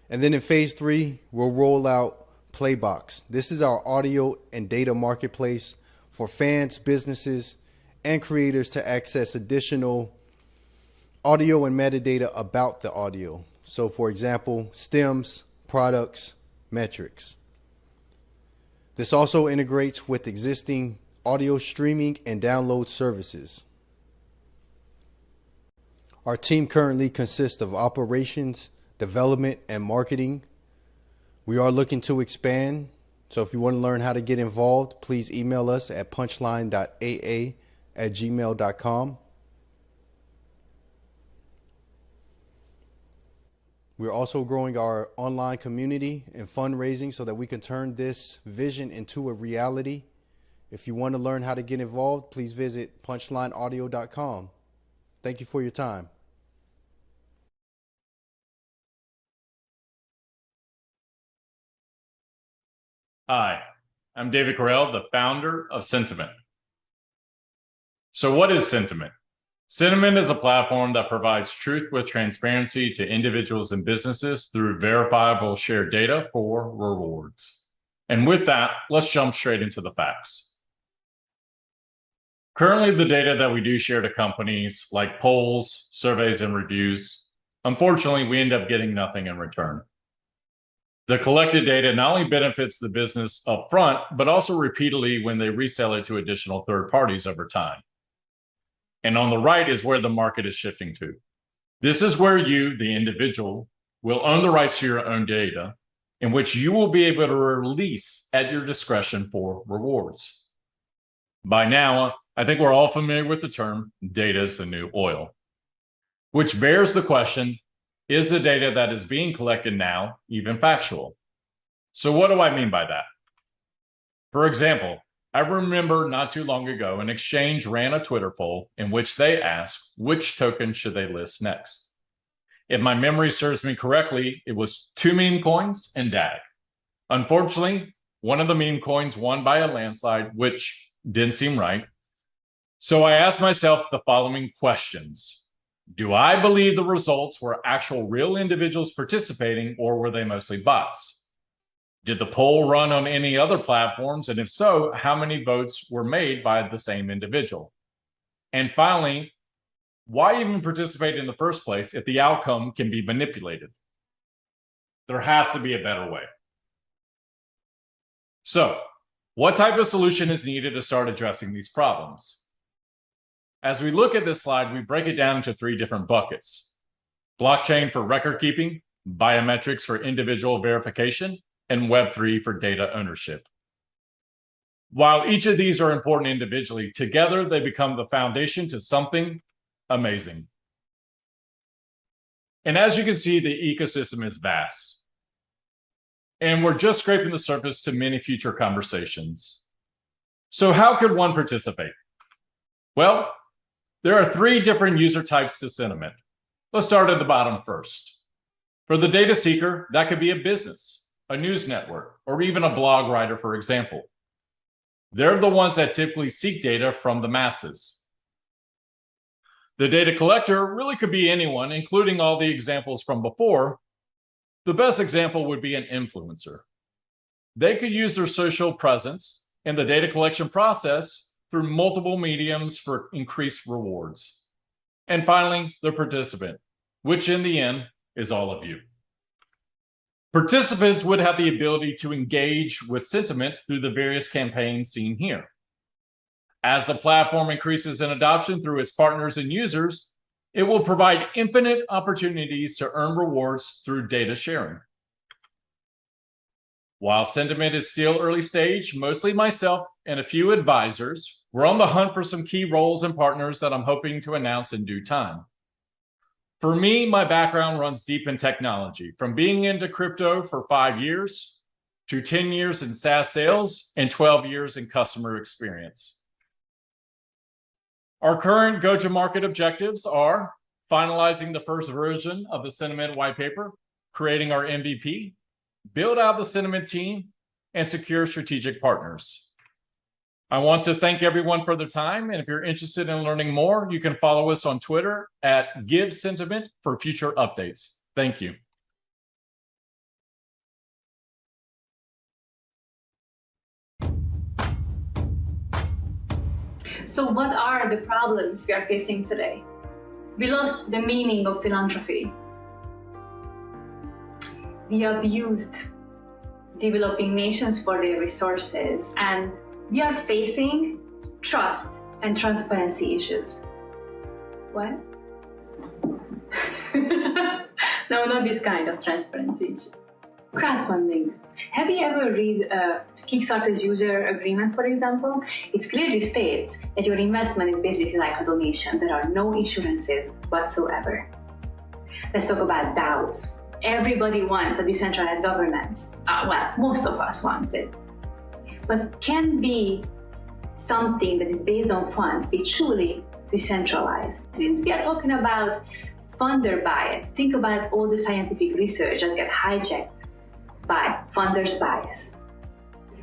And then in phase 3, we'll roll out Playbox. This is our audio and data marketplace for fans, businesses, and creators to access additional audio and metadata about the audio. So for example, stems, products, metrics. This also integrates with existing audio streaming and download services. Our team currently consists of operations, development, and marketing. We are looking to expand, so if you want to learn how to get involved, please email us at punchline.aa@gmail.com. We're also growing our online community and fundraising so that we can turn this vision into a reality. If you want to learn how to get involved, please visit punchlineaudio.com. Thank you for your time. Hi, I'm David Carell, the founder of Sentiment. So what is Sentiment? Sentiment is a platform that provides truth with transparency to individuals and businesses through verifiable shared data for rewards. And with that, let's jump straight into the facts. Currently, the data that we do share to companies like polls, surveys, and reviews, unfortunately, we end up getting nothing in return. The collected data not only benefits the business upfront, but also repeatedly when they resell it to additional third parties over time. And on the right is where the market is shifting to. This is where you, the individual, will own the rights to your own data, in which you will be able to release at your discretion for rewards. By now, I think we're all familiar with the term, data is the new oil, which bears the question, is the data that is being collected now even factual? So what do I mean by that? For example, I remember not too long ago, an exchange ran a Twitter poll in which they asked which token should they list next. If my memory serves me correctly, it was 2 meme coins and DAG. Unfortunately, one of the meme coins won by a landslide, which didn't seem right. So I asked myself the following questions. Do I believe the results were actual real individuals participating, or were they mostly bots? Did the poll run on any other platforms? And if so, how many votes were made by the same individual? And finally, why even participate in the first place if the outcome can be manipulated? There has to be a better way. So, what type of solution is needed to start addressing these problems? As we look at this slide, we break it down into 3 different buckets. Blockchain for record keeping, biometrics for individual verification, and Web3 for data ownership. While each of these are important individually, together they become the foundation to something amazing. And as you can see, the ecosystem is vast. And we're just scraping the surface to many future conversations. So how could one participate? Well, there are 3 different user types to Sentiment. Let's start at the bottom first. For the data seeker, that could be a business, a news network, or even a blog writer, for example. They're the ones that typically seek data from the masses. The data collector really could be anyone, including all the examples from before. The best example would be an influencer. They could use their social presence in the data collection process through multiple mediums for increased rewards. And finally, the participant, which in the end is all of you. Participants would have the ability to engage with sentiment through the various campaigns seen here. As the platform increases in adoption through its partners and users, it will provide infinite opportunities to earn rewards through data sharing. While sentiment is still early stage, mostly myself and a few advisors, we're on the hunt for some key roles and partners that I'm hoping to announce in due time. For me, my background runs deep in technology, from being into crypto for 5 years to 10 years in SaaS sales and 12 years in customer experience. Our current go-to-market objectives are finalizing the first version of the Sentiment white paper, creating our MVP, build out the Sentiment team, and secure strategic partners. I want to thank everyone for their time, and if you're interested in learning more, you can follow us on Twitter at GiveSentiment for future updates. Thank you. So what are the problems we are facing today? We lost the meaning of philanthropy. We abused developing nations for their resources, and we are facing trust and transparency issues. What? No, not this kind of transparency issues. Crowdfunding. Have you ever read Kickstarter's user agreement, for example? It clearly states that your investment is basically like a donation. There are no insurances whatsoever. Let's talk about DAOs. Everybody wants a decentralized governance. Well, most of us want it. But can be something that is based on funds be truly decentralized? Since we are talking about funder bias, think about all the scientific research that get hijacked by funders bias.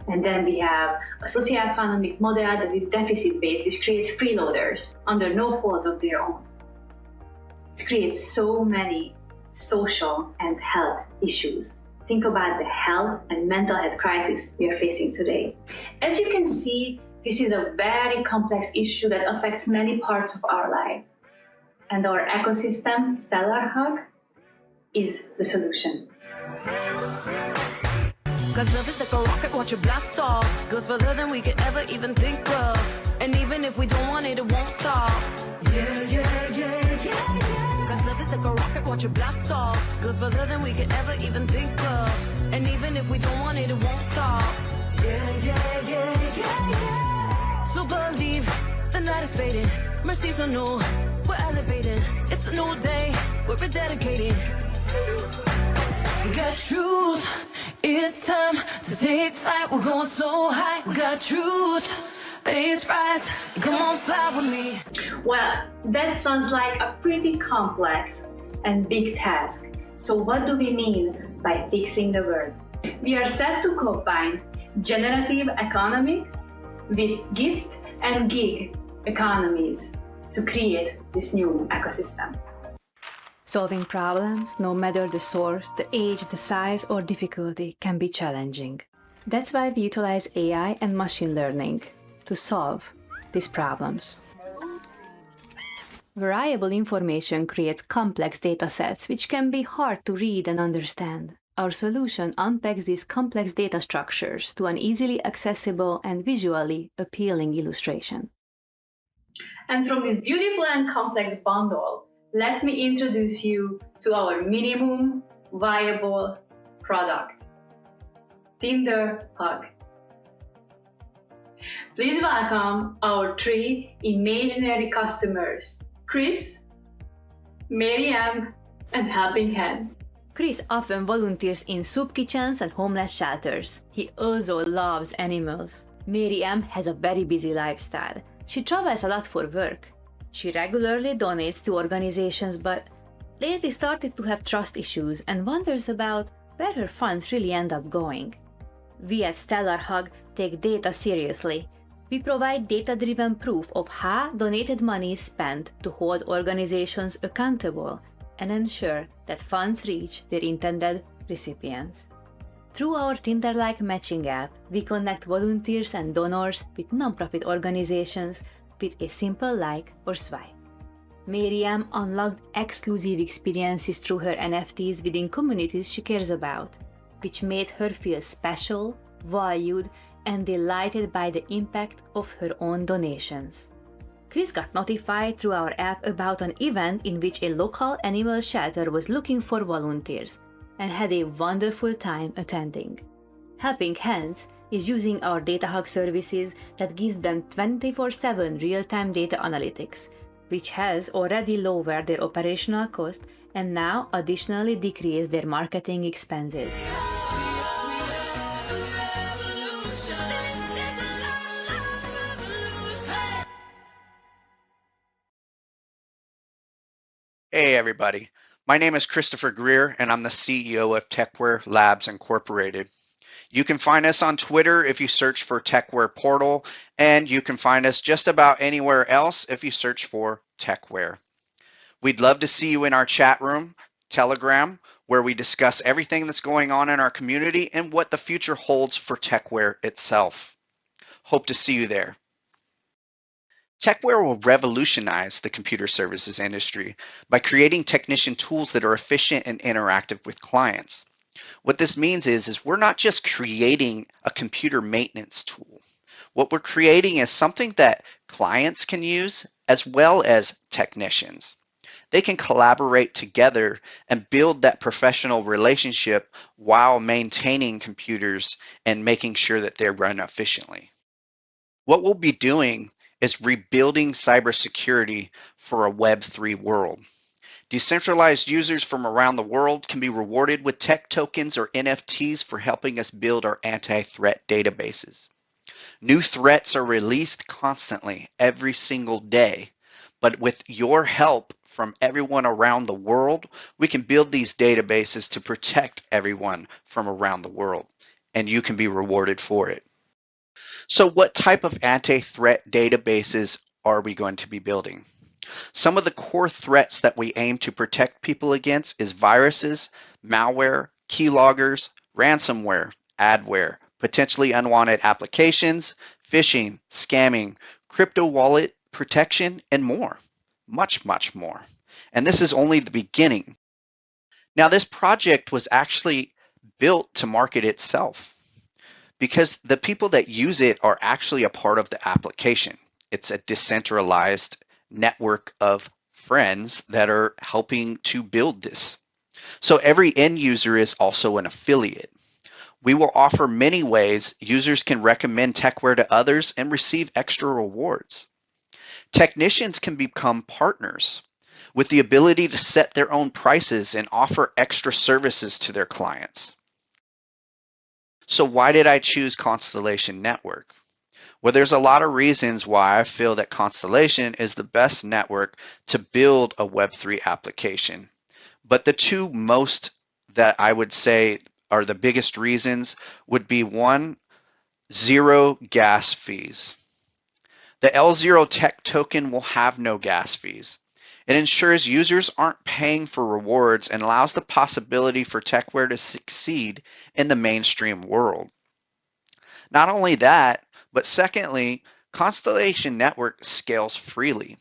And then we have a socioeconomic model that is deficit-based, which creates freeloaders under no fault of their own. It creates so many social and health issues. Think about the health and mental health crisis we are facing today. As you can see, this is a very complex issue that affects many parts of our life. And our ecosystem, Stellar Hug, is the solution. Cause love is like a rocket, watch it blast off. Goes further than we could ever even think of. And even if we don't want it, it won't stop. Yeah, yeah, yeah, yeah, yeah. Cause love is like a rocket, watch it blast off. Goes further than we could ever even think of. And even if we don't want it, it won't stop. Yeah, yeah, yeah, yeah, yeah. So believe, the night is fading. Mercy's on new, we're elevating. It's a new day, we're rededicating. We got truth. It's time to take flight, we're going so high. We got truth, faith rise, come on fly with me. Well, that sounds like a pretty complex and big task. So what do we mean by fixing the world? We are set to combine generative economics with gift and gig economies to create this new ecosystem. Solving problems, no matter the source, the age, the size, or difficulty, can be challenging. That's why we utilize AI and machine learning to solve these problems. Variable information creates complex data sets which can be hard to read and understand. Our solution unpacks these complex data structures to an easily accessible and visually appealing illustration. And from this beautiful and complex bundle, let me introduce you to our minimum viable product, Tinder Hug. Please welcome our 3 imaginary customers, Chris, Miriam, and Helping Hands. Chris often volunteers in soup kitchens and homeless shelters. He also loves animals. Miriam has a very busy lifestyle. She travels a lot for work. She regularly donates to organizations, but lately started to have trust issues and wonders about where her funds really end up going. We at Stellar Hug take data seriously. We provide data-driven proof of how donated money is spent to hold organizations accountable and ensure that funds reach their intended recipients. Through our Tinder-like matching app, we connect volunteers and donors with nonprofit organizations with a simple like or swipe. Miriam unlocked exclusive experiences through her NFTs within communities she cares about, which made her feel special, valued, and delighted by the impact of her own donations. Chris got notified through our app about an event in which a local animal shelter was looking for volunteers and had a wonderful time attending. Helping Hands is using our Data Hug services that gives them 24/7 real-time data analytics, which has already lowered their operational cost and now additionally decreased their marketing expenses. Hey everybody, my name is Christopher Greer and I'm the CEO of Techware Labs Incorporated. You can find us on Twitter if you search for Techware Portal, and you can find us just about anywhere else if you search for Techware. We'd love to see you in our chat room, Telegram, where we discuss everything that's going on in our community and what the future holds for Techware itself. Hope to see you there. Techware will revolutionize the computer services industry by creating technician tools that are efficient and interactive with clients. What this means is we're not just creating a computer maintenance tool. What we're creating is something that clients can use as well as technicians. They can collaborate together and build that professional relationship while maintaining computers and making sure that they run efficiently. What we'll be doing is rebuilding cybersecurity for a Web3 world. Decentralized users from around the world can be rewarded with tech tokens or NFTs for helping us build our anti-threat databases. New threats are released constantly every single day, but with your help from everyone around the world, we can build these databases to protect everyone from around the world, and you can be rewarded for it. So what type of anti-threat databases are we going to be building? Some of the core threats that we aim to protect people against is viruses, malware, keyloggers, ransomware, adware, potentially unwanted applications, phishing, scamming, crypto wallet protection, and more. Much, much more. And this is only the beginning. Now, this project was actually built to market itself, because the people that use it are actually a part of the application. It's a decentralized network of friends that are helping to build this. So every end user is also an affiliate. We will offer many ways users can recommend Techware to others and receive extra rewards. Technicians can become partners with the ability to set their own prices and offer extra services to their clients. So why did I choose Constellation Network? Well, there's a lot of reasons why I feel that Constellation is the best network to build a Web3 application. But the two most that I would say are the biggest reasons would be one, zero gas fees. The L0 Tech token will have no gas fees. It ensures users aren't paying for rewards and allows the possibility for Techware to succeed in the mainstream world. Not only that, but secondly, Constellation Network scales freely.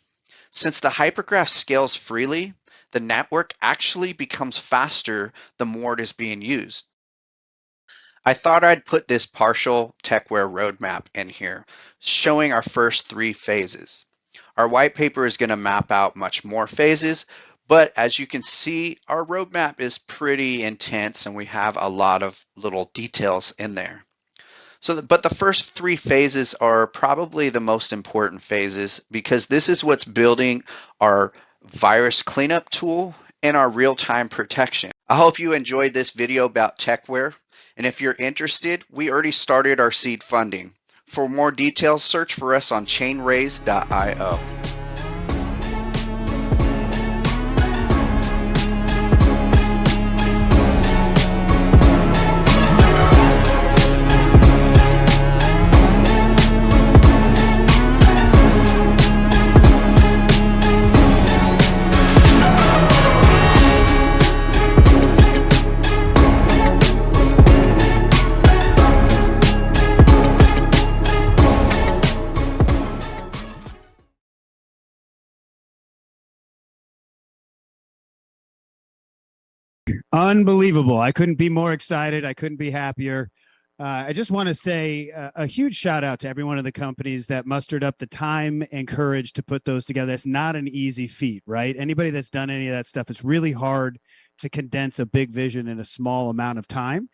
Since the hypergraph scales freely, the network actually becomes faster the more it is being used. I thought I'd put this partial Techware roadmap in here, showing our first 3 phases. Our white paper is going to map out much more phases, but as you can see, our roadmap is pretty intense and we have a lot of little details in there. But the first 3 phases are probably the most important phases because this is what's building our virus cleanup tool and our real-time protection. I hope you enjoyed this video about Techware, and if you're interested, we already started our seed funding. For more details, search for us on chainraise.io. Unbelievable. I couldn't be more excited. I couldn't be happier. I just want to say a huge shout out to every one of the companies that mustered up the time and courage to put those together. It's not an easy feat, right? Anybody that's done any of that stuff, it's really hard to condense a big vision in a small amount of time.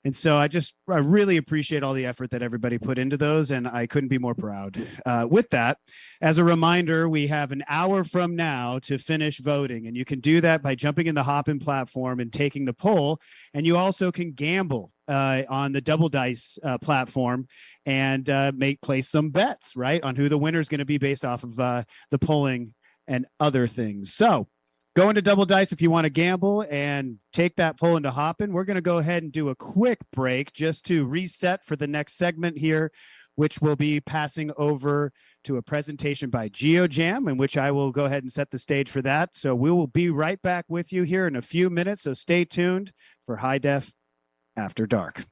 And so I really appreciate all the effort that everybody put into those, and I couldn't be more proud. With that, as a reminder, we have an hour from now to finish voting, and you can do that by jumping in the Hopin platform and taking the poll, and you also can gamble on the Double Dice platform and place some bets, right, on who the winner is going to be based off of the polling and other things. So go into Double Dice if you want to gamble and take that poll into Hopin. We're going to go ahead and do a quick break just to reset for the next segment here, which will be passing over to a presentation by Geojam, in which I will go ahead and set the stage for that. So we will be right back with you here in a few minutes. So stay tuned for HyDef After Dark.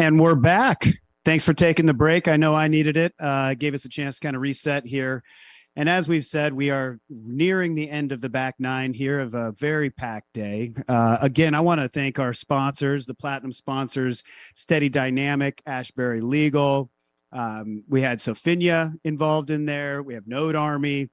And we're back. Thanks for taking the break. I know I needed it. Gave us a chance to kind of reset here. And as we've said, we are nearing the end of the back nine here of a very packed day. Again, I want to thank our sponsors, the platinum sponsors, SteadyDynamic, Ashbury Legal. We had Sophinea involved in there. We have NodeArmy.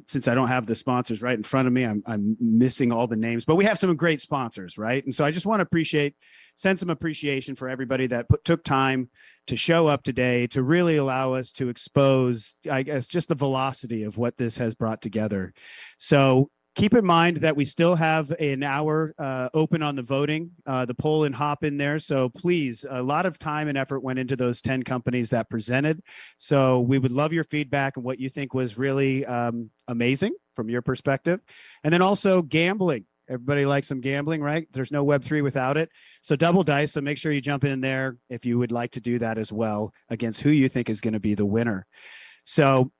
Since I don't have the sponsors right in front of me, I'm missing all the names, but we have some great sponsors, right? And so I just want to send some appreciation for everybody that took time to show up today to really allow us to expose, I guess, just the velocity of what this has brought together. So keep in mind that we still have an hour open on the voting, the poll and hop in there. So please, a lot of time and effort went into those 10 companies that presented. So we would love your feedback and what you think was really amazing from your perspective. And then also gambling. Everybody likes some gambling, right? There's no Web3 without it. So double dice. So make sure you jump in there if you would like to do that as well against who you think is going to be the winner. So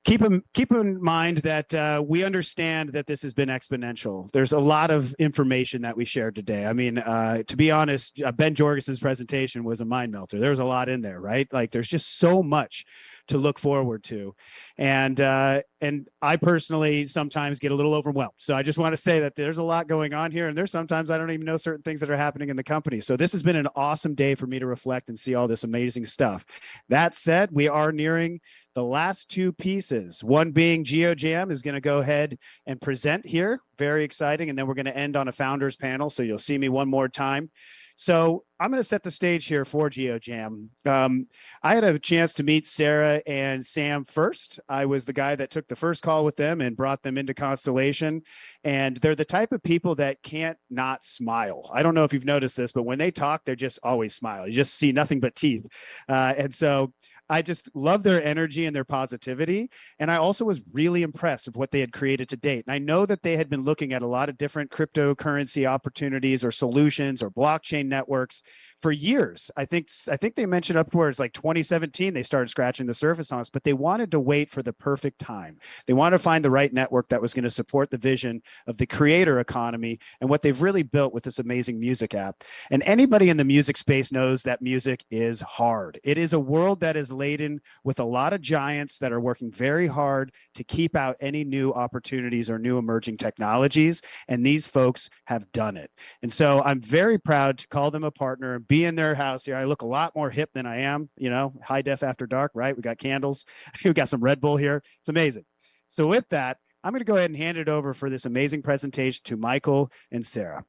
keep in mind that we understand that this has been exponential. There's a lot of information that we shared today. I mean, to be honest, Ben Jorgensen's presentation was a mind melter. There was a lot in there, right? Like there's just so much to look forward to. And I personally sometimes get a little overwhelmed. So I just want to say that there's a lot going on here. And there's sometimes I don't even know certain things that are happening in the company. So this has been an awesome day for me to reflect and see all this amazing stuff. That said, we are nearing the last two pieces, one being Geojam is going to go ahead and present here. Very exciting. And then we're going to end on a founders panel. So you'll see me one more time. So I'm going to set the stage here for Geojam. I had a chance to meet Sarah and Sam first. I was the guy that took the first call with them and brought them into Constellation. And they're the type of people that can't not smile. I don't know if you've noticed this, but when they talk, they're just always smile. You just see nothing but teeth. And so I just love their energy and their positivity. And I also was really impressed with what they had created to date. And I know that they had been looking at a lot of different cryptocurrency opportunities or solutions or blockchain networks for years. I think they mentioned upwards like 2017, they started scratching the surface on us, but they wanted to wait for the perfect time. They wanted to find the right network that was going to support the vision of the creator economy and what they've really built with this amazing music app. And anybody in the music space knows that music is hard. It is a world that is laden with a lot of giants that are working very hard to keep out any new opportunities or new emerging technologies. And these folks have done it. And so I'm very proud to call them a partner and be in their house here. I look a lot more hip than I am, you know, high def after dark, right? We got candles. We got some Red Bull here. It's amazing. So with that, I'm going to go ahead and hand it over for this amazing presentation to Michael and Sarah.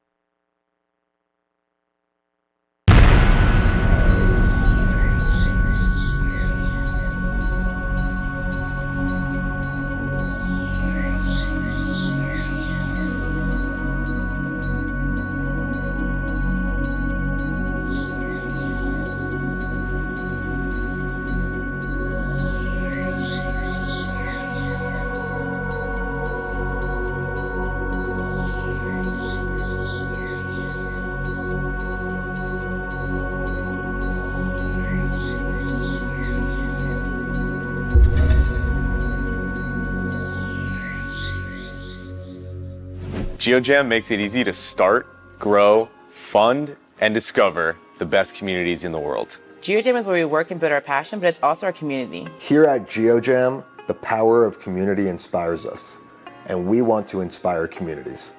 Geojam makes it easy to start, grow, fund, and discover the best communities in the world. Geojam is where we work and build our passion, but it's also our community. Here at Geojam, the power of community inspires us, and we want to inspire communities.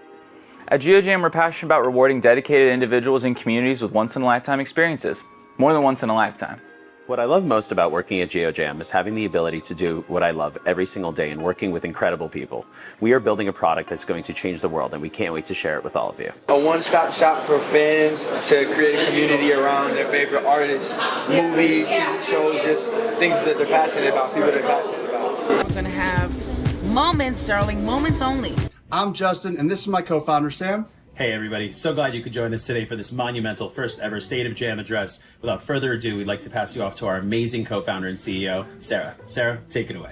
At Geojam, we're passionate about rewarding dedicated individuals and communities with once-in-a-lifetime experiences. More than once in a lifetime. What I love most about working at Geojam is having the ability to do what I love every single day and working with incredible people. We are building a product that's going to change the world, and we can't wait to share it with all of you. A one-stop shop for fans to create a community around their favorite artists, movies, TV shows, just things that they're passionate about, people they're passionate about. We're going to have moments, darling, moments only. I'm Justin, and this is my co-founder, Sam. Hey everybody, so glad you could join us today for this monumental first ever State of Jam address. Without further ado, we'd like to pass you off to our amazing co-founder and CEO, Sarah. Sarah, take it away.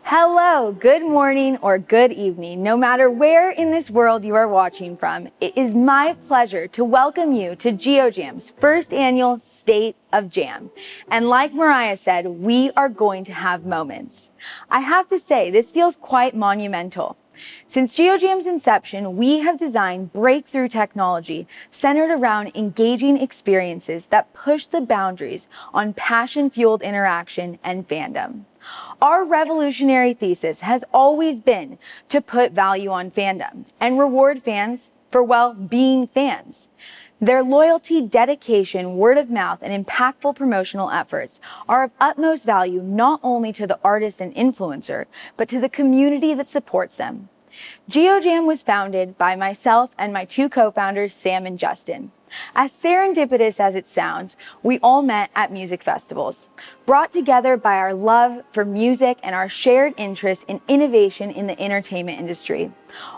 Hello, good morning or good evening, no matter where in this world you are watching from. It is my pleasure to welcome you to Geojam's first annual State of Jam. And like Mariah said, we are going to have moments. I have to say, this feels quite monumental. Since Geojam's inception, we have designed breakthrough technology centered around engaging experiences that push the boundaries on passion-fueled interaction and fandom. Our revolutionary thesis has always been to put value on fandom and reward fans for, well, being fans. Their loyalty, dedication, word of mouth, and impactful promotional efforts are of utmost value not only to the artist and influencer, but to the community that supports them. Geojam was founded by myself and my two co-founders, Sam and Justin. As serendipitous as it sounds, we all met at music festivals, brought together by our love for music and our shared interest in innovation in the entertainment industry.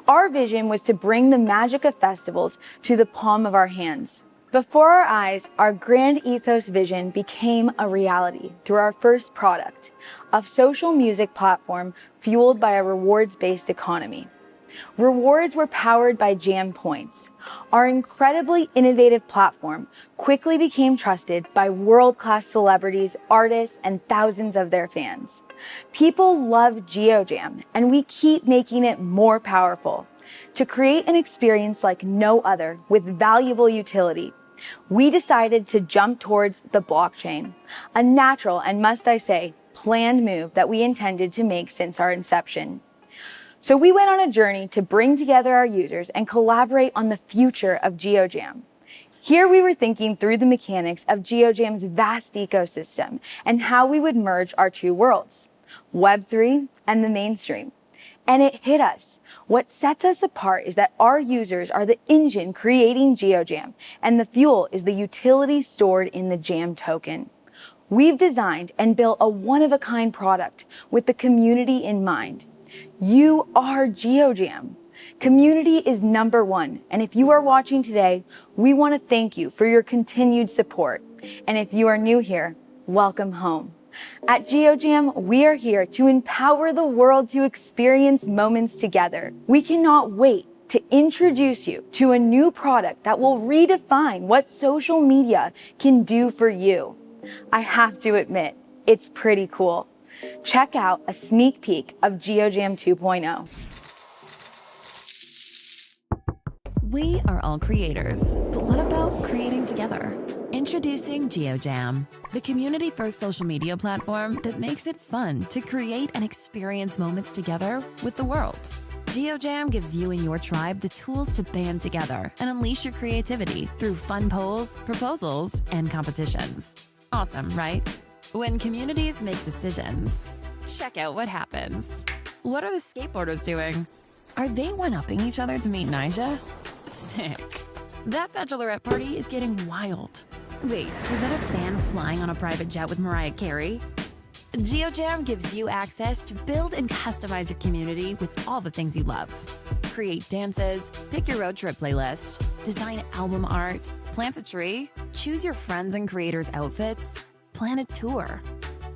Our vision was to bring the magic of festivals to the palm of our hands. Before our eyes, our grand ethos vision became a reality through our first product, a social music platform fueled by a rewards-based economy. Rewards were powered by Jam Points. Our incredibly innovative platform quickly became trusted by world-class celebrities, artists, and thousands of their fans. People love Geojam, and we keep making it more powerful. To create an experience like no other with valuable utility, we decided to jump towards the blockchain, a natural and, must I say, planned move that we intended to make since our inception. So we went on a journey to bring together our users and collaborate on the future of Geojam. Here we were thinking through the mechanics of Geojam's vast ecosystem and how we would merge our two worlds, Web3 and the mainstream. And it hit us. What sets us apart is that our users are the engine creating Geojam, and the fuel is the utility stored in the Jam token. We've designed and built a one-of-a-kind product with the community in mind. You are Geojam. Community is number one, and if you are watching today, we want to thank you for your continued support. And if you are new here, welcome home. At Geojam, we are here to empower the world to experience moments together. We cannot wait to introduce you to a new product that will redefine what social media can do for you. I have to admit, it's pretty cool. Check out a sneak peek of Geojam 2.0. We are all creators, but what about creating together? Introducing Geojam, the community-first social media platform that makes it fun to create and experience moments together with the world. Geojam gives you and your tribe the tools to band together and unleash your creativity through fun polls, proposals, and competitions. Awesome, right? When communities make decisions, check out what happens. What are the skateboarders doing? Are they one-upping each other to meet Nyjah? Sick. That bachelorette party is getting wild. Wait, was that a fan flying on a private jet with Mariah Carey? Geojam gives you access to build and customize your community with all the things you love. Create dances, pick your road trip playlist, design album art, plant a tree, choose your friends and creators' outfits, plan a tour.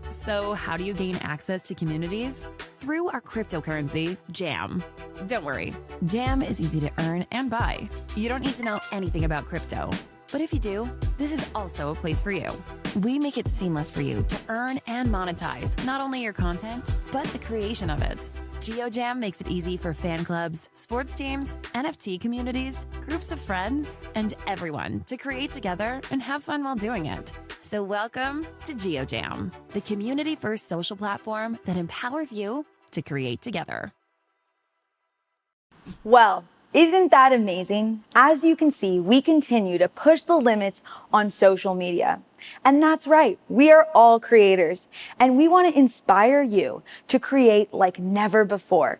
So how do you gain access to communities? Through our cryptocurrency, Jam. Don't worry, Jam is easy to earn and buy. You don't need to know anything about crypto. But if you do, this is also a place for you. We make it seamless for you to earn and monetize not only your content, but the creation of it. Geojam makes it easy for fan clubs, sports teams, NFT communities, groups of friends, and everyone to create together and have fun while doing it. So welcome to Geojam, the community-first social platform that empowers you to create together. Well, isn't that amazing? As you can see, we continue to push the limits on social media. And that's right, we are all creators, and we want to inspire you to create like never before.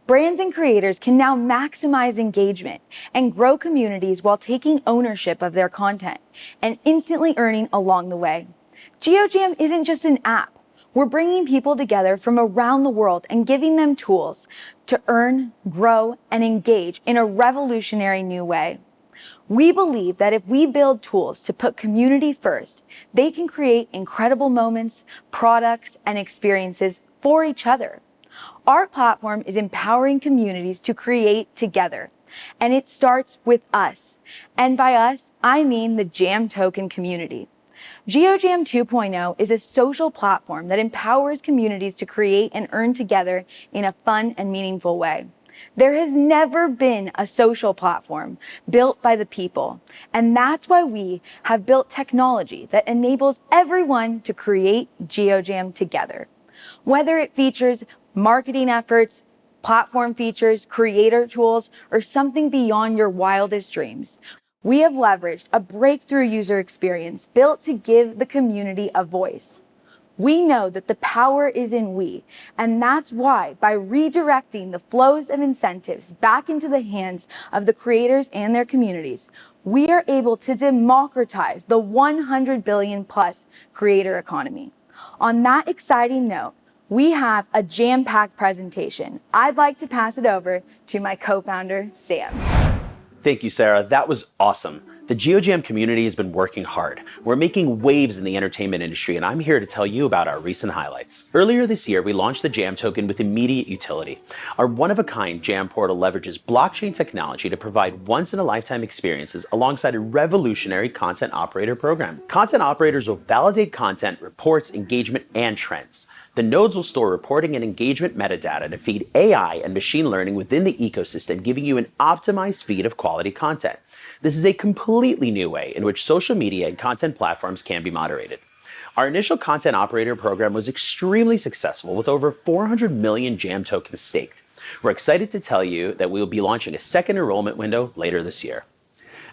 Brands and creators can now maximize engagement and grow communities while taking ownership of their content and instantly earning along the way. Geojam isn't just an app. We're bringing people together from around the world and giving them tools to earn, grow, and engage in a revolutionary new way. We believe that if we build tools to put community first, they can create incredible moments, products, and experiences for each other. Our platform is empowering communities to create together, and it starts with us. And by us, I mean the Jam token community. Geojam 2.0 is a social platform that empowers communities to create and earn together in a fun and meaningful way. There has never been a social platform built by the people, and that's why we have built technology that enables everyone to create Geojam together. Whether it features marketing efforts, platform features, creator tools, or something beyond your wildest dreams, we have leveraged a breakthrough user experience built to give the community a voice. We know that the power is in we, and that's why by redirecting the flows of incentives back into the hands of the creators and their communities, we are able to democratize the 100 billion plus creator economy. On that exciting note, we have a jam-packed presentation. I'd like to pass it over to my co-founder, Sam. Thank you, Sarah. That was awesome. The Geojam community has been working hard. We're making waves in the entertainment industry, and I'm here to tell you about our recent highlights. Earlier this year, we launched the Jam token with immediate utility. Our one-of-a-kind Jam portal leverages blockchain technology to provide once-in-a-lifetime experiences alongside a revolutionary content operator program. Content operators will validate content, reports, engagement, and trends. The nodes will store reporting and engagement metadata to feed AI and machine learning within the ecosystem, giving you an optimized feed of quality content. This is a completely new way in which social media and content platforms can be moderated. Our initial content operator program was extremely successful with over 400 million Jam tokens staked. We're excited to tell you that we will be launching a second enrollment window later this year.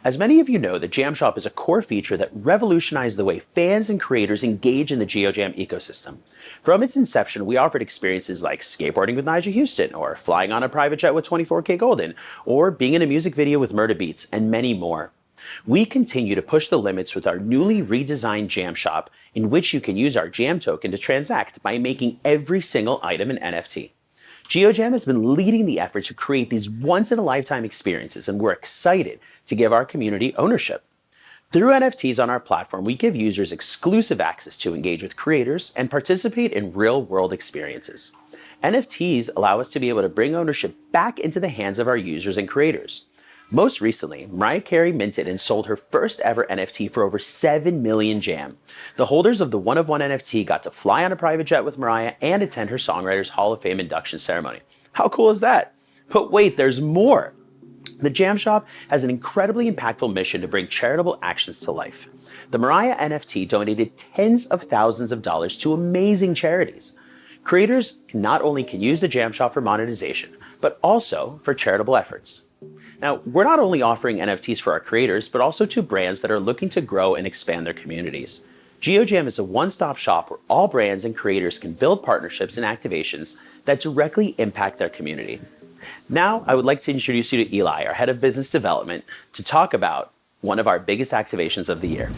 As many of you know, the Jam Shop is a core feature that revolutionized the way fans and creators engage in the Geojam ecosystem. From its inception, we offered experiences like skateboarding with Nigel Houston, or flying on a private jet with 24K Golden, or being in a music video with Murda Beats, and many more. We continue to push the limits with our newly redesigned Jam Shop, in which you can use our Jam token to transact by making every single item an NFT. Geojam has been leading the effort to create these once-in-a-lifetime experiences, and we're excited to give our community ownership. Through NFTs on our platform, we give users exclusive access to engage with creators and participate in real-world experiences. NFTs allow us to be able to bring ownership back into the hands of our users and creators. Most recently, Mariah Carey minted and sold her first ever NFT for over 7 million Jam. The holders of the one-of-one NFT got to fly on a private jet with Mariah and attend her Songwriters Hall of Fame induction ceremony. How cool is that? But wait, there's more. The Jam Shop has an incredibly impactful mission to bring charitable actions to life. The Mariah NFT donated tens of thousands of dollars to amazing charities. Creators not only can use the Jam Shop for monetization, but also for charitable efforts. Now, we're not only offering NFTs for our creators, but also to brands that are looking to grow and expand their communities. Geojam is a one-stop shop where all brands and creators can build partnerships and activations that directly impact their community. Now, I would like to introduce you to Eli, our head of business development, to talk about one of our biggest activations of the year.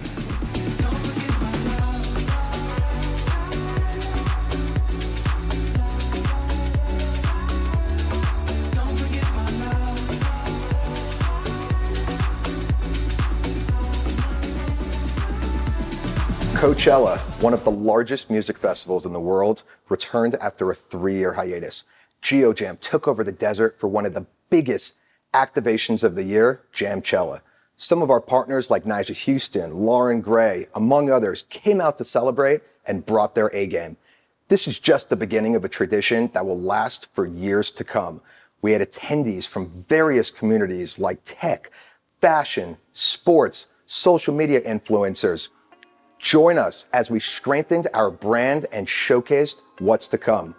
Coachella, one of the largest music festivals in the world, returned after a 3-year hiatus. Geojam took over the desert for one of the biggest activations of the year, Jamchella. Some of our partners like Nigel Houston, Lauren Gray, among others, came out to celebrate and brought their A-game. This is just the beginning of a tradition that will last for years to come. We had attendees from various communities like tech, fashion, sports, social media influencers. Join us as we strengthened our brand and showcased what's to come.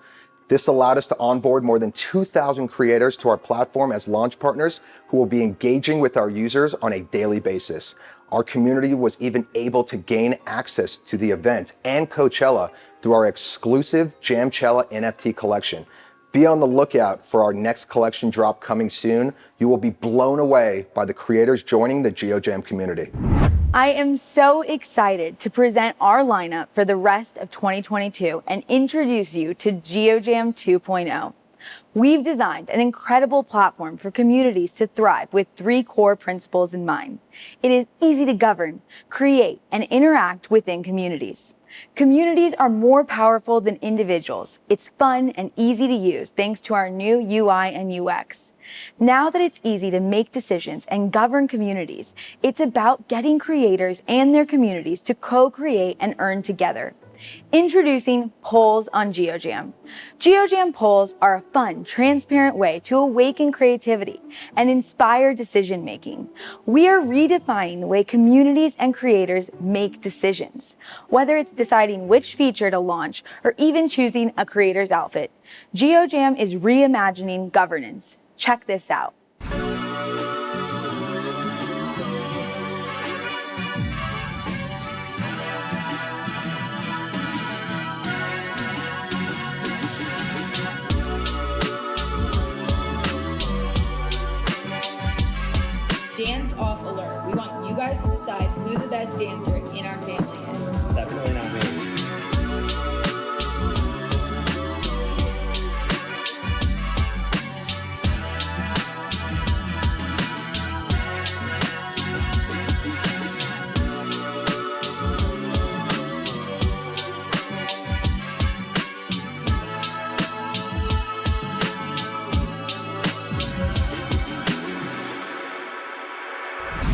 This allowed us to onboard more than 2,000 creators to our platform as launch partners who will be engaging with our users on a daily basis. Our community was even able to gain access to the event and Coachella through our exclusive Jamchella NFT collection. Be on the lookout for our next collection drop coming soon. You will be blown away by the creators joining the Geojam community. I am so excited to present our lineup for the rest of 2022 and introduce you to Geojam 2.0. We've designed an incredible platform for communities to thrive with 3 core principles in mind. It is easy to govern, create, and interact within communities. Communities are more powerful than individuals. It's fun and easy to use thanks to our new UI and UX. Now that it's easy to make decisions and govern communities, it's about getting creators and their communities to co-create and earn together. Introducing polls on Geojam. Geojam polls are a fun, transparent way to awaken creativity and inspire decision making. We are redefining the way communities and creators make decisions. Whether it's deciding which feature to launch or even choosing a creator's outfit, Geojam is reimagining governance. Check this out. Dance off alert. We want you guys to decide who the best dancer in our family is. Definitely not me.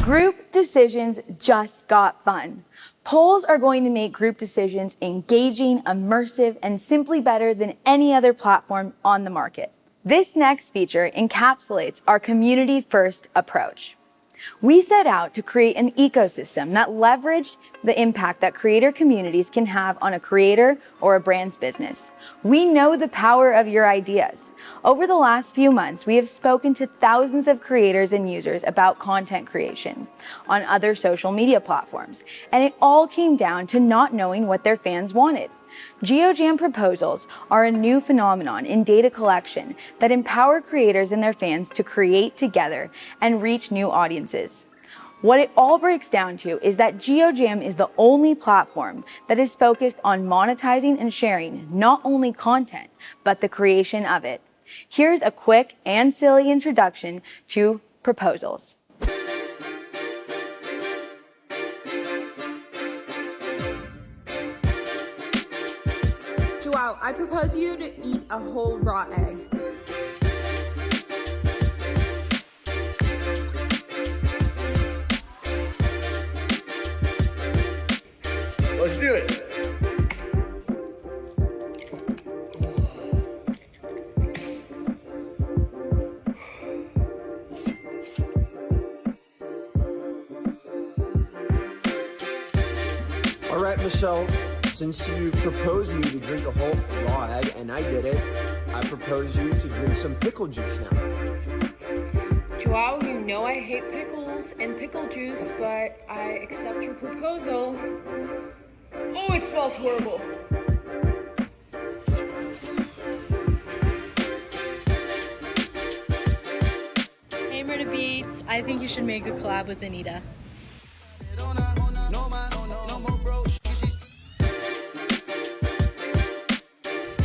Group decisions just got fun. Polls are going to make group decisions engaging, immersive, and simply better than any other platform on the market. This next feature encapsulates our community-first approach. We set out to create an ecosystem that leveraged the impact that creator communities can have on a creator or a brand's business. We know the power of your ideas. Over the last few months, we have spoken to thousands of creators and users about content creation on other social media platforms, and it all came down to not knowing what their fans wanted. Geojam proposals are a new phenomenon in data collection that empower creators and their fans to create together and reach new audiences. What it all breaks down to is that Geojam is the only platform that is focused on monetizing and sharing not only content, but the creation of it. Here's a quick and silly introduction to proposals. Joao, I propose you to eat a whole raw egg. Let's do it. All right, Michelle. Since you proposed me to drink a whole raw egg, and I did it, I propose you to drink some pickle juice now. Joao, you know I hate pickles and pickle juice, but I accept your proposal. Oh, it smells horrible. Hey, Murda Beats, I think you should make a collab with Anita.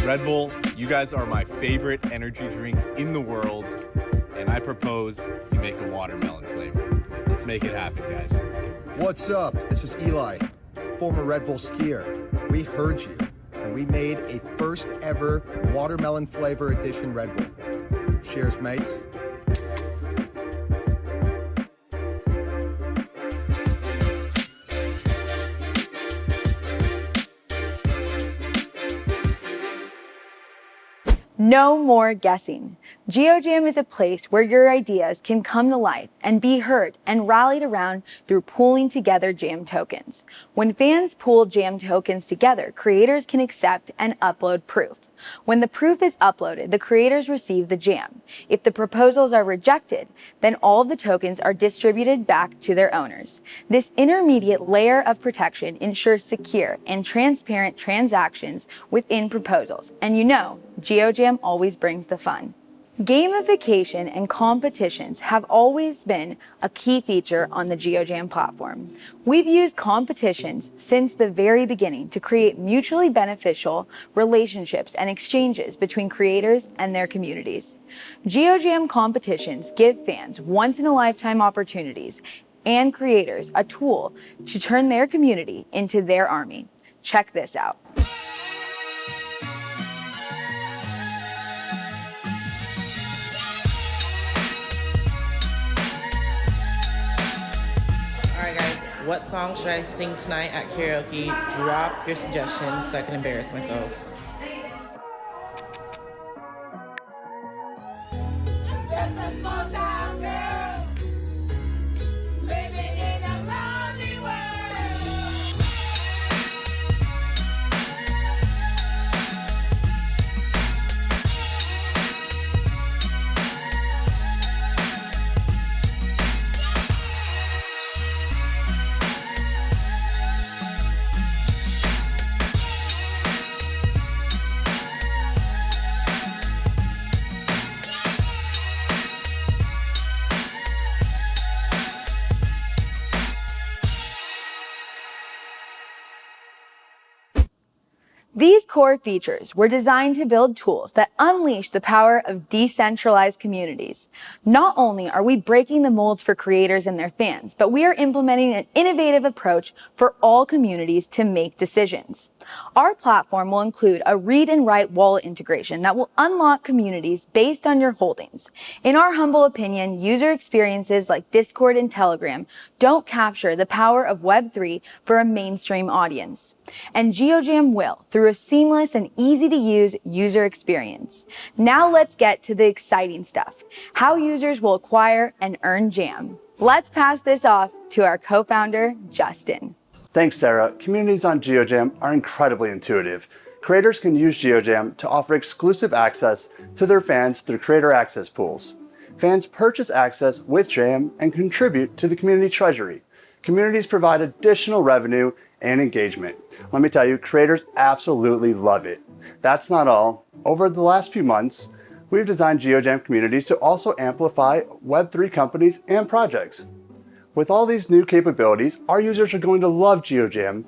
Red Bull, you guys are my favorite energy drink in the world, and I propose you make a watermelon flavor. Let's make it happen, guys. What's up? This is Eli, former Red Bull skier. We heard you, and we made a first ever watermelon flavor edition Red Bull. Cheers, mates. No more guessing. Geojam is a place where your ideas can come to life and be heard and rallied around through pooling together Jam tokens. When fans pool Jam tokens together, creators can accept and upload proof. When the proof is uploaded, the creators receive the Jam. If the proposals are rejected, then all of the tokens are distributed back to their owners. This intermediate layer of protection ensures secure and transparent transactions within proposals. And you know, Geojam always brings the fun. Gamification and competitions have always been a key feature on the Geojam platform. We've used competitions since the very beginning to create mutually beneficial relationships and exchanges between creators and their communities. Geojam competitions give fans once-in-a-lifetime opportunities and creators a tool to turn their community into their army. Check this out. All right, guys, What song should I sing tonight at karaoke? Drop your suggestions so I can embarrass myself. These core features were designed to build tools that unleash the power of decentralized communities. Not only are we breaking the molds for creators and their fans, but we are implementing an innovative approach for all communities to make decisions. Our platform will include a read and write wallet integration that will unlock communities based on your holdings. In our humble opinion, user experiences like Discord and Telegram don't capture the power of Web3 for a mainstream audience. And Geojam will, through a seamless and easy-to-use user experience. Now let's get to the exciting stuff, how users will acquire and earn Jam. Let's pass this off to our co-founder, Justin. Thanks, Sarah. Communities on Geojam are incredibly intuitive. Creators can use Geojam to offer exclusive access to their fans through creator access pools. Fans purchase access with Jam and contribute to the community treasury. Communities provide additional revenue and engagement. Let me tell you, creators absolutely love it. That's not all. Over the last few months, we've designed Geojam communities to also amplify Web3 companies and projects. With all these new capabilities, our users are going to love Geojam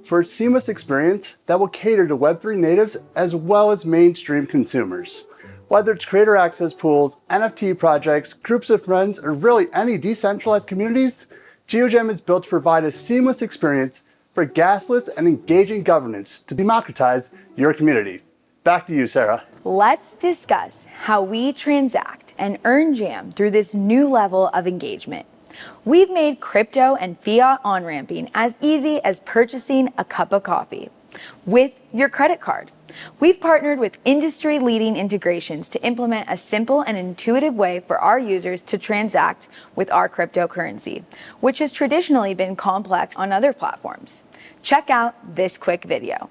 for its seamless experience that will cater to Web3 natives as well as mainstream consumers. Whether it's creator access pools, NFT projects, groups of friends, or really any decentralized communities, Geojam is built to provide a seamless experience for gasless and engaging governance to democratize your community. Back to you, Sarah. Let's discuss how we transact and earn Jam through this new level of engagement. We've made crypto and fiat on-ramping as easy as purchasing a cup of coffee with your credit card. We've partnered with industry-leading integrations to implement a simple and intuitive way for our users to transact with our cryptocurrency, which has traditionally been complex on other platforms. Check out this quick video.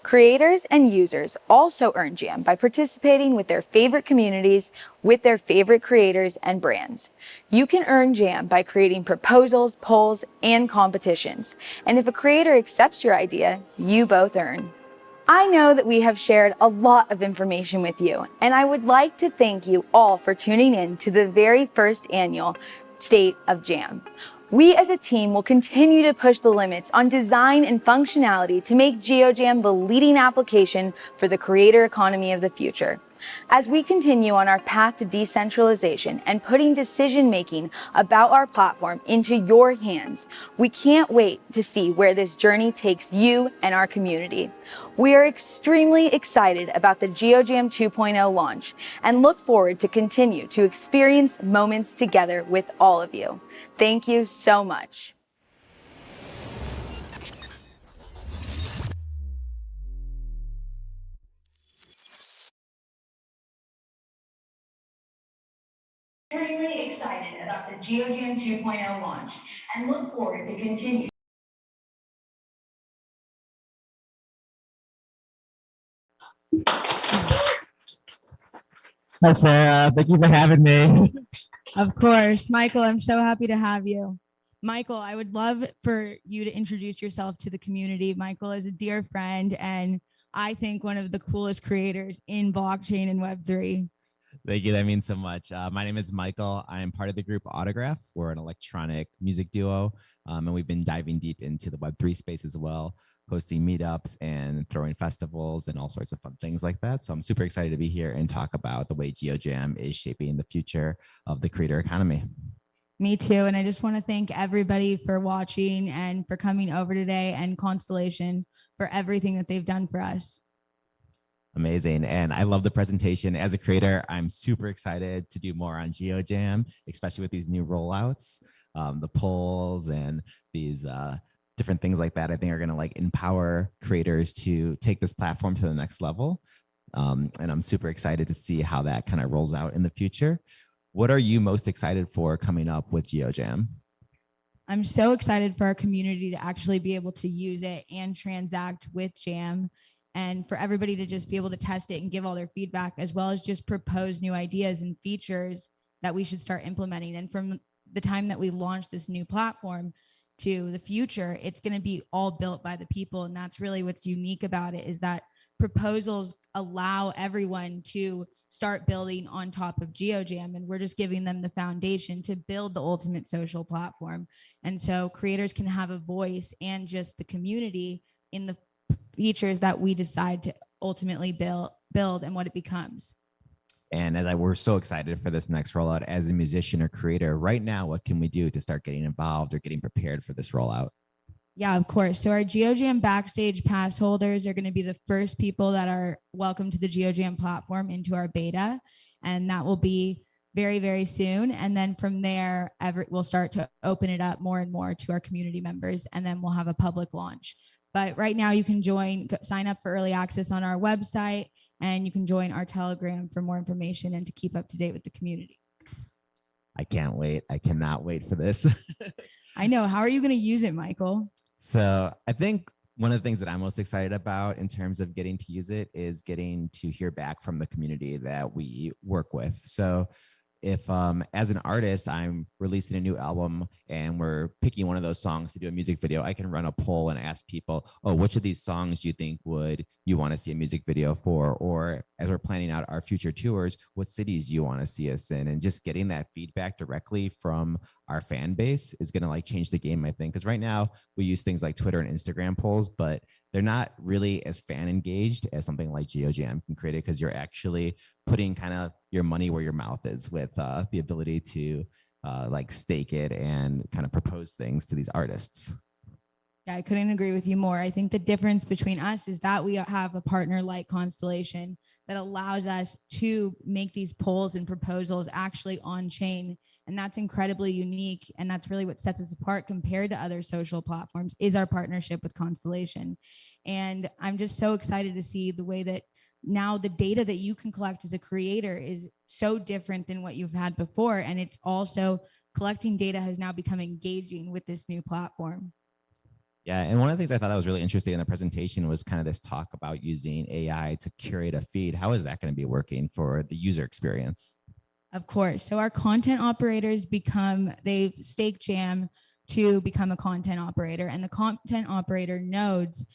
Creators and users also earn Jam by participating with their favorite communities, with their favorite creators and brands. You can earn Jam by creating proposals, polls, and competitions. And if a creator accepts your idea, you both earn. I know that we have shared a lot of information with you, and I would like to thank you all for tuning in to the very first annual State of Jam. We as a team will continue to push the limits on design and functionality to make Geojam the leading application for the creator economy of the future. As we continue on our path to decentralization and putting decision-making about our platform into your hands, we can't wait to see where this journey takes you and our community. We are extremely excited about the Geojam 2.0 launch and look forward to continue to experience moments together with all of you. Thank you so much. Extremely excited about the Geojam 2.0 launch and look forward to continue Hi, Sarah. Thank you for having me. Of course. Michael, I'm so happy to have you. Michael, I would love for you to introduce yourself to the community. Michael is a dear friend and I think one of the coolest creators in blockchain and Web3. Thank you. That means so much. My name is Michael. I am part of the group Autograph. We're an electronic music duo, and we've been diving deep into the Web3 space as well, hosting meetups and throwing festivals and all sorts of fun things like that. So I'm super excited to be here and talk about the way Geojam is shaping the future of the creator economy. Me too. And I just want to thank everybody for watching and for coming over today, and Constellation for everything that they've done for us. Amazing. And I love the presentation. As a creator, I'm super excited to do more on Geojam, especially with these new rollouts, the polls and these different things like that. I think are going to like empower creators to take this platform to the next level. And I'm super excited to see how that kind of rolls out in the future. What are you most excited for coming up with Geojam? I'm so excited for our community to actually be able to use it and transact with Jam, and for everybody to just be able to test it and give all their feedback, as well as just propose new ideas and features that we should start implementing. And from the time that we launch this new platform to the future, it's going to be all built by the people. And that's really what's unique about it, is that proposals allow everyone to start building on top of Geojam, and we're just giving them the foundation to build the ultimate social platform. And so creators can have a voice and just the community in the features that we decide to ultimately build and what it becomes. And we're so excited for this next rollout. As a musician or creator right now, what can we do to start getting involved or getting prepared for this rollout? Yeah, of course. So our Geojam Backstage pass holders are going to be the first people that are welcome to the Geojam platform into our beta. And that will be very, very soon. And then from there, we'll start to open it up more and more to our community members. And then we'll have a public launch. But right now you can sign up for early access on our website, and you can join our Telegram for more information and to keep up to date with the community. I can't wait. I cannot wait for this. I know. How are you going to use it, Michael? So I think one of the things that I'm most excited about in terms of getting to use it is getting to hear back from the community that we work with. So if as an artist, I'm releasing a new album and we're picking one of those songs to do a music video, I can run a poll and ask people, oh, which of these songs do you think you want to see a music video for? Or as we're planning out our future tours, what cities do you want to see us in? And just getting that feedback directly from our fan base is going to like change the game, I think. Because right now we use things like Twitter and Instagram polls, but they're not really as fan engaged as something like Geojam can create it, because you're actually putting kind of your money where your mouth is with the ability to like stake it and kind of propose things to these artists. Yeah, I couldn't agree with you more. I think the difference between us is that we have a partner like Constellation that allows us to make these polls and proposals actually on chain. And that's incredibly unique. And that's really what sets us apart compared to other social platforms, is our partnership with Constellation. And I'm just so excited to see the way that now the data that you can collect as a creator is so different than what you've had before. And it's also collecting data has now become engaging with this new platform. Yeah, and one of the things I thought that was really interesting in the presentation was kind of this talk about using AI to curate a feed. How is that going to be working for the user experience? Of course. So our content operators they stake Jam to become a content operator, and the content operator nodes,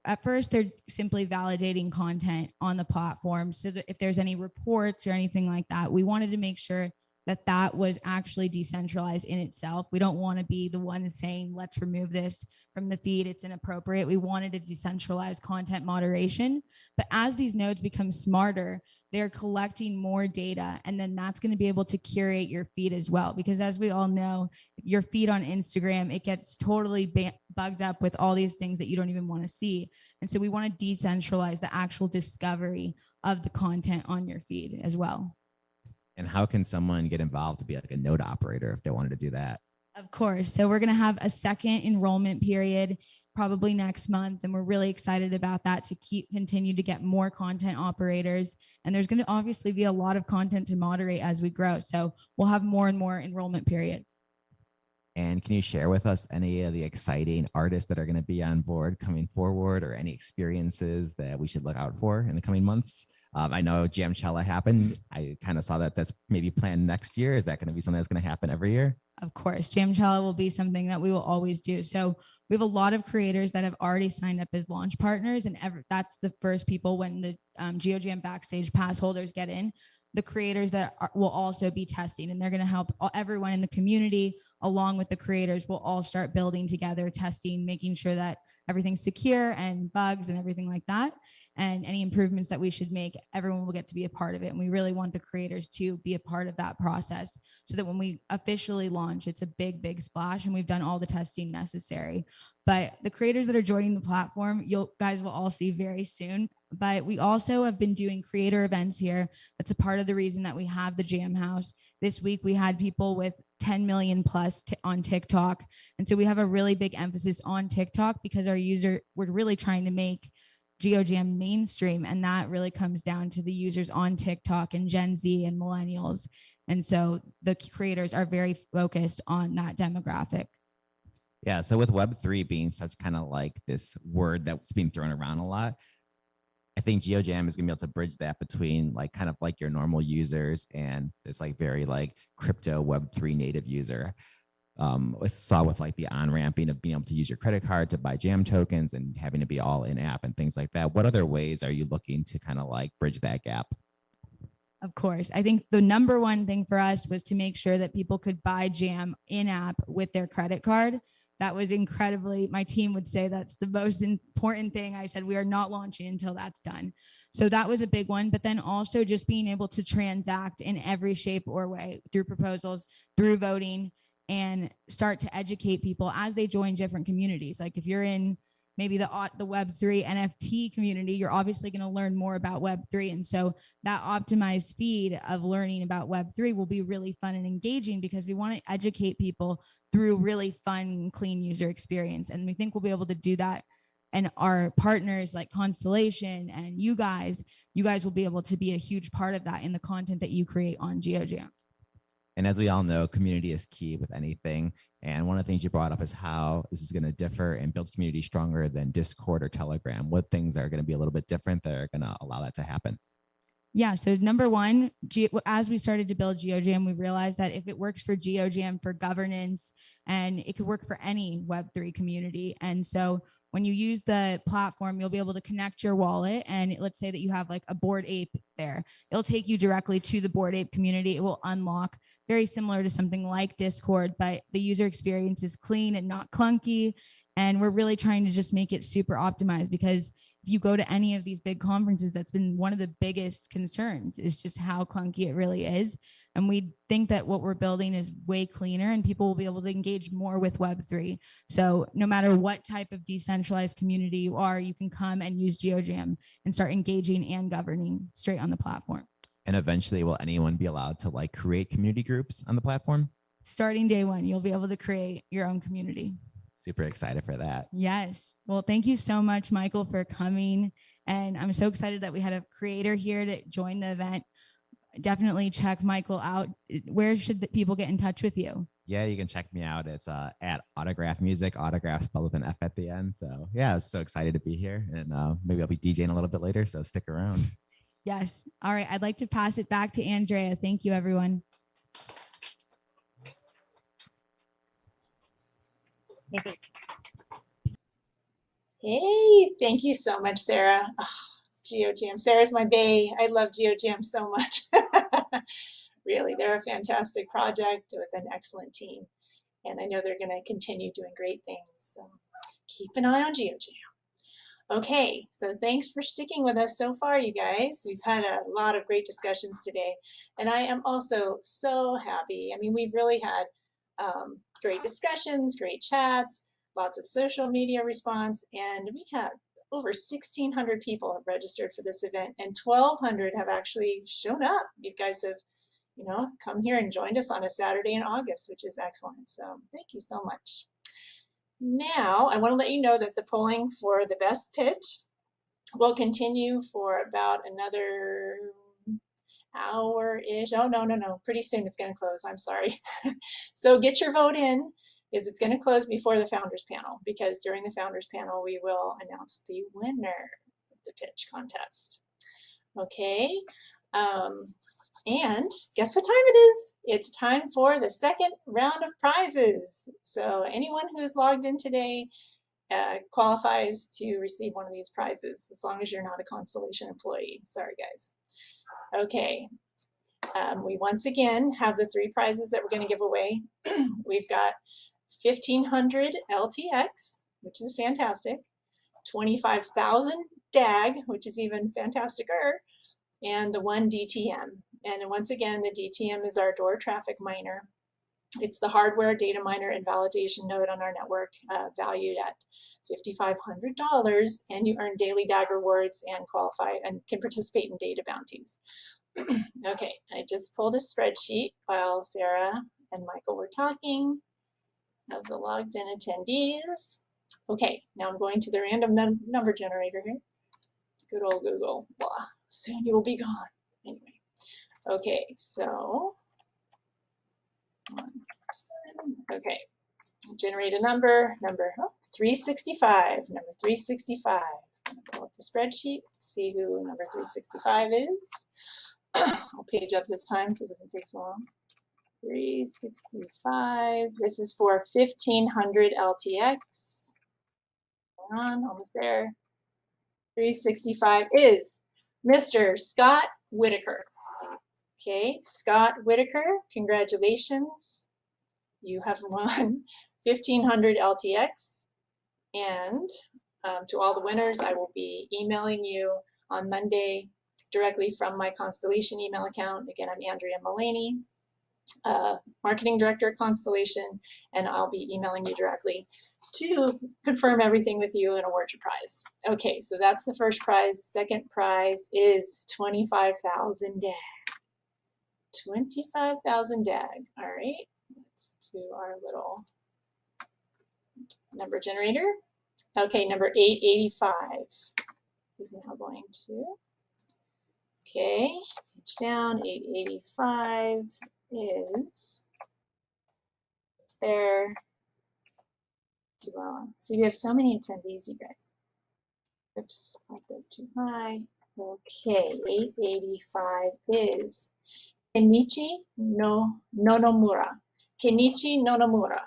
at first they're simply validating content on the platform. So that if there's any reports or anything like that, we wanted to make sure that that was actually decentralized in itself. We don't want to be the ones saying, let's remove this from the feed, it's inappropriate. We wanted to decentralize content moderation. But as these nodes become smarter, they're collecting more data, and then that's going to be able to curate your feed as well. Because as we all know, your feed on Instagram, it gets totally bugged up with all these things that you don't even want to see. And so we want to decentralize the actual discovery of the content on your feed as well. And how can someone get involved to be like a node operator if they wanted to do that? Of course. So we're going to have a second enrollment period probably next month. And we're really excited about that to continue to get more content operators. And there's going to obviously be a lot of content to moderate as we grow. So we'll have more and more enrollment periods. And can you share with us any of the exciting artists that are going to be on board coming forward, or any experiences that we should look out for in the coming months? I know Jamcella happened. I kind of saw that that's maybe planned next year. Is that going to be something that's going to happen every year? Of course, Jamcella will be something that we will always do. So we have a lot of creators that have already signed up as launch partners, and that's the first people when the Geojam Backstage pass holders get in. The creators that will also be testing, and they're going to help everyone in the community along with the creators. Will all start building together, testing, making sure that everything's secure and bugs and everything like that. And any improvements that we should make, everyone will get to be a part of it. And we really want the creators to be a part of that process so that when we officially launch, it's a big, big splash and we've done all the testing necessary. But the creators that are joining the platform, you guys will all see very soon. But we also have been doing creator events here. That's a part of the reason that we have the Jam House. This week, we had people with 10 million plus on TikTok. And so we have a really big emphasis on TikTok because we're really trying to make Geojam mainstream. And that really comes down to the users on TikTok and Gen Z and millennials. And so the creators are very focused on that demographic. Yeah. So with Web3 being such kind of like this word that's being thrown around a lot, I think Geojam is gonna be able to bridge that between like kind of like your normal users and this like very like crypto Web3 native user. I saw with like the on-ramping of being able to use your credit card to buy Jam tokens and having to be all in app and things like that. What other ways are you looking to kind of like bridge that gap? Of course. I think the number one thing for us was to make sure that people could buy Jam in app with their credit card. That was incredibly, my team would say that's the most important thing. I said, we are not launching until that's done. So that was a big one. But then also just being able to transact in every shape or way through proposals, through voting, and start to educate people as they join different communities. Like if you're in maybe the Web3 NFT community, you're obviously going to learn more about Web3. And so that optimized feed of learning about Web3 will be really fun and engaging because we want to educate people through really fun, clean user experience. And we think we'll be able to do that. And our partners like Constellation and you guys will be able to be a huge part of that in the content that you create on Geojam. And as we all know, community is key with anything. And one of the things you brought up is how this is going to differ and build community stronger than Discord or Telegram. What things are going to be a little bit different that are going to allow that to happen? Yeah, so number one, as we started to build Geojam, we realized that if it works for Geojam for governance, and it could work for any Web3 community. And so when you use the platform, you'll be able to connect your wallet. And let's say that you have like a Bored Ape there. It'll take you directly to the Bored Ape community. It will unlock, very similar to something like Discord, but the user experience is clean and not clunky. And we're really trying to just make it super optimized because if you go to any of these big conferences, that's been one of the biggest concerns is just how clunky it really is. And we think that what we're building is way cleaner and people will be able to engage more with Web3. So no matter what type of decentralized community you are, you can come and use Geojam and start engaging and governing straight on the platform. And eventually, will anyone be allowed to like create community groups on the platform? Starting day one, you'll be able to create your own community. Super excited for that. Yes. Well, thank you so much, Michael, for coming. And I'm so excited that we had a creator here to join the event. Definitely check Michael out. Where should the people get in touch with you? Yeah, you can check me out. It's at Autograph Music, autograph spelled with an F at the end. So yeah, I was so excited to be here. And maybe I'll be DJing a little bit later. So stick around. Yes. All right. I'd like to pass it back to Andrea. Thank you, everyone. Hey, thank you so much, Sarah. Oh, Geojam. Sarah's my bae. I love Geojam so much. Really, they're a fantastic project with an excellent team. And I know they're going to continue doing great things. So keep an eye on Geojam. Okay, so thanks for sticking with us so far, you guys. We've had a lot of great discussions today. And I am also so happy. I mean, we've really had great discussions, great chats, lots of social media response, and we have over 1,600 people have registered for this event, and 1,200 have actually shown up. You guys have, come here and joined us on a Saturday in August, which is excellent. So thank you so much. Now, I want to let you know that the polling for the best pitch will continue for about another hour-ish. Oh, no. Pretty soon it's going to close. I'm sorry. So get your vote in. is it's going to close before the founders panel, because during the founders panel, we will announce the winner of the pitch contest. Okay. And guess what time it is? It's time for the second round of prizes. So anyone who's logged in today qualifies to receive one of these prizes, as long as you're not a Constellation employee. Sorry, guys. Okay. We once again have the 3 prizes that we're going to give away. We've got 1500 LTX, which is fantastic, 25,000 DAG, which is even fantasticer, and the 1 DTM. And once again, the DTM is our door traffic miner. It's the hardware data miner and validation node on our network, valued at $5,500, and you earn daily DAG rewards and qualify and can participate in data bounties. Okay, I just pulled a spreadsheet while Sarah and Michael were talking of the logged in attendees. Okay, now I'm going to the random number generator here. Good old Google. Blah. Soon you will be gone. Anyway, okay, so okay, generate a number 365. Number 365. I'm gonna pull up the spreadsheet, see who number 365 is. I'll page up this time so it doesn't take so long. 365. This is for 1500 LTX. Hold on, almost there. 365 is Mr. Scott Whitaker. Okay, Scott Whitaker, congratulations. You have won 1500 LTX. And to all the winners, I will be emailing you on Monday directly from my Constellation email account. Again, I'm Andrea Mullaney, Marketing Director at Constellation, and I'll be emailing you directly to confirm everything with you and award your prize. Okay, so that's the first prize. Second prize is 25,000 DAG. 25,000 DAG. All right, let's do our little number generator. Okay, number 885 is now going to, okay, page down, 885 is there. So you have so many attendees, you guys. Oops, I go too high. Okay, 885 is Kenichi Nonomura. Kenichi Nonomura.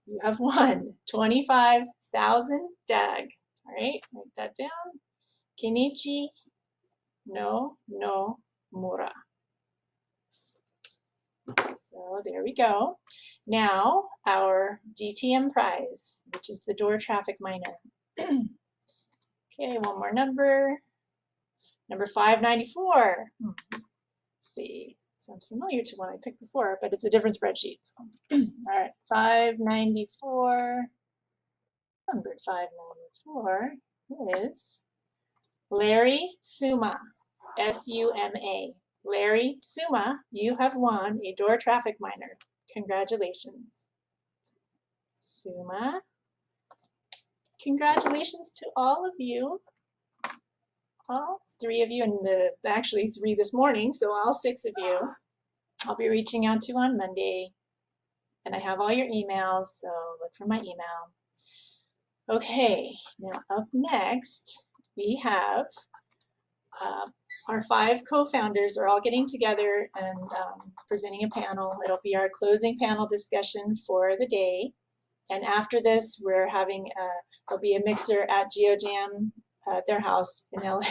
You have won 25,000 DAG. All right, write that down. Kenichi Nonomura. So there we go. Now our DTM prize, which is the door traffic miner. Okay, one more number. Number 594. Let's see, sounds familiar to when I picked before, but it's a different spreadsheet. So. All right, 594. Number 594 is Larry Suma, S-U-M-A. Larry Suma, you have won a door traffic miner. Congratulations. Suma. Congratulations to all of you. All 3 of you, and actually 3 this morning, so all 6 of you. I'll be reaching out to on Monday, and I have all your emails, so look for my email. Okay, now up next, we have our 5 co-founders are all getting together and presenting a panel. It'll be our closing panel discussion for the day. And after this, we're having, there'll be a mixer at Geojam at their house in LA.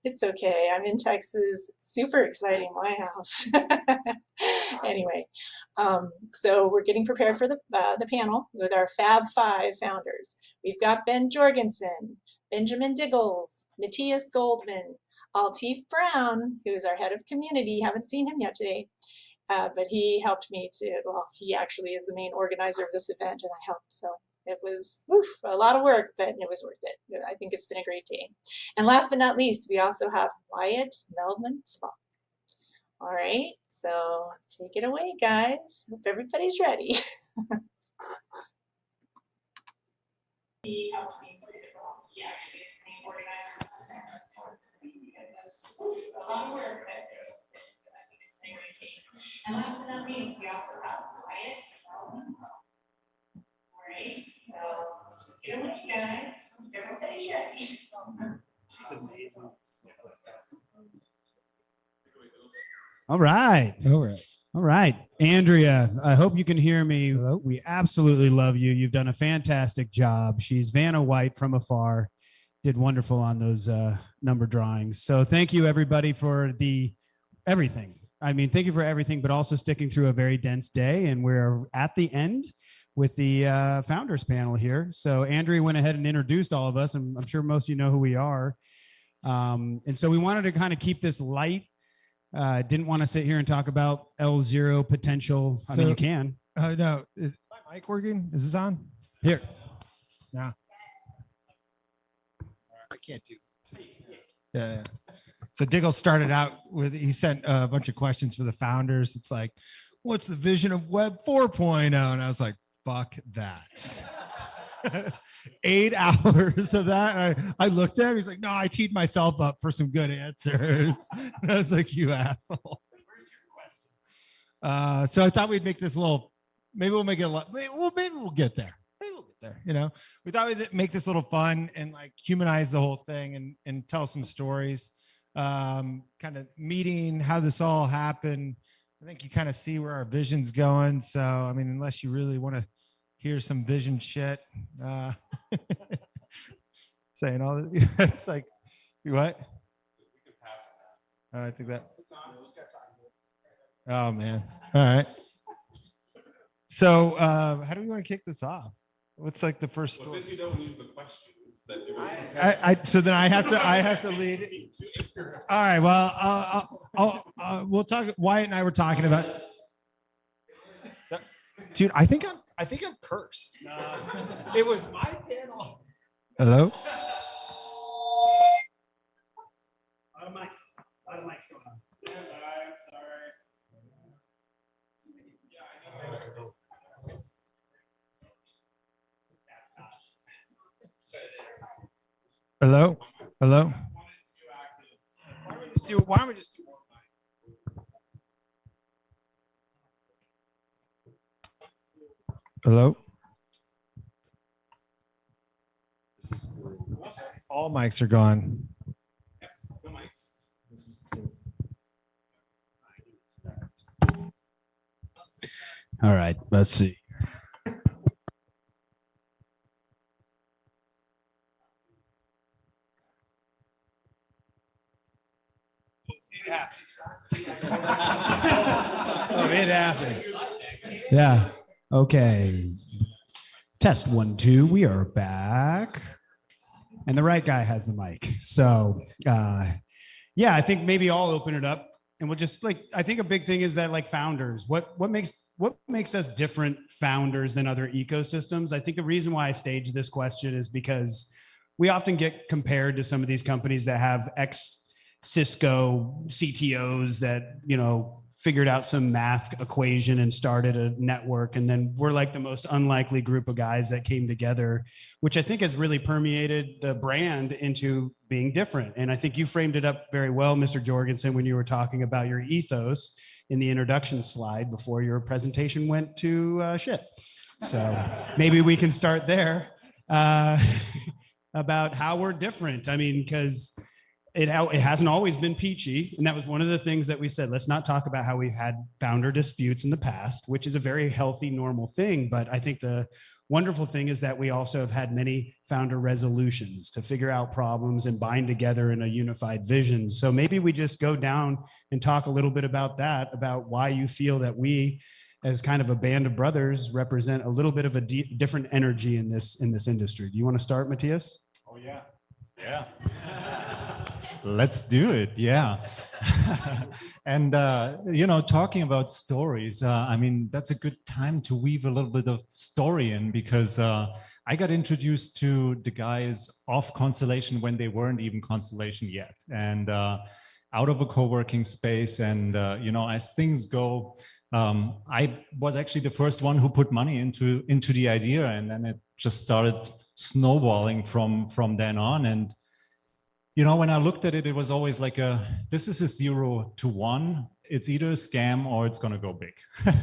It's okay, I'm in Texas, super exciting, my house. Anyway, so we're getting prepared for the panel with our Fab 5 founders. We've got Ben Jorgensen, Benjamin Diggles, Matthias Goldman, Altif Brown, who's our head of community. Haven't seen him yet today, but he helped me to, well, he actually is the main organizer of this event, and I helped. So it was a lot of work, but it was worth it. I think it's been a great day. And last but not least, we also have Wyatt Meldman Flock. All right, so take it away, guys. Hope everybody's ready. And last but not of these, we also have quiet. Great. So get away, guys. Everybody's ready. She's amazing. All right. All right. All right. Andrea, I hope you can hear me. Hello? We absolutely love you. You've done a fantastic job. She's Vanna White from afar. Did wonderful on those number drawings. So thank you, everybody, for everything. I mean, thank you for everything, but also sticking through a very dense day. And we're at the end with the founders panel here. So Andrea went ahead and introduced all of us, and I'm sure most of you know who we are. And so we wanted to kind of keep this light. Didn't want to sit here and talk about L0 potential. I mean, you can. No, is my mic working? Is this on? Here. Yeah. I can't do. Yeah. So Diggle started out with, he sent a bunch of questions for the founders. It's like, what's the vision of Web 4.0? And I was like, fuck that. 8 hours of that. I looked at him. He's like, no, I teed myself up for some good answers. And I was like, you asshole. So I thought we'd make this a little, maybe we'll make it a lot, maybe we'll get there. Maybe we'll get there. You know, we thought we'd make this a little fun and like humanize the whole thing and tell some stories, kind of meeting how this all happened. I think you kind of see where our vision's going. So, I mean, unless you really want to hear some vision shit, saying all that, it's like, what? I think that. Oh man. All right. So how do we want to kick this off? What's like the first story? Since you don't leave the questions, so then I have to lead it. All right. Well, we'll talk. Wyatt and I were talking about. Dude, I think I'm cursed. It was my panel. Hello. A lot of mics going on. I'm sorry. Hello. Hello. Why don't we just do one mic? Hello. All mics are gone. All right, let's see. It happens. Yeah. Okay. Test 1, 2. We are back. And the right guy has the mic. So, yeah, I think maybe I'll open it up. And we'll just I think a big thing is that like founders, what makes us different founders than other ecosystems? I think the reason why I staged this question is because we often get compared to some of these companies that have ex-Cisco CTOs that, figured out some math equation and started a network. And then we're like the most unlikely group of guys that came together, which I think has really permeated the brand into being different. And I think you framed it up very well, Mr. Jorgensen, when you were talking about your ethos in the introduction slide before your presentation went to shit. So maybe we can start there about how we're different. I mean, because it hasn't always been peachy. And that was one of the things that we said, let's not talk about how we've had founder disputes in the past, which is a very healthy, normal thing. But I think the wonderful thing is that we also have had many founder resolutions to figure out problems and bind together in a unified vision. So maybe we just go down and talk a little bit about that, about why you feel that we, as kind of a band of brothers, represent a little bit of a different energy in this industry. Do you want to start, Matthias? Oh, yeah. Yeah. Let's do it. Yeah. And, talking about stories, I mean, that's a good time to weave a little bit of story in because I got introduced to the guys of Constellation when they weren't even Constellation yet. And out of a co-working space. And, as things go, I was actually the first one who put money into the idea. And then it just started snowballing from then on. And when I looked at it, it was always like this is a 0 to 1. it's either a scam or it's going to go big.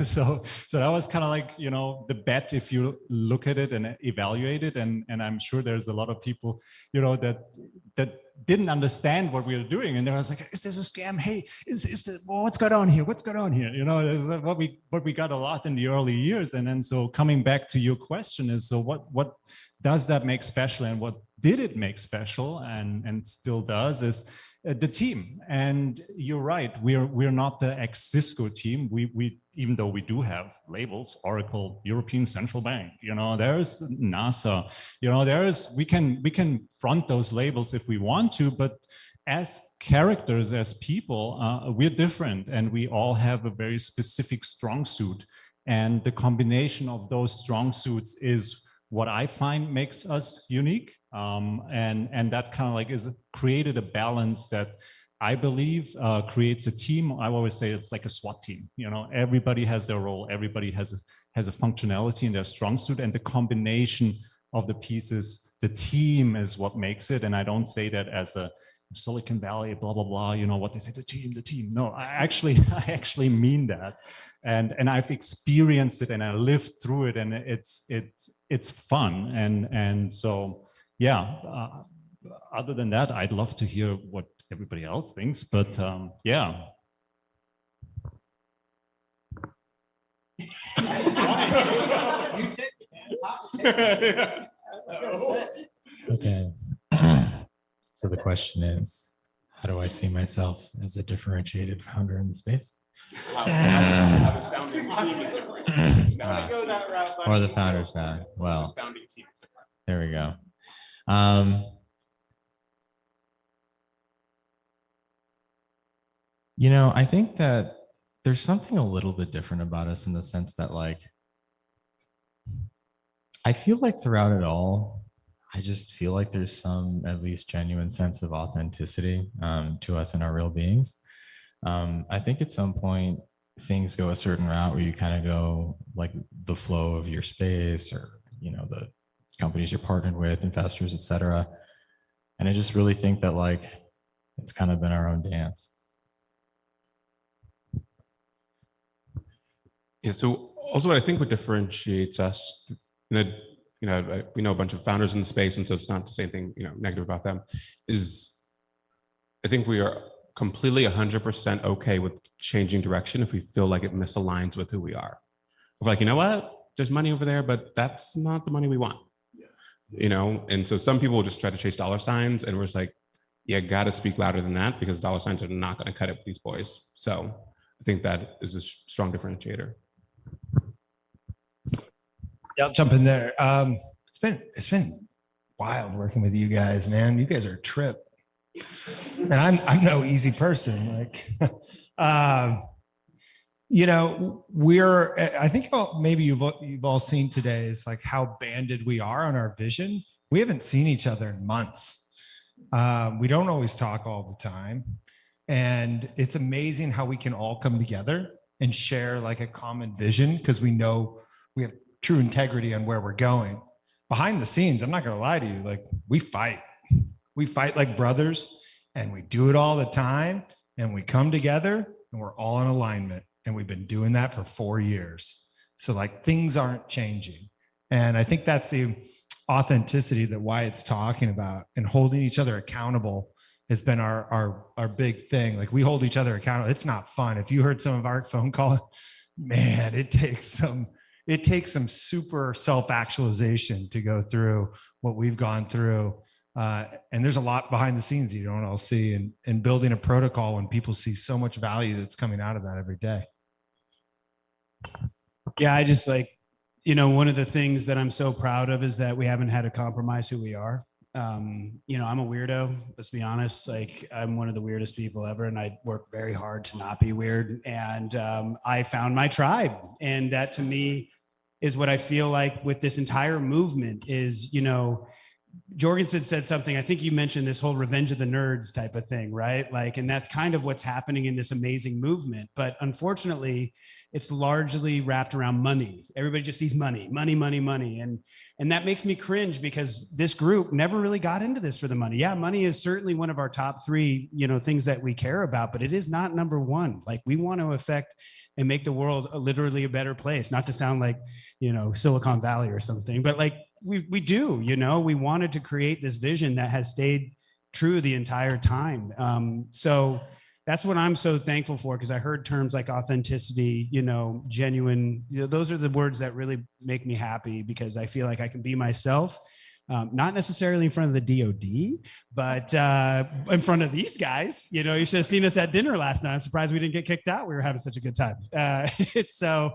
so that was kind of like, you know, the bet if you look at it and evaluate it. And I'm sure there's a lot of people, you know, that didn't understand what we were doing. And they was like, is this a scam? Hey, well, what's going on here? What's going on here? You know, this is what we got a lot in the early years. And then so coming back to your question is, so what does that make special, and what did it make special and still does is the team. And you're right, we're not the ex-Cisco team. We even though we do have labels, Oracle, European Central Bank, you know, there's NASA, you know, we can front those labels if we want to, but as characters, as people, we're different, and we all have a very specific strong suit. And the combination of those strong suits is what I find makes us unique. And that kind of like is created a balance that I believe creates a team. I always say it's like a SWAT team. You know, everybody has their role, everybody has a functionality in their strong suit, and the combination of the pieces, the team is what makes it. And I don't say that as a Silicon Valley, blah, blah, blah, you know, what they say, the team. No, I actually mean that. And I've experienced it, and I lived through it, and it's fun. And so, yeah, other than that, I'd love to hear what everybody else thinks, but yeah. Okay. So the question is, how do I see myself as a differentiated founder in the space? How this founding team is different. Or the founders found. Well, founding team is different. There we go. You know, I think that there's something a little bit different about us in the sense that, like, I feel like throughout it all, I just feel like there's some at least genuine sense of authenticity to us and our real beings. I think at some point things go a certain route where you kind of go like the flow of your space, or, you know, the companies you're partnered with, investors, et cetera. And I just really think that, like, it's kind of been our own dance. Yeah, so also what I think what differentiates us, we know a bunch of founders in the space, and so it's not to say anything, you know, negative about them, is I think we are completely 100% okay with changing direction if we feel like it misaligns with who we are. We're like, you know what, there's money over there, but that's not the money we want. You know, and so some people will just try to chase dollar signs, and we're just like, yeah, gotta speak louder than that, because dollar signs are not gonna cut it with these boys. So I think that is a strong differentiator. Yeah, I'll jump in there. It's been wild working with you guys, man. You guys are a trip. And I'm no easy person. Like, you know, I think maybe you've all seen today is like how banded we are on our vision. We haven't seen each other in months. We don't always talk all the time. And it's amazing how we can all come together and share like a common vision, because we know we have true integrity on where we're going. Behind the scenes, I'm not going to lie to you, like we fight like brothers, and we do it all the time, and we come together and we're all in alignment, and we've been doing that for 4 years. So like things aren't changing. And I think that's the authenticity that Wyatt's talking about, and holding each other accountable has been our big thing. Like we hold each other accountable. It's not fun. If you heard some of our phone call, man, it takes some super self-actualization to go through what we've gone through. And there's a lot behind the scenes you don't all see, and building a protocol when people see so much value that's coming out of that every day. Yeah, I just like, you know, one of the things that I'm so proud of is that we haven't had to compromise who we are. You know, I'm a weirdo, let's be honest. Like, I'm one of the weirdest people ever, and I work very hard to not be weird. And I found my tribe. And that to me is what I feel like with this entire movement is, you know, Jorgensen said something, I think you mentioned this whole revenge of the nerds type of thing, right? Like, and that's kind of what's happening in this amazing movement. But unfortunately, it's largely wrapped around money. Everybody just sees money, money, money, money. And that makes me cringe because this group never really got into this for the money. Yeah, money is certainly one of our top three, things that we care about, but it is not number one. Like, we want to affect and make the world literally a better place. Not to sound like, Silicon Valley or something, but like we do, we wanted to create this vision that has stayed true the entire time. So that's what I'm so thankful for, because I heard terms like authenticity, genuine, those are the words that really make me happy, because I feel like I can be myself. Not necessarily in front of the DOD, but in front of these guys. You should have seen us at dinner last night. I'm surprised we didn't get kicked out. We were having such a good time. It's so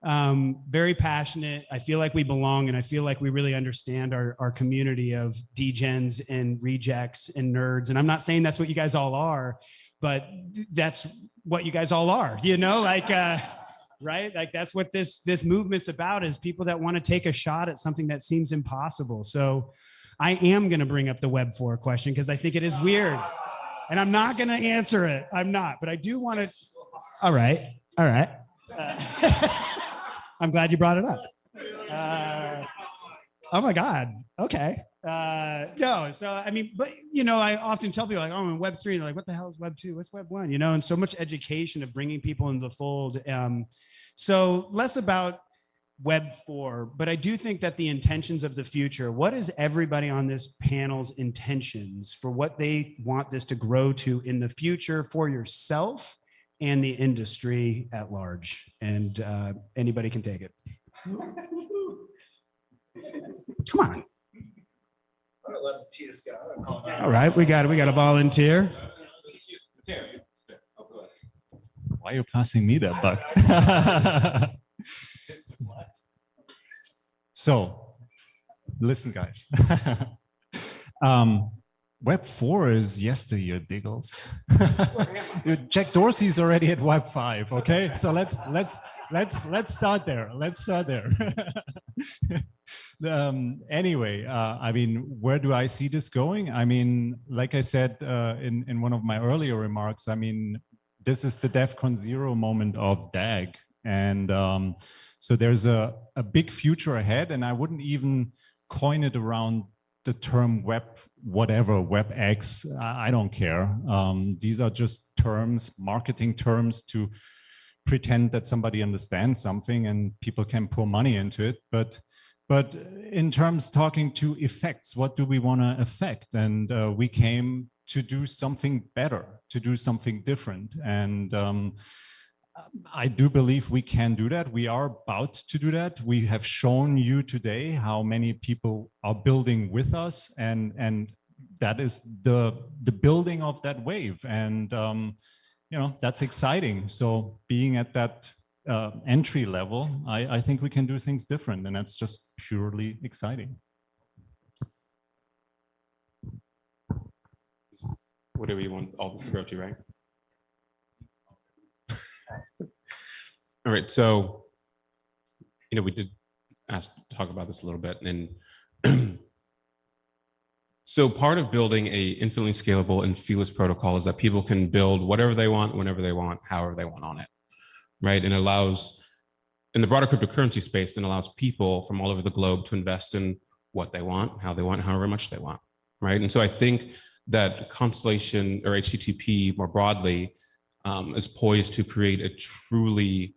very passionate. I feel like we belong, and I feel like we really understand our community of degens and rejects and nerds. And I'm not saying that's what you guys all are, but that's what you guys all are, right? Like, that's what this movement's about, is people that want to take a shot at something that seems impossible. So I am going to bring up the Web4 question, because I think it is weird, and I'm not going to answer it. I'm not, but I do want to. All right. I'm glad you brought it up. Oh my God. Okay. No, so I mean, but I often tell people, like, oh, I'm in Web3, and they're like, what the hell is Web2? What's Web1? And so much education of bringing people into the fold. So less about Web4, but I do think that the intentions of the future, what is everybody on this panel's intentions for what they want this to grow to in the future for yourself and the industry at large? And anybody can take it. Come on. All right, we got a volunteer. Why are you passing me that buck? So, listen, guys. Web4 is yesteryear, Diggles. Jack Dorsey's already at Web5. Okay, so let's start there. Anyway, I mean, where do I see this going? I mean, like I said in one of my earlier remarks, I mean, this is the DEFCON 0 moment of DAG, and so there's a big future ahead, and I wouldn't even coin it around the term WebX, I don't care. These are just terms, marketing terms, to pretend that somebody understands something and people can pour money into it. But in terms talking to effects, what do we want to affect? And we came to do something better, to do something different. And I do believe we can do that. We are about to do that. We have shown you today how many people are building with us, and that is the building of that wave. And that's exciting. So being at that entry level, I think we can do things different, and that's just purely exciting. Whatever you want all this to go to, right? All right, so we did talk about this a little bit, and so part of building a infinitely scalable and feeless protocol is that people can build whatever they want, whenever they want, however they want on it, right? And it allows, in the broader cryptocurrency space, then allows people from all over the globe to invest in what they want, how they want, however much they want, right? And so I think that Constellation, or HTTP more broadly, is poised to create a truly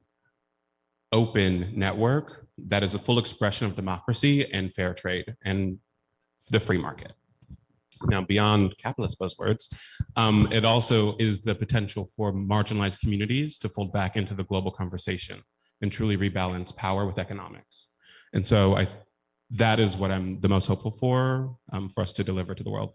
open network that is a full expression of democracy and fair trade and the free market. Now, beyond capitalist buzzwords, it also is the potential for marginalized communities to fold back into the global conversation and truly rebalance power with economics. And so that is what I'm the most hopeful for us to deliver to the world.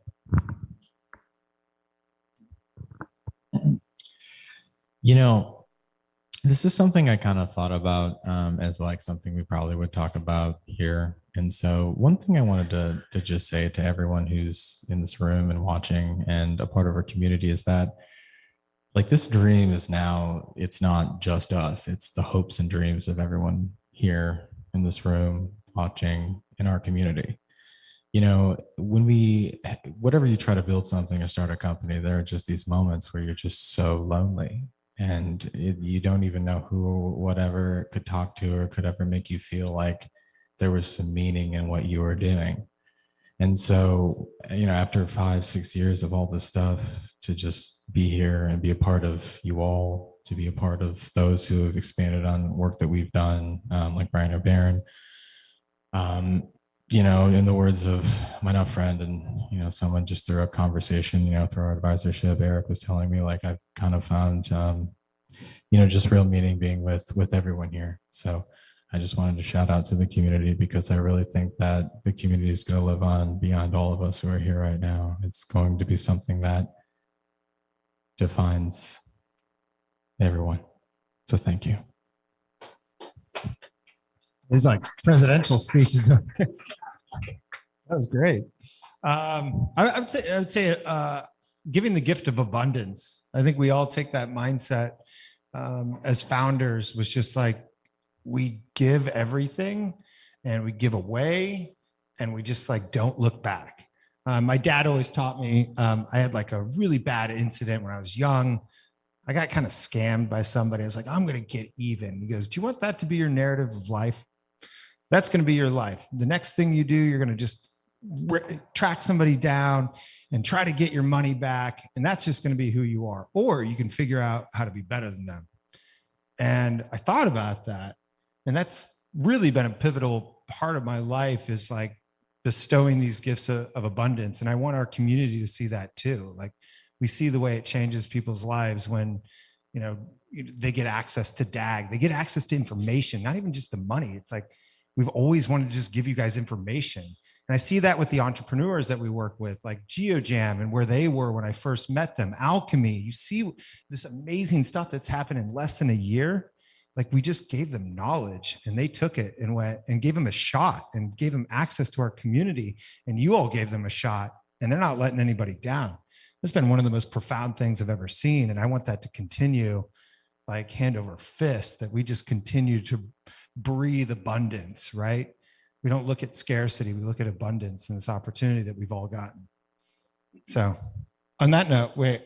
This is something I kind of thought about as like something we probably would talk about here. And so one thing I wanted to just say to everyone who's in this room and watching and a part of our community is that, like, this dream is now, it's not just us, it's the hopes and dreams of everyone here in this room, watching, in our community. Whenever you try to build something or start a company, there are just these moments where you're just so lonely. and you don't even know who, whatever could talk to or could ever make you feel like there was some meaning in what you were doing. And so, after 5-6 years of all this stuff, to just be here and be a part of you all, to be a part of those who have expanded on work that we've done, like Brian or Baron, in the words of my now friend and, someone just through a conversation, through our advisorship, Eric was telling me, like, I've kind of found, just real meaning being with everyone here. So I just wanted to shout out to the community, because I really think that the community is going to live on beyond all of us who are here right now. It's going to be something that defines everyone. So thank you. It's like presidential speeches. That was great. I would say giving the gift of abundance. I think we all take that mindset as founders, was just like, we give everything and we give away and we just like don't look back. My dad always taught me, I had like a really bad incident when I was young. I got kind of scammed by somebody. I was like, I'm going to get even. He goes, do you want that to be your narrative of life? That's going to be your life. The next thing you do, you're going to just track somebody down and try to get your money back. And that's just going to be who you are. Or you can figure out how to be better than them. And I thought about that. And that's really been a pivotal part of my life, is like bestowing these gifts of abundance. And I want our community to see that too. Like, we see the way it changes people's lives when, they get access to DAG, they get access to information, not even just the money. It's like, we've always wanted to just give you guys information. And I see that with the entrepreneurs that we work with, like Geojam and where they were when I first met them, Alkimi. You see this amazing stuff that's happened in less than a year. Like, we just gave them knowledge and they took it and went and gave them a shot and gave them access to our community. And you all gave them a shot, and they're not letting anybody down. It's been one of the most profound things I've ever seen. And I want that to continue, like hand over fist, that we just continue to breathe abundance, right? We don't look at scarcity, we look at abundance and this opportunity that we've all gotten. So on that note, wait,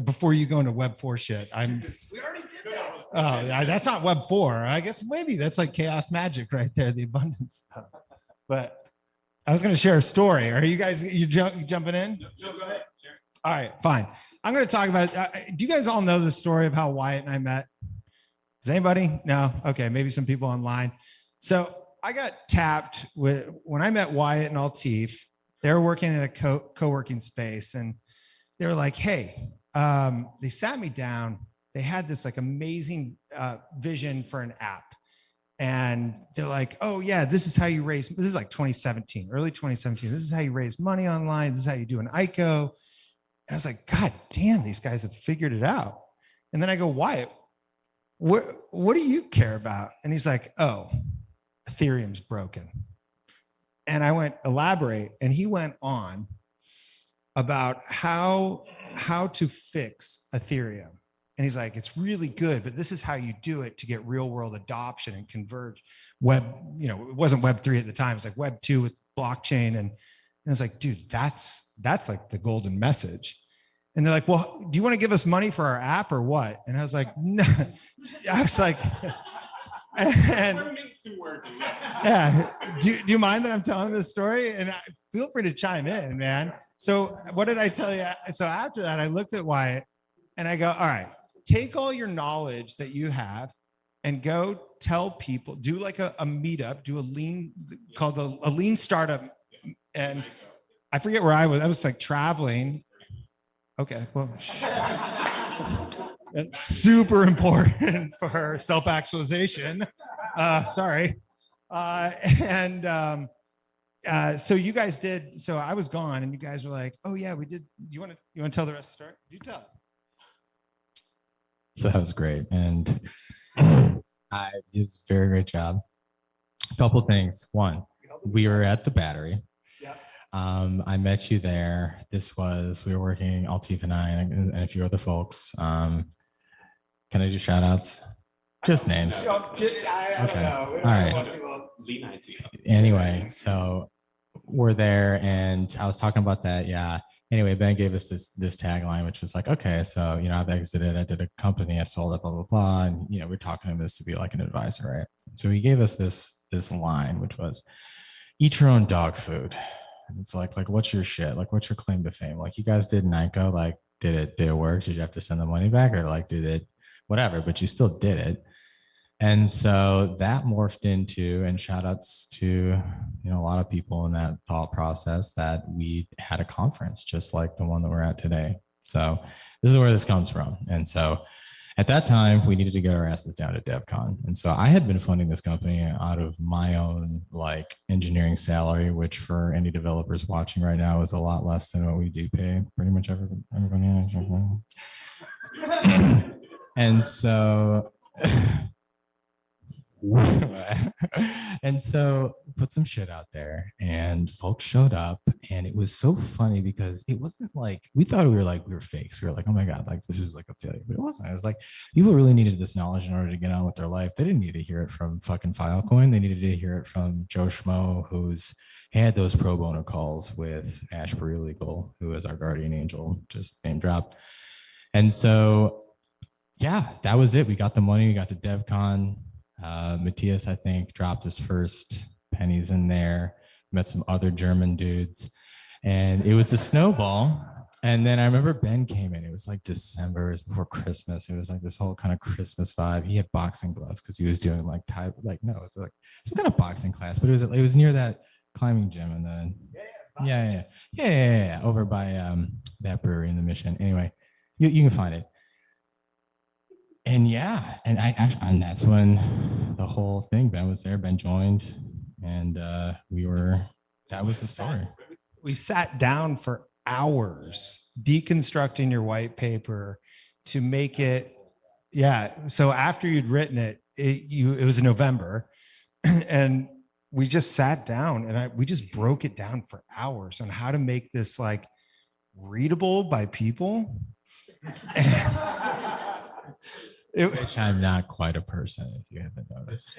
before you go into Web 4 shit, we already did that. Oh, that's not Web 4. I guess maybe that's like chaos magic right there, the abundance stuff. But I was going to share a story. Are you guys, jumping in? No, go ahead. Sure. All right, fine. I'm going to talk about, do you guys all know the story of how Wyatt and I met? Does anybody? No? Okay, maybe some people online. So I got tapped when I met Wyatt and Altif. They were working in a co-working space, and they were like, hey, they sat me down. They had this like amazing vision for an app. And they're like, oh yeah, this is how you raise, this is like 2017, early 2017. This is how you raise money online. This is how you do an ICO. And I was like, God damn, these guys have figured it out. And then I go, Wyatt, what do you care about? And he's like, oh, Ethereum's broken. And I went, elaborate. And he went on about how to fix Ethereum. And he's like, it's really good, but this is how you do it to get real world adoption and converge web, it wasn't Web3 at the time. It's like Web2 with blockchain. And it's like, dude, that's like the golden message. And they're like, well, do you want to give us money for our app or what? And I was like, no. I was like, and yeah, do you mind that I'm telling this story? And feel free to chime in, man. So what did I tell you? So after that, I looked at Wyatt and I go, all right, take all your knowledge that you have and go tell people, do like a meetup, do a lean, called a lean startup. And I forget where I was like traveling. Okay, well, that's super important for self-actualization. Sorry. So you guys did, so I was gone and you guys were like, oh yeah, we did. You want to tell the rest of the story? You tell it. So that was great. And it was a very great job. A couple things. One, we were at the Battery. I met you there. We were working, Altif and I, and a few other folks. Can I do shout outs? Just names. I don't know. All right. Anyway, so we're there and I was talking about that. Yeah. anyway, Ben gave us this tagline, which was like, okay, so, you know, I've exited, I did a company, I sold it, blah, blah, blah. And, you know, we're talking to this to be like an advisor, right? So he gave us this line, which was, eat your own dog food. And it's like, what's your shit? Like, what's your claim to fame? Like, you guys did Nyko, like, did it work? Did you have to send the money back, or like, did it, whatever, but you still did it. And so that morphed into, and shout outs to, you know, a lot of people in that thought process, that we had a conference just like the one that we're at today. So this is where this comes from. And so at that time, we needed to get our asses down to DevCon. And so I had been funding this company out of my own like engineering salary, which for any developers watching right now is a lot less than what we do pay pretty much everybody. And so and so put some shit out there, and folks showed up, and it was so funny because it wasn't like we thought we were fakes. We were like, oh my god, like this is like a failure, but it wasn't. It was like people really needed this knowledge in order to get on with their life. They didn't need to hear it from fucking Filecoin. They needed to hear it from Joe Schmo, who's had those pro bono calls with Ashbury Legal, who is our guardian angel, just name drop. And so yeah, that was it. We got the money, we got to DevCon. Matthias, I think, dropped his first pennies in there, met some other German dudes, and it was a snowball. And then I remember Ben came in. It was like December, it was before Christmas. It was like this whole kind of Christmas vibe. He had boxing gloves because he was doing like it was like some kind of boxing class, but it was near that climbing gym. And then yeah, over by that brewery in the Mission. Anyway, you can find it. And yeah, and that's when the whole thing, Ben was there, Ben joined, and that was the story. We sat down for hours deconstructing your white paper to make it, yeah. So after you'd written it, it was November, and we just sat down and we just broke it down for hours on how to make this like readable by people. Which I'm not quite a person, if you haven't noticed.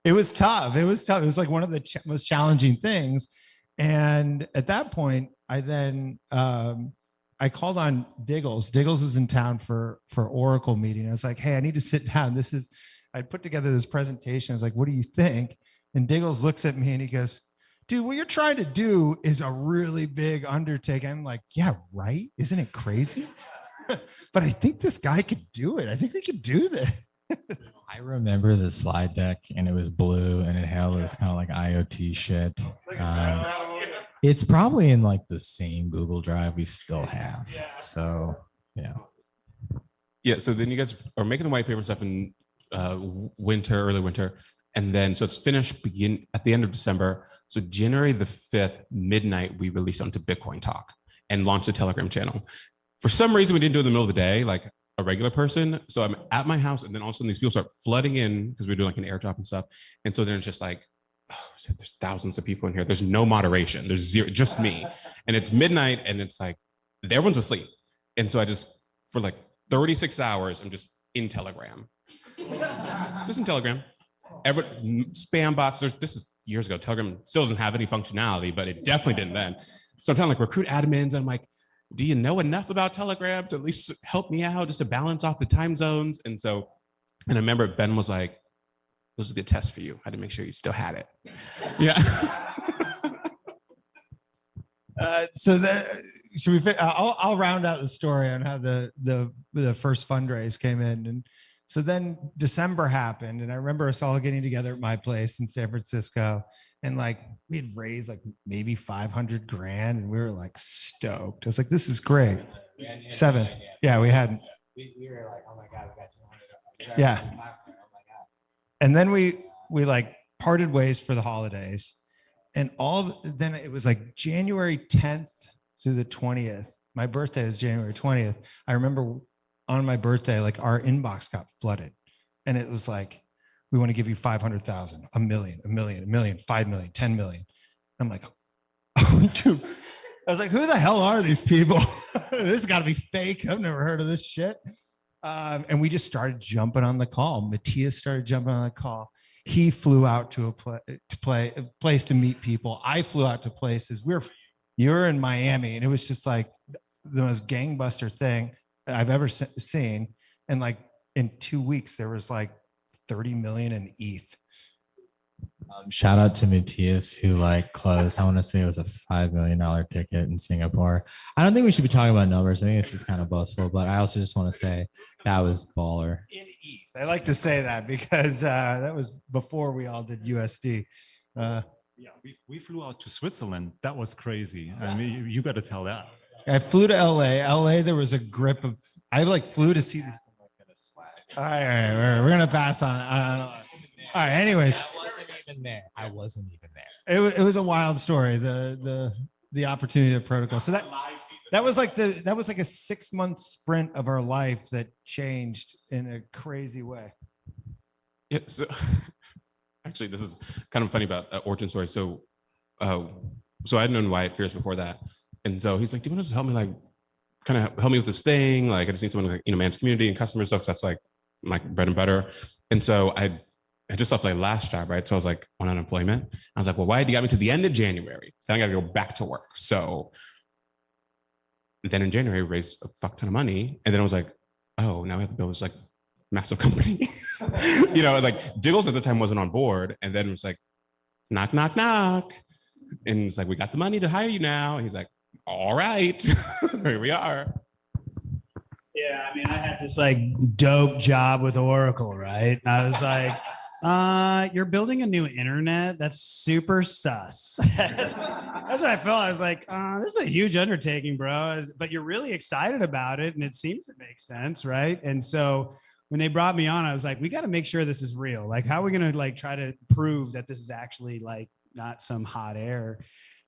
It was tough. It was like one of the most challenging things. And at that point, I then I called on Diggles. Diggles was in town for Oracle meeting. I was like, hey, I need to sit down. I put together this presentation. I was like, what do you think? And Diggles looks at me and he goes, dude, what you're trying to do is a really big undertaking. I'm like, yeah, right? Isn't it crazy? But I think this guy could do it. I think we could do this. I remember the slide deck, and it was blue, and it had all this kind of like IoT shit. It's probably in like the same Google Drive we still have. So yeah. Yeah. So then you guys are making the white paper and stuff in early winter. And then, so it's finished at the end of December. So January the 5th, midnight, we released onto Bitcoin Talk and launched a Telegram channel. For some reason, we didn't do it in the middle of the day, like a regular person. So I'm at my house, and then all of a sudden these people start flooding in because we're doing like an airdrop and stuff. And so then it's just like, oh, shit, there's thousands of people in here. There's no moderation. There's zero, just me. And it's midnight, and it's like, everyone's asleep. And so I just, for like 36 hours, I'm just in Telegram. Just in Telegram. Spam bots. This is years ago. Telegram still doesn't have any functionality, but it definitely didn't then. So I'm trying to like recruit admins, and I'm like, do you know enough about Telegram to at least help me out, just to balance off the time zones? And I remember Ben was like, this was a good test for you. I had to make sure you still had it. Yeah. I'll round out the story on how the first fundraise came in. And so then December happened, and I remember us all getting together at my place in San Francisco, and like we had raised like maybe 500 grand, and we were like stoked. I was like, this is great. Seven. Yeah, we hadn't. We were like, oh my God, we got 200. Yeah. Oh my God. And then we like parted ways for the holidays, and then it was like January 10th through the 20th. My birthday was January 20th. I remember on my birthday, like our inbox got flooded, and it was like, we want to give you 500,000, a million, 5 million, 10 million. I'm like, oh, dude. I was like, who the hell are these people? This has got to be fake. I've never heard of this shit. And we just started jumping on the call. Matthias started jumping on the call. He flew out to a place to meet people. I flew out to places. You were in Miami, and it was just like the most gangbuster thing I've ever seen. And like in 2 weeks, there was like 30 million in ETH. Shout out to Matthias who like closed. I want to say it was a $5 million ticket in Singapore. I don't think we should be talking about numbers. I think this is kind of boastful, but I also just want to say that was baller. In ETH. I like to say that because that was before we all did USD. Yeah, we flew out to Switzerland. That was crazy. I mean, you got to tell that. I flew to LA. LA, there was a grip of. I like flew to see. All right, we're gonna pass on. All right. Anyways, I wasn't even there. I wasn't even there. it was a wild story. The opportunity of protocol. So that was like a 6-month sprint of our life that changed in a crazy way. Yeah. So actually, this is kind of funny about origin story. So I'd known Wyatt Fierce before that, and so he's like, "Do you want to just help me, like, kind of help me with this thing? Like, I just need someone to, like, manage community and customer stuff. 'Cause that's like my bread and butter." And so I just left my last job, right? So I was like on unemployment. I was like, "Well, Wyatt, you got me to the end of January. Then I got to go back to work." So then in January, raised a fuck ton of money, and then I was like, "Oh, now we have to build this like massive company." Like Diggles at the time wasn't on board, and then it was like, knock, knock, knock. And it's like, "We got the money to hire you now." And he's like, "All right." Here we are. Yeah, I mean, I had this like dope job with Oracle, right? And I was like, "You're building a new internet? That's super sus." That's what I felt. I was like, "This is a huge undertaking, bro." But you're really excited about it, and it seems to make sense, right? And so when they brought me on, I was like, "We got to make sure this is real. Like, how are we gonna like try to prove that this is actually like not some hot air?"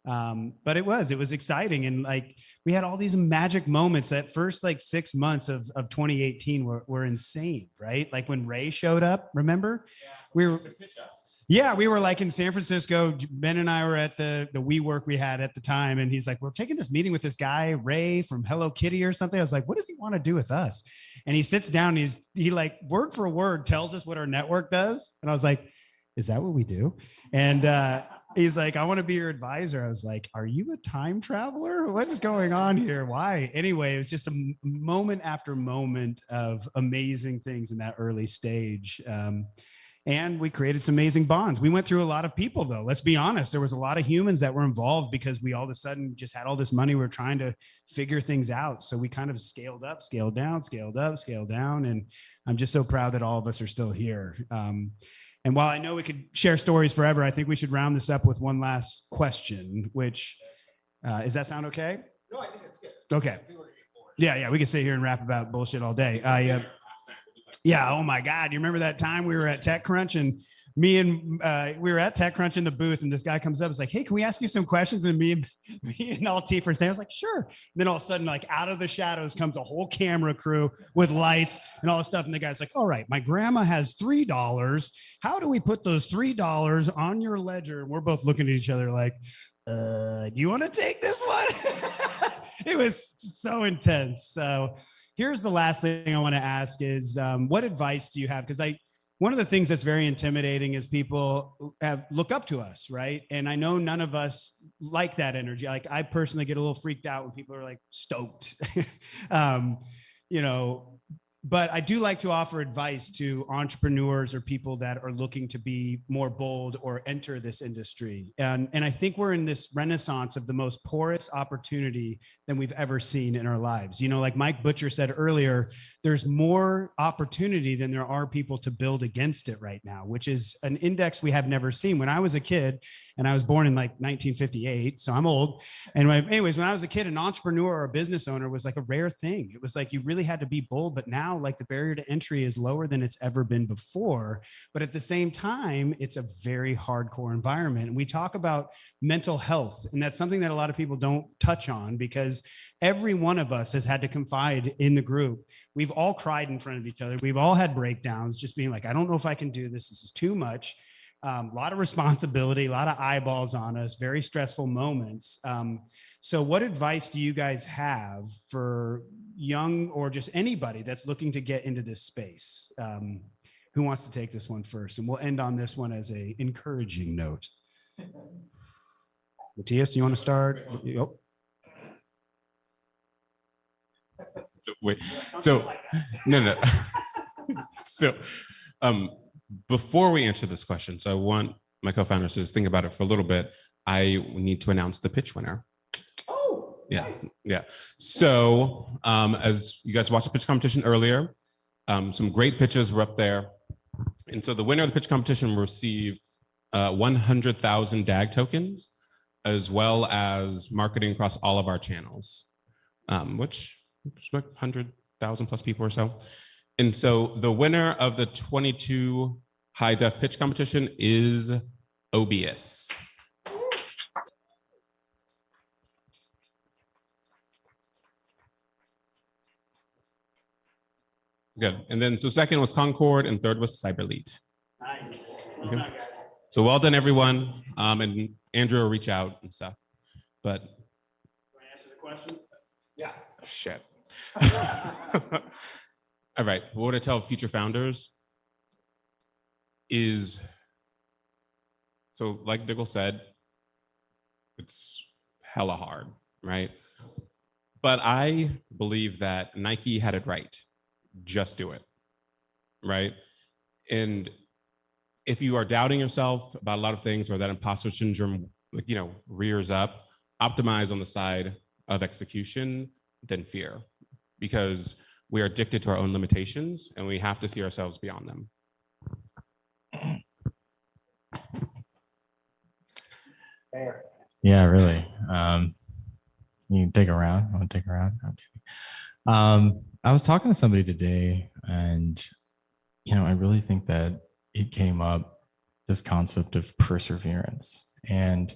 But it was exciting, and like we had all these magic moments. That first like 6 months of 2018 were insane, right? Like when Ray showed up, remember? We were like in San Francisco. Ben and I were at the WeWork we had at the time, and he's like, "We're taking this meeting with this guy Ray from Hello Kitty or something." I was like, "What does he want to do with us?" And he sits down, and he like word for word tells us what our network does, and I was like, "Is that what we do?" And he's like, "I want to be your advisor." I was like, "Are you a time traveler? What's going on here? Why?" Anyway, it was just a moment after moment of amazing things in that early stage. And we created some amazing bonds. We went through a lot of people, though. Let's be honest. There was a lot of humans that were involved because we all of a sudden just had all this money. We were trying to figure things out. So we kind of scaled up, scaled down, scaled up, scaled down. And I'm just so proud that all of us are still here. And while I know we could share stories forever, I think we should round this up with one last question, which, does that sound okay? No, I think it's good. Okay. Yeah, we can sit here and rap about bullshit all day. Yeah, oh my God. You remember that time we were at TechCrunch and we were at TechCrunch in the booth, and this guy comes up and is like, "Hey, can we ask you some questions?" And me and Alt first name, I was like, "Sure." And then all of a sudden, like out of the shadows comes a whole camera crew with lights and all this stuff. And the guy's like, "All right, my grandma has $3. How do we put those $3 on your ledger?" And we're both looking at each other like, "Do you want to take this one?" It was so intense. So here's the last thing I want to ask is, what advice do you have? Because one of the things that's very intimidating is people look up to us, right? And I know none of us like that energy. Like I personally get a little freaked out when people are like stoked, but I do like to offer advice to entrepreneurs or people that are looking to be more bold or enter this industry. And I think we're in this renaissance of the most porous opportunity than we've ever seen in our lives. Like Mike Butcher said earlier, there's more opportunity than there are people to build against it right now, which is an index we have never seen. When I was a kid, and I was born in like 1958, so I'm old. And anyways, when I was a kid, an entrepreneur or a business owner was like a rare thing. It was like you really had to be bold, but now like the barrier to entry is lower than it's ever been before. But at the same time, it's a very hardcore environment. And we talk about mental health, and that's something that a lot of people don't touch on because every one of us has had to confide in the group. We've all cried in front of each other. We've all had breakdowns, just being like, "I don't know if I can do this. This is too much." A lot of responsibility, a lot of eyeballs on us, very stressful moments. So what advice do you guys have for young or just anybody that's looking to get into this space? Who wants to take this one first? And we'll end on this one as an encouraging note. Matthias, do you want to start? Oh. Wait, so no. So before we answer this question, so I want my co-founders to just think about it for a little bit. I need to announce the pitch winner. Oh, yeah. So as you guys watched the pitch competition earlier, some great pitches were up there. And so the winner of the pitch competition will receive 100,000 DAG tokens, as well as marketing across all of our channels, which is like 100,000 plus people or so. And so the winner of the 22 HyDef pitch competition is OBS. Good. And then so second was Concord and third was Cyberlead. Nice. Okay. So well done, everyone. And Andrew will reach out and stuff. But Want to answer the question? Yeah. Shit. All right. What I tell future founders is, so like Diggle said, it's hella hard, right? But I believe that Nike had it right. Just do it, right? And if you are doubting yourself about a lot of things, or that imposter syndrome, rears up, optimize on the side of execution than fear, because we are addicted to our own limitations and we have to see ourselves beyond them. Yeah, really. You can take a round. I want to take a round. Okay. I was talking to somebody today, and I really think that it came up, this concept of perseverance. And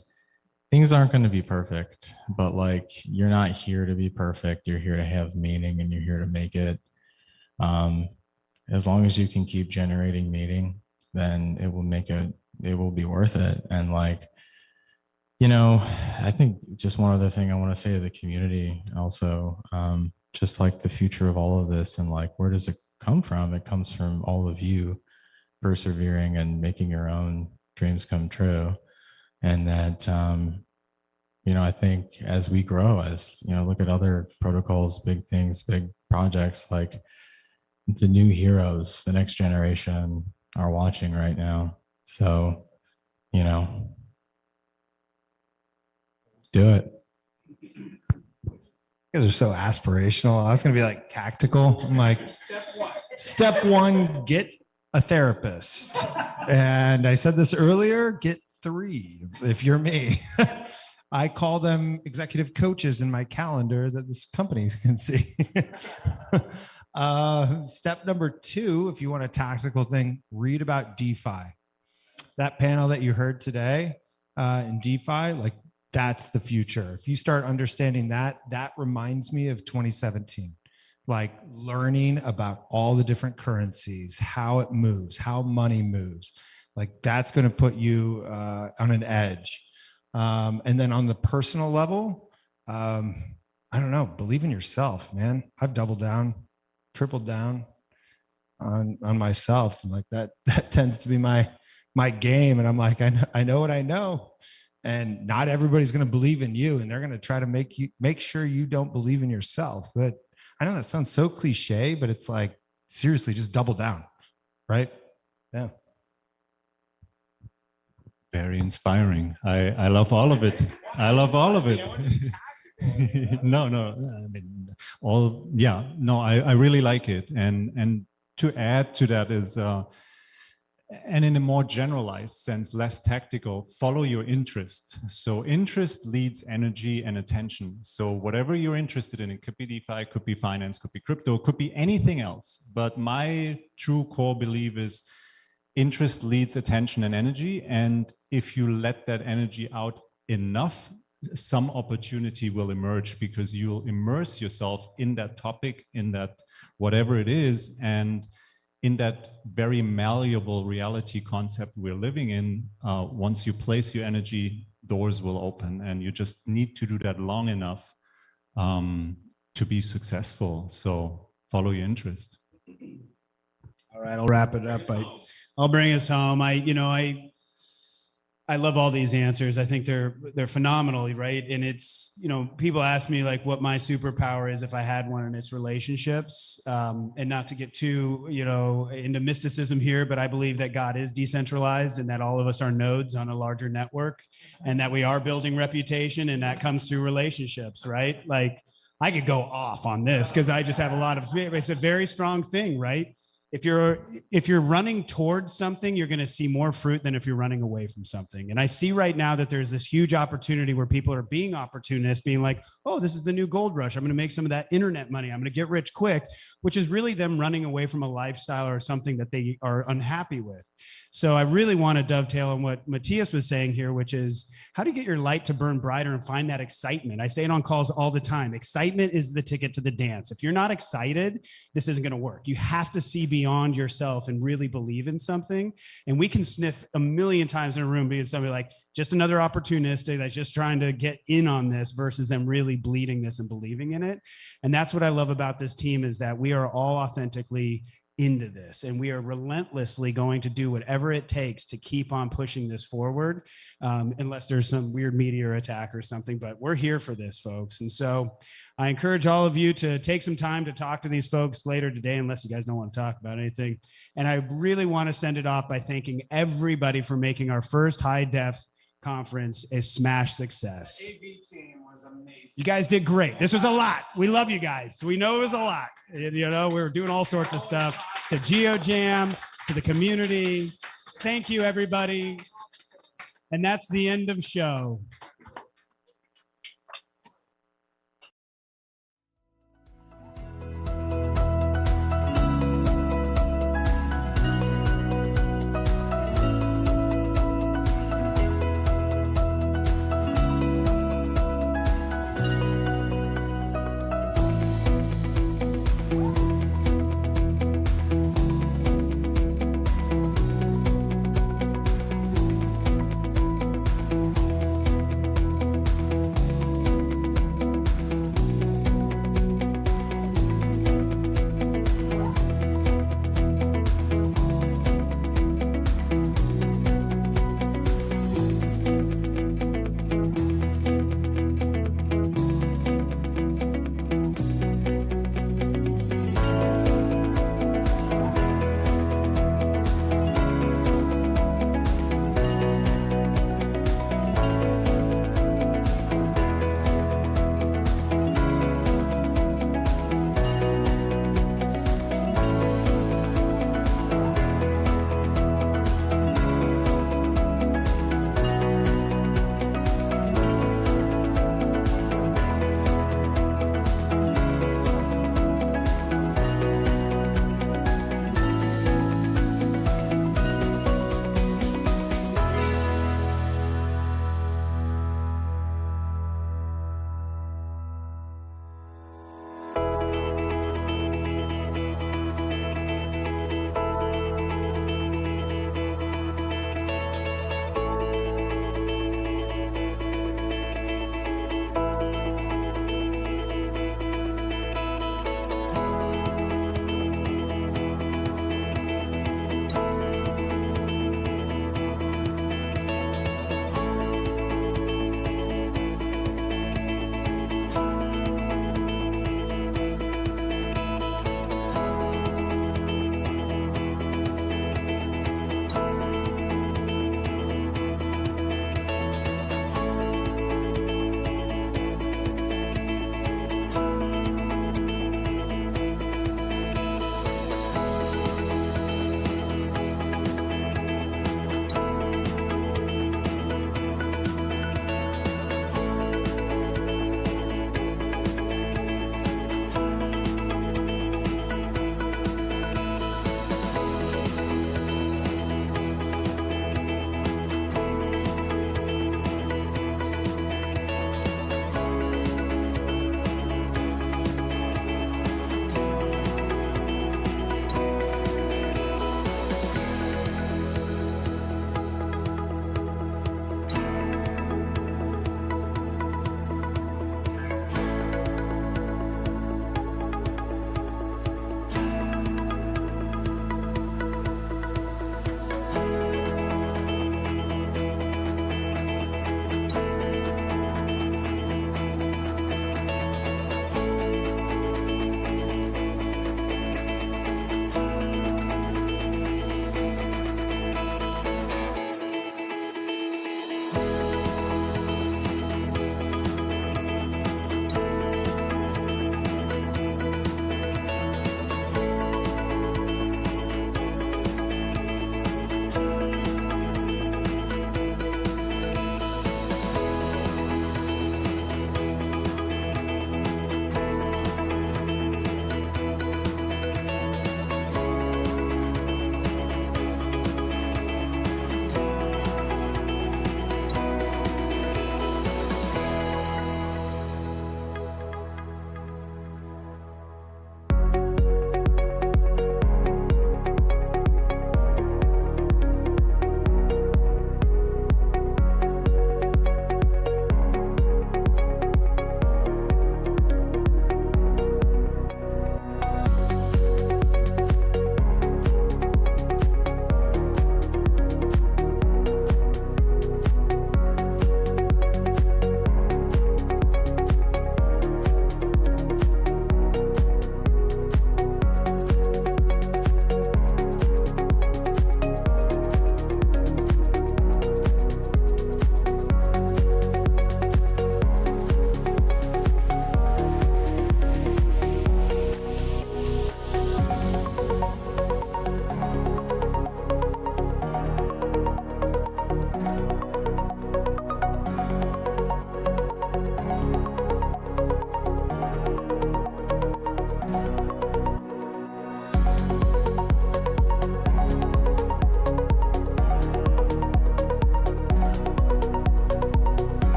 things aren't going to be perfect, but like, you're not here to be perfect. You're here to have meaning, and you're here to make it. As long as you can keep generating meaning, then it will be worth it. And like, I think just one other thing I want to say to the community also, just like the future of all of this, and like, where does it come from? It comes from all of you persevering and making your own dreams come true. And that, I think as we grow, look at other protocols, big things, big projects, like the new heroes, the next generation are watching right now. So, do it. You guys are so aspirational. I was going to be like tactical. I'm like, step one, get a therapist. And I said this earlier, get 3 if you're me. I call them executive coaches in my calendar that this companies can see. Step number 2, if you want a tactical thing, read about DeFi. That panel that you heard today in DeFi, like, that's the future. If you start understanding that, that reminds me of 2017, like learning about all the different currencies, how it moves, how money moves. Like, that's going to put you on an edge. And then on the personal level, I don't know, believe in yourself, man. I've doubled down, tripled down on myself. And like that tends to be my game. And I'm like, I know what I know. And not everybody's going to believe in you, and they're going to try to make sure you don't believe in yourself. But I know that sounds so cliche, but it's like, seriously, just double down, right? Yeah. Very inspiring. I love all of it. I love all of it. No, I mean, I really like it. And to add to that is, and in a more generalized sense, less tactical, follow your interest. So interest leads energy and attention. So whatever you're interested in, it could be DeFi, could be finance, could be crypto, could be anything else. But my true core belief is interest leads attention and energy. And if you let that energy out enough, some opportunity will emerge, because you'll immerse yourself in that topic, in that whatever it is. And in that very malleable reality concept we're living in, once you place your energy, doors will open, and you just need to do that long enough to be successful. So follow your interest. All right, I'll wrap it up. I'll bring us home. I love all these answers. I think they're phenomenal, right? And it's, you know, people ask me like what my superpower is if I had one, and it's relationships. And not to get too, you know, into mysticism here, but I believe that God is decentralized and that all of us are nodes on a larger network, and that we are building reputation, and that comes through relationships, right? Like I could go off on this because I just have a lot of, it's a very strong thing, right? If you're running towards something, you're going to see more fruit than if you're running away from something. And I see right now that there's this huge opportunity where people are being opportunists, being like, oh, this is the new gold rush. I'm going to make some of that internet money. I'm going to get rich quick, which is really them running away from a lifestyle or something that they are unhappy with. So I really want to dovetail on what Matthias was saying here, which is how do you get your light to burn brighter and find that excitement? I say it on calls all the time. Excitement is the ticket to the dance. If you're not excited, this isn't going to work. You have to see beyond yourself and really believe in something. And we can sniff a million times in a room being somebody like just another opportunistic that's just trying to get in on this versus them really bleeding this and believing in it. And that's what I love about this team, is that we are all authentically into this, and we are relentlessly going to do whatever it takes to keep on pushing this forward, unless there's some weird meteor attack or something. But we're here for this, folks. And so I encourage all of you to take some time to talk to these folks later today, unless you guys don't want to talk about anything. And I really want to send it off by thanking everybody for making our first HyDef conference a smash success. AV team was amazing. You guys did great. This was a lot. We love you guys. We know it was a lot. You know, we were doing all sorts of stuff. To Geojam, to the community. Thank you, everybody. And that's the end of show.